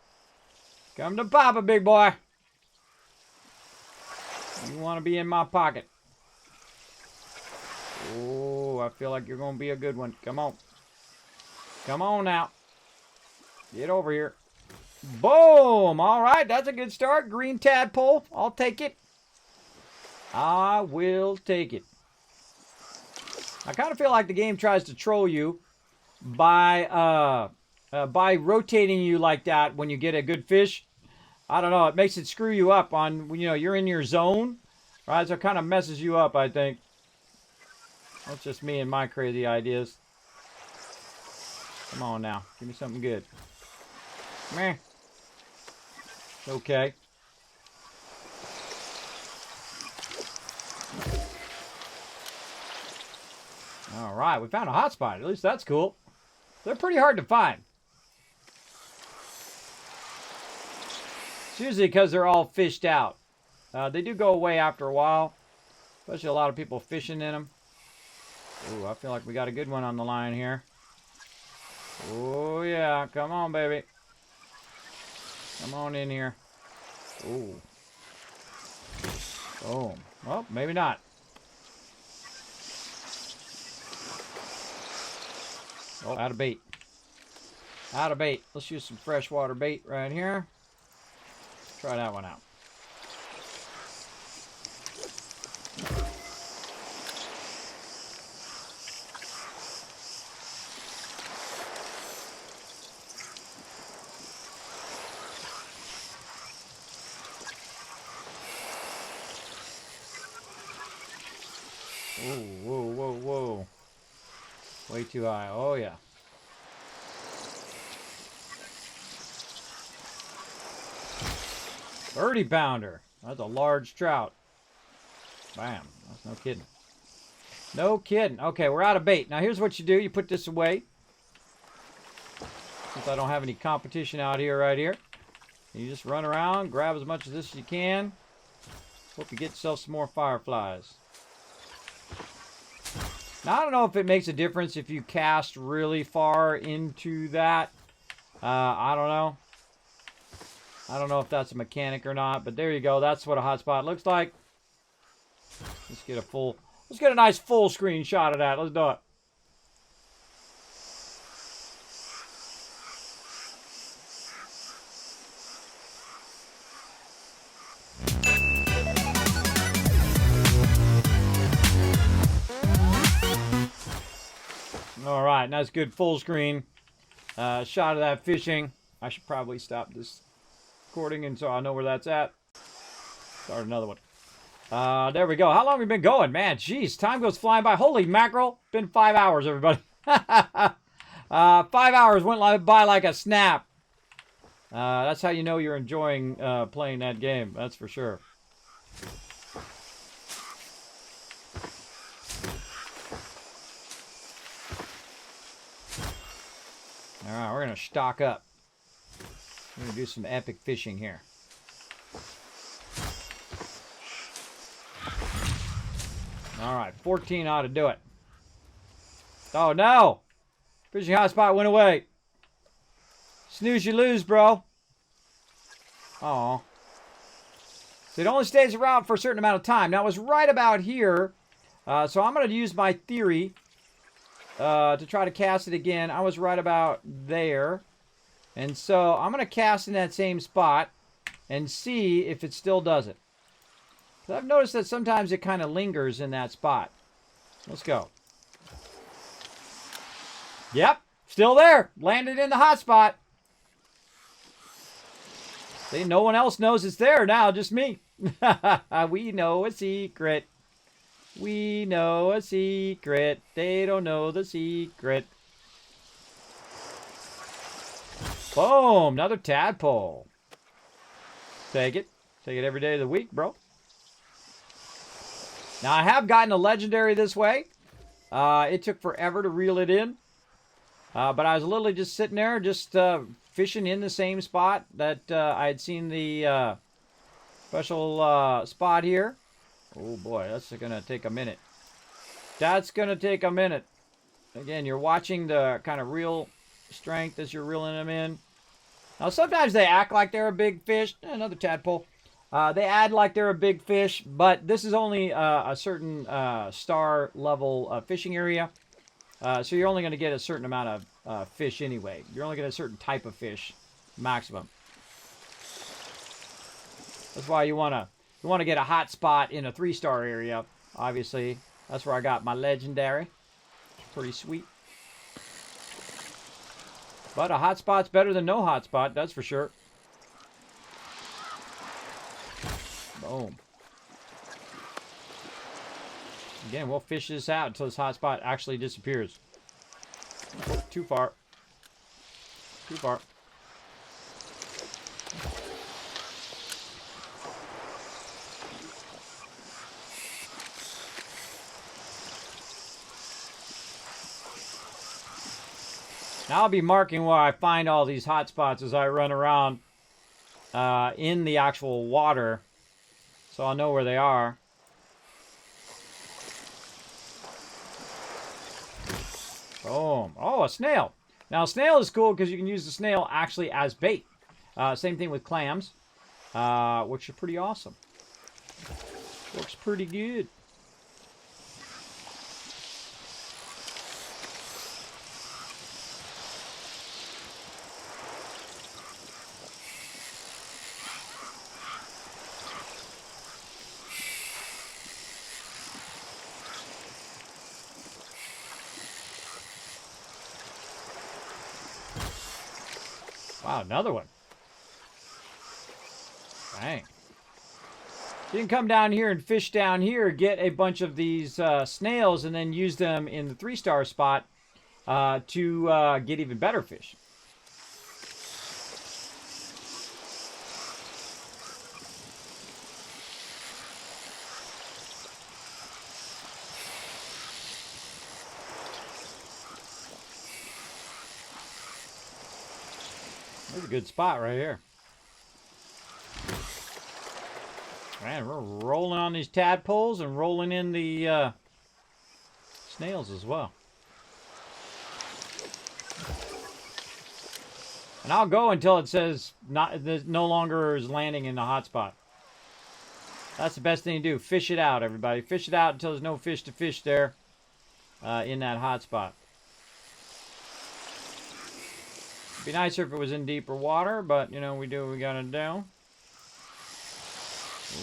Come to Papa, big boy. You want to be in my pocket. Oh, I feel like you're going to be a good one. Come on. Come on now. Get over here. Boom. All right, that's a good start. Green tadpole. I'll take it. I will take it. I kind of feel like the game tries to troll you by rotating you like that when you get a good fish. I don't know. It makes it screw you up on when you're in your zone, right? So it kind of messes you up, I think. That's just me and my crazy ideas. Come on now, give me something good. Meh. Okay. All right, we found a hot spot. At least that's cool. They're pretty hard to find. It's usually because they're all fished out. They do go away after a while, especially a lot of people fishing in them. Ooh, I feel like we got a good one on the line here. Oh yeah, come on, baby. Come on in here. Ooh. Boom. Well, maybe not. Oh, out of bait. Out of bait. Let's use some freshwater bait right here. Try that one out. Whoa, whoa, whoa, whoa. Way too high. Oh, yeah. $30-pounder. That's a large trout. Bam. That's no kidding. No kidding. Okay, we're out of bait. Now, here's what you do. You put this away. Since I don't have any competition out here right here. You just run around, grab as much of this as you can. Hope you get yourself some more fireflies. Now, I don't know if it makes a difference if you cast really far into that. I don't know. I don't know if that's a mechanic or not, but there you go. That's what a hotspot looks like. Let's get a nice full screen shot of that. Let's do it. All right, nice good full screen shot of that fishing. I should probably stop this recording and so I know where that's at. Start another one. There we go. How long have we been going? Man, jeez, time goes flying by. Holy mackerel. Been 5 hours, everybody. 5 hours went by like a snap. That's how you know you're enjoying playing that game. That's for sure. All right, we're going to stock up. We're going to do some epic fishing here. All right, 14 ought to do it. Oh, no. Fishing hotspot went away. Snooze, you lose, bro. Oh. So it only stays around for a certain amount of time. Now, it was right about here. So I'm going to use my theory to try to cast it again. I was right about there. And so I'm going to cast in that same spot and see if it still does it. So I've noticed that sometimes it kind of lingers in that spot. Let's go. Yep, still there. Landed in the hot spot. See, no one else knows it's there now, just me. We know a secret. We know a secret. They don't know the secret. Boom, another tadpole. Take it. Take it every day of the week, bro. Now, I have gotten a legendary this way. It took forever to reel it in. But I was literally just sitting there, just fishing in the same spot that I had seen the special spot here. Oh boy, that's going to take a minute. That's going to take a minute. Again, you're watching the kind of reel strength as you're reeling them in. Now, sometimes they act like they're a big fish. Another tadpole. They act like they're a big fish, but this is only a certain star level fishing area. So you're only going to get a certain amount of fish anyway. You're only going to get a certain type of fish, maximum. That's why you want to get a hot spot in a 3-star area. Obviously, that's where I got my legendary. Pretty sweet. But a hot spot's better than no hot spot, that's for sure. Boom. Again, we'll fish this out until this hot spot actually disappears. Oh, too far. Too far. Now I'll be marking where I find all these hot spots as I run around in the actual water, so I'll know where they are. Boom. Oh, a snail. Now, a snail is cool because you can use the snail actually as bait. Same thing with clams, which are pretty awesome. Works pretty good. Wow, another one. Dang. You can come down here and fish down here, get a bunch of these snails, and then use them in the 3-star spot to get even better fish. There's a good spot right here. Man, we're rolling on these tadpoles and rolling in the snails as well. And I'll go until it says no longer is landing in the hot spot. That's the best thing to do. Fish it out, everybody. Fish it out until there's no fish to fish there in that hot spot. It'd be nicer if it was in deeper water, but, you know, we do what we gotta do.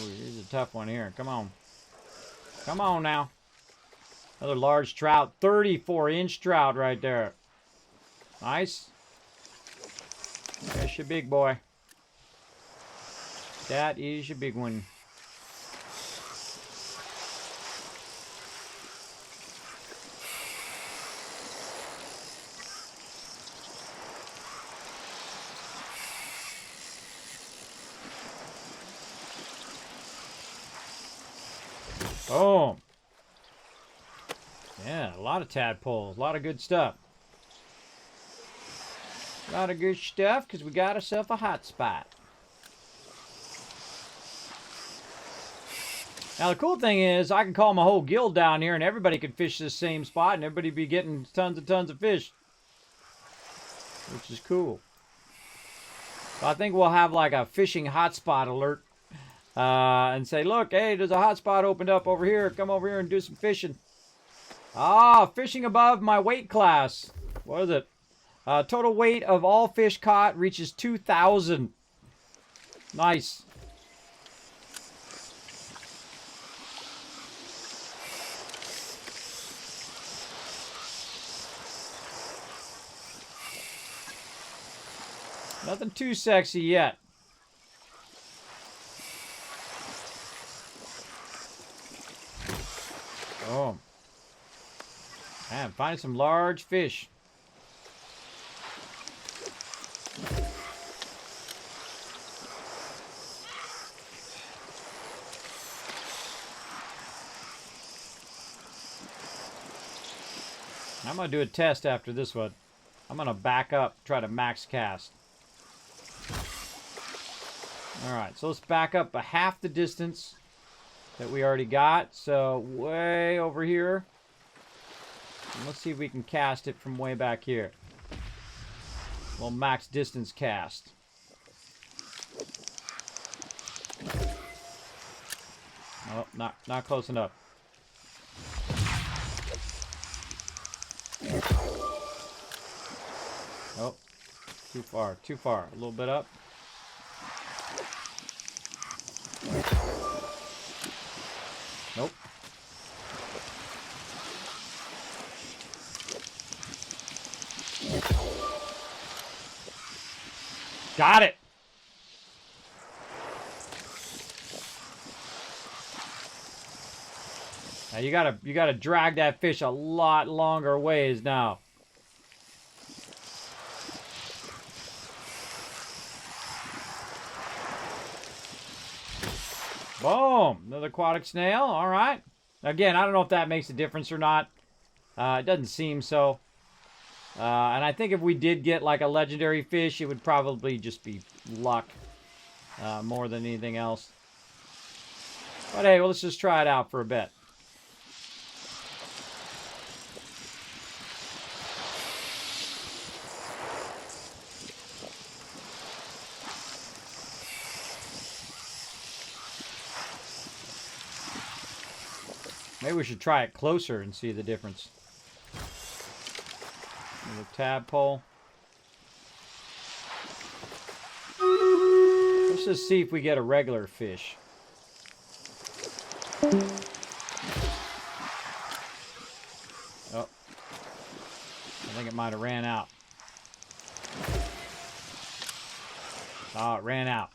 Ooh, here's a tough one here. Come on. Come on now. Another large trout. 34-inch trout right there. Nice. That's your big boy. That is your big one. Boom. Yeah, a lot of tadpoles. A lot of good stuff. A lot of good stuff because we got ourselves a hot spot. Now, the cool thing is I can call my whole guild down here and everybody can fish this same spot and everybody be getting tons and tons of fish. Which is cool. So I think we'll have like a fishing hotspot alert. And say, look, hey, there's a hot spot opened up over here. Come over here and do some fishing. Ah, fishing above my weight class. What is it? Total weight of all fish caught reaches 2,000. Nice. Nothing too sexy yet. Oh. Man, finding some large fish. I'm going to do a test after this one. I'm going to back up, try to max cast. Alright, so let's back up a half the distance that we already got. So, way over here. And let's see if we can cast it from way back here. Well, max distance cast. Oh, not close enough. Oh, too far, too far. A little bit up. Nope. Got it. Now you gotta drag that fish a lot longer ways now. Boom! Another aquatic snail. All right. Again, I don't know if that makes a difference or not. It doesn't seem so. And I think if we did get like a legendary fish, it would probably just be luck more than anything else. But hey, well, let's just try it out for a bit. Maybe we should try it closer and see the difference. Another tadpole. Let's just see if we get a regular fish. Oh. I think it might have ran out. Oh, it ran out.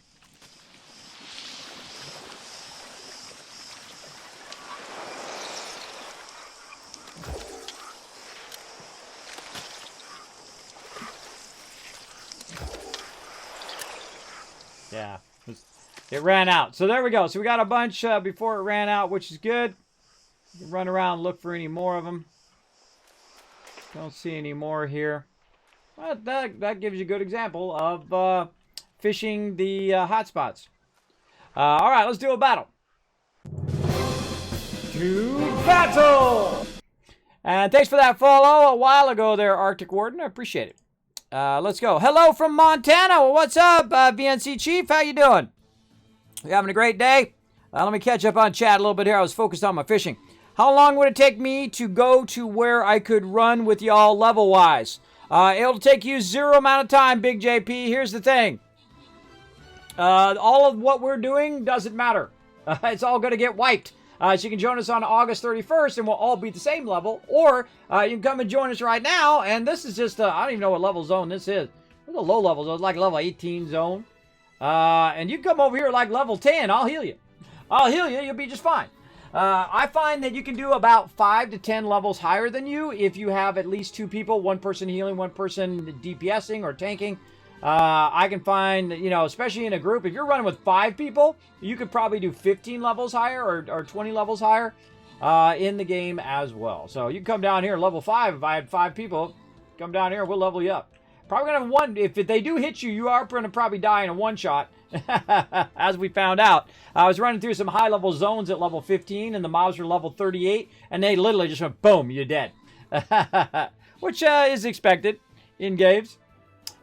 Yeah, it ran out. So there we go. So we got a bunch before it ran out, which is good. You can run around and look for any more of them. Don't see any more here. But that gives you a good example of fishing the hotspots. All right, let's do a battle. To battle! And thanks for that follow a while ago there, Arctic Warden. I appreciate it. Let's go. Hello from Montana. Well, what's up, VNC Chief? How you doing? You having a great day? Let me catch up on chat a little bit here. I was focused on my fishing. How long would it take me to go to where I could run with y'all level-wise? It'll take you 0 amount of time, Big JP. Here's the thing. All of what we're doing doesn't matter. It's all going to get wiped. So you can join us on August 31st, and we'll all be at the same level. Or you can come and join us right now, and this is just, I don't even know what level zone this is. It's a low level zone. It's like level 18 zone. And you can come over here like level 10. I'll heal you. I'll heal you. You'll be just fine. I find that you can do about 5 to 10 levels higher than you if you have at least 2 people, one person healing, one person DPSing or tanking. I can find, you know, especially in a group, if you're running with 5 people, you could probably do 15 levels higher or 20 levels higher in the game as well. So you can come down here level 5. If I had 5 people, come down here, we'll level you up. Probably going to have one. If they do hit you, you are going to probably die in a one-shot, as we found out. I was running through some high-level zones at level 15, and the mobs were level 38, and they literally just went, boom, you're dead. Which is expected in games.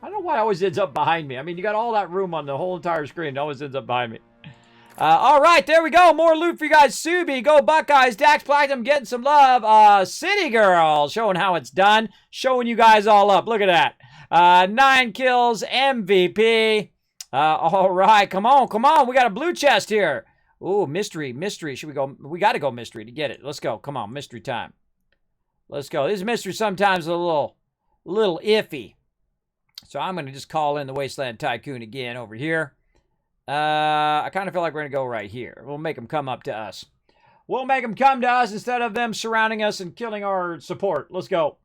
I don't know why it always ends up behind me. I mean, you got all that room on the whole entire screen. It always ends up behind me. All right, there we go. More loot for you guys. Subi, go Buckeyes. Dax Platinum getting some love. City Girl showing how it's done. Showing you guys all up. Look at that. 9 kills. MVP. All right, come on, come on. We got a blue chest here. Ooh, mystery, mystery. Should we go? We got to go mystery to get it. Let's go. Come on, mystery time. Let's go. This mystery sometimes a little iffy. So I'm going to just call in the Wasteland Tycoon again over here. I kind of feel like we're going to go right here. We'll make them come up to us. We'll make them come to us instead of them surrounding us and killing our support. Let's go.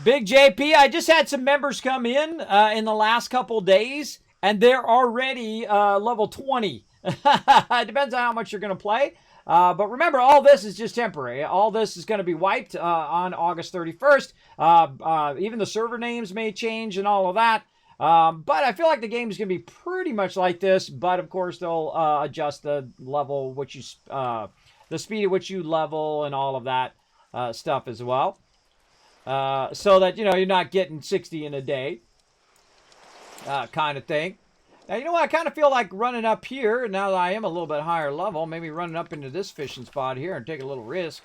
Big JP, I just had some members come in the last couple days, and they're already level 20. It depends on how much you're going to play. But remember, all this is just temporary. All this is going to be wiped on August 31st. Even the server names may change and all of that. But I feel like the game is going to be pretty much like this. But of course, they'll adjust the level, which you, the speed at which you level, and all of that stuff as well, so that you're not getting 60 in a day, kind of thing. Now, you know what? I kind of feel like running up here, now that I am a little bit higher level, maybe running up into this fishing spot here and take a little risk.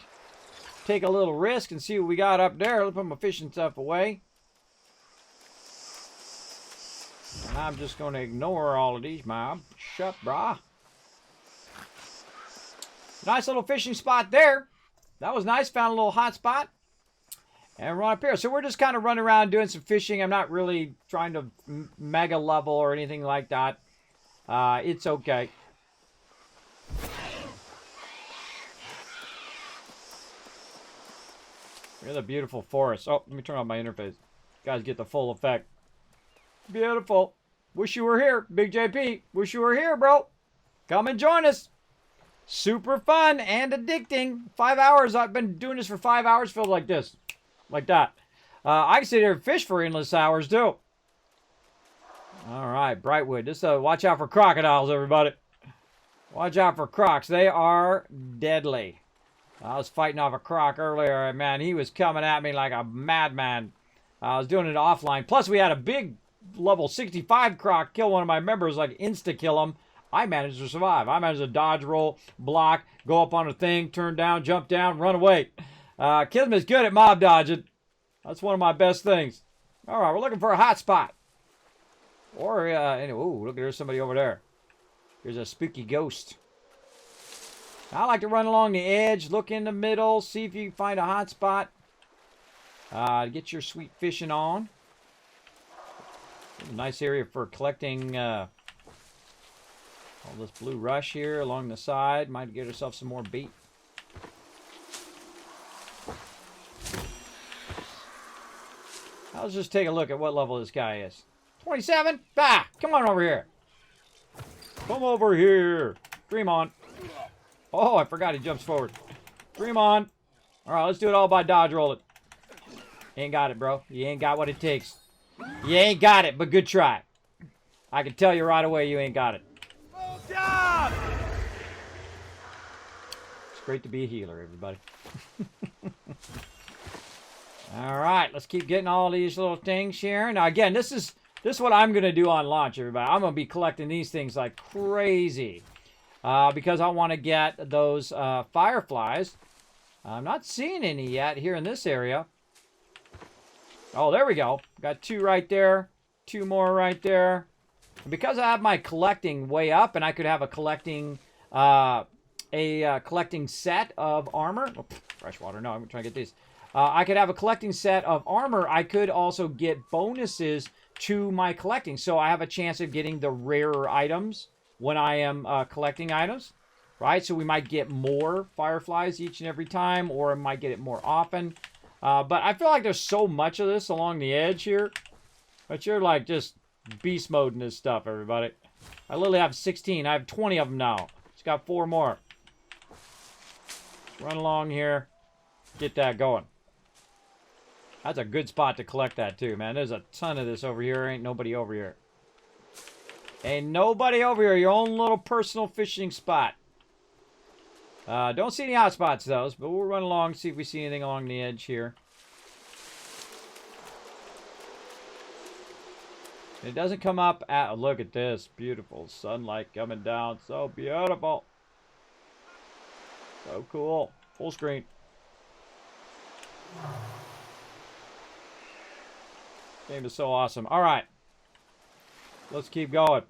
Take a little risk and see what we got up there. Let's put my fishing stuff away. And I'm just going to ignore all of these, man. Shut, brah. Nice little fishing spot there. That was nice. Found a little hot spot. And run up here. So we're just kind of running around doing some fishing. I'm not really trying to mega level or anything like that. It's okay. Here's a beautiful forest. Oh, let me turn on my interface. You guys get the full effect. Beautiful. Wish you were here, Big JP. Wish you were here, bro. Come and join us. Super fun and addicting. 5 hours. I've been doing this for 5 hours. Feels like this. Like that. I can sit here and fish for endless hours, too. All right, Brightwood. Just watch out for crocodiles, everybody. Watch out for crocs. They are deadly. I was fighting off a croc earlier. Man, he was coming at me like a madman. I was doing it offline. Plus, we had a big level 65 croc kill one of my members, like insta-kill him. I managed to survive. I managed to dodge, roll, block, go up on a thing, turn down, jump down, run away. Kismet's good at mob dodging. That's one of my best things. All right, we're looking for a hot spot. Or, anyway, ooh, look, there's somebody over there. There's a spooky ghost. I like to run along the edge, look in the middle, see if you can find a hot spot. Get your sweet fishing on. A nice area for collecting all this blue rush here along the side. Might get yourself some more bait. Let's just take a look at what level this guy is. 27? Ah, come on over here. Come over here. Dream on. Oh, I forgot he jumps forward. Dream on. All right, let's do it all by dodge rolling. Ain't got it, bro. You ain't got what it takes. You ain't got it, but good try. I can tell you right away you ain't got it. Well done! It's great to be a healer, everybody. All right, let's keep getting all these little things here. Now, again, this is what I'm going to do on launch, everybody. I'm going to be collecting these things like crazy because I want to get those fireflies. I'm not seeing any yet here in this area. Oh, there we go. Got 2 right there. 2 more right there. And because I have my collecting way up, and I could have a collecting set of armor. Oh, freshwater. No, I'm trying to get these. I could have a collecting set of armor. I could also get bonuses to my collecting. So I have a chance of getting the rarer items when I am collecting items. Right? So we might get more fireflies each and every time, or I might get it more often. But I feel like there's so much of this along the edge here. But you're like just beast mode in this stuff, everybody. I literally have 16. I have 20 of them now. It's got 4 more. Let's run along here. Get that going. That's a good spot to collect that too, man. There's a ton of this over here. Ain't nobody over here. Ain't nobody over here. Your own little personal fishing spot. Don't see any hot spots, though, but we'll run along, see if we see anything along the edge here. It doesn't come up at... Look at this. Beautiful sunlight coming down. So beautiful. So cool. Full screen. Game is so awesome. All right. Let's keep going.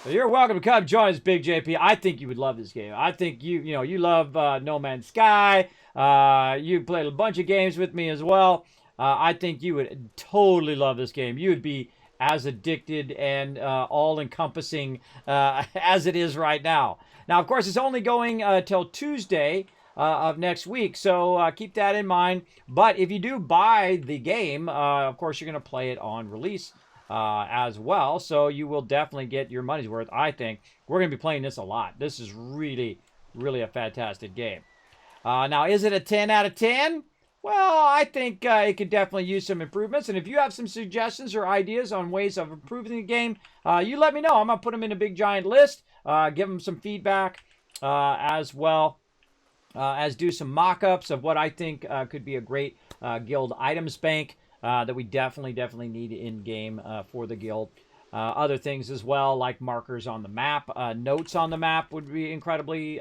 So you're welcome to come join us, Big JP. I think you would love this game. I think you love No Man's Sky. You played a bunch of games with me as well. I think you would totally love this game. You would be as addicted and all-encompassing as it is right now. Now, of course, it's only going till Tuesday of next week, so keep that in mind. But if you do buy the game, of course, you're going to play it on release as well. So you will definitely get your money's worth, I think. We're going to be playing this a lot. This is really, really a fantastic game. Now, is it a 10 out of 10? Well, I think it could definitely use some improvements. And if you have some suggestions or ideas on ways of improving the game, you let me know. I'm going to put them in a big giant list, give them some feedback as well as do some mock-ups of what I think could be a great guild items bank that we definitely need in-game for the guild. Other things as well, like markers on the map. Notes on the map would be incredibly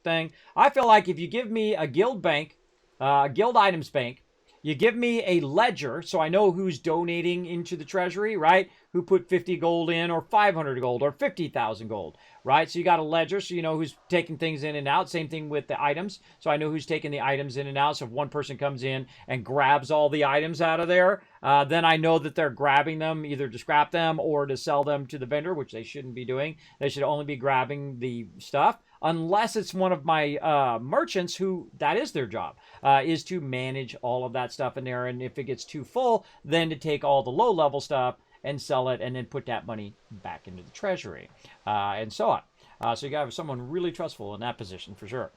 thing. I feel like if you give me a guild bank, guild items bank, you give me a ledger so I know who's donating into the treasury, right? Who put 50 gold in or 500 gold or 50,000 gold, right? So you got a ledger so you know who's taking things in and out. Same thing with the items. So I know who's taking the items in and out. So if one person comes in and grabs all the items out of there, then I know that they're grabbing them either to scrap them or to sell them to the vendor, which they shouldn't be doing. They should only be grabbing the stuff. Unless it's one of my merchants who that is their job, is to manage all of that stuff in there. And if it gets too full, then to take all the low-level stuff and sell it and then put that money back into the treasury and so on. So you got to have someone really trustful in that position for sure.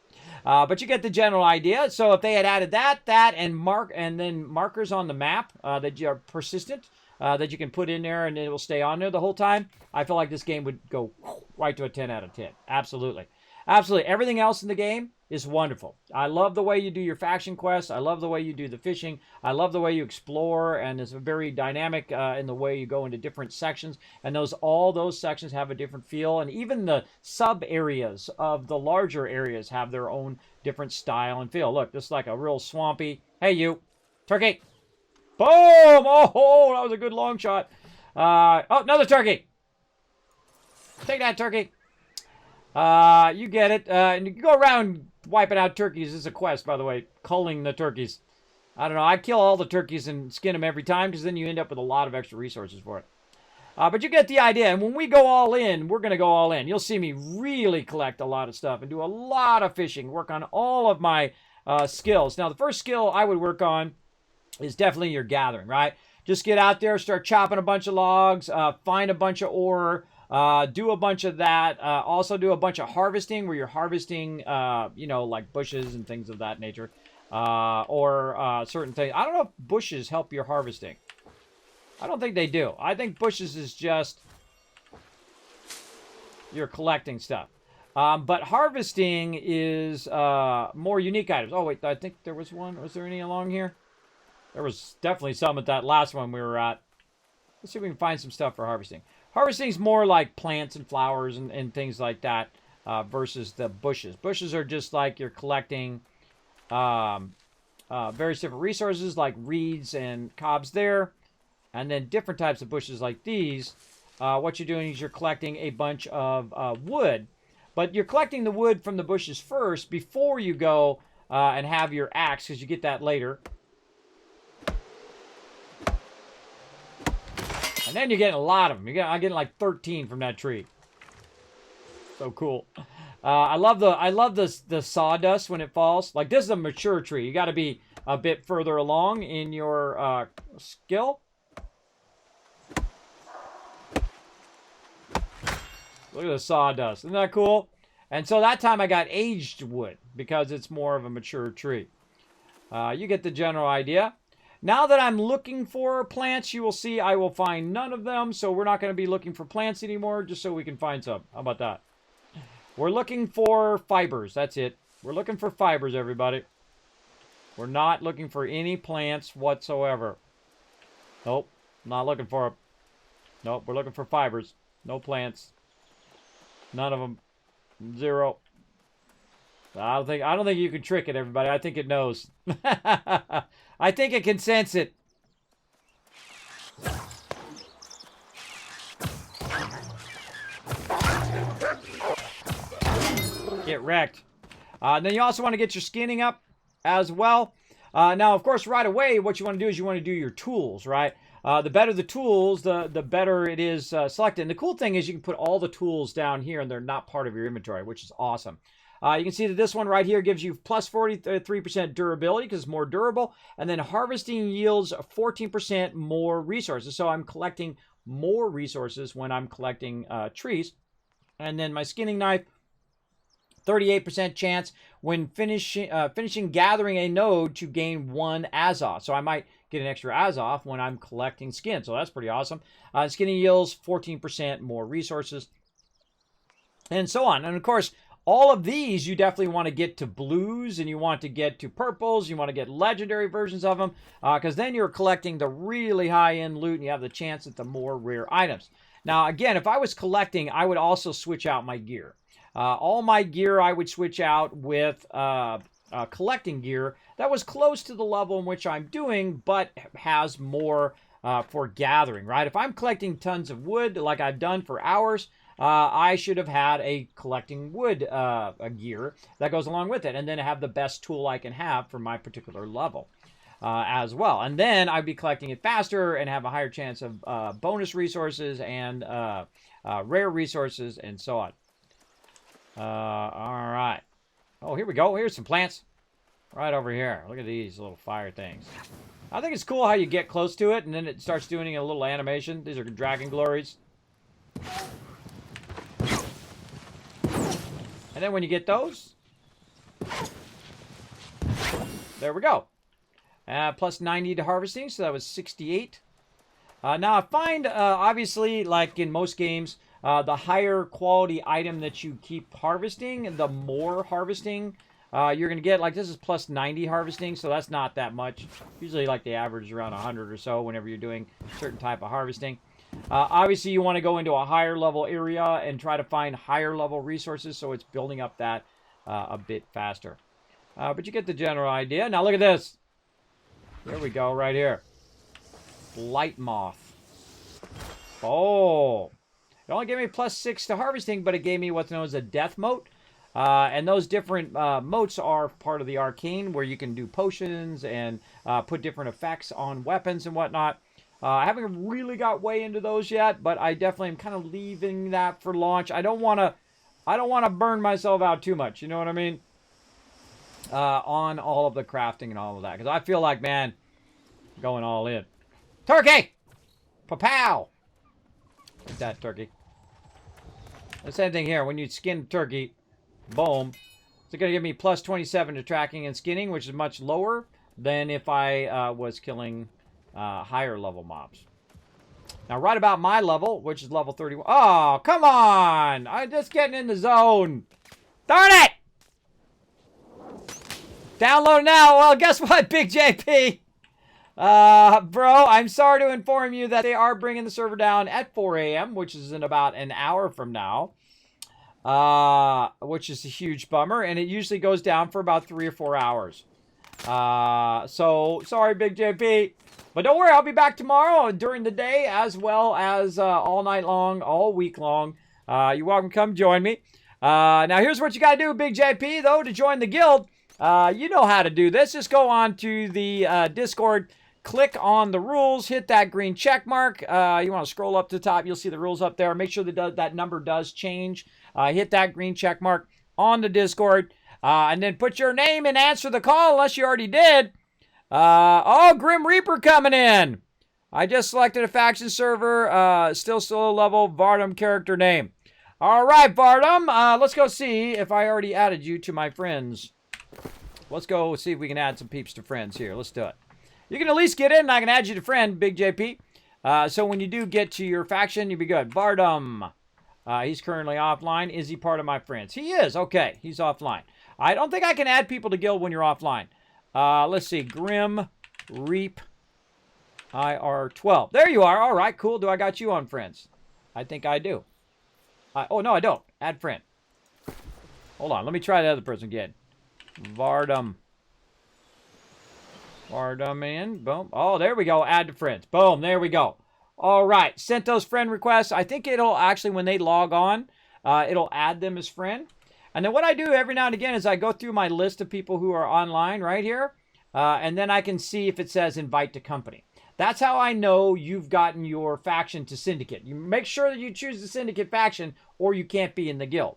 But you get the general idea. So if they had added that, and then markers on the map that are persistent, that you can put in there and it will stay on there the whole time, I feel like this game would go right to a 10 out of 10. Absolutely. Absolutely. Everything else in the game is wonderful. I love the way you do your faction quests. I love the way you do the fishing. I love the way you explore, and it's very dynamic in the way you go into different sections. And all those sections have a different feel, and even the sub areas of the larger areas have their own different style and feel. Look, this is like a real swampy. Hey, you, turkey! Boom! Oh, that was a good long shot. Oh, another turkey. Take that, turkey. You get it. And you can go around wiping out turkeys. This is a quest, by the way. Culling the turkeys. I don't know. I kill all the turkeys and skin them every time because then you end up with a lot of extra resources for it. But you get the idea. And when we go all in, we're going to go all in. You'll see me really collect a lot of stuff and do a lot of fishing. Work on all of my skills. Now, the first skill I would work on is definitely your gathering, right? Just get out there, start chopping a bunch of logs, find a bunch of ore, do a bunch of that. Also do a bunch of harvesting where you're harvesting, like bushes and things of that nature. Or certain things. I don't know if bushes help your harvesting. I don't think they do. I think bushes is just you're collecting stuff. But harvesting is more unique items. Oh, wait, I think there was one. Was there any along here? There was definitely some at that last one we were at. Let's see if we can find some stuff for harvesting. Harvesting is more like plants and flowers and things like that versus the bushes. Bushes are just like you're collecting various different resources like reeds and cobs there. And then different types of bushes like these. What you're doing is you're collecting a bunch of wood. But you're collecting the wood from the bushes first before you go and have your axe, because you get that later. And then you're getting a lot of them. I'm getting like 13 from that tree. So cool. I love the sawdust when it falls. Like this is a mature tree. You got to be a bit further along in your skill. Look at the sawdust. Isn't that cool? And so that time I got aged wood because it's more of a mature tree. You get the general idea. Now that I'm looking for plants, you will see I will find none of them. So we're not going to be looking for plants anymore, just so we can find some. How about that? We're looking for fibers. That's it. We're looking for fibers, everybody. We're not looking for any plants whatsoever. Nope. Not looking for them. Nope. We're looking for fibers. No plants. None of them. Zero. I don't think you can trick it, everybody. I think it knows. I think it can sense it. Get wrecked. Then you also want to get your skinning up as well. Now, of course, right away, what you want to do is you want to do your tools, right? The better the tools, the better it is selected. And the cool thing is you can put all the tools down here and they're not part of your inventory, which is awesome. You can see that this one right here gives you plus 43% durability because it's more durable. And then harvesting yields 14% more resources. So I'm collecting more resources when I'm collecting trees. And then my skinning knife, 38% chance when finishing gathering a node to gain 1 Azoth. So I might get an extra Azoth when I'm collecting skin. So that's pretty awesome. Skinning yields 14% more resources, and so on. And of course, all of these you definitely want to get to blues, and you want to get to purples. You want to get legendary versions of them, because then you're collecting the really high-end loot, and you have the chance at the more rare items. Now, again, if I was collecting, I would also switch out my gear. All my gear I would switch out with collecting gear that was close to the level in which I'm doing, but has more for gathering, right? If I'm collecting tons of wood, like I've done for hours, I should have had a collecting wood gear that goes along with it, and then have the best tool I can have for my particular level as well. And then I'd be collecting it faster and have a higher chance of bonus resources and rare resources and so on. All right. Oh, here we go. Here's some plants right over here. Look at these little fire things. I think it's cool how you get close to it and then it starts doing a little animation. These are dragon glories. And then when you get those, there we go. Plus 90 to harvesting, so that was 68. Now I find, obviously, like in most games, the higher quality item that you keep harvesting, the more harvesting you're going to get. Like this is plus 90 harvesting, so that's not that much. Usually like the average is around 100 or so whenever you're doing a certain type of harvesting. Obviously you want to go into a higher level area and try to find higher level resources, so it's building up that a bit faster. But you get the general idea. Now look at this. There we go, right here. Light moth. Oh. It only gave me plus 6 to harvesting, but it gave me what's known as a death mote. And those different motes are part of the arcane, where you can do potions and put different effects on weapons and whatnot. I haven't really got way into those yet, but I definitely am kind of leaving that for launch. I don't want to burn myself out too much, you know what I mean? On all of the crafting and all of that, because I feel like, man, going all in. Turkey! Pa-pow! Like that, turkey. The same thing here. When you skin turkey, boom, it's going to give me plus 27 to tracking and skinning, which is much lower than if I was killing higher level mobs. Now, right about my level, which is level 31. Oh, come on! I'm just getting in the zone. Darn it! Download now. Well, guess what, Big JP? Bro, I'm sorry to inform you that they are bringing the server down at 4 a.m., which is in about an hour from now, which is a huge bummer, and it usually goes down for about 3 or 4 hours. So, sorry, Big JP. But don't worry, I'll be back tomorrow during the day, as well as all night long, all week long. You're welcome to come join me. Now, here's what you got to do, Big JP, though, to join the guild. You know how to do this. Just go on to the Discord, click on the rules, hit that green check mark. You want to scroll up to the top. You'll see the rules up there. Make sure that number does change. Hit that green check mark on the Discord. And then put your name and answer the call, unless you already did. Oh, Grim Reaper coming in. I just selected a faction server. Still low level. Vardum character name. All right, Vardum. Let's go see if I already added you to my friends. Let's go see if we can add some peeps to friends here. Let's do it. You can at least get in, and I can add you to friend, Big JP. So when you do get to your faction, you'll be good. Vardum. He's currently offline. Is he part of my friends? He is. Okay, he's offline. I don't think I can add people to guild when you're offline. Let's see. Grim Reap IR12. There you are. All right, cool. Do I got you on friends? I think I do. Oh, no, I don't. Add friend. Hold on. Let me try the other person again. Vardum. Vardum in. Boom. Oh, there we go. Add to friends. Boom. There we go. All right. Sent those friend requests. I think it'll actually, when they log on, it'll add them as friend. And then what I do every now and again is I go through my list of people who are online right here. And then I can see if it says invite to company. That's how I know you've gotten your faction to Syndicate. You make sure that you choose the Syndicate faction or you can't be in the guild.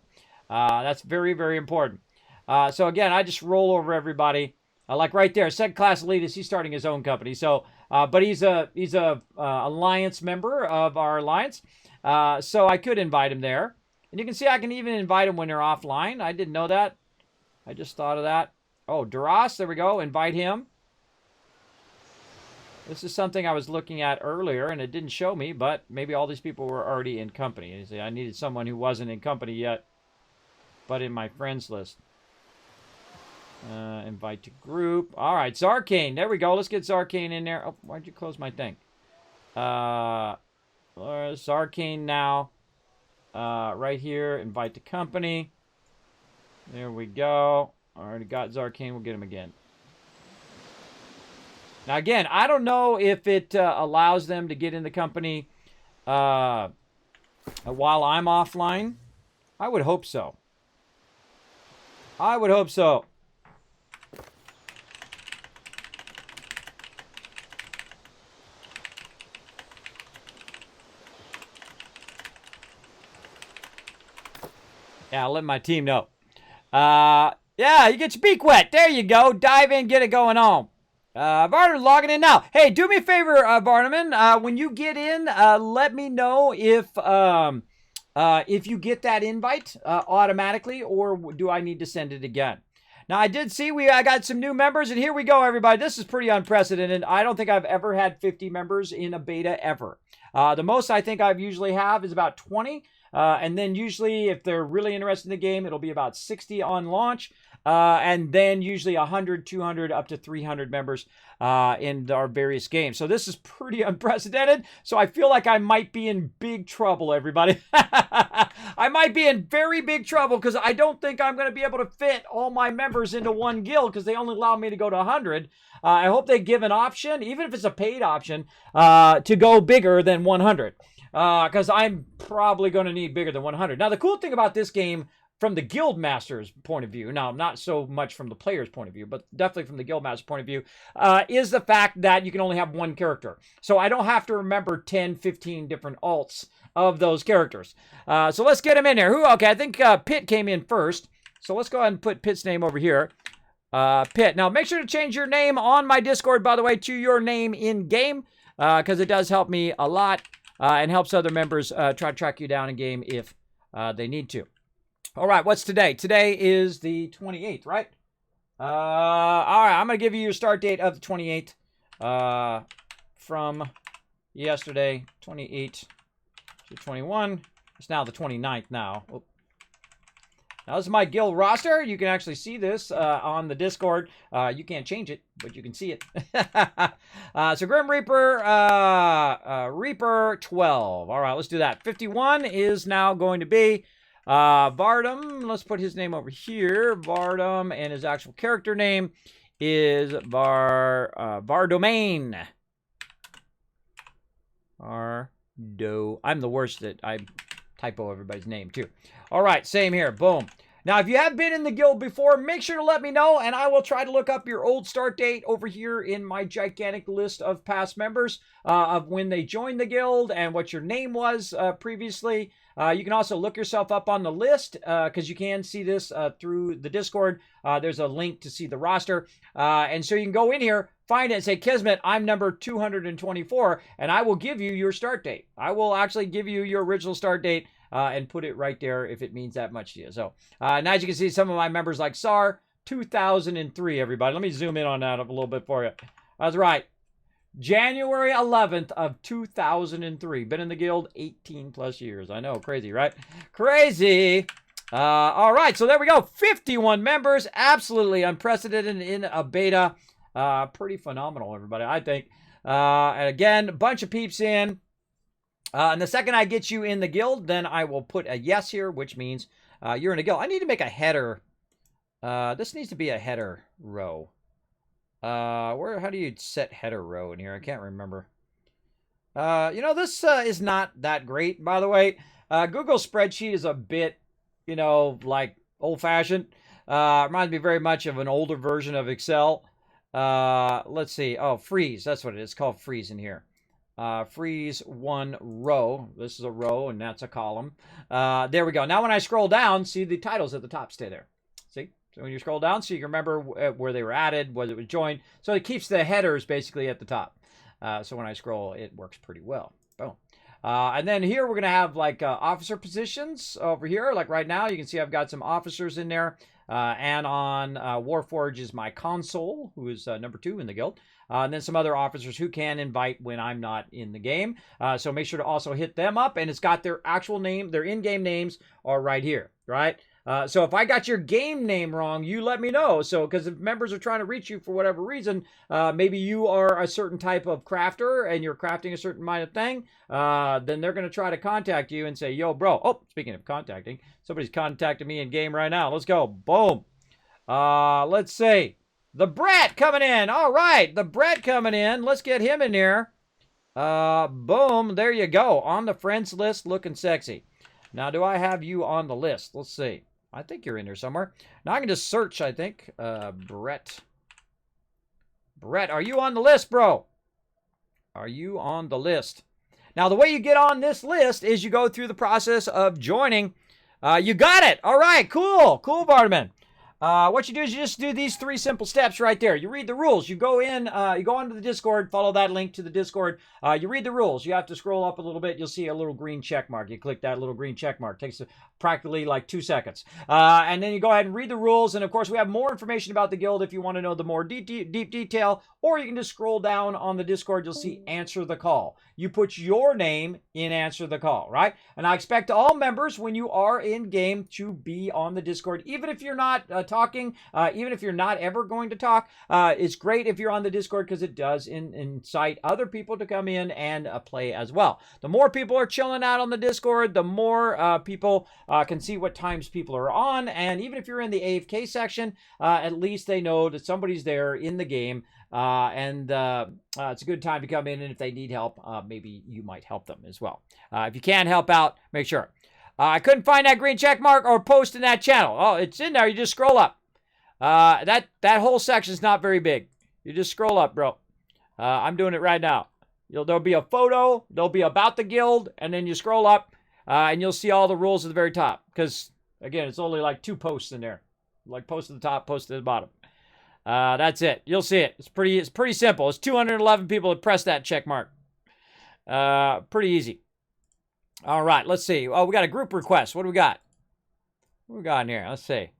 That's very, very important. So again, I just roll over everybody. Like right there, second class elitist, he's starting his own company. So But he's a alliance member of our alliance, so I could invite him there. And you can see I can even invite him when they're offline. I didn't know that. I just thought of that. Oh, Duras, there we go. Invite him. This is something I was looking at earlier, and it didn't show me, but maybe all these people were already in company. You see, I needed someone who wasn't in company yet, but in my friends list. Invite to group. All right, Zarkane. There we go. Let's get Zarkane in there. Oh, why'd you close my thing? Zarkane now. Right here. Invite to company. There we go. Already got Zarkane. We'll get him again. Now, again, I don't know if it allows them to get in the company while I'm offline. I would hope so. I would hope so. Yeah, I'll let my team know. Yeah, you get your beak wet. There you go. Dive in, get it going on. Vardaman logging in now. Hey, do me a favor, Vardaman. When you get in, let me know if you get that invite automatically, or do I need to send it again? Now, I did see I got some new members, and here we go, everybody. This is pretty unprecedented. I don't think I've ever had 50 members in a beta ever. The most I think I've usually have is about 20. And then usually, if they're really interested in the game, it'll be about 60 on launch. And then usually 100, 200, up to 300 members in our various games. So this is pretty unprecedented. So I feel like I might be in big trouble, everybody. I might be in very big trouble because I don't think I'm going to be able to fit all my members into one guild because they only allow me to go to 100. I hope they give an option, even if it's a paid option, to go bigger than 100. Because I'm probably going to need bigger than 100. Now, the cool thing about this game, from the guild master's point of view, now not so much from the player's point of view, but definitely from the guild master's point of view, is the fact that you can only have one character. So I don't have to remember 10, 15 different alts of those characters. So let's get him in there. Okay, I think Pitt came in first. So let's go ahead and put Pitt's name over here. Pitt. Now, make sure to change your name on my Discord, by the way, to your name in-game, because it does help me a lot. And helps other members try to track you down in game if they need to. All right, what's today? Today is the 28th, right? All right, I'm going to give you your start date of the 28th from yesterday, 28 to 21. It's now the 29th now. Oh. Now, this is my guild roster. You can actually see this on the Discord. You can't change it, but you can see it. So Grim Reaper, Reaper 12. All right, let's do that. 51 is now going to be Vardam. Let's put his name over here. Vardam, and his actual character name is Vardomain. I'm the worst at I typo everybody's name too. All right, same here. Boom. Now, if you have been in the guild before, make sure to let me know, and I will try to look up your old start date over here in my gigantic list of past members of when they joined the guild and what your name was previously. You can also look yourself up on the list because you can see this through the Discord. There's a link to see the roster. And so you can go in here, find it, and say, Kismet, I'm number 224, and I will give you your start date. I will actually give you your original start date and put it right there if it means that much to you. So now as you can see, some of my members like SAR, 2003, everybody. Let me zoom in on that a little bit for you. That's right. January 11th of 2003. Been in the guild 18 plus years. I know, crazy, right? Crazy. All right, so there we go. 51 members. Absolutely unprecedented in a beta. Pretty phenomenal, everybody, I think. And again, a bunch of peeps in. And the second I get you in the guild, then I will put a yes here, which means you're in a guild. I need to make a header. This needs to be a header row. How do you set header row in here? I can't remember. This is not that great, by the way. Google spreadsheet is a bit, like old-fashioned. Reminds me very much of an older version of Excel. Let's see. Oh, freeze. That's what it is. It's called freeze in here. Freeze one row. This is a row, and that's a column. There we go. Now, when I scroll down, see the titles at the top stay there. See? So when you scroll down, so you can remember where they were added, whether it was joined. So it keeps the headers basically at the top. So when I scroll, it works pretty well. Boom. And then here we're going to have like officer positions over here. Like right now, you can see I've got some officers in there. And on Warforge is my consul, who is number 2 in the guild. And then some other officers who can invite when I'm not in the game. So make sure to also hit them up. And it's got their actual name, their in-game names are right here, right? So if I got your game name wrong, you let me know. So because if members are trying to reach you for whatever reason, maybe you are a certain type of crafter and you're crafting a certain kind of thing, then they're going to try to contact you and say, yo, bro. Oh, speaking of contacting, somebody's contacting me in game right now. Let's go. Boom. Let's see. The Brett coming in. All right. The Brett coming in. Let's get him in here. Boom. There you go. On the friends list, looking sexy. Now, do I have you on the list? Let's see. I think you're in there somewhere. Now I can just search, I think. Brett. Brett, are you on the list, bro? Are you on the list? Now, the way you get on this list is you go through the process of joining. You got it. All right, cool. Cool, Bartman. What you do is you just do these 3 simple steps right there. You read the rules. You go in, you go onto the Discord, follow that link to the Discord. You read the rules. You have to scroll up a little bit. You'll see a little green check mark. You click that little green check mark. It takes practically like 2 seconds. And then you go ahead and read the rules. And of course, we have more information about the guild if you want to know the more deep detail. Or you can just scroll down on the Discord. You'll see answer the call. You put your name in answer the call, right? And I expect all members when you are in game to be on the Discord. Even if you're not talking, even if you're not ever going to talk, it's great if you're on the Discord because it does incite other people to come in and play as well. The more people are chilling out on the Discord, the more people can see what times people are on. And even if you're in the AFK section, at least they know that somebody's there in the game. It's a good time to come in, and if they need help, maybe you might help them as well. If you can't help out, make sure. I couldn't find that green check mark or post in that channel. Oh, it's in there. You just scroll up. That whole section is not very big. You just scroll up, bro. I'm doing it right now. There'll be a photo. There'll be about the guild, and then you scroll up, and you'll see all the rules at the very top. Because, again, it's only like 2 posts in there. Like post at the top, post at the bottom. That's it. You'll see it. It's pretty simple. It's 211 people that press that check mark. Pretty easy. All right, let's see. Oh, we got a group request. What do we got? What do we got in here? Let's see.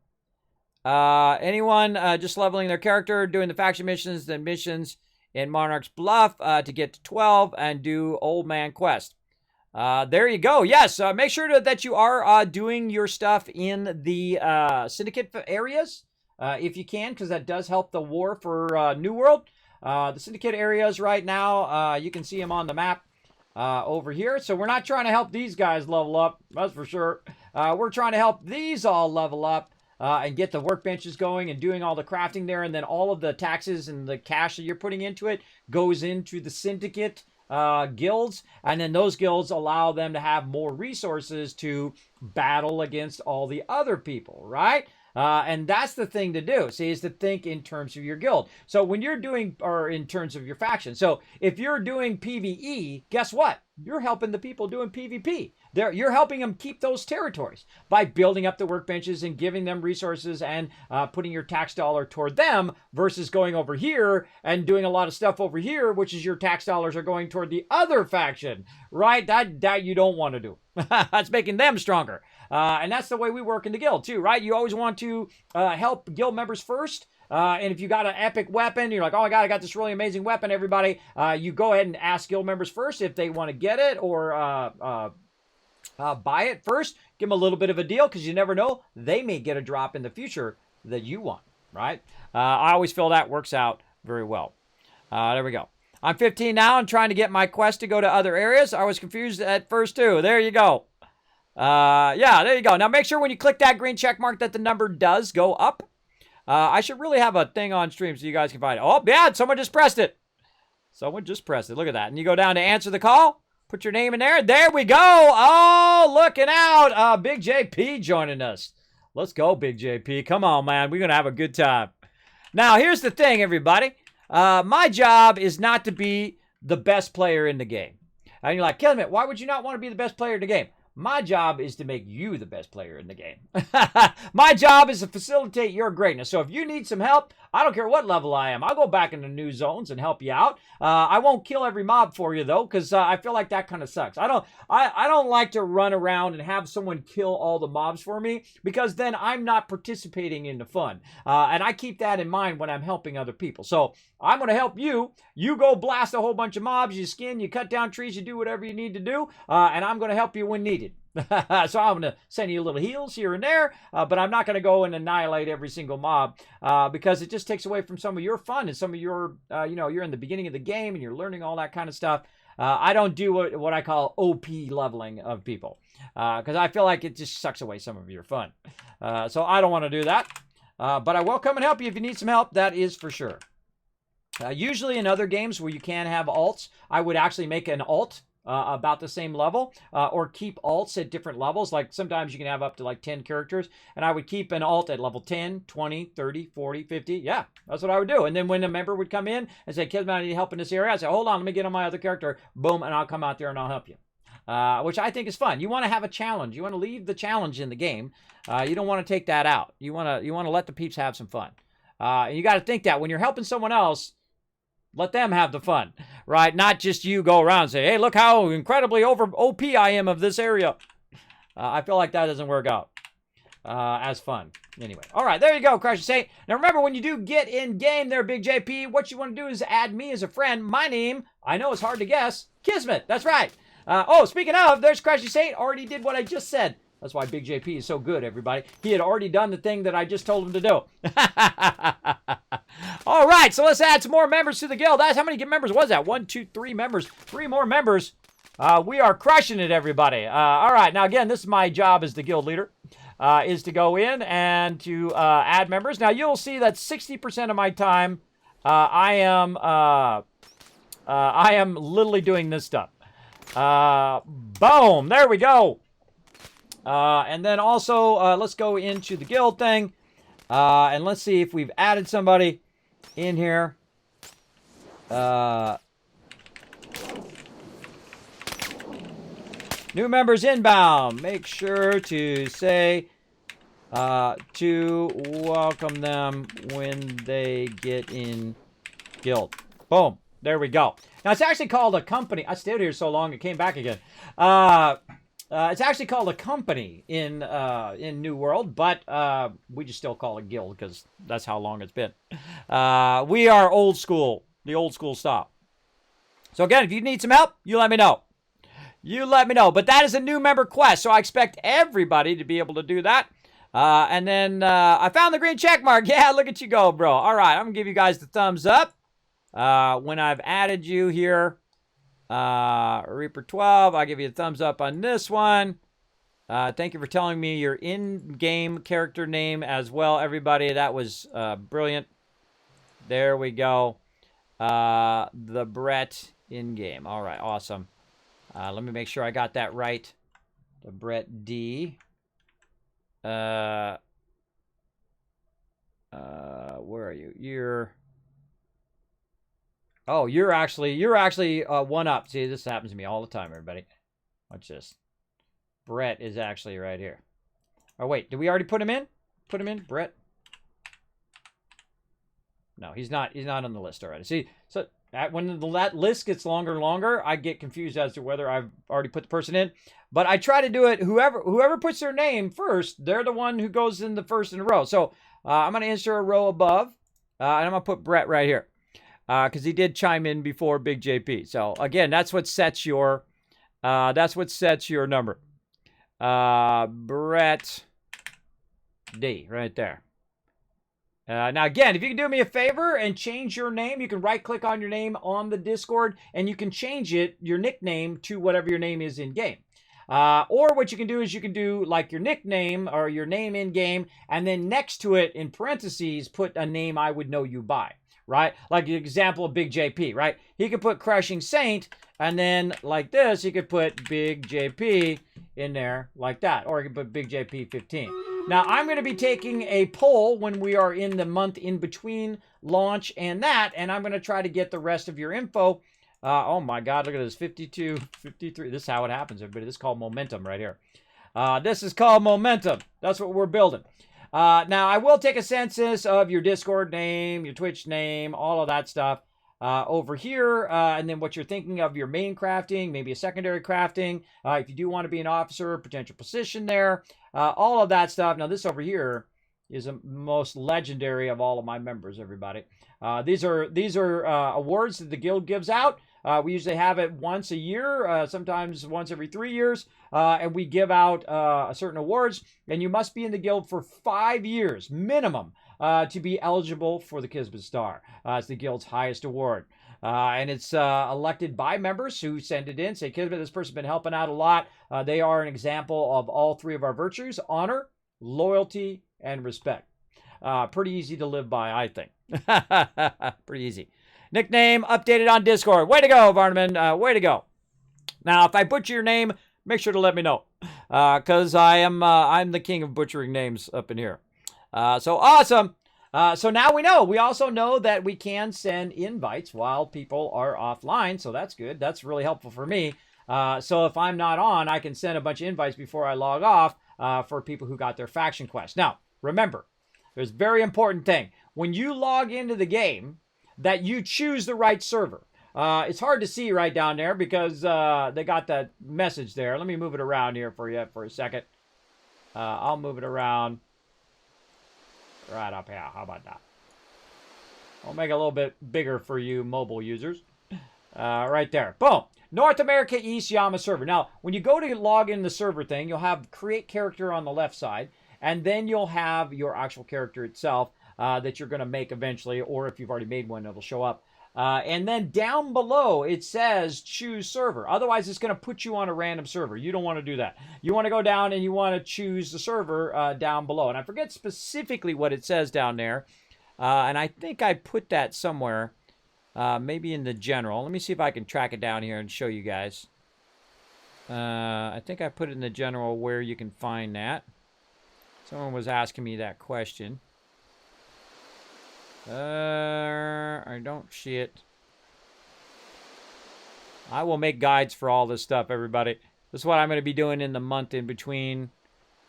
Anyone just leveling their character, doing the faction missions, the missions in Monarch's Bluff to get to 12 and do Old Man Quest. There you go. Yes, make sure that you are doing your stuff in the Syndicate areas. If you can, because that does help the war for New World. The Syndicate areas right now, you can see them on the map over here. So we're not trying to help these guys level up, that's for sure. We're trying to help these all level up and get the workbenches going and doing all the crafting there. And then all of the taxes and the cash that you're putting into it goes into the Syndicate guilds. And then those guilds allow them to have more resources to battle against all the other people, right? And that's the thing to do, see, is to think in terms of your guild. So when you're doing, or in terms of your faction. So if you're doing PvE, guess what? You're helping the people doing PvP. You're helping them keep those territories by building up the workbenches and giving them resources and putting your tax dollar toward them versus going over here and doing a lot of stuff over here, which is your tax dollars are going toward the other faction, right? That you don't want to do. That's making them stronger. And that's the way we work in the guild too, right? You always want to help guild members first. And if you got an epic weapon, you're like, oh my God, I got this really amazing weapon, everybody. You go ahead and ask guild members first if they want to get it or buy it first. Give them a little bit of a deal because you never know. They may get a drop in the future that you want, right? I always feel that works out very well. There we go. I'm 15 now and trying to get my quest to go to other areas. I was confused at first too. There you go. Yeah, there you go. Now make sure when you click that green check mark that the number does go up. I should really have a thing on stream so you guys can find it. Oh, yeah, someone just pressed it. Someone just pressed it. Look at that. And you go down to answer the call. Put your name in there. There we go. Oh, looking out. Big JP joining us. Let's go, Big JP. Come on, man. We're going to have a good time. Now, here's the thing, everybody. My job is not to be the best player in the game. And you're like, Kismet, why would you not want to be the best player in the game? My job is to make you the best player in the game. My job is to facilitate your greatness. So if you need some help, I don't care what level I am. I'll go back into new zones and help you out. I won't kill every mob for you though, because I feel like that kind of sucks. I don't like to run around and have someone kill all the mobs for me, because then I'm not participating in the fun. And I keep that in mind when I'm helping other people. So I'm going to help you. You go blast a whole bunch of mobs, you skin, you cut down trees, you do whatever you need to do, and I'm going to help you when needed. So I'm going to send you little heals here and there, but I'm not going to go and annihilate every single mob, because it just takes away from some of your fun and some of your, you're in the beginning of the game and you're learning all that kind of stuff. I don't do what I call OP leveling of people, because I feel like it just sucks away some of your fun. So I don't want to do that, but I will come and help you if you need some help, that is for sure. Usually in other games where you can have alts, I would actually make an alt about the same level, or keep alts at different levels. Like sometimes you can have up to like 10 characters, and I would keep an alt at level 10, 20, 30, 40, 50. Yeah, that's what I would do. And then when a member would come in and say, Kismet, I need help in this area, I'd say, hold on, let me get on my other character. Boom, and I'll come out there and I'll help you. Which I think is fun. You want to have a challenge. You want to leave the challenge in the game. You don't want to take that out. You want to let the peeps have some fun. And you got to think that when you're helping someone else, let them have the fun, right? Not just you go around and say, hey, look how incredibly over OP I am of this area. I feel like that doesn't work out as fun. Anyway, all right, there you go, Crash Saint. Now remember, when you do get in game there, Big JP, what you want to do is add me as a friend. My name, I know it's hard to guess, Kismet. That's right. Oh, speaking of, there's Crash Saint. Already did what I just said. That's why Big JP is so good, everybody. He had already done the thing that I just told him to do. All right, so let's add some more members to the guild. That's how many members was that? 1, 2, 3 members. 3 more members. We are crushing it, everybody. All right, now again, this is my job as the guild leader, is to go in and to add members. Now you'll see that 60% of my time, I am literally doing this stuff. Boom, there we go. And then also, let's go into the guild thing, and let's see if we've added somebody in here. New members inbound. Make sure to say to welcome them when they get in guild. Boom. There we go. Now, it's actually called a company. I stayed here so long, it came back again. It's actually called a company in New World, but we just still call it guild because that's how long it's been. We are old school, the old school style. So again, if you need some help, you let me know. You let me know. But that is a new member quest, so I expect everybody to be able to do that. And then I found the green check mark. Yeah, look at you go, bro. All right, I'm going to give you guys the thumbs up when I've added you here. Reaper 12, I'll give you a thumbs up on this one. Thank you for telling me your in-game character name as well, everybody. That was brilliant. There we go. The Brett in-game. All right, awesome. Let me make sure I got that right. The Brett D. Where are you? You're actually one up. See, this happens to me all the time, everybody. Watch this. Brett is actually right here. Oh, wait. Did we already put him in? Put him in? Brett? No, he's not on the list already. See, so when that list gets longer and longer, I get confused as to whether I've already put the person in. But I try to do it. Whoever puts their name first, they're the one who goes in the first in a row. So I'm going to insert a row above, and I'm going to put Brett right here. Because he did chime in before Big JP. So again, that's what sets your number. Brett D right there. Now again, if you can do me a favor and change your name, you can right click on your name on the Discord and you can change your nickname to whatever your name is in game. Or what you can do is you can do like your nickname or your name in game, and then next to it in parentheses put a name I would know you by. Right? Like the example of Big JP, right? He could put Crashing Saint, and then like this, he could put Big JP in there like that. Or he could put Big JP 15. Now, I'm going to be taking a poll when we are in the month in between launch and that, and I'm going to try to get the rest of your info. Oh my God, look at this, 52, 53. This is how it happens, everybody. This is called momentum right here. This is called momentum. That's what we're building. Now, I will take a census of your Discord name, your Twitch name, all of that stuff over here, and then what you're thinking of your main crafting, maybe a secondary crafting, if you do want to be an officer, potential position there, all of that stuff. Now, this over here is the most legendary of all of my members, everybody. These are awards that the guild gives out. We usually have it once a year, sometimes once every 3 years, and we give out certain awards, and you must be in the guild for 5 years minimum to be eligible for the Kismet Star. It's the guild's highest award. And it's elected by members who send it in, say, Kismet, this person's been helping out a lot. They are an example of all 3 of our virtues: honor, loyalty, and respect. Pretty easy to live by, I think. Pretty easy. Nickname updated on Discord. Way to go, Vardaman. Way to go. Now, if I butcher your name, make sure to let me know, because I'm the king of butchering names up in here. So awesome. So now we know. We also know that we can send invites while people are offline, so that's good. That's really helpful for me. So if I'm not on, I can send a bunch of invites before I log off for people who got their faction quest. Now, remember, there's a very important thing. When you log into the game, that you choose the right server. It's hard to see right down there because they got that message there. Let me move it around here for you for a second. I'll move it around right up here. How about that? I'll make it a little bit bigger for you mobile users. Right there. Boom. North America East YAMA server. Now, when you go to log in the server thing, you'll have create character on the left side, and then you'll have your actual character itself that you're going to make eventually, or if you've already made one, it'll show up. And then down below, it says choose server. Otherwise, it's going to put you on a random server. You don't want to do that. You want to go down and you want to choose the server down below. And I forget specifically what it says down there. And I think I put that somewhere, maybe in the general. Let me see if I can track it down here and show you guys. I think I put it in the general where you can find that. Someone was asking me that question. I don't see it. I will make guides for all this stuff, everybody. This is what I'm going to be doing in the month in between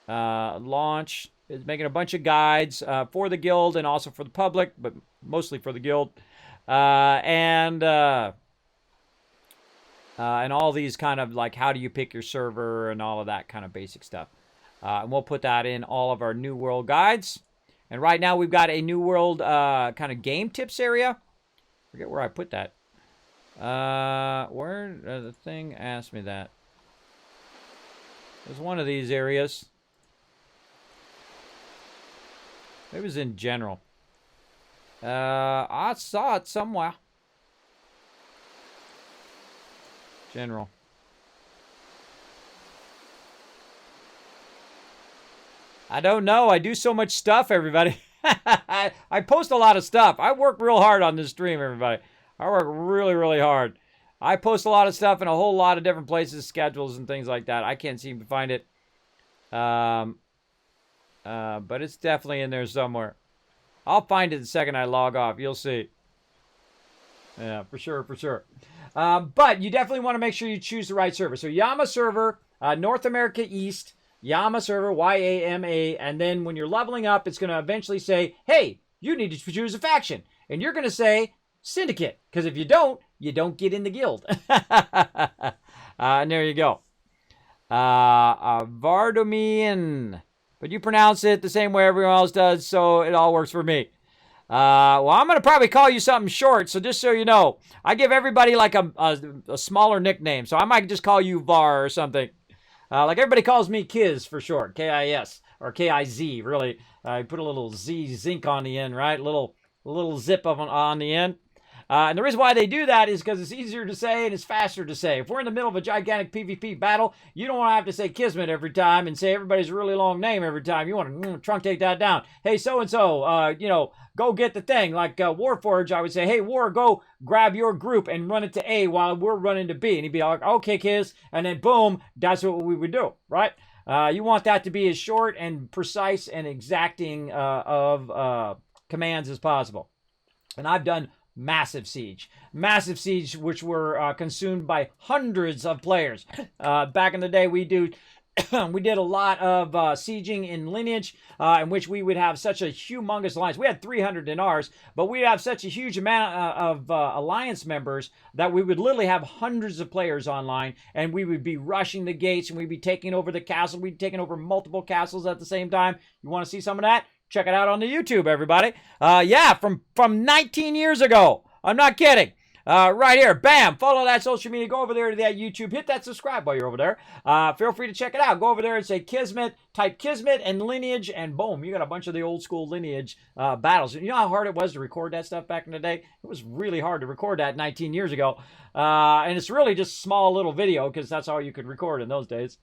launch. Is making a bunch of guides for the guild and also for the public, but mostly for the guild. And all these kind of like how do you pick your server and all of that kind of basic stuff. And we'll put that in all of our New World guides. And right now we've got a New World kind of game tips area. Forget where I put that. Where the thing asked me that. There's one of these areas. It was in general. I saw it somewhere. General. I don't know. I do so much stuff, everybody. I post a lot of stuff. I work real hard on this stream, everybody. I work really, really hard. I post a lot of stuff in a whole lot of different places, schedules and things like that. I can't seem to find it. But it's definitely in there somewhere. I'll find it the second I log off. You'll see. Yeah, for sure, for sure. But you definitely want to make sure you choose the right server. So YAMA server, North America East, YAMA server, YAMA, and then when you're leveling up, it's going to eventually say, hey, you need to choose a faction. And you're going to say Syndicate, because if you don't get in the guild. And there you go. Vardomian. But you pronounce it the same way everyone else does, so it all works for me. Well, I'm going to probably call you something short, so just so you know, I give everybody like a smaller nickname, so I might just call you Var or something. Like everybody calls me Kiz for short, K-I-S, or K-I-Z, really. I put a little Z, zinc on the end, right? A little zip on the end. And the reason why they do that is because it's easier to say and it's faster to say. If we're in the middle of a gigantic PvP battle, you don't want to have to say Kismet every time and say everybody's really long name every time. You want to truncate that down. Hey, so-and-so, go get the thing. Like Warforge, I would say, hey, War, go grab your group and run it to A while we're running to B. And he'd be like, okay, Kiz. And then boom, that's what we would do, right? You want that to be as short and precise and exacting of commands as possible. And I've done Massive Siege, which were consumed by hundreds of players. Back in the day, we do we did a lot of sieging in Lineage, in which we would have such a humongous alliance. We had 300 in ours, but we'd have such a huge amount of alliance members that we would literally have hundreds of players online, and we would be rushing the gates, and we'd be taking over the castle. We'd be taking over multiple castles at the same time. You want to see some of that? Check it out on the YouTube, everybody. Yeah, from 19 years ago. I'm not kidding. Right here, bam, follow that social media, go over there to that YouTube, hit that subscribe while you're over there. Feel free to check it out. Go over there and say Kismet, type Kismet and Lineage, and boom, you got a bunch of the old school Lineage battles. You know how hard it was to record that stuff back in the day? It was really hard to record that 19 years ago. And it's really just small little video because that's all you could record in those days.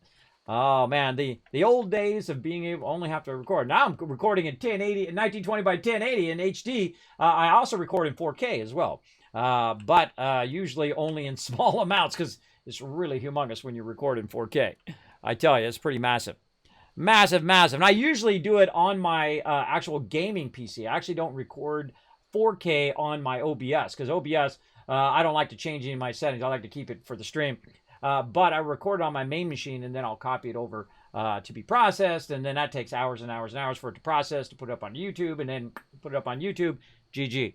Oh man, the old days of being able only have to record. Now I'm recording in 1080, 1920 by 1080 in HD. I also record in 4K as well. But usually only in small amounts because it's really humongous when you record in 4K. I tell you, it's pretty massive. Massive, massive. And I usually do it on my actual gaming PC. I actually don't record 4K on my OBS because OBS, I don't like to change any of my settings. I like to keep it for the stream. But I record it on my main machine and then I'll copy it over to be processed. And then that takes hours and hours and hours for it to process, to put it up on YouTube, and then put it up on YouTube. GG.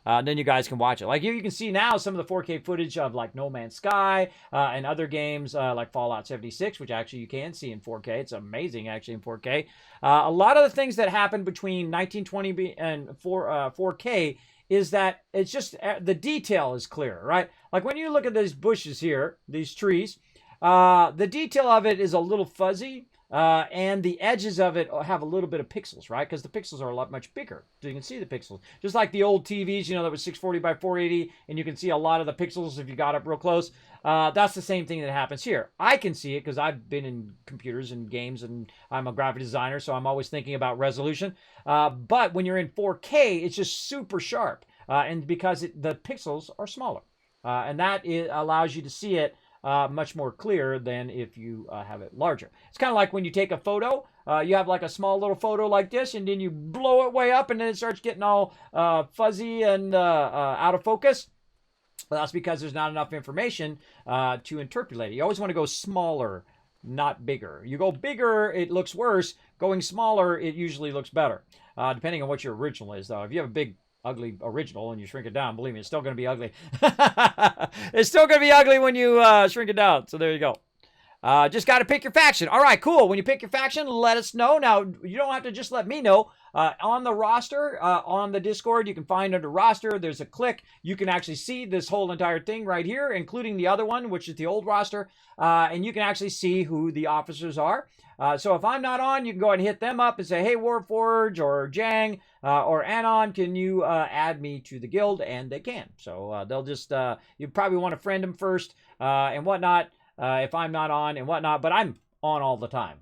Then you guys can watch it. Like you can see now some of the 4K footage of like No Man's Sky and other games like Fallout 76, which actually you can see in 4K. It's amazing actually in 4K. A lot of the things that happened between 1920 and 4K is that it's just the detail is clear, right? Like when you look at these bushes here, these trees, the detail of it is a little fuzzy. And the edges of it have a little bit of pixels, right? Because the pixels are a lot much bigger. So you can see the pixels. Just like the old TVs, you know, that was 640 by 480, and you can see a lot of the pixels if you got up real close. That's the same thing that happens here. I can see it because I've been in computers and games, and I'm a graphic designer, so I'm always thinking about resolution. But when you're in 4K, it's just super sharp, and because the pixels are smaller. And that allows you to see it much more clear than if you have it larger. It's kind of like when you take a photo, you have like a small little photo like this, and then you blow it way up, and then it starts getting all fuzzy and out of focus. Well, that's because there's not enough information to interpolate it. You always want to go smaller, not bigger. You go bigger, it looks worse. Going smaller, it usually looks better, depending on what your original is, though. If you have a big ugly original and you shrink it down, believe me, it's still going to be ugly. It's still going to be ugly when you shrink it down. So there you go. Just got to pick your faction. All right, cool. When you pick your faction, let us know. Now, you don't have to just let me know. On the roster, on the Discord, you can find under roster, there's a click. You can actually see this whole entire thing right here, including the other one, which is the old roster. And you can actually see who the officers are. So if I'm not on, you can go ahead and hit them up and say, hey, Warforge or Jang or Anon, can you add me to the guild? And they can. So they'll just, you probably want to friend them first and whatnot if I'm not on and whatnot. But I'm on all the time.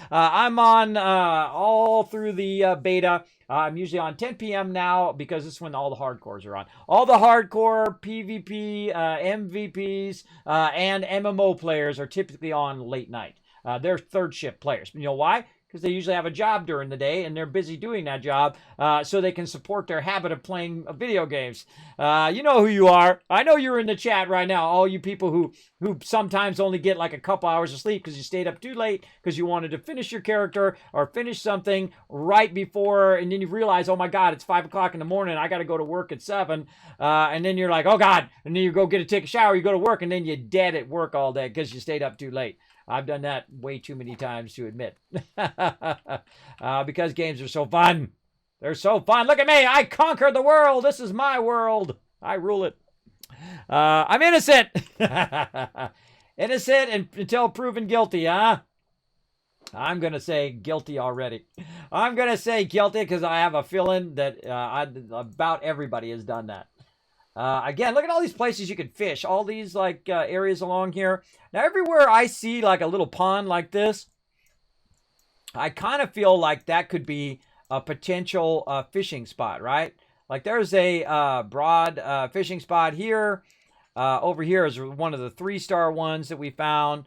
I'm on all through the beta. I'm usually on 10 p.m. now because this is when all the hardcores are on. All the hardcore PvP, MVPs, and MMO players are typically on late night. They're third shift players. You know why? Because they usually have a job during the day and they're busy doing that job so they can support their habit of playing video games. You know who you are. I know you're in the chat right now, all you people who sometimes only get like a couple hours of sleep because you stayed up too late because you wanted to finish your character or finish something right before, and then you realize, oh my God, it's 5 o'clock in the morning. I got to go to work at 7. And then you're like, oh God. And then you go take a shower, you go to work, and then you're dead at work all day because you stayed up too late. I've done that way too many times to admit. Because games are so fun. They're so fun. Look at me. I conquered the world. This is my world. I rule it. I'm innocent. Innocent until proven guilty, huh? I'm going to say guilty already. I'm going to say guilty because I have a feeling that about everybody has done that. Again, look at all these places you can fish. All these like areas along here. Now, everywhere I see like a little pond like this, I kind of feel like that could be a potential fishing spot, right? Like there's a broad fishing spot here. Over here is one of the 3-star ones that we found.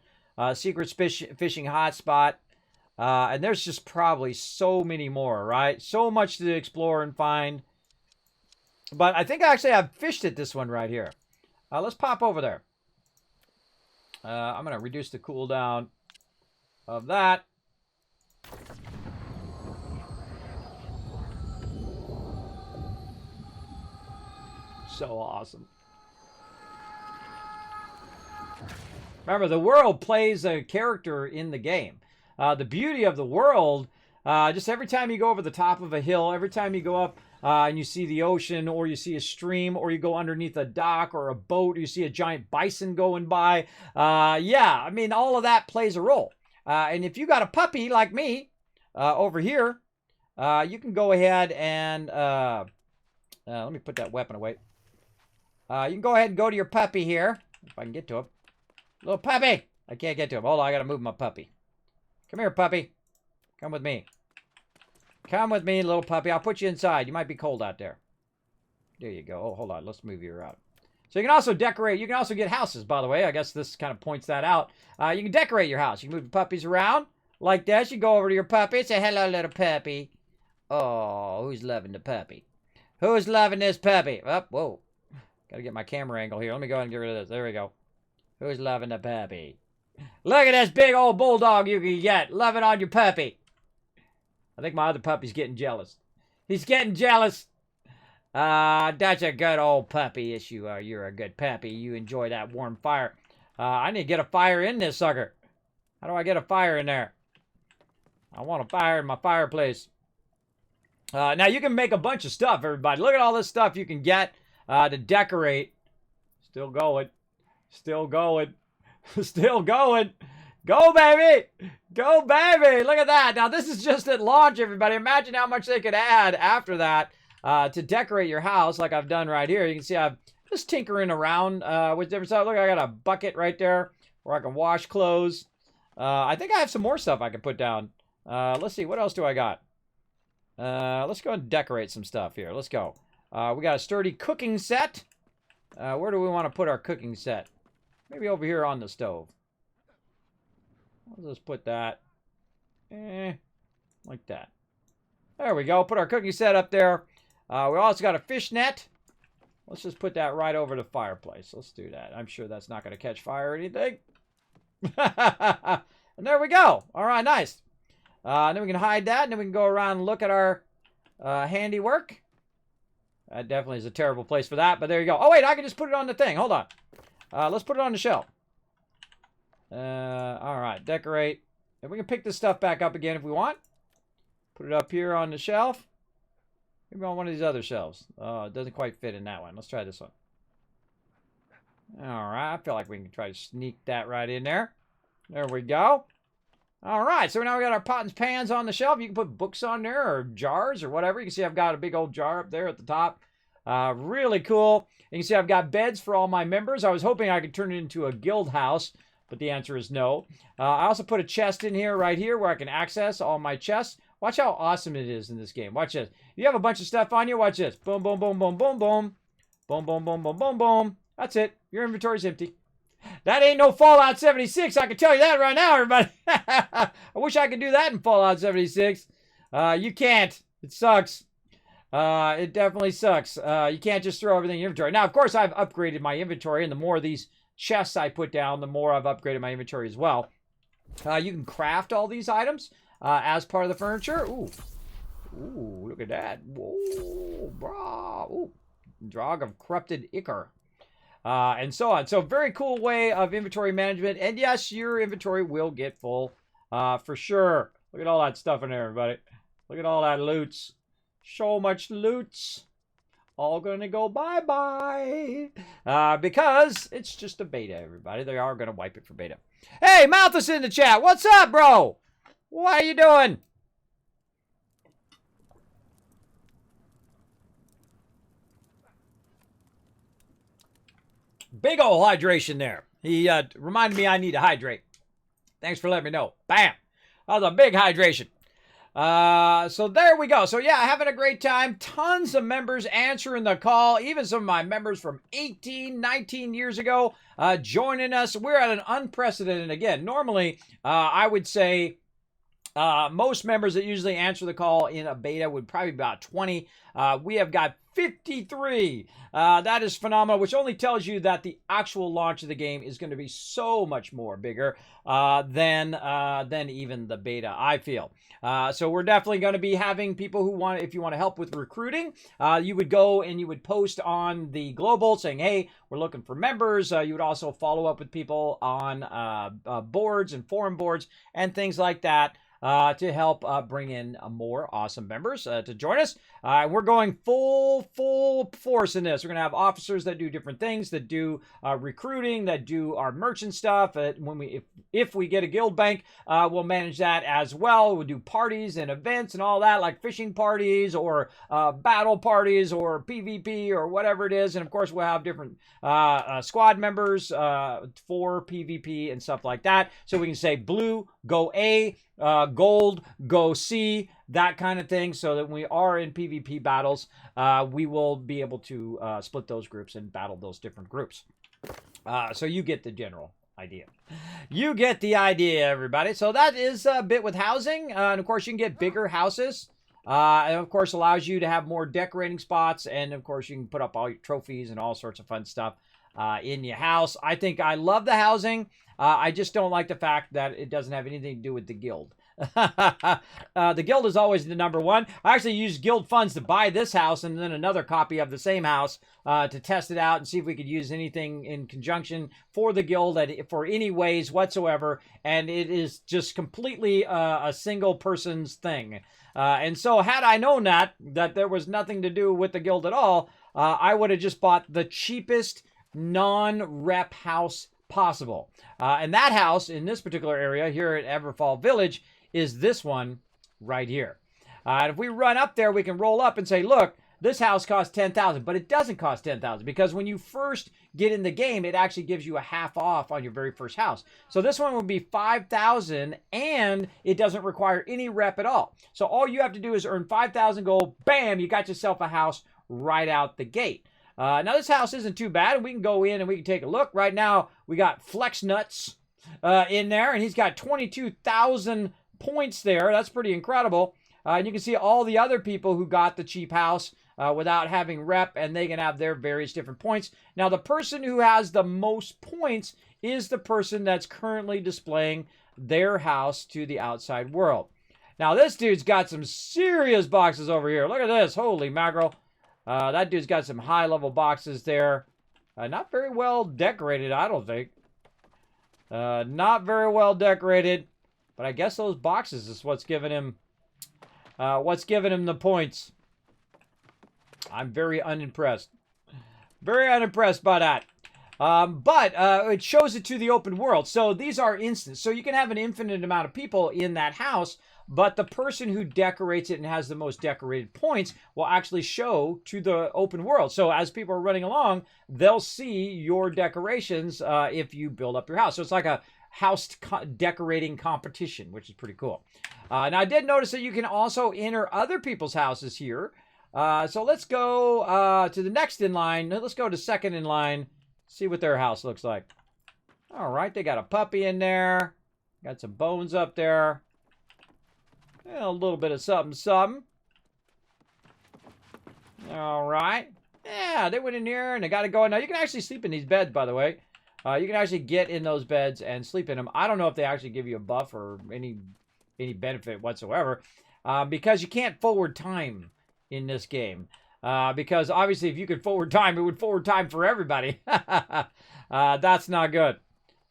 Secret fishing hotspot. And there's just probably so many more, right? So much to explore and find. But I think actually I've fished at this one right here. Let's pop over there. I'm going to reduce the cooldown of that. So awesome. Remember, the world plays a character in the game. The beauty of the world, just every time you go over the top of a hill, every time you go up and you see the ocean, or you see a stream, or you go underneath a dock or a boat, or you see a giant bison going by, yeah, I mean, all of that plays a role. And if you got a puppy like me over here, you can go ahead and, let me put that weapon away. You can go ahead and go to your puppy here, if I can get to him. Little puppy! I can't get to him. Hold on, I gotta move my puppy. Come here, puppy. Come with me. Come with me, little puppy. I'll put you inside. You might be cold out there. There you go. Oh, hold on. Let's move you out. So you can also decorate. You can also get houses, by the way. I guess this kind of points that out. You can decorate your house. You can move the puppies around like this. You go over to your puppy and say, hello, little puppy. Oh, who's loving the puppy? Who's loving this puppy? Oh, whoa. Got to get my camera angle here. Let me go ahead and get rid of this. There we go. Who's loving the puppy? Look at this big old bulldog you can get. Loving on your puppy. I think my other puppy's getting jealous. He's getting jealous. That's a good old puppy. Yes, you are. You're a good puppy. You enjoy that warm fire. I need to get a fire in this sucker. How do I get a fire in there? I want a fire in my fireplace. Now, you can make a bunch of stuff, everybody. Look at all this stuff you can get to decorate. Still going. Still going. Still going. Go, baby. Go, baby. Look at that. Now, this is just at launch, everybody. Imagine how much they could add after that to decorate your house like I've done right here. You can see I'm just tinkering around with different stuff. Look, I got a bucket right there where I can wash clothes. I think I have some more stuff I can put down. Let's see. What else do I got? Let's go and decorate some stuff here. Let's go. We got a sturdy cooking set. Where do we want to put our cooking set? Maybe over here on the stove. Let's just put that. Like that. There we go. Put our cooking set up there. We also got a fish net. Let's just put that right over the fireplace. Let's do that. I'm sure that's not going to catch fire or anything. And there we go. All right, nice. Then we can hide that, and then we can go around and look at our handiwork. That definitely is a terrible place for that, but there you go. Oh, wait, I can just put it on the thing. Hold on. Let's put it on the shelf. All right, decorate. And we can pick this stuff back up again if we want. Put it up here on the shelf. Maybe on one of these other shelves. It doesn't quite fit in that one. Let's try this one. All right, I feel like we can try to sneak that right in there. There we go. All right, so now we got our pots and pans on the shelf. You can put books on there or jars or whatever. You can see I've got a big old jar up there at the top. Really cool. You can see I've got beds for all my members. I was hoping I could turn it into a guild house, but the answer is no. I also put a chest in here, right here, where I can access all my chests. Watch how awesome it is in this game. Watch this. You have a bunch of stuff on you. Watch this. Boom, boom, boom, boom, boom, boom. Boom, boom, boom, boom, boom, boom. That's it. Your inventory's empty. That ain't no Fallout 76. I can tell you that right now, everybody. I wish I could do that in Fallout 76. You can't. It sucks. It definitely sucks. You can't just throw everything in your inventory. Now, of course, I've upgraded my inventory, and the more of these chests I put down, the more I've upgraded my inventory as well. You can craft all these items as part of the furniture. Ooh. Ooh, look at that. Whoa, brah. Ooh. Drog of Corrupted Ichor. And so on. So very cool way of inventory management. And yes, your inventory will get full for sure. Look at all that stuff in there, everybody. Look at all that loots. So much loots. All gonna go bye-bye. Because it's just a beta, everybody. They are gonna wipe it for beta. Hey, Malthus in the chat. What's up, bro? What are you doing? Big ol' hydration there. He reminded me I need to hydrate. Thanks for letting me know. Bam. That was a big hydration. So there we go. So yeah, having a great time. Tons of members answering the call. Even some of my members from 18, 19 years ago joining us. We're at an unprecedented, again, normally I would say Most members that usually answer the call in a beta would probably be about 20. We have got 53. That is phenomenal, which only tells you that the actual launch of the game is going to be so much more bigger than even the beta, I feel. So we're definitely going to be having people who want, if you want to help with recruiting, you would go and you would post on the global saying, hey, we're looking for members. You would also follow up with people on boards and forum boards and things like that. To help bring in more awesome members to join us. We're going full force in this. We're going to have officers that do different things, that do recruiting, that do our merchant stuff. If we get a guild bank, we'll manage that as well. We'll do parties and events and all that, like fishing parties or battle parties or PvP or whatever it is. And of course, we'll have different squad members for PvP and stuff like that. So we can say blue, go A, gold, go C, that kind of thing, so that when we are in PvP battles, we will be able to split those groups and battle those different groups. So you get the general idea. You get the idea, everybody. So that is a bit with housing. And of course, you can get bigger houses. And of course, allows you to have more decorating spots. And of course, you can put up all your trophies and all sorts of fun stuff in your house. I love the housing. I just don't like the fact that it doesn't have anything to do with the guild. The guild is always the number one. I actually used guild funds to buy this house and then another copy of the same house to test it out and see if we could use anything in conjunction for the guild for any ways whatsoever. And it is just completely a single person's thing. And so had I known that there was nothing to do with the guild at all, I would have just bought the cheapest non-rep house possible. And that house in this particular area here at Everfall Village is this one right here. And if we run up there, we can roll up and say, look, this house costs 10,000, but it doesn't cost 10,000 because when you first get in the game, it actually gives you a half off on your very first house. So this one would be 5,000 and it doesn't require any rep at all. So all you have to do is earn 5,000 gold. Bam, you got yourself a house right out the gate. Now this house isn't too bad. We can go in and we can take a look. Right now we got Flex Nuts in there, and he's got 22,000 points there. That's pretty incredible. And you can see all the other people who got the cheap house without having rep, and they can have their various different points. Now the person who has the most points is the person that's currently displaying their house to the outside world. Now this dude's got some serious boxes over here. Look at this. Holy mackerel. That dude's got some high-level boxes there. Not very well decorated, I don't think. Not very well decorated. But I guess those boxes is what's giving him the points. I'm very unimpressed. Very unimpressed by that. But it shows it to the open world. So these are instants. So you can have an infinite amount of people in that house, but the person who decorates it and has the most decorated points will actually show to the open world. So as people are running along, they'll see your decorations if you build up your house. So it's like a house decorating competition, which is pretty cool. Now I did notice that you can also enter other people's houses here. So let's go to the next in line. Let's go to second in line. See what their house looks like. All right, they got a puppy in there. Got some bones up there. A little bit of something. All right. Yeah, they went in here and they got it going. Now, you can actually sleep in these beds, by the way. You can actually get in those beds and sleep in them. I don't know if they actually give you a buff or any benefit whatsoever. Because you can't forward time in this game. Because obviously if you could forward time, it would forward time for everybody. That's not good.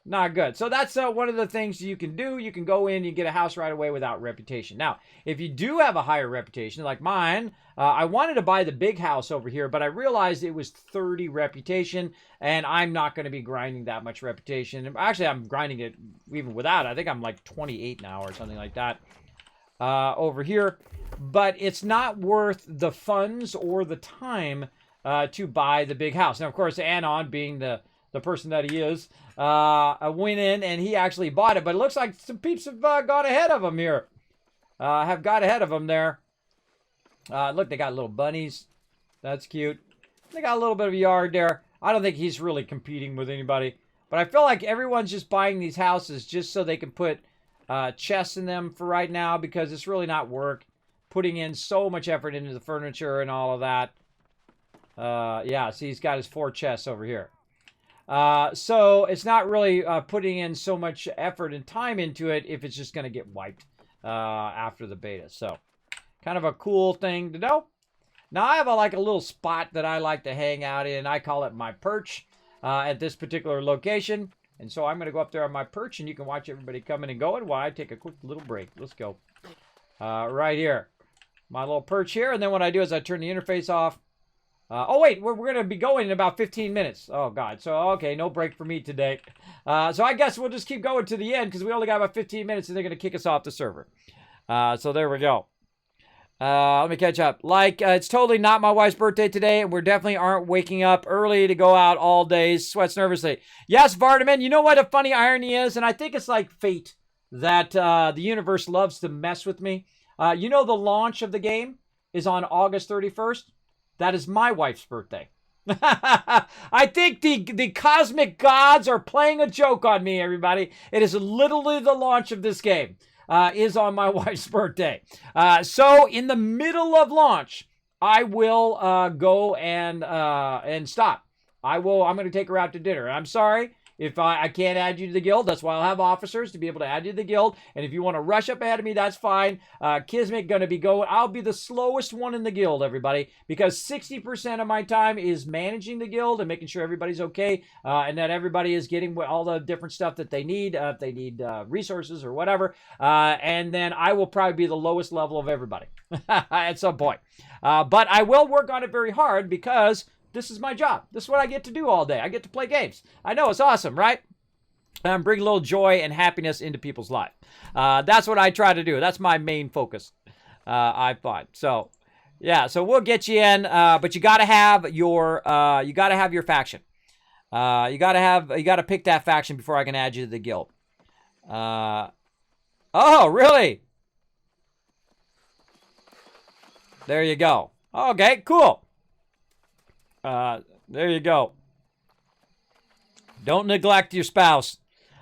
Not good. So that's one of the things you can do. You can go in, you get a house right away without reputation. Now, if you do have a higher reputation, like mine, I wanted to buy the big house over here, but I realized it was 30 reputation, and I'm not going to be grinding that much reputation. Actually, I'm grinding it even without. I think I'm like 28 now or something like that over here. But it's not worth the funds or the time to buy the big house. Now, of course, Anon, being the person that he is, went in and he actually bought it. But it looks like some peeps have got ahead of him here. Have got ahead of him there. Look, they got little bunnies. That's cute. They got a little bit of a yard there. I don't think he's really competing with anybody. But I feel like everyone's just buying these houses just so they can put chests in them for right now because it's really not work. Putting in so much effort into the furniture and all of that. Yeah, see, he's got his 4 chests over here. So it's not really putting in so much effort and time into it if it's just going to get wiped after the beta. So kind of a cool thing to know. Now I have like a little spot that I like to hang out in. I call it my perch at this particular location. And so I'm going to go up there on my perch and you can watch everybody coming and going while I take a quick little break. Let's go. Right here. My little perch here. And then what I do is I turn the interface off. Oh, wait, we're going to be going in about 15 minutes. Oh, God. So, okay, no break for me today. So I guess we'll just keep going to the end because we only got about 15 minutes and they're going to kick us off the server. So there we go. Let me catch up. It's totally not my wife's birthday today, and we definitely aren't waking up early to go out all day. Sweats nervously. Yes, Vardaman, you know what a funny irony is? And I think it's like fate that the universe loves to mess with me. You know the launch of the game is on August 31st? That is my wife's birthday. I think the cosmic gods are playing a joke on me, everybody. It is literally the launch of this game is on my wife's birthday. So in the middle of launch, I will go and stop. I'm going to take her out to dinner. I'm sorry if I can't add you to the guild. That's why I'll have officers to be able to add you to the guild. And if you want to rush up ahead of me, that's fine. Kismet going to be going. I'll be the slowest one in the guild, everybody, because 60% of my time is managing the guild and making sure everybody's okay and that everybody is getting all the different stuff that they need, if they need resources or whatever. And then I will probably be the lowest level of everybody at some point. But I will work on it very hard because this is my job. This is what I get to do all day. I get to play games. I know, it's awesome, right? And bring a little joy and happiness into people's life. That's what I try to do. That's my main focus, I find. So, yeah, so we'll get you in, but you got to have your faction. You got to pick that faction before I can add you to the guild. Oh, really? There you go. Okay, cool. There you go. Don't neglect your spouse.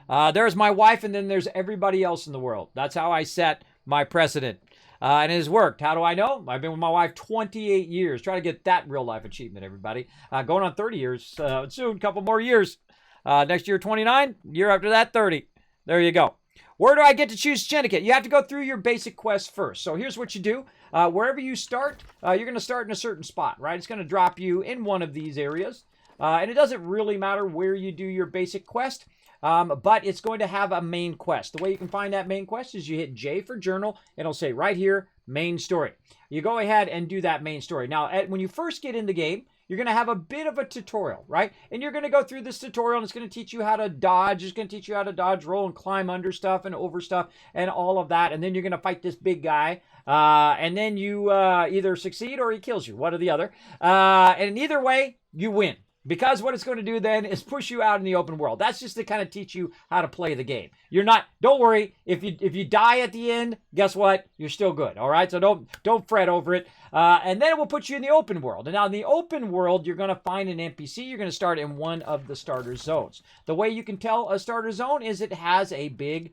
There's my wife, and then there's everybody else in the world. That's how I set my precedent. And it has worked. How do I know? I've been with my wife 28 years. Try to get that real life achievement, everybody. Going on 30 years soon, a couple more years. Next year, 29. Year after that, 30. There you go. Where do I get to choose Syndicate? You have to go through your basic quest first. So here's what you do. Wherever you start, you're going to start in a certain spot, right? It's going to drop you in one of these areas. And it doesn't really matter where you do your basic quest, but it's going to have a main quest. The way you can find that main quest is you hit J for journal, and it'll say right here, main story. You go ahead and do that main story. Now, when you first get in the game, you're going to have a bit of a tutorial, right? And you're going to go through this tutorial, and it's going to teach you how to dodge. It's going to teach you how to dodge, roll, and climb under stuff and over stuff and all of that. And then you're going to fight this big guy. And then you either succeed or he kills you, one or the other. And either way, you win. Because what it's going to do then is push you out in the open world. That's just to kind of teach you how to play the game. You're not, don't worry, if you die at the end, guess what? You're still good, all right? So don't fret over it. And then it will put you in the open world. And now in the open world, you're going to find an NPC. You're going to start in one of the starter zones. The way you can tell a starter zone is it has a big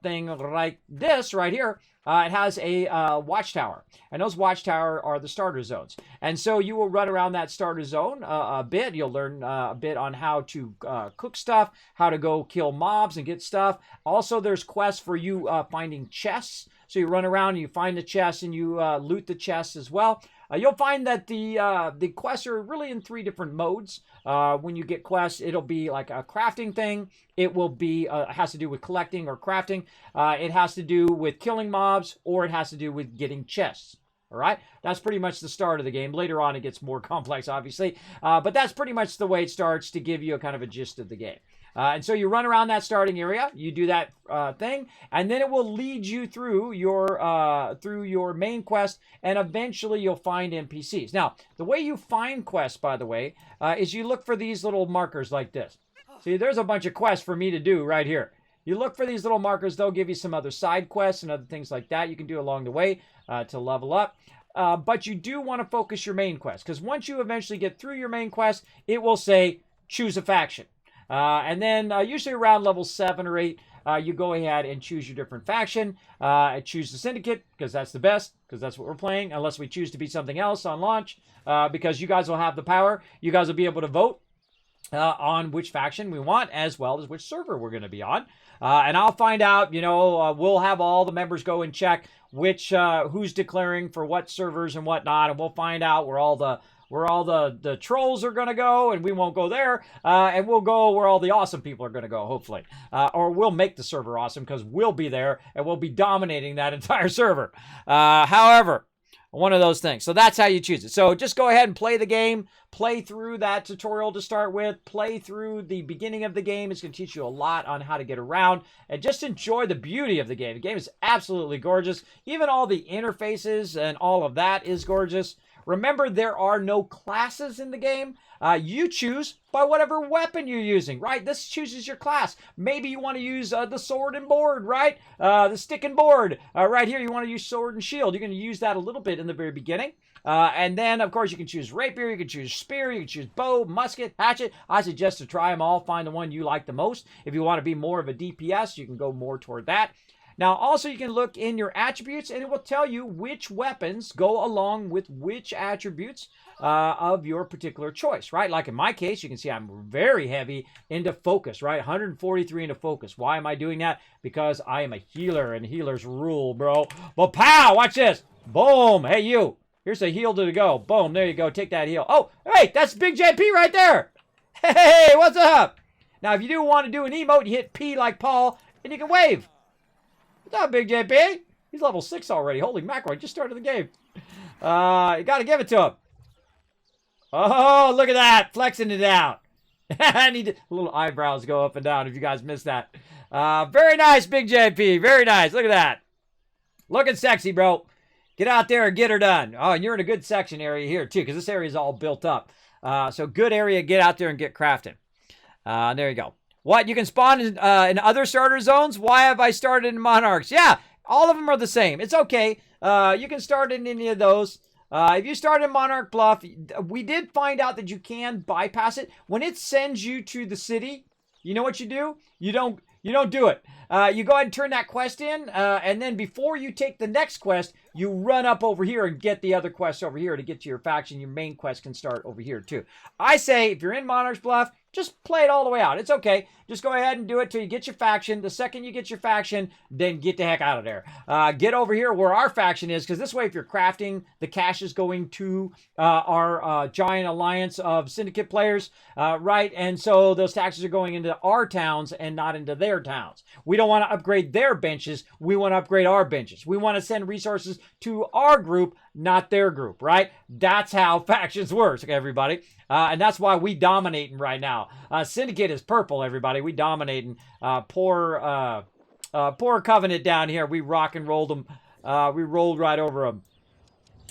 thing like this right here. It has a watchtower, and those watchtower are the starter zones. And so you will run around that starter zone a bit. You'll learn a bit on how to cook stuff, how to go kill mobs and get stuff. Also, there's quests for you finding chests. So you run around and you find the chests and you loot the chests as well. You'll find that the quests are really in 3 different modes. When you get quests, it'll be like a crafting thing. It will be has to do with collecting or crafting. It has to do with killing mobs, or it has to do with getting chests. All right, that's pretty much the start of the game. Later on, it gets more complex, obviously, but that's pretty much the way it starts to give you a kind of a gist of the game. And so you run around that starting area, you do that thing, and then it will lead you through your main quest, and eventually you'll find NPCs. Now, the way you find quests, by the way, is you look for these little markers like this. See, there's a bunch of quests for me to do right here. You look for these little markers, they'll give you some other side quests and other things like that you can do along the way to level up. But you do want to focus your main quest, because once you eventually get through your main quest, it will say, choose a faction. And then usually around level 7 or 8, you go ahead and choose your different faction. Choose the Syndicate, because that's the best, because that's what we're playing, unless we choose to be something else on launch, because you guys will have the power. You guys will be able to vote on which faction we want, as well as which server we're going to be on. And I'll find out, we'll have all the members go and check who's declaring for what servers and whatnot, and we'll find out where all the trolls are going to go, and we won't go there, and we'll go where all the awesome people are going to go, hopefully. Or we'll make the server awesome, because we'll be there, and we'll be dominating that entire server. However, one of those things. So that's how you choose it. So just go ahead and play the game. Play through that tutorial to start with. Play through the beginning of the game. It's going to teach you a lot on how to get around. And just enjoy the beauty of the game. The game is absolutely gorgeous. Even all the interfaces and all of that is gorgeous. Remember, there are no classes in the game. You choose by whatever weapon you're using, right? This chooses your class. Maybe you want to use the sword and board, right? The stick and board. Right here, you want to use sword and shield. You're going to use that a little bit in the very beginning. And then, of course, you can choose rapier, you can choose spear, you can choose bow, musket, hatchet. I suggest to try them all. Find the one you like the most. If you want to be more of a DPS, you can go more toward that. Now, also, you can look in your attributes, and it will tell you which weapons go along with which attributes of your particular choice, right? Like in my case, you can see I'm very heavy into focus, right? 143 into focus. Why am I doing that? Because I am a healer, and healers rule, bro. Well, pow! Watch this. Boom. Hey, you. Here's a heal to go. Boom. There you go. Take that heal. Oh, hey, that's Big JP right there. Hey, what's up? Now, if you do want to do an emote, you hit P like Paul, and you can wave. What's up, Big JP? He's level 6 already. Holy mackerel, he just started the game. You got to give it to him. Oh, look at that. Flexing it out. I need little eyebrows go up and down if you guys missed that. Very nice, Big JP. Very nice. Look at that. Looking sexy, bro. Get out there and get her done. Oh, and you're in a good section area here, too, because this area is all built up. So good area. Get out there and get crafting. There you go. What? You can spawn in other starter zones? Why have I started in Monarchs? Yeah, all of them are the same. It's okay. You can start in any of those. If you start in Monarch Bluff, we did find out that you can bypass it. When it sends you to the city, you know what you do? You don't do it. You go ahead and turn that quest in, and then before you take the next quest, you run up over here and get the other quests over here to get to your faction. Your main quest can start over here, too. I say, if you're in Monarch's Bluff, just play it all the way out. It's okay. Just go ahead and do it till you get your faction. The second you get your faction, then get the heck out of there. Get over here where our faction is, because this way, if you're crafting, the cash is going to our giant alliance of Syndicate players, right? And so those taxes are going into our towns and not into their towns. We don't want to upgrade their benches. We want to upgrade our benches. We want to send resources to our group, not their group, right? That's how factions work, okay, everybody. And that's why we dominating right now. Syndicate is purple, everybody. We dominating. Poor Covenant down here. We rock and rolled them. We rolled right over them.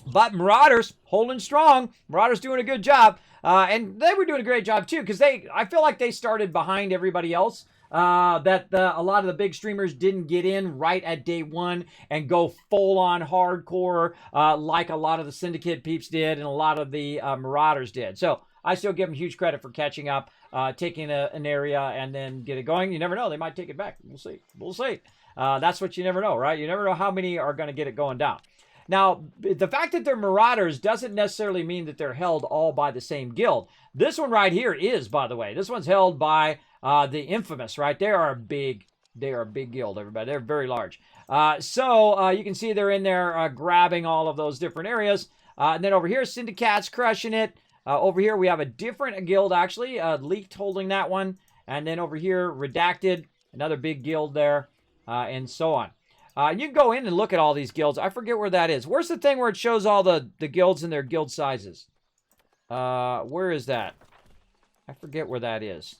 But Marauders holding strong. Marauders doing a good job. And they were doing a great job too, because I feel like they started behind everybody else. A lot of the big streamers didn't get in right at day one and go full on hardcore like a lot of the Syndicate peeps did and a lot of the Marauders did. So I still give them huge credit for catching up, taking an area and then get it going. You never know. They might take it back. We'll see. We'll see. That's what you never know, right? You never know how many are going to get it going down. Now, the fact that they're Marauders doesn't necessarily mean that they're held all by the same guild. This one right here is, by the way. This one's held by the Infamous, right? They are a big guild, everybody. They're very large. So you can see they're in there grabbing all of those different areas. And then over here, Syndicate's crushing it. Over here, we have a different guild, actually. Leaked holding that one. And then over here, Redacted, another big guild there, and so on. You can go in and look at all these guilds. I forget where that is. Where's the thing where it shows all the guilds and their guild sizes? Where is that? I forget where that is.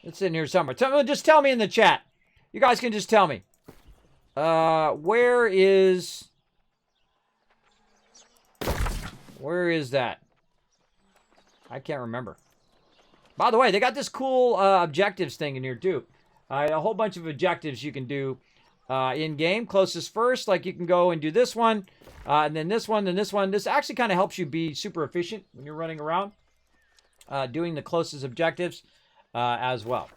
It's in here somewhere. Just tell me in the chat. You guys can just tell me. Where is that? I can't remember. By the way, they got this cool objectives thing in here too. A whole bunch of objectives you can do in-game. Closest first, like you can go and do this one, and then this one, then this one. This actually kind of helps you be super efficient when you're running around, doing the closest objectives as well.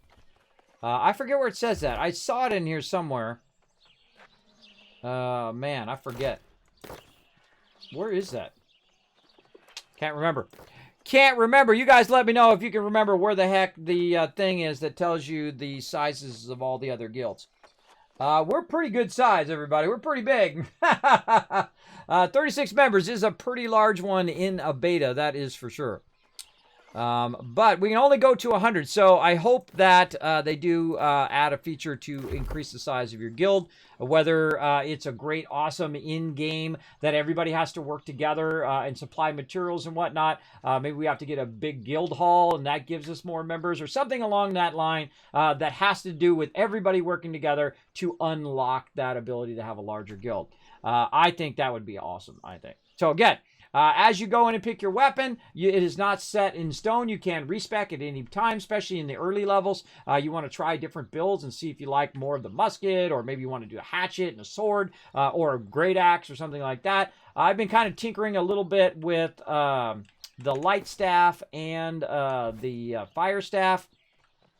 I forget where it says that. I saw it in here somewhere. Man, I forget. Where is that? Can't remember. Can't remember. You guys let me know if you can remember where the heck the thing is that tells you the sizes of all the other guilds. We're pretty good size, everybody. We're pretty big. 36 members is a pretty large one in a beta, that is for sure. But we can only go to 100, so I hope that they do add a feature to increase the size of your guild, whether it's a great, awesome in-game that everybody has to work together and supply materials and whatnot. Maybe we have to get a big guild hall, and that gives us more members, or something along that line that has to do with everybody working together to unlock that ability to have a larger guild. I think that would be awesome, I think. So again, as you go in and pick your weapon, it is not set in stone. You can respec at any time, especially in the early levels. You want to try different builds and see if you like more of the musket, or maybe you want to do a hatchet and a sword, or a great axe or something like that. I've been kind of tinkering a little bit with the light staff and the fire staff.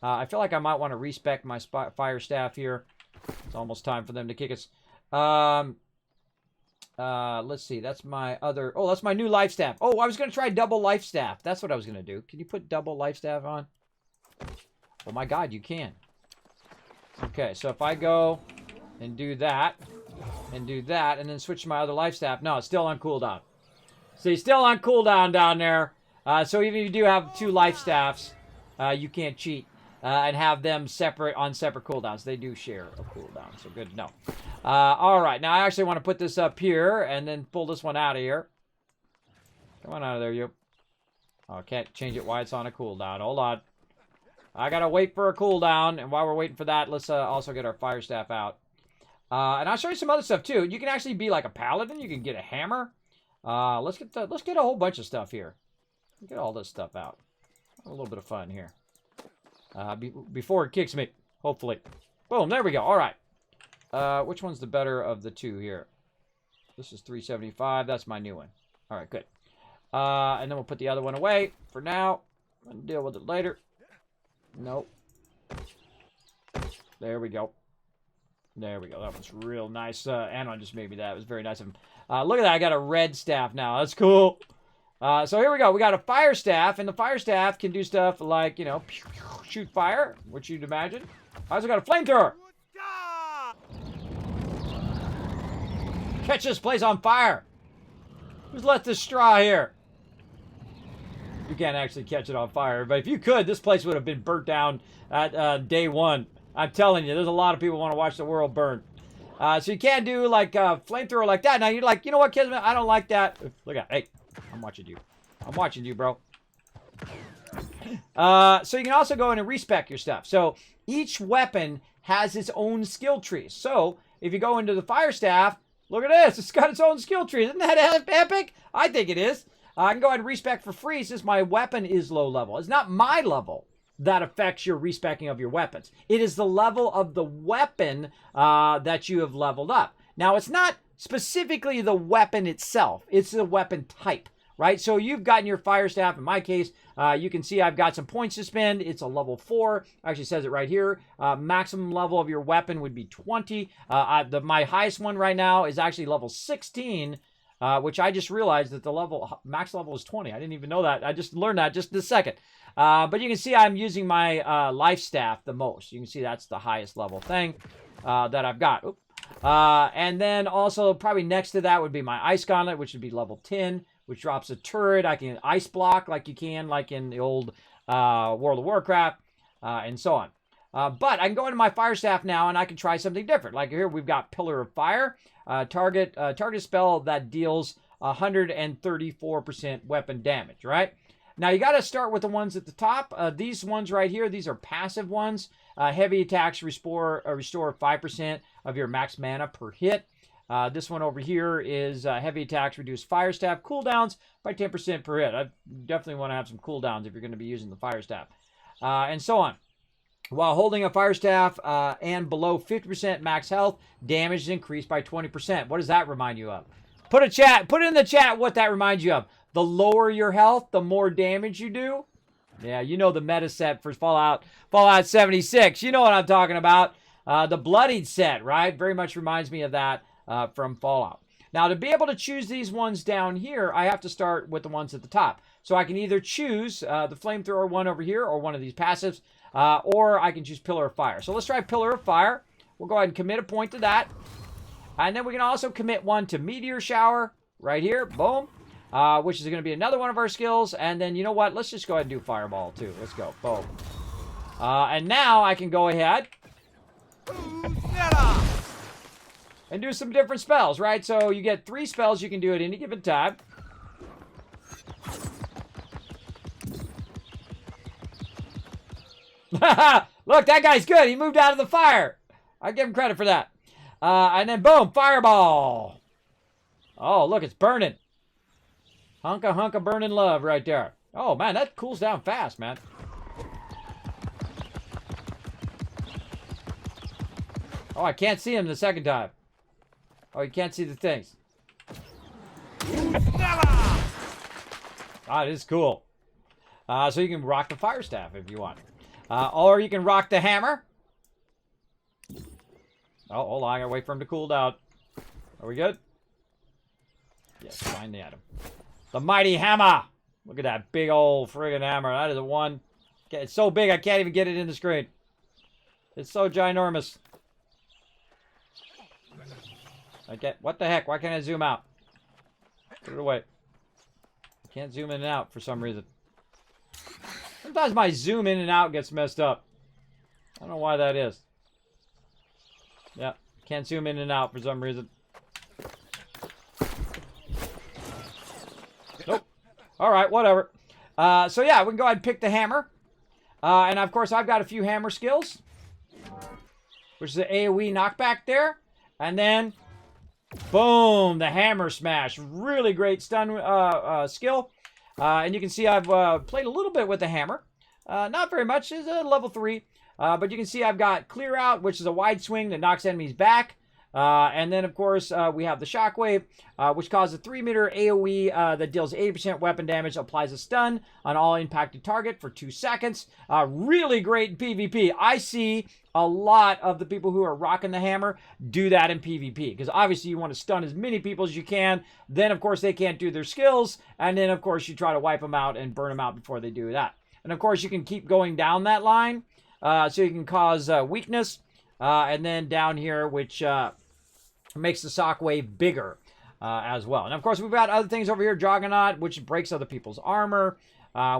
I feel like I might want to respec my fire staff here. It's almost time for them to kick us. Let's see. That's my other... Oh, that's my new life staff. Oh, I was going to try double life staff. That's what I was going to do. Can you put double life staff on? Oh my god, you can. Okay, so if I go and do that, and then switch to my other life staff. No, it's still on cooldown. See, still on cooldown down there. So even if you do have two life staffs, you can't cheat. And have them separate on separate cooldowns. They do share a cooldown, so good to know. All right, now I actually want to put this up here and then pull this one out of here. Come on out of there, you. Oh, I can't change it while it's on a cooldown. Hold on. I gotta wait for a cooldown, and while we're waiting for that, let's also get our fire staff out. And I'll show you some other stuff too. You can actually be like a paladin. You can get a hammer. Let's get a whole bunch of stuff here. Get all this stuff out. Have a little bit of fun here. Before it kicks me, hopefully. Boom, there we go. All right. Which one's the better of the two here? This is 375. That's my new one. All right, good. And then we'll put the other one away for now. I'll deal with it later. Nope. There we go. There we go. That one's real nice. Anon just made me that. It was very nice of him. Look at that. I got a red staff now. That's cool. So here we go. We got a fire staff, and the fire staff can do stuff like, you know, shoot fire, which you'd imagine. I also got a flamethrower. Catch this place on fire. Who's let this straw here? You can't actually catch it on fire, but if you could, this place would have been burnt down at day one. I'm telling you, there's a lot of people who want to watch the world burn. So you can't do like a flamethrower like that. Now you're like, you know what, Kismet? I don't like that. Look at, hey, I'm watching you. I'm watching you, bro. So you can also go in and respec your stuff. So each weapon has its own skill tree. So if you go into the fire staff, look at this. It's got its own skill tree. Isn't that epic? I think it is. I can go ahead and respec for free since my weapon is low level. It's not my level that affects your respecing of your weapons. It is the level of the weapon that you have leveled up. Now, it's not specifically the weapon itself. It's the weapon type, right? So you've gotten your fire staff. In my case, you can see I've got some points to spend. It's a level 4. Actually says it right here. Maximum level of your weapon would be 20. My highest one right now is actually level 16, which I just realized that the max level is 20. I didn't even know that. I just learned that just this second. But you can see I'm using my life staff the most. You can see that's the highest level thing that I've got. Oop. And then also probably next to that would be my ice gauntlet, which would be level 10, which drops a turret. I can ice block like you can, like in the old World of Warcraft, and so on. But I can go into my fire staff now, and I can try something different. Like here, we've got Pillar of Fire, target spell that deals 134% weapon damage. Right now, you got to start with the ones at the top. These ones right here, these are passive ones. Heavy attacks restore 5% of your max mana per hit. This one over here is heavy attacks reduce fire staff cooldowns by 10% per hit. I definitely want to have some cooldowns if you're going to be using the fire staff, and so on. While holding a fire staff and below 50% max health, damage is increased by 20%. What does that remind you of? Put it in the chat what that reminds you of. The lower your health, the more damage you do. Yeah, you know the meta set for Fallout 76. You know what I'm talking about. The Bloodied set, right? Very much reminds me of that from Fallout. Now, to be able to choose these ones down here, I have to start with the ones at the top. So I can either choose the Flamethrower one over here or one of these passives, or I can choose Pillar of Fire. So let's try Pillar of Fire. We'll go ahead and commit a point to that. And then we can also commit one to Meteor Shower right here. Boom. Which is going to be another one of our skills. And then, you know what? Let's just go ahead and do Fireball, too. Let's go. Boom. And now I can go ahead and do some different spells, right? So you get 3 spells you can do at any given time. Look, that guy's good. He moved out of the fire. I give him credit for that. And then, boom, Fireball. Oh, look, it's burning. Hunka burning love right there. Oh, man, that cools down fast, man. Oh, I can't see him the second time. Oh, you can't see the things. Ah, it is cool. So you can rock the fire staff if you want. Or you can rock the hammer. Oh, hold on. I gotta wait for him to cool down. Are we good? Yes, find the item. The mighty hammer. Look at that big old friggin' hammer. That is a one. It's so big I can't even get it in the screen. It's so ginormous. Okay, what the heck? Why can't I zoom out? Put it away. I can't zoom in and out for some reason. Sometimes my zoom in and out gets messed up. I don't know why that is. Yeah, can't zoom in and out for some reason. Nope. Alright, whatever. So yeah, we can go ahead and pick the hammer. And of course, I've got a few hammer skills. Which is the AoE knockback there. And then, boom, the hammer smash. Really great stun skill. And you can see I've played a little bit with the hammer. Not very much. It's a level 3. But you can see I've got Clear Out, which is a wide swing that knocks enemies back. And then, of course, we have the Shockwave, which causes a 3-meter AoE that deals 80% weapon damage, applies a stun on all impacted target for 2 seconds. Really great in PvP. I see a lot of the people who are rocking the hammer do that in PvP, because obviously you want to stun as many people as you can. Then, of course, they can't do their skills. And then, of course, you try to wipe them out and burn them out before they do that. And, of course, you can keep going down that line. So you can cause weakness. And then down here, which makes the Shockwave bigger as well. And of course, we've got other things over here. Juggernaut, which breaks other people's armor.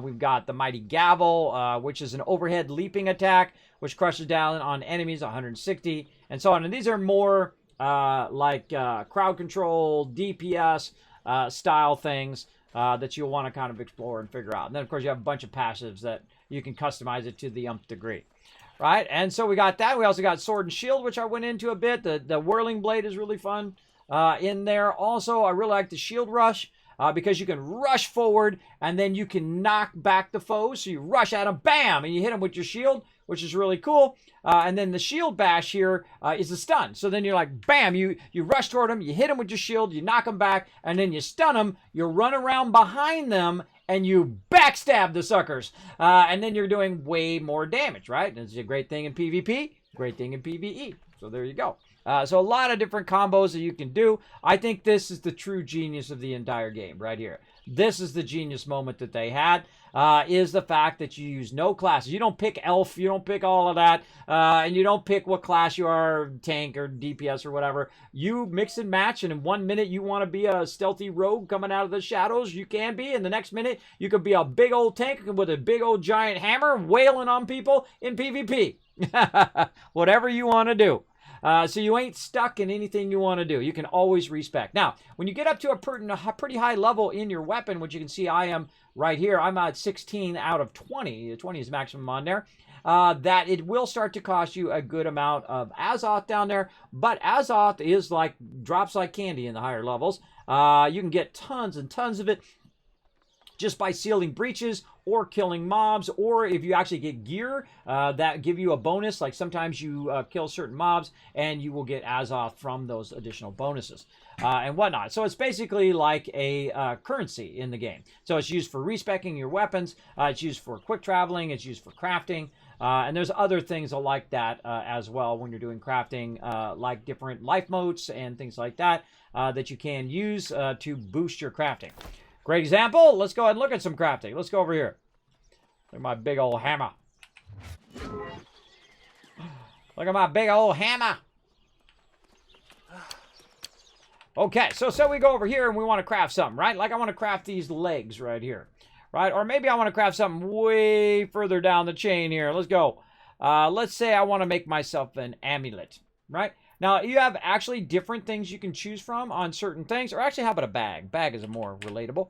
We've got the Mighty Gavel, which is an overhead leaping attack, which crushes down on enemies 160, and so on. And these are more like crowd control, DPS style things that you'll want to kind of explore and figure out. And then, of course, you have a bunch of passives that you can customize it to the nth degree. Right, and so we got that. We also got Sword and Shield, which I went into a bit. The Whirling Blade is really fun in there. Also, I really like the Shield Rush because you can rush forward and then you can knock back the foes. So you rush at them, bam, and you hit them with your shield, which is really cool. And then the Shield Bash here is a stun. So then you're like, bam, you rush toward them, you hit them with your shield, you knock them back, and then you stun them. You run around behind them, and you backstab the suckers. And then you're doing way more damage, right? And it's a great thing in PvP, great thing in PvE. So there you go. So a lot of different combos that you can do. I think this is the true genius of the entire game right here. This is the genius moment that they had, is the fact that you use no classes. You don't pick elf, you don't pick all of that, and you don't pick what class you are, tank or DPS or whatever. You mix and match, and in 1 minute you want to be a stealthy rogue coming out of the shadows, you can be, and the next minute you could be a big old tank with a big old giant hammer wailing on people in PvP. Whatever you want to do. So you ain't stuck in anything you want to do. You can always respec. Now, when you get up to a pretty high level in your weapon, which you can see I am right here, I'm at 16 out of 20. 20 is maximum on there. That it will start to cost you a good amount of Azoth down there. But Azoth is like, drops like candy in the higher levels. You can get tons and tons of it just by sealing breaches or killing mobs, or if you actually get gear that give you a bonus, like sometimes you kill certain mobs and you will get Azoth from those additional bonuses. and whatnot. So it's basically like a currency in the game. So it's used for respeccing your weapons. It's used for quick traveling. It's used for crafting. And there's other things like that as well when you're doing crafting, like different life motes and things like that that you can use to boost your crafting. Great example. Let's go ahead and look at some crafting. Let's go over here. Look at my big old hammer. Look at my big old hammer. Okay, so we go over here and we want to craft something, right? Like I want to craft these legs right here, right? Or maybe I want to craft something way further down the chain here. Let's go. Let's say I want to make myself an amulet, right? Now, you have actually different things you can choose from on certain things. Or actually, how about a bag? Bag is more relatable.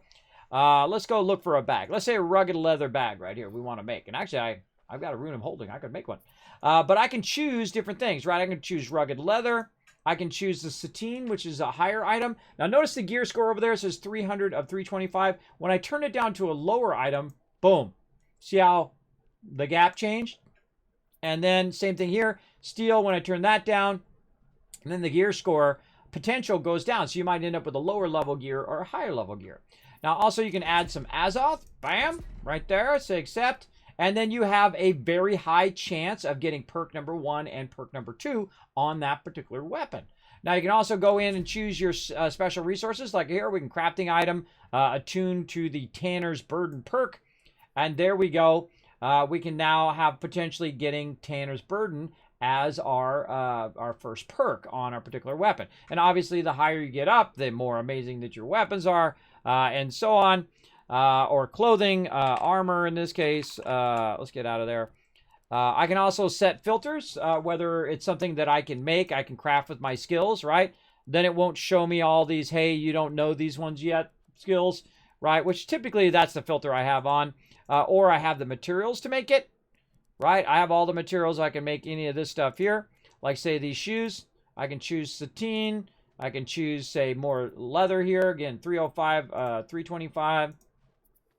Let's go look for a bag. Let's say a rugged leather bag right here we want to make. And actually, I've got a rune of holding. I could make one. But I can choose different things, right? I can choose rugged leather. I can choose the sateen, which is a higher item. Now, notice the gear score over there. It says 300 of 325. When I turn it down to a lower item, boom. See how the gap changed? And then same thing here. Steel, when I turn that down, and then the gear score potential goes down. So you might end up with a lower level gear or a higher level gear. Now, also, you can add some Azoth. Bam. Right there. Say accept. And then you have a very high chance of getting perk number 1 and perk number 2 on that particular weapon. Now, you can also go in and choose your special resources. Like here, we can crafting item attuned to the Tanner's Burden perk. And there we go. We can now have potentially getting Tanner's Burden as our first perk on our particular weapon. And obviously, the higher you get up, the more amazing that your weapons are, and so on. Or clothing, armor in this case. Let's get out of there. I can also set filters, whether it's something that I can make, I can craft with my skills, right? Then it won't show me all these, hey, you don't know these ones yet skills, right? Which typically that's the filter I have on. Or I have the materials to make it, right? I have all the materials. I can make any of this stuff here. Like, say, these shoes. I can choose sateen. I can choose, say, more leather here. Again, 305, 325.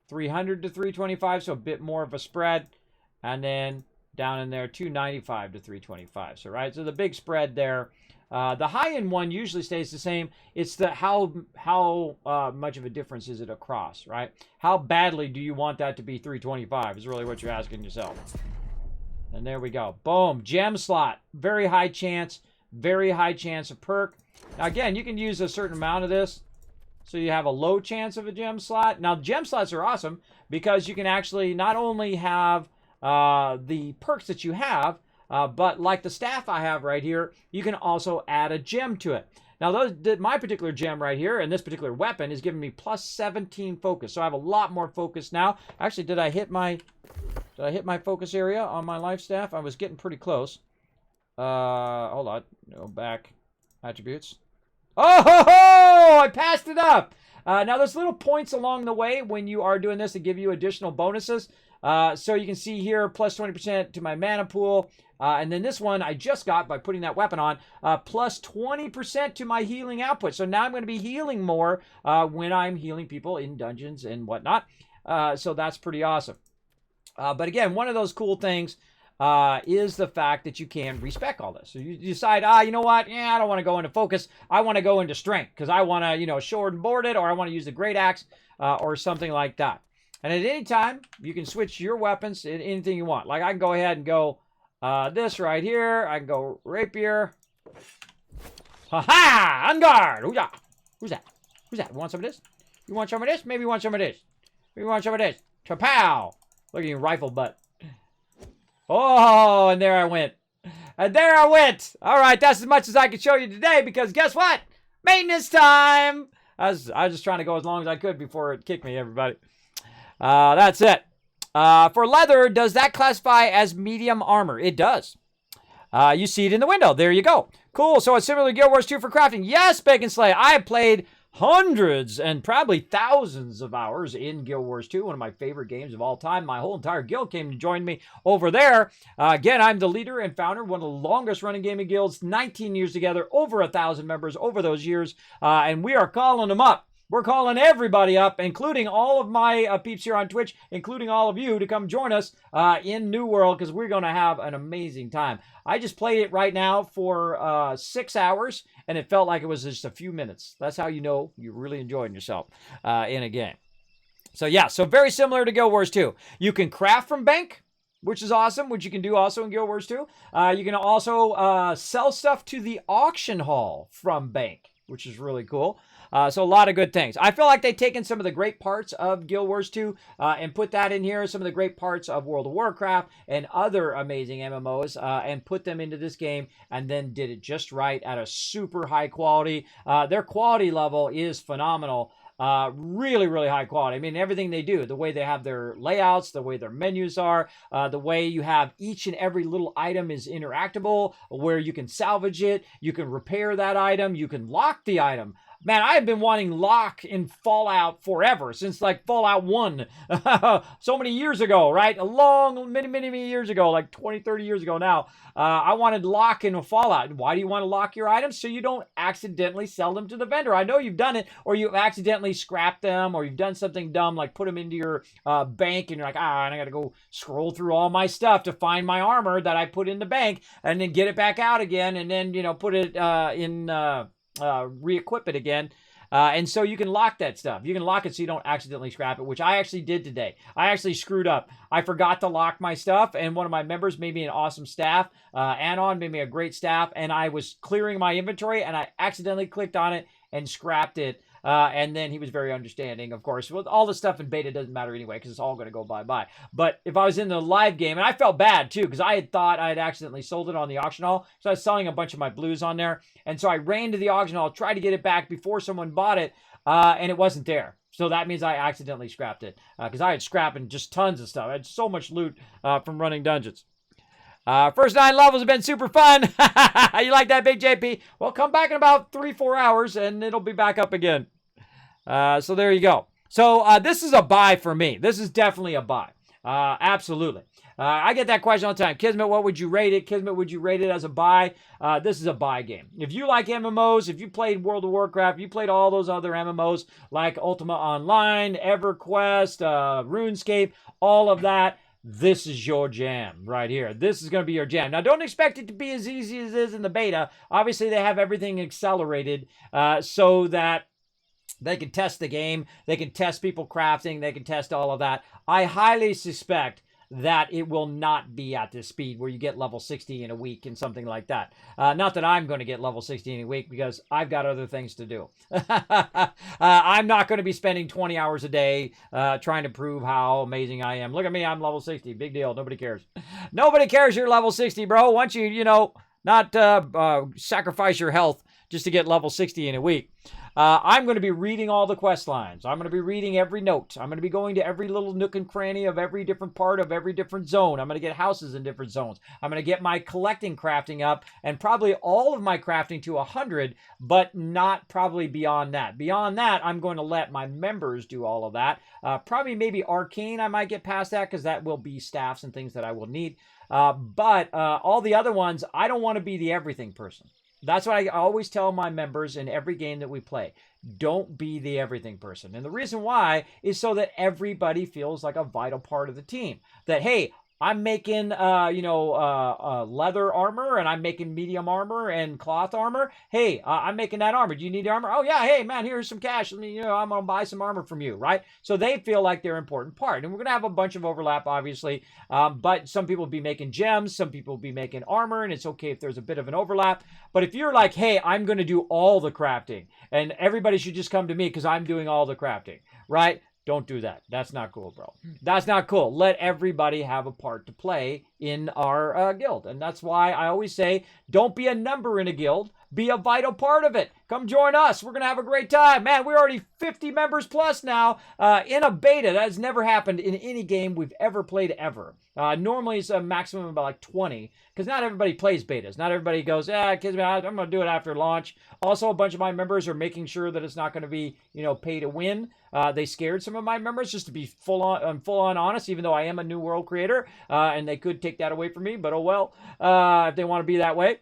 300 to 325, so a bit more of a spread. And then down in there, 295 to 325. So, right, so the big spread there. The high-end one usually stays the same. It's the how much of a difference is it across, right? How badly do you want that to be 325 is really what you're asking yourself. And there we go. Boom. Gem slot. Very high chance. Very high chance of perk. Now, again, you can use a certain amount of this. So you have a low chance of a gem slot. Now, gem slots are awesome because you can actually not only have the perks that you have, but like the staff I have right here, you can also add a gem to it. Now, my particular gem right here and this particular weapon is giving me plus 17 focus. So I have a lot more focus now. Actually, did I hit my focus area on my life staff? I was getting pretty close. Hold on. Go back. Attributes. Oh, ho, ho! I passed it up. Now, there's little points along the way when you are doing this to give you additional bonuses. So you can see here, plus 20% to my mana pool. And then this one I just got by putting that weapon on, plus 20% to my healing output. So now I'm going to be healing more when I'm healing people in dungeons and whatnot. So that's pretty awesome. But again, one of those cool things is the fact that you can respec all this. So you decide, you know what? Yeah, I don't want to go into focus. I want to go into strength because I want to, sword and board it, or I want to use the great axe or something like that. And at any time, you can switch your weapons in anything you want. Like I can go ahead and go this right here. I can go rapier. Ha-ha! On guard! Ooh-yah. Who's that? Who's that? You want some of this? You want some of this? Maybe you want some of this. Maybe you want some of this. Chapow! Look at you, rifle butt. Oh, and there I went. And there I went. All right, that's as much as I can show you today because guess what? Maintenance time. I was just trying to go as long as I could before it kicked me, everybody. That's it. For leather, does that classify as medium armor? It does. You see it in the window. There you go. Cool. So it's similar to Guild Wars 2 for crafting. Yes, Bacon Slay. I have played hundreds and probably thousands of hours in Guild Wars 2, one of my favorite games of all time. My whole entire guild came to join me over there. Again, I'm the leader and founder, one of the longest running gaming guilds, 19 years together, over 1,000 members over those years, and we are calling them up. We're calling everybody up, including all of my peeps here on Twitch, including all of you, to come join us in New World, because we're going to have an amazing time. I just played it right now for 6 hours, and it felt like it was just a few minutes. That's how you know you're really enjoying yourself in a game. So yeah, so very similar to Guild Wars 2. You can craft from bank, which is awesome, which you can do also in Guild Wars 2. You can also sell stuff to the auction hall from bank, which is really cool. So a lot of good things. I feel like they've taken some of the great parts of Guild Wars 2 and put that in here, some of the great parts of World of Warcraft and other amazing MMOs, and put them into this game, and then did it just right at a super high quality. Their quality level is phenomenal. Really, really high quality. I mean, everything they do, the way they have their layouts, the way their menus are, the way you have each and every little item is interactable, where you can salvage it, you can repair that item, you can lock the item. Man, I have been wanting lock in Fallout forever, since like Fallout 1, so many years ago, right? Many years ago, like 20, 30 years ago now. I wanted lock in a Fallout. Why do you want to lock your items? So you don't accidentally sell them to the vendor. I know you've done it, or you've accidentally scrapped them, or you've done something dumb, like put them into your bank, and you're like, I got to go scroll through all my stuff to find my armor that I put in the bank, and then get it back out again, and then, put it re-equip it again. And so you can lock that stuff. You can lock it so you don't accidentally scrap it, which I actually did today. I actually screwed up. I forgot to lock my stuff, and one of my members made me an awesome staff. Anon made me a great staff, and I was clearing my inventory, and I accidentally clicked on it and scrapped it. And then he was very understanding, of course. Well, all the stuff in beta doesn't matter anyway, because it's all going to go bye-bye. But if I was in the live game, and I felt bad, too, because I had thought I had accidentally sold it on the auction hall. So I was selling a bunch of my blues on there. And so I ran to the auction hall, tried to get it back before someone bought it, and it wasn't there. So that means I accidentally scrapped it, because I had scrapping just tons of stuff. I had so much loot from running dungeons. First 9 levels have been super fun. You like that, Big JP? Well, come back in about 3-4 hours, and it'll be back up again. So there you go. So this is a buy for me. This is definitely a buy. Absolutely. I get that question all the time. Kismet, what would you rate it? Kismet, would you rate it as a buy? This is a buy game. If you like MMOs, if you played World of Warcraft, you played all those other MMOs like Ultima Online, EverQuest, RuneScape, all of that, this is your jam right here. This is going to be your jam. Now, don't expect it to be as easy as it is in the beta. Obviously, they have everything accelerated so that they can test the game. They can test people crafting. They can test all of that. I highly suspect that it will not be at this speed where you get level 60 in a week and something like that. Not that I'm going to get level 60 in a week, because I've got other things to do. I'm not going to be spending 20 hours a day trying to prove how amazing I am. Look at me, I'm level 60. Big deal. Nobody cares. Nobody cares you're level 60, bro. Once you not sacrifice your health just to get level 60 in a week. I'm going to be reading all the quest lines. I'm going to be reading every note. I'm going to be going to every little nook and cranny of every different part of every different zone. I'm going to get houses in different zones. I'm going to get my collecting crafting up, and probably all of my crafting to 100, but not probably beyond that. Beyond that, I'm going to let my members do all of that. Probably maybe arcane, I might get past that, because that will be staffs and things that I will need. But all the other ones, I don't want to be the everything person. That's what I always tell my members in every game that we play. Don't be the everything person. And the reason why is so that everybody feels like a vital part of the team. That, hey, I'm making, leather armor, and I'm making medium armor and cloth armor. Hey, I'm making that armor. Do you need armor? Oh, yeah. Hey, man, here's some cash. I'm going to buy some armor from you, right? So they feel like they're an important part. And we're going to have a bunch of overlap, obviously. But some people will be making gems. Some people will be making armor, and it's okay if there's a bit of an overlap. But if you're like, hey, I'm going to do all the crafting, and everybody should just come to me because I'm doing all the crafting, right? Don't do that. That's not cool, bro. That's not cool. Let everybody have a part to play in our guild. And that's why I always say, don't be a number in a guild. Be a vital part of it. Come join us. We're going to have a great time. Man, we're already 50 members plus now in a beta. That has never happened in any game we've ever played ever. Normally, it's a maximum of about like 20, because not everybody plays betas. Not everybody goes, kids, I'm going to do it after launch. Also, a bunch of my members are making sure that it's not going to be, pay to win. They scared some of my members, just to be full on honest, even though I am a new world creator, and they could take that away from me, but oh well, if they want to be that way.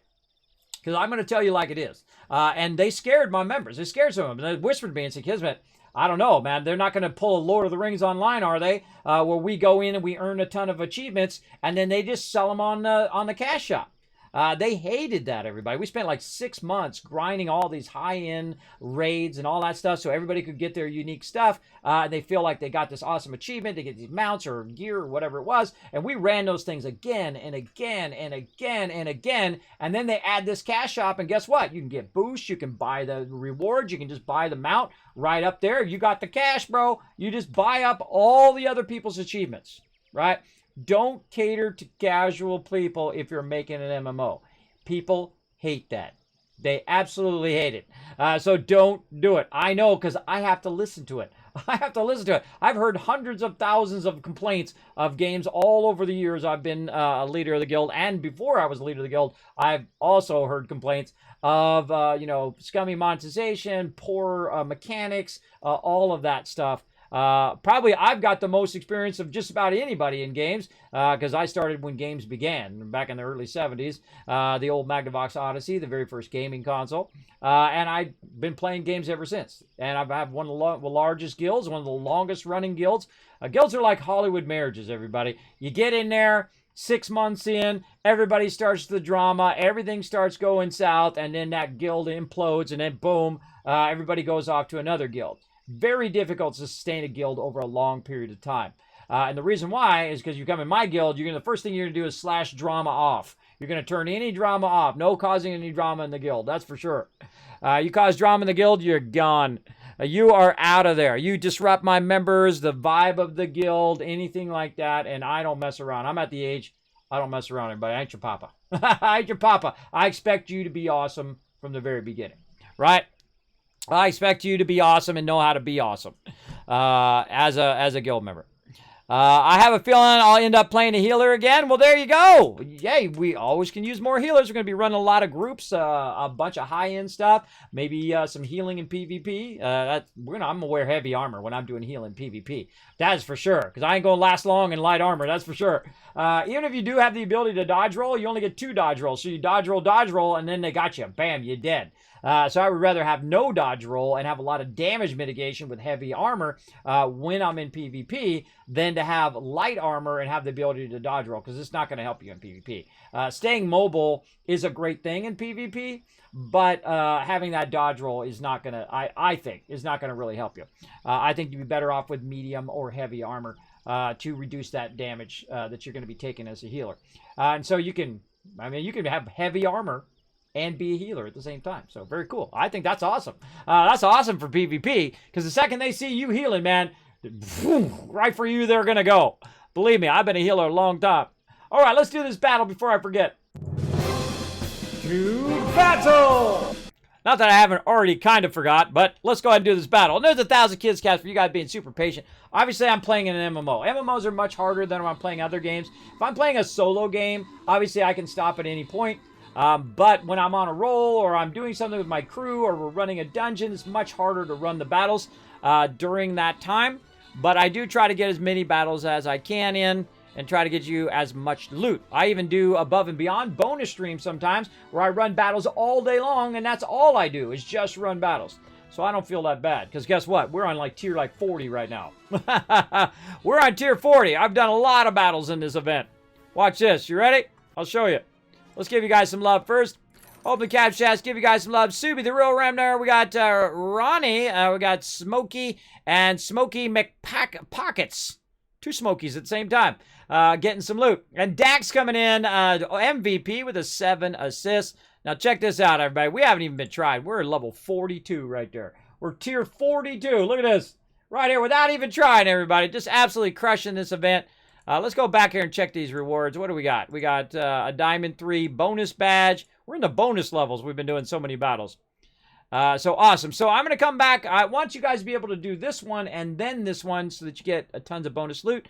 Because I'm going to tell you like it is. And they scared my members. They scared some of them. They whispered to me and said, Kismet, I don't know, man. They're not going to pull a Lord of the Rings online, are they? Where we go in and we earn a ton of achievements, and then they just sell them on the cash shop. They hated that, everybody. We spent like 6 months grinding all these high-end raids and all that stuff so everybody could get their unique stuff. They feel like they got this awesome achievement. They get these mounts or gear or whatever it was. And we ran those things again and again and again and again. And then they add this cash shop. And guess what? You can get boosts. You can buy the rewards. You can just buy the mount right up there. You got the cash, bro. You just buy up all the other people's achievements, right? Don't cater to casual people if you're making an MMO. People hate that. They absolutely hate it. So don't do it. I know, because I have to listen to it. I have to listen to it. I've heard hundreds of thousands of complaints of games all over the years I've been a leader of the guild. And before I was a leader of the guild, I've also heard complaints of, scummy monetization, poor mechanics, all of that stuff. Probably I've got the most experience of just about anybody in games, because I started when games began, back in the early 70s, the old Magnavox Odyssey, the very first gaming console, and I've been playing games ever since. And I've had one of the largest guilds, one of the longest running guilds. Guilds are like Hollywood marriages, everybody. You get in there, 6 months in, everybody starts the drama, everything starts going south, and then that guild implodes, and then boom, everybody goes off to another guild. Very difficult to sustain a guild over a long period of time. And the reason why is because you come in my guild, the first thing you're going to do is slash drama off. You're going to turn any drama off. No causing any drama in the guild. That's for sure. You cause drama in the guild, you're gone. You are out of there. You disrupt my members, the vibe of the guild, anything like that, and I don't mess around. I'm at the age, I don't mess around anybody. I ain't your papa. I ain't your papa. I expect you to be awesome from the very beginning, right? I expect you to be awesome and know how to be awesome as a guild member. I have a feeling I'll end up playing a healer again. Well, there you go. Yay, we always can use more healers. We're going to be running a lot of groups, a bunch of high-end stuff, maybe some healing in PvP. I'm going to wear heavy armor when I'm doing healing PvP. That is for sure, because I ain't going to last long in light armor. That's for sure. Even if you do have the ability to dodge roll, you only get 2 dodge rolls. So you dodge roll, and then they got you. Bam, you're dead. So I would rather have no dodge roll and have a lot of damage mitigation with heavy armor when I'm in PvP than to have light armor and have the ability to dodge roll, because it's not going to help you in PvP. Staying mobile is a great thing in PvP, but having that dodge roll is not going to, I think, is not going to really help you. I think you'd be better off with medium or heavy armor to reduce that damage that you're going to be taking as a healer. And so you can have heavy armor and be a healer at the same time. So very cool. I think that's awesome. That's awesome for PvP, because the second they see you healing, man, right for you they're going to go. Believe me, I've been a healer a long time. All right, let's do this battle before I forget. To battle! Not that I haven't already kind of forgot, but let's go ahead and do this battle. And there's 1,000 kids cast for you guys being super patient. Obviously, I'm playing in an MMO. MMOs are much harder than when I'm playing other games. If I'm playing a solo game, obviously I can stop at any point. But when I'm on a roll or I'm doing something with my crew or we're running a dungeon, it's much harder to run the battles during that time. But I do try to get as many battles as I can in and try to get you as much loot. I even do above and beyond bonus streams sometimes where I run battles all day long, and that's all I do is just run battles. So I don't feel that bad, because guess what? We're on like tier 40 right now. We're on tier 40. I've done a lot of battles in this event. Watch this. You ready? I'll show you. Let's give you guys some love first. Open the cap chats, give you guys some love. Subi, the real Ramner. We got Ronnie. We got Smokey and Smokey McPockets. 2 Smokies at the same time. Getting some loot. And Dax coming in, MVP with a 7 assists. Now check this out, everybody. We haven't even been tried. We're at level 42 right there. We're tier 42. Look at this. Right here without even trying, everybody. Just absolutely crushing this event. Let's go back here and check these rewards. What do we got? We got a Diamond 3 bonus badge. We're in the bonus levels. We've been doing so many battles. So awesome. So I'm going to come back. I want you guys to be able to do this one and then this one so that you get tons of bonus loot.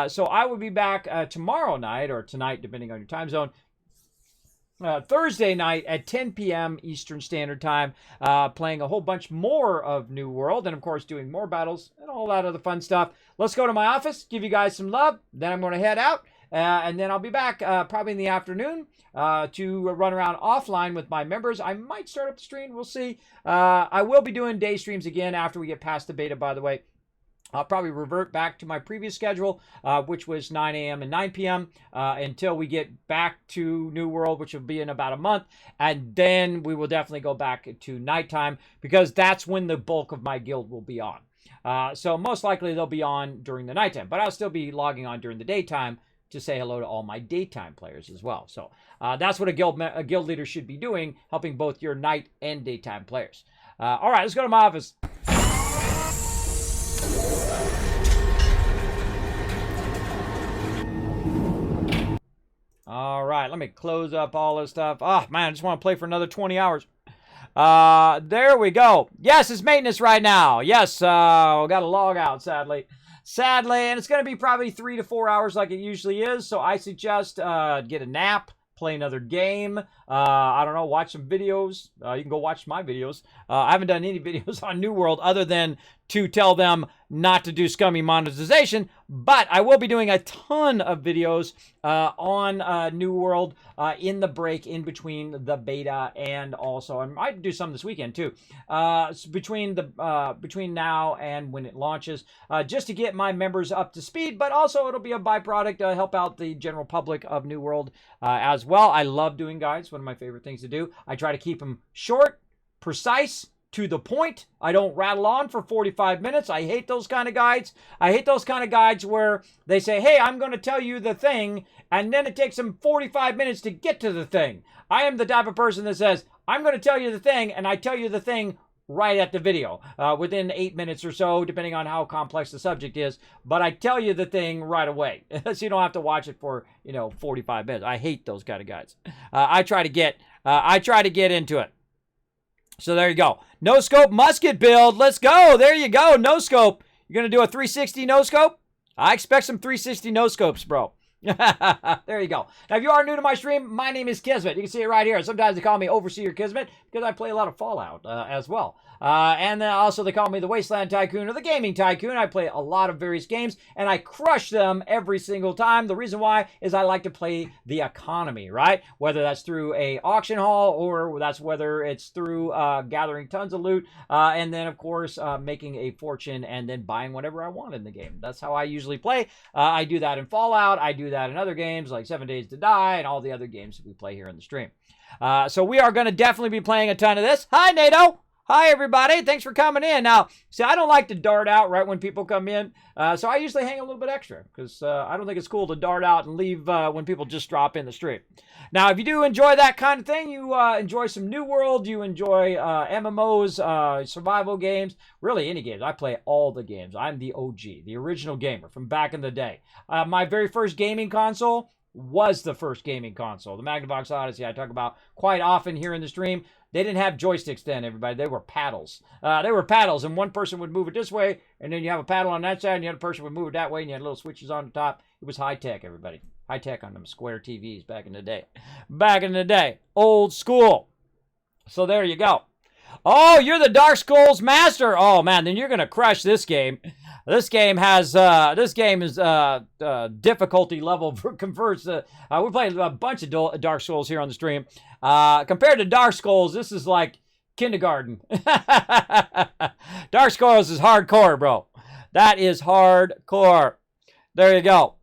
So I will be back tomorrow night or tonight, depending on your time zone. Thursday night at 10 p.m. Eastern Standard Time, playing a whole bunch more of New World, and of course doing more battles and all that other fun stuff. Let's go to my office, give you guys some love, then I'm going to head out, and then I'll be back probably in the afternoon to run around offline with my members. I might start up the stream. We'll see. I will be doing day streams again after we get past the beta, by the way. I'll probably revert back to my previous schedule, which was 9 a.m. and 9 p.m. Until we get back to New World, which will be in about a month. And then we will definitely go back to nighttime because that's when the bulk of my guild will be on. So most likely they'll be on during the nighttime, but I'll still be logging on during the daytime to say hello to all my daytime players as well. So that's what a guild leader should be doing, helping both your night and daytime players. All right, let's go to my office. All right, let me close up all this stuff. Oh, man, I just want to play for another 20 hours. There we go. Yes, it's maintenance right now. Yes, we got to log out, sadly. And it's going to be probably 3 to 4 hours like it usually is. So I suggest get a nap, play another game. I don't know, watch some videos. You can go watch my videos. I haven't done any videos on New World other than to tell them not to do scummy monetization, but I will be doing a ton of videos on New World in the break in between the beta, and also I might do some this weekend too. Between now and when it launches, just to get my members up to speed, but also it'll be a byproduct to help out the general public of New World as well. I love doing guides, one of my favorite things to do. I try to keep them short, precise, to the point. I don't rattle on for 45 minutes. I hate those kind of guides. I hate those kind of guides where they say, hey, I'm going to tell you the thing, and then it takes them 45 minutes to get to the thing. I am the type of person that says, I'm going to tell you the thing, and I tell you the thing right at the video, within 8 minutes or so, depending on how complex the subject is. But I tell you the thing right away, so you don't have to watch it for 45 minutes. I hate those kind of guides. I try to get into it. So there you go. No scope musket build. Let's go. There you go. No scope. You're going to do a 360 no scope? I expect some 360 no scopes, bro. There you go. Now, if you are new to my stream, my name is Kismet. You can see it right here. Sometimes they call me Overseer Kismet because I play a lot of Fallout as well. And then also they call me the Wasteland Tycoon or the Gaming Tycoon. I play a lot of various games, and I crush them every single time. The reason why is I like to play the economy, right? Whether that's through a auction hall or whether it's through gathering tons of loot, and then, of course, making a fortune and then buying whatever I want in the game. That's how I usually play. I do that in Fallout. I do that in other games like 7 Days to Die and all the other games that we play here in the stream. So we are going to definitely be playing a ton of this. Hi, NATO. Hi, everybody. Thanks for coming in. Now, see, I don't like to dart out right when people come in, so I usually hang a little bit extra because I don't think it's cool to dart out and leave when people just drop in the stream. Now, if you do enjoy that kind of thing, you enjoy some New World, you enjoy MMOs, survival games, really any games. I play all the games. I'm the OG, the original gamer from back in the day. My very first gaming console was the first gaming console, the Magnavox Odyssey. I talk about quite often here in the stream. They didn't have joysticks then, everybody. They were paddles. And one person would move it this way, and then you have a paddle on that side, and the other person would move it that way, and you had little switches on the top. It was high-tech, everybody. High-tech on them square TVs back in the day. Back in the day. Old school. So there you go. Oh, you're the Dark Souls master. Oh, man, then you're going to crush this game. This game is difficulty level converts. We're playing a bunch of Dark Souls here on the stream. Compared to Dark Souls, this is like kindergarten. Dark Souls is hardcore, bro. That is hardcore. There you go.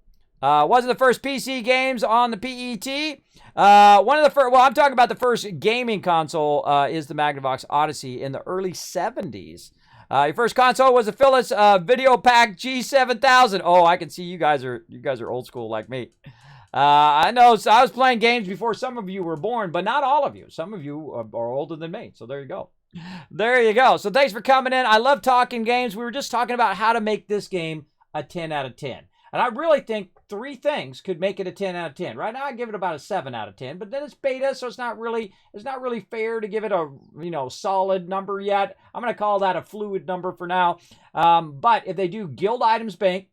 Wasn't the first PC games on the PET. One of the first, well, I'm talking about the first gaming console is the Magnavox Odyssey in the early 70s. Your first console was a Philips VideoPack G7000. Oh, I can see you guys are old school like me. I know, so I was playing games before some of you were born, but not all of you. Some of you are older than me, so there you go. There you go. So thanks for coming in. I love talking games. We were just talking about how to make this game a 10 out of 10. And I really think 3 things could make it a 10 out of 10. Right now, I give it about a 7 out of 10, but then it's beta, so it's not really fair to give it a solid number yet. I'm going to call that a fluid number for now. But if they do Guild Items Bank,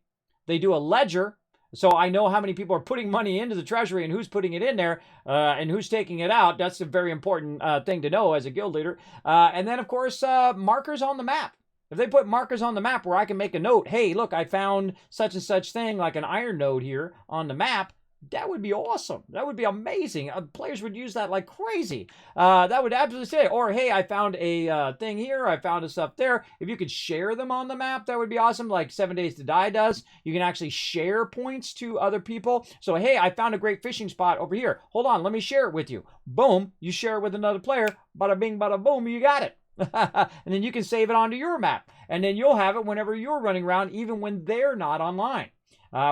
they do a ledger, so I know how many people are putting money into the treasury and who's putting it in there and who's taking it out. That's a very important thing to know as a guild leader. And then, of course, markers on the map. If they put markers on the map where I can make a note, hey, look, I found such and such thing, like an iron node here on the map, That would be awesome. That would be amazing. Players would use that like crazy. That would absolutely say, or hey, I found a thing here. I found a stuff there. If you could share them on the map, that would be awesome. Like 7 Days to Die does. You can actually share points to other people. So hey, I found a great fishing spot over here. Hold on, let me share it with you. Boom, you share it with another player. Bada bing, bada boom, you got it. And then you can save it onto your map. And then you'll have it whenever you're running around, even when they're not online.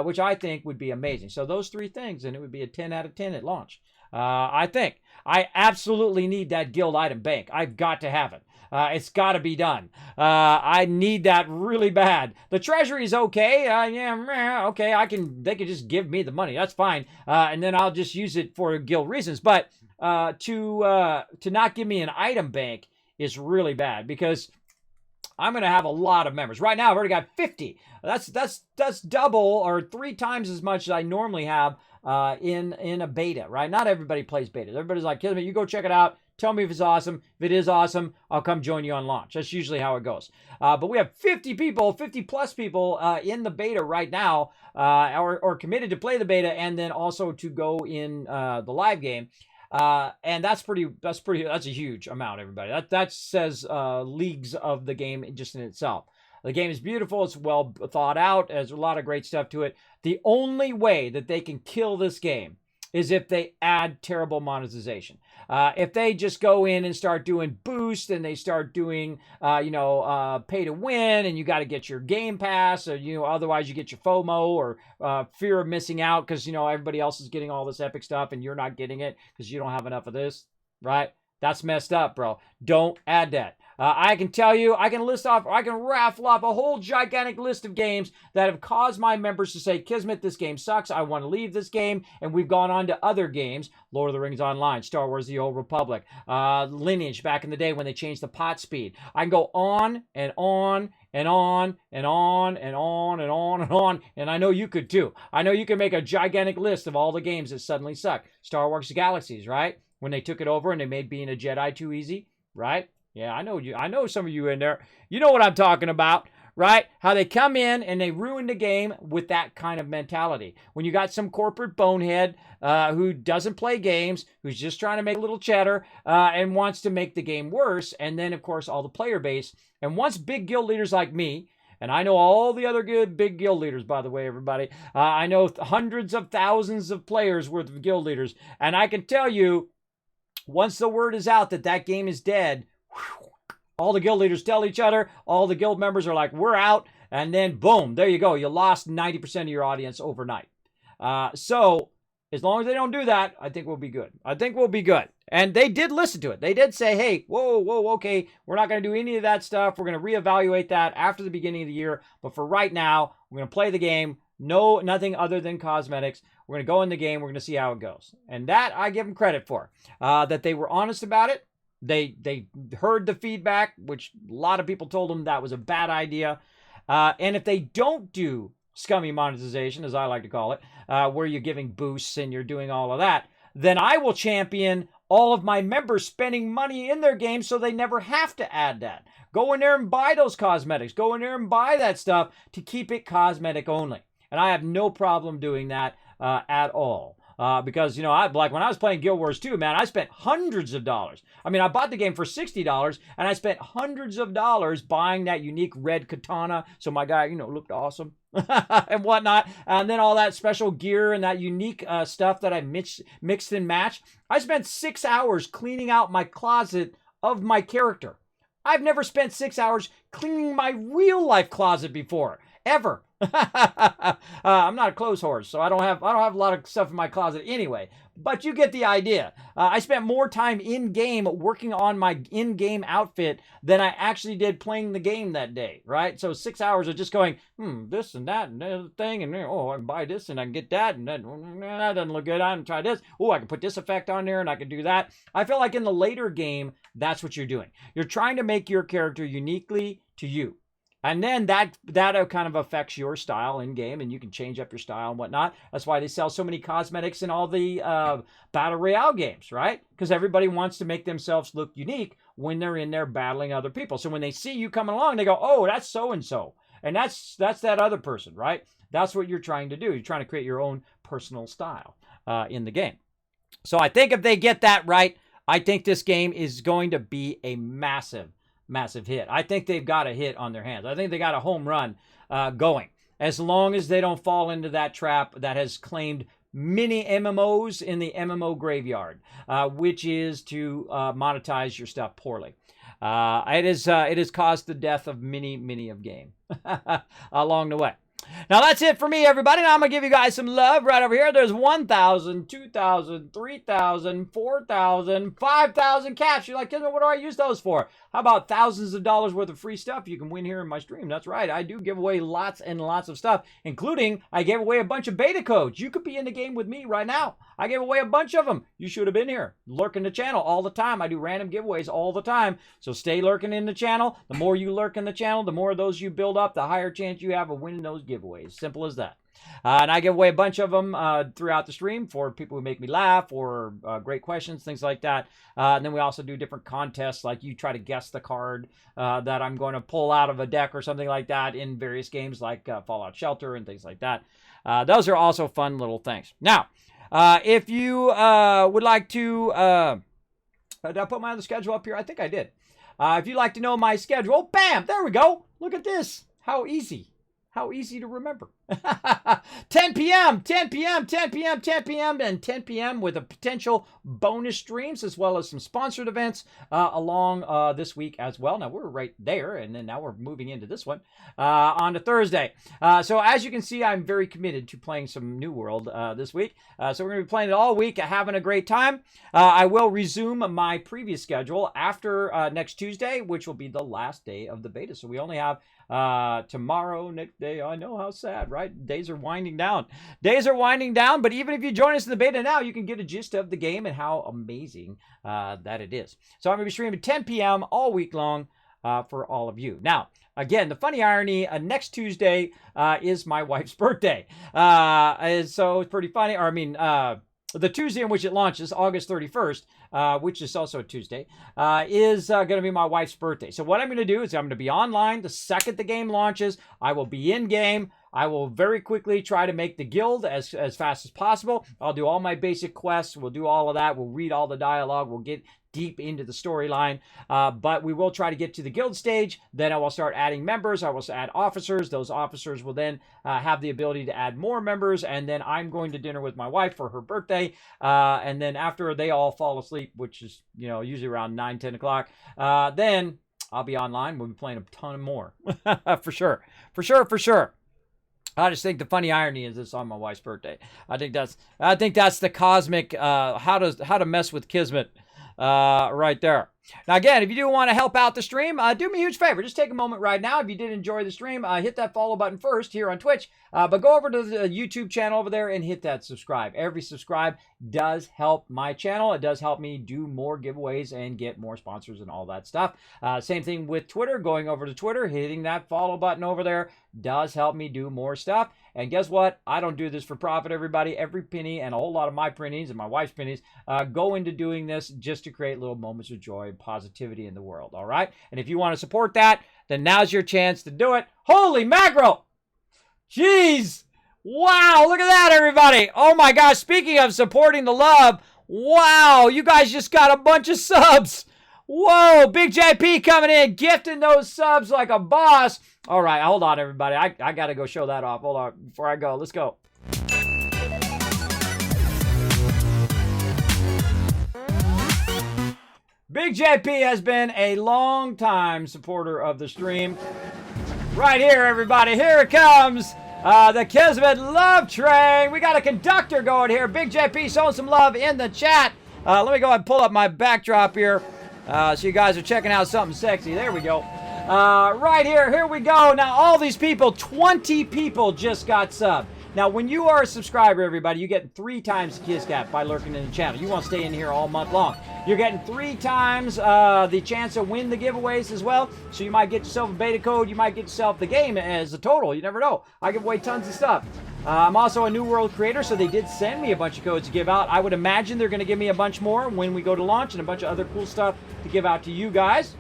Which I think would be amazing. So those 3 things, and it would be a 10 out of 10 at launch. I think. I absolutely need that guild item bank. I've got to have it. It's got to be done. I need that really bad. The treasury is okay. Yeah, okay. They can just give me the money. That's fine. And then I'll just use it for guild reasons. But to not give me an item bank is really bad, because I'm going to have a lot of members. Right now, I've already got 50. That's double or 3 times as much as I normally have in a beta, right? Not everybody plays beta. Everybody's like, Kismet, you go check it out. Tell me if it's awesome. If it is awesome, I'll come join you on launch. That's usually how it goes. But we have 50 people, 50 plus people in the beta right now, or committed to play the beta, and then also to go in the live game. And that's a huge amount, everybody. That says leagues of the game just in itself. The game is beautiful. It's well thought out. There's a lot of great stuff to it. The only way that they can kill this game is if they add terrible monetization. If they just go in and start doing boost, and they start doing, pay to win, and you got to get your game pass, or, otherwise you get your FOMO, or fear of missing out because, everybody else is getting all this epic stuff and you're not getting it because you don't have enough of this, right? That's messed up, bro. Don't add that. I can tell you, I can raffle off a whole gigantic list of games that have caused my members to say, Kismet, this game sucks. I want to leave this game. And we've gone on to other games. Lord of the Rings Online, Star Wars The Old Republic, Lineage back in the day when they changed the pot speed. I can go on and on and on and on and on and on and on. And I know you could too. I know you can make a gigantic list of all the games that suddenly suck. Star Wars Galaxies, right? When they took it over and they made being a Jedi too easy, right? Yeah, I know you. I know some of you in there. You know what I'm talking about, right? How they come in and they ruin the game with that kind of mentality. When you got some corporate bonehead who doesn't play games, who's just trying to make a little cheddar and wants to make the game worse, and then, of course, all the player base. And once big guild leaders like me, and I know all the other good big guild leaders, by the way, everybody. I know hundreds of thousands of players worth of guild leaders. And I can tell you, once the word is out that that game is dead, all the guild leaders tell each other, all the guild members are like, we're out, and then boom, there you go. You lost 90% of your audience overnight. So as long as they don't do that, I think we'll be good. I think we'll be good. And they did listen to it. They did say, hey, whoa, okay, we're not going to do any of that stuff. We're going to reevaluate that after the beginning of the year. But for right now, we're going to play the game. No, nothing other than cosmetics. We're going to go in the game. We're going to see how it goes. And that I give them credit for, that they were honest about it. They heard the feedback, which a lot of people told them that was a bad idea. And if they don't do scummy monetization, as I like to call it, where you're giving boosts and you're doing all of that, then I will champion all of my members spending money in their game so they never have to add that. Go in there and buy those cosmetics. Go in there and buy that stuff to keep it cosmetic only. And I have no problem doing that at all. Because, like when I was playing Guild Wars 2, man, I spent hundreds of dollars. I mean, I bought the game for $60, and I spent hundreds of dollars buying that unique red katana, so my guy, looked awesome and whatnot. And then all that special gear and that unique stuff that I mixed and matched. I spent 6 hours cleaning out my closet of my character. I've never spent 6 hours cleaning my real-life closet before, ever. I'm not a clothes horse, so I don't have a lot of stuff in my closet anyway. But you get the idea. I spent more time in game working on my in-game outfit than I actually did playing the game that day, right? So 6 hours of just going, this and that and the thing, and I can buy this and I can get that, and that doesn't look good. I can try this. I can put this effect on there and I can do that. I feel like in the later game, that's what you're doing. You're trying to make your character uniquely to you. And then that kind of affects your style in game, and you can change up your style and whatnot. That's why they sell so many cosmetics in all the battle royale games, right? Because everybody wants to make themselves look unique when they're in there battling other people. So when they see you coming along, they go, "Oh, that's so and so," and that's that other person, right? That's what you're trying to do. You're trying to create your own personal style. in the game. So I think if they get that right, I think this game is going to be a massive, massive hit. I think they've got a hit on their hands. I think they got a home run going. As long as they don't fall into that trap that has claimed many MMOs in the MMO graveyard, which is to monetize your stuff poorly. It has caused the death of many of game along the way. Now that's it for me, everybody. Now I'm going to give you guys some love right over here. There's 1,000, 2,000, 3,000, 4,000, 5,000 caps. You're like, Kismet, what do I use those for? How about thousands of dollars worth of free stuff you can win here in my stream? That's right. I do give away lots and lots of stuff, including I gave away a bunch of beta codes. You could be in the game with me right now. I gave away a bunch of them. You should have been here. Lurking the channel all the time. I do random giveaways all the time. So stay lurking in the channel. The more you lurk in the channel, the more of those you build up, the higher chance you have of winning those giveaways. Simple as that. And I give away a bunch of them throughout the stream for people who make me laugh or great questions, things like that. And then we also do different contests, like you try to guess the card that I'm going to pull out of a deck or something like that in various games like Fallout Shelter and things like that. Those are also fun little things. Now, if you would like to... did I put my other schedule up here? I think I did. If you'd like to know my schedule, bam, there we go. Look at this. How easy. How easy to remember. 10 p.m., 10 p.m., 10 p.m., 10 p.m., and 10 p.m. with a potential bonus streams as well as some sponsored events along this week as well. Now, we're right there, and then now we're moving into this one on a Thursday. So as you can see, I'm very committed to playing some New World this week. So we're going to be playing it all week, having a great time. I will resume my previous schedule after next Tuesday, which will be the last day of the beta. So we only have tomorrow, next day. I know, how sad, right? Days are winding down. Days are winding down, but even if you join us in the beta now, you can get a gist of the game and how amazing that it is. So I'm going to be streaming 10 p.m. all week long for all of you. Now, again, the funny irony, next Tuesday is my wife's birthday. And so it's pretty funny. Or, I mean, the Tuesday in which it launches, August 31st, which is also a Tuesday, is going to be my wife's birthday. So what I'm going to do is I'm going to be online the second the game launches. I will be in game. I will very quickly try to make the guild as fast as possible. I'll do all my basic quests. We'll do all of that. We'll read all the dialogue. We'll get deep into the storyline, but we will try to get to the guild stage. Then I will start adding members. I will add officers. Those officers will then have the ability to add more members, and then I'm going to dinner with my wife for her birthday, and then after they all fall asleep, which is, you know, usually around 9-10 o'clock, then I'll be online. We'll be playing a ton more. For sure. I just think the funny irony is it's on my wife's birthday. I think that's the cosmic how to mess with Kismet right there. Now, again, if you do want to help out the stream, do me a huge favor. Just take a moment right now. If you did enjoy the stream, hit that follow button first here on Twitch. But go over to the YouTube channel over there and hit that subscribe. Every subscribe does help my channel. It does help me do more giveaways and get more sponsors and all that stuff. Same thing with Twitter. Going over to Twitter, hitting that follow button over there does help me do more stuff. And guess what? I don't do this for profit, everybody. Every penny and a whole lot of my pennies and my wife's pennies go into doing this just to create little moments of joy and positivity in the world, all right? And if you want to support that, then now's your chance to do it. Holy mackerel! Jeez! Wow, look at that, everybody! Oh my gosh, speaking of supporting the love, wow, you guys just got a bunch of subs! Whoa, Big JP coming in, gifting those subs like a boss. All right, hold on, everybody. I got to go show that off. Hold on, before I go. Let's go. Big JP has been a long-time supporter of the stream. Right here, everybody. Here it comes. The Kismet Love Train. We got a conductor going here. Big JP showing some love in the chat. Let me go ahead and pull up my backdrop here. So you guys are checking out something sexy. There we go. Right here we go. Now, all these people, 20 people just got subbed. Now, when you are a subscriber, everybody, you get 3 times the Kiss Cap by lurking in the channel. You want to stay in here all month long. You're getting 3 times the chance to win the giveaways as well. So you might get yourself a beta code. You might get yourself the game as a total. You never know. I give away tons of stuff. I'm also a New World creator, so they did send me a bunch of codes to give out. I would imagine they're going to give me a bunch more when we go to launch and a bunch of other cool stuff to give out to you guys.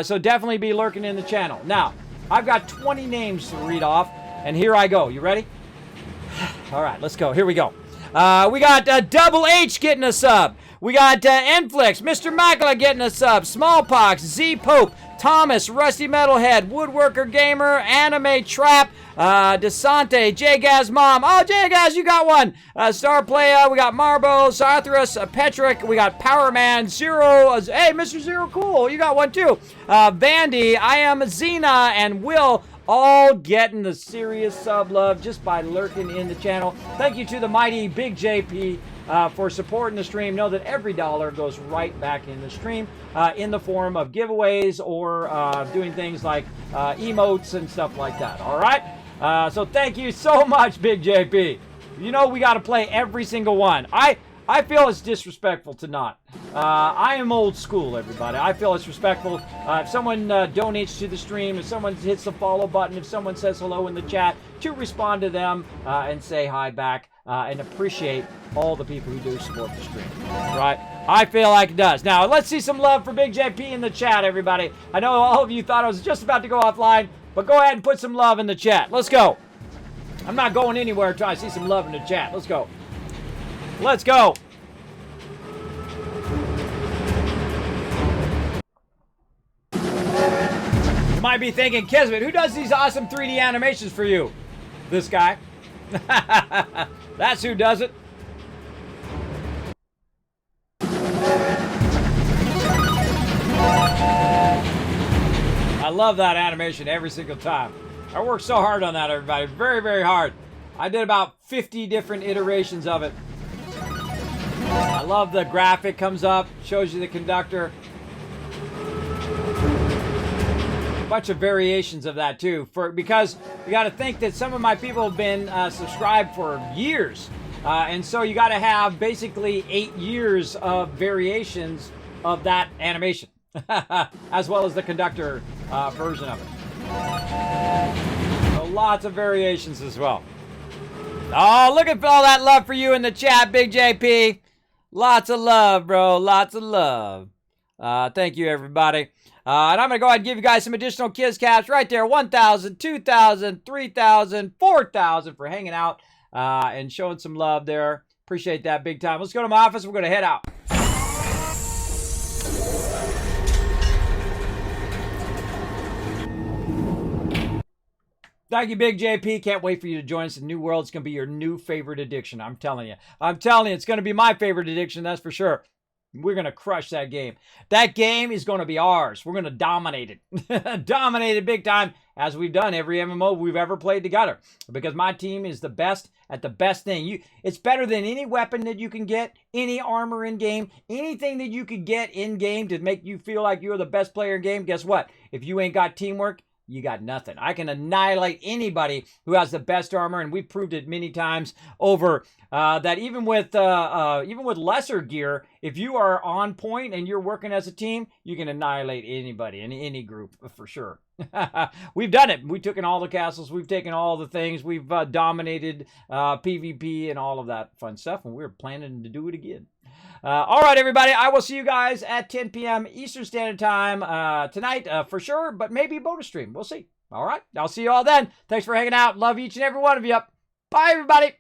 So definitely be lurking in the channel. Now, I've got 20 names to read off, and here I go. You ready? All right, let's go. Here we go. We got Double H getting a sub. We got Enflix, Mr. Macula getting a sub. Smallpox, Z Pope, Thomas, Rusty Metalhead, Woodworker Gamer, Anime Trap, Desante, J-Gaz Mom. Oh, J-Gaz, you got one. Star Playa, we got Marbo, Sarthras, Petrick, we got Power Man, Zero. Hey, Mr. Zero Cool, you got one too. Vandy, I am Xena, and Will, all getting the serious sub love just by lurking in the channel. Thank you to the mighty Big JP for supporting the stream. Know that every dollar goes right back in the stream in the form of giveaways or doing things like emotes and stuff like that. All right? So thank you so much, Big JP. You know we got to play every single one. I feel it's disrespectful to not. I am old school, everybody. I feel it's respectful. If someone donates to the stream, if someone hits the follow button, if someone says hello in the chat, to respond to them and say hi back and appreciate all the people who do support the stream. Right? I feel like it does. Now, let's see some love for Big JP in the chat, everybody. I know all of you thought I was just about to go offline, but go ahead and put some love in the chat. Let's go. I'm not going anywhere until I see some love in the chat. Let's go. Let's go. You might be thinking, Kismet, who does these awesome 3D animations for you? This guy. That's who does it. I love that animation every single time. I worked so hard on that, everybody. Very, very hard. I did about 50 different iterations of it. I love the graphic comes up, shows you the conductor. A bunch of variations of that too, because you got to think that some of my people have been subscribed for years, and so you got to have basically 8 years of variations of that animation, as well as the conductor version of it. So lots of variations as well. Oh, look at all that love for you in the chat, Big JP. Lots of love, bro. Lots of love. Thank you, everybody. And I'm going to go ahead and give you guys some additional Kiz caps right there. 1,000, 2,000, 3,000, 4,000 for hanging out and showing some love there. Appreciate that big time. Let's go to my office. We're going to head out. Thank you, Big JP. Can't wait for you to join us in New World. It's going to be your new favorite addiction. I'm telling you. I'm telling you, it's going to be my favorite addiction, that's for sure. We're going to crush that game. That game is going to be ours. We're going to dominate it. Dominate it big time, as we've done every MMO we've ever played together. Because my team is the best at the best thing. It's better than any weapon that you can get, any armor in game, anything that you could get in game to make you feel like you're the best player in game. Guess what? If you ain't got teamwork, you got nothing. I can annihilate anybody who has the best armor, and we've proved it many times over that even with lesser gear, if you are on point and you're working as a team, you can annihilate anybody in any group for sure. We've done it. We've taken all the castles. We've taken all the things. We've dominated PvP and all of that fun stuff, and we're planning to do it again. All right, everybody. I will see you guys at 10 p.m. Eastern Standard Time tonight for sure, but maybe bonus stream. We'll see. All right. I'll see you all then. Thanks for hanging out. Love each and every one of you. Bye, everybody.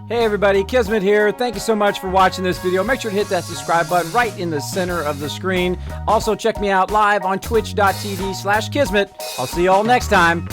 Hey everybody, Kismet here. Thank you so much for watching this video. Make sure to hit that subscribe button right in the center of the screen. Also check me out live on twitch.tv/Kismet. I'll see you all next time.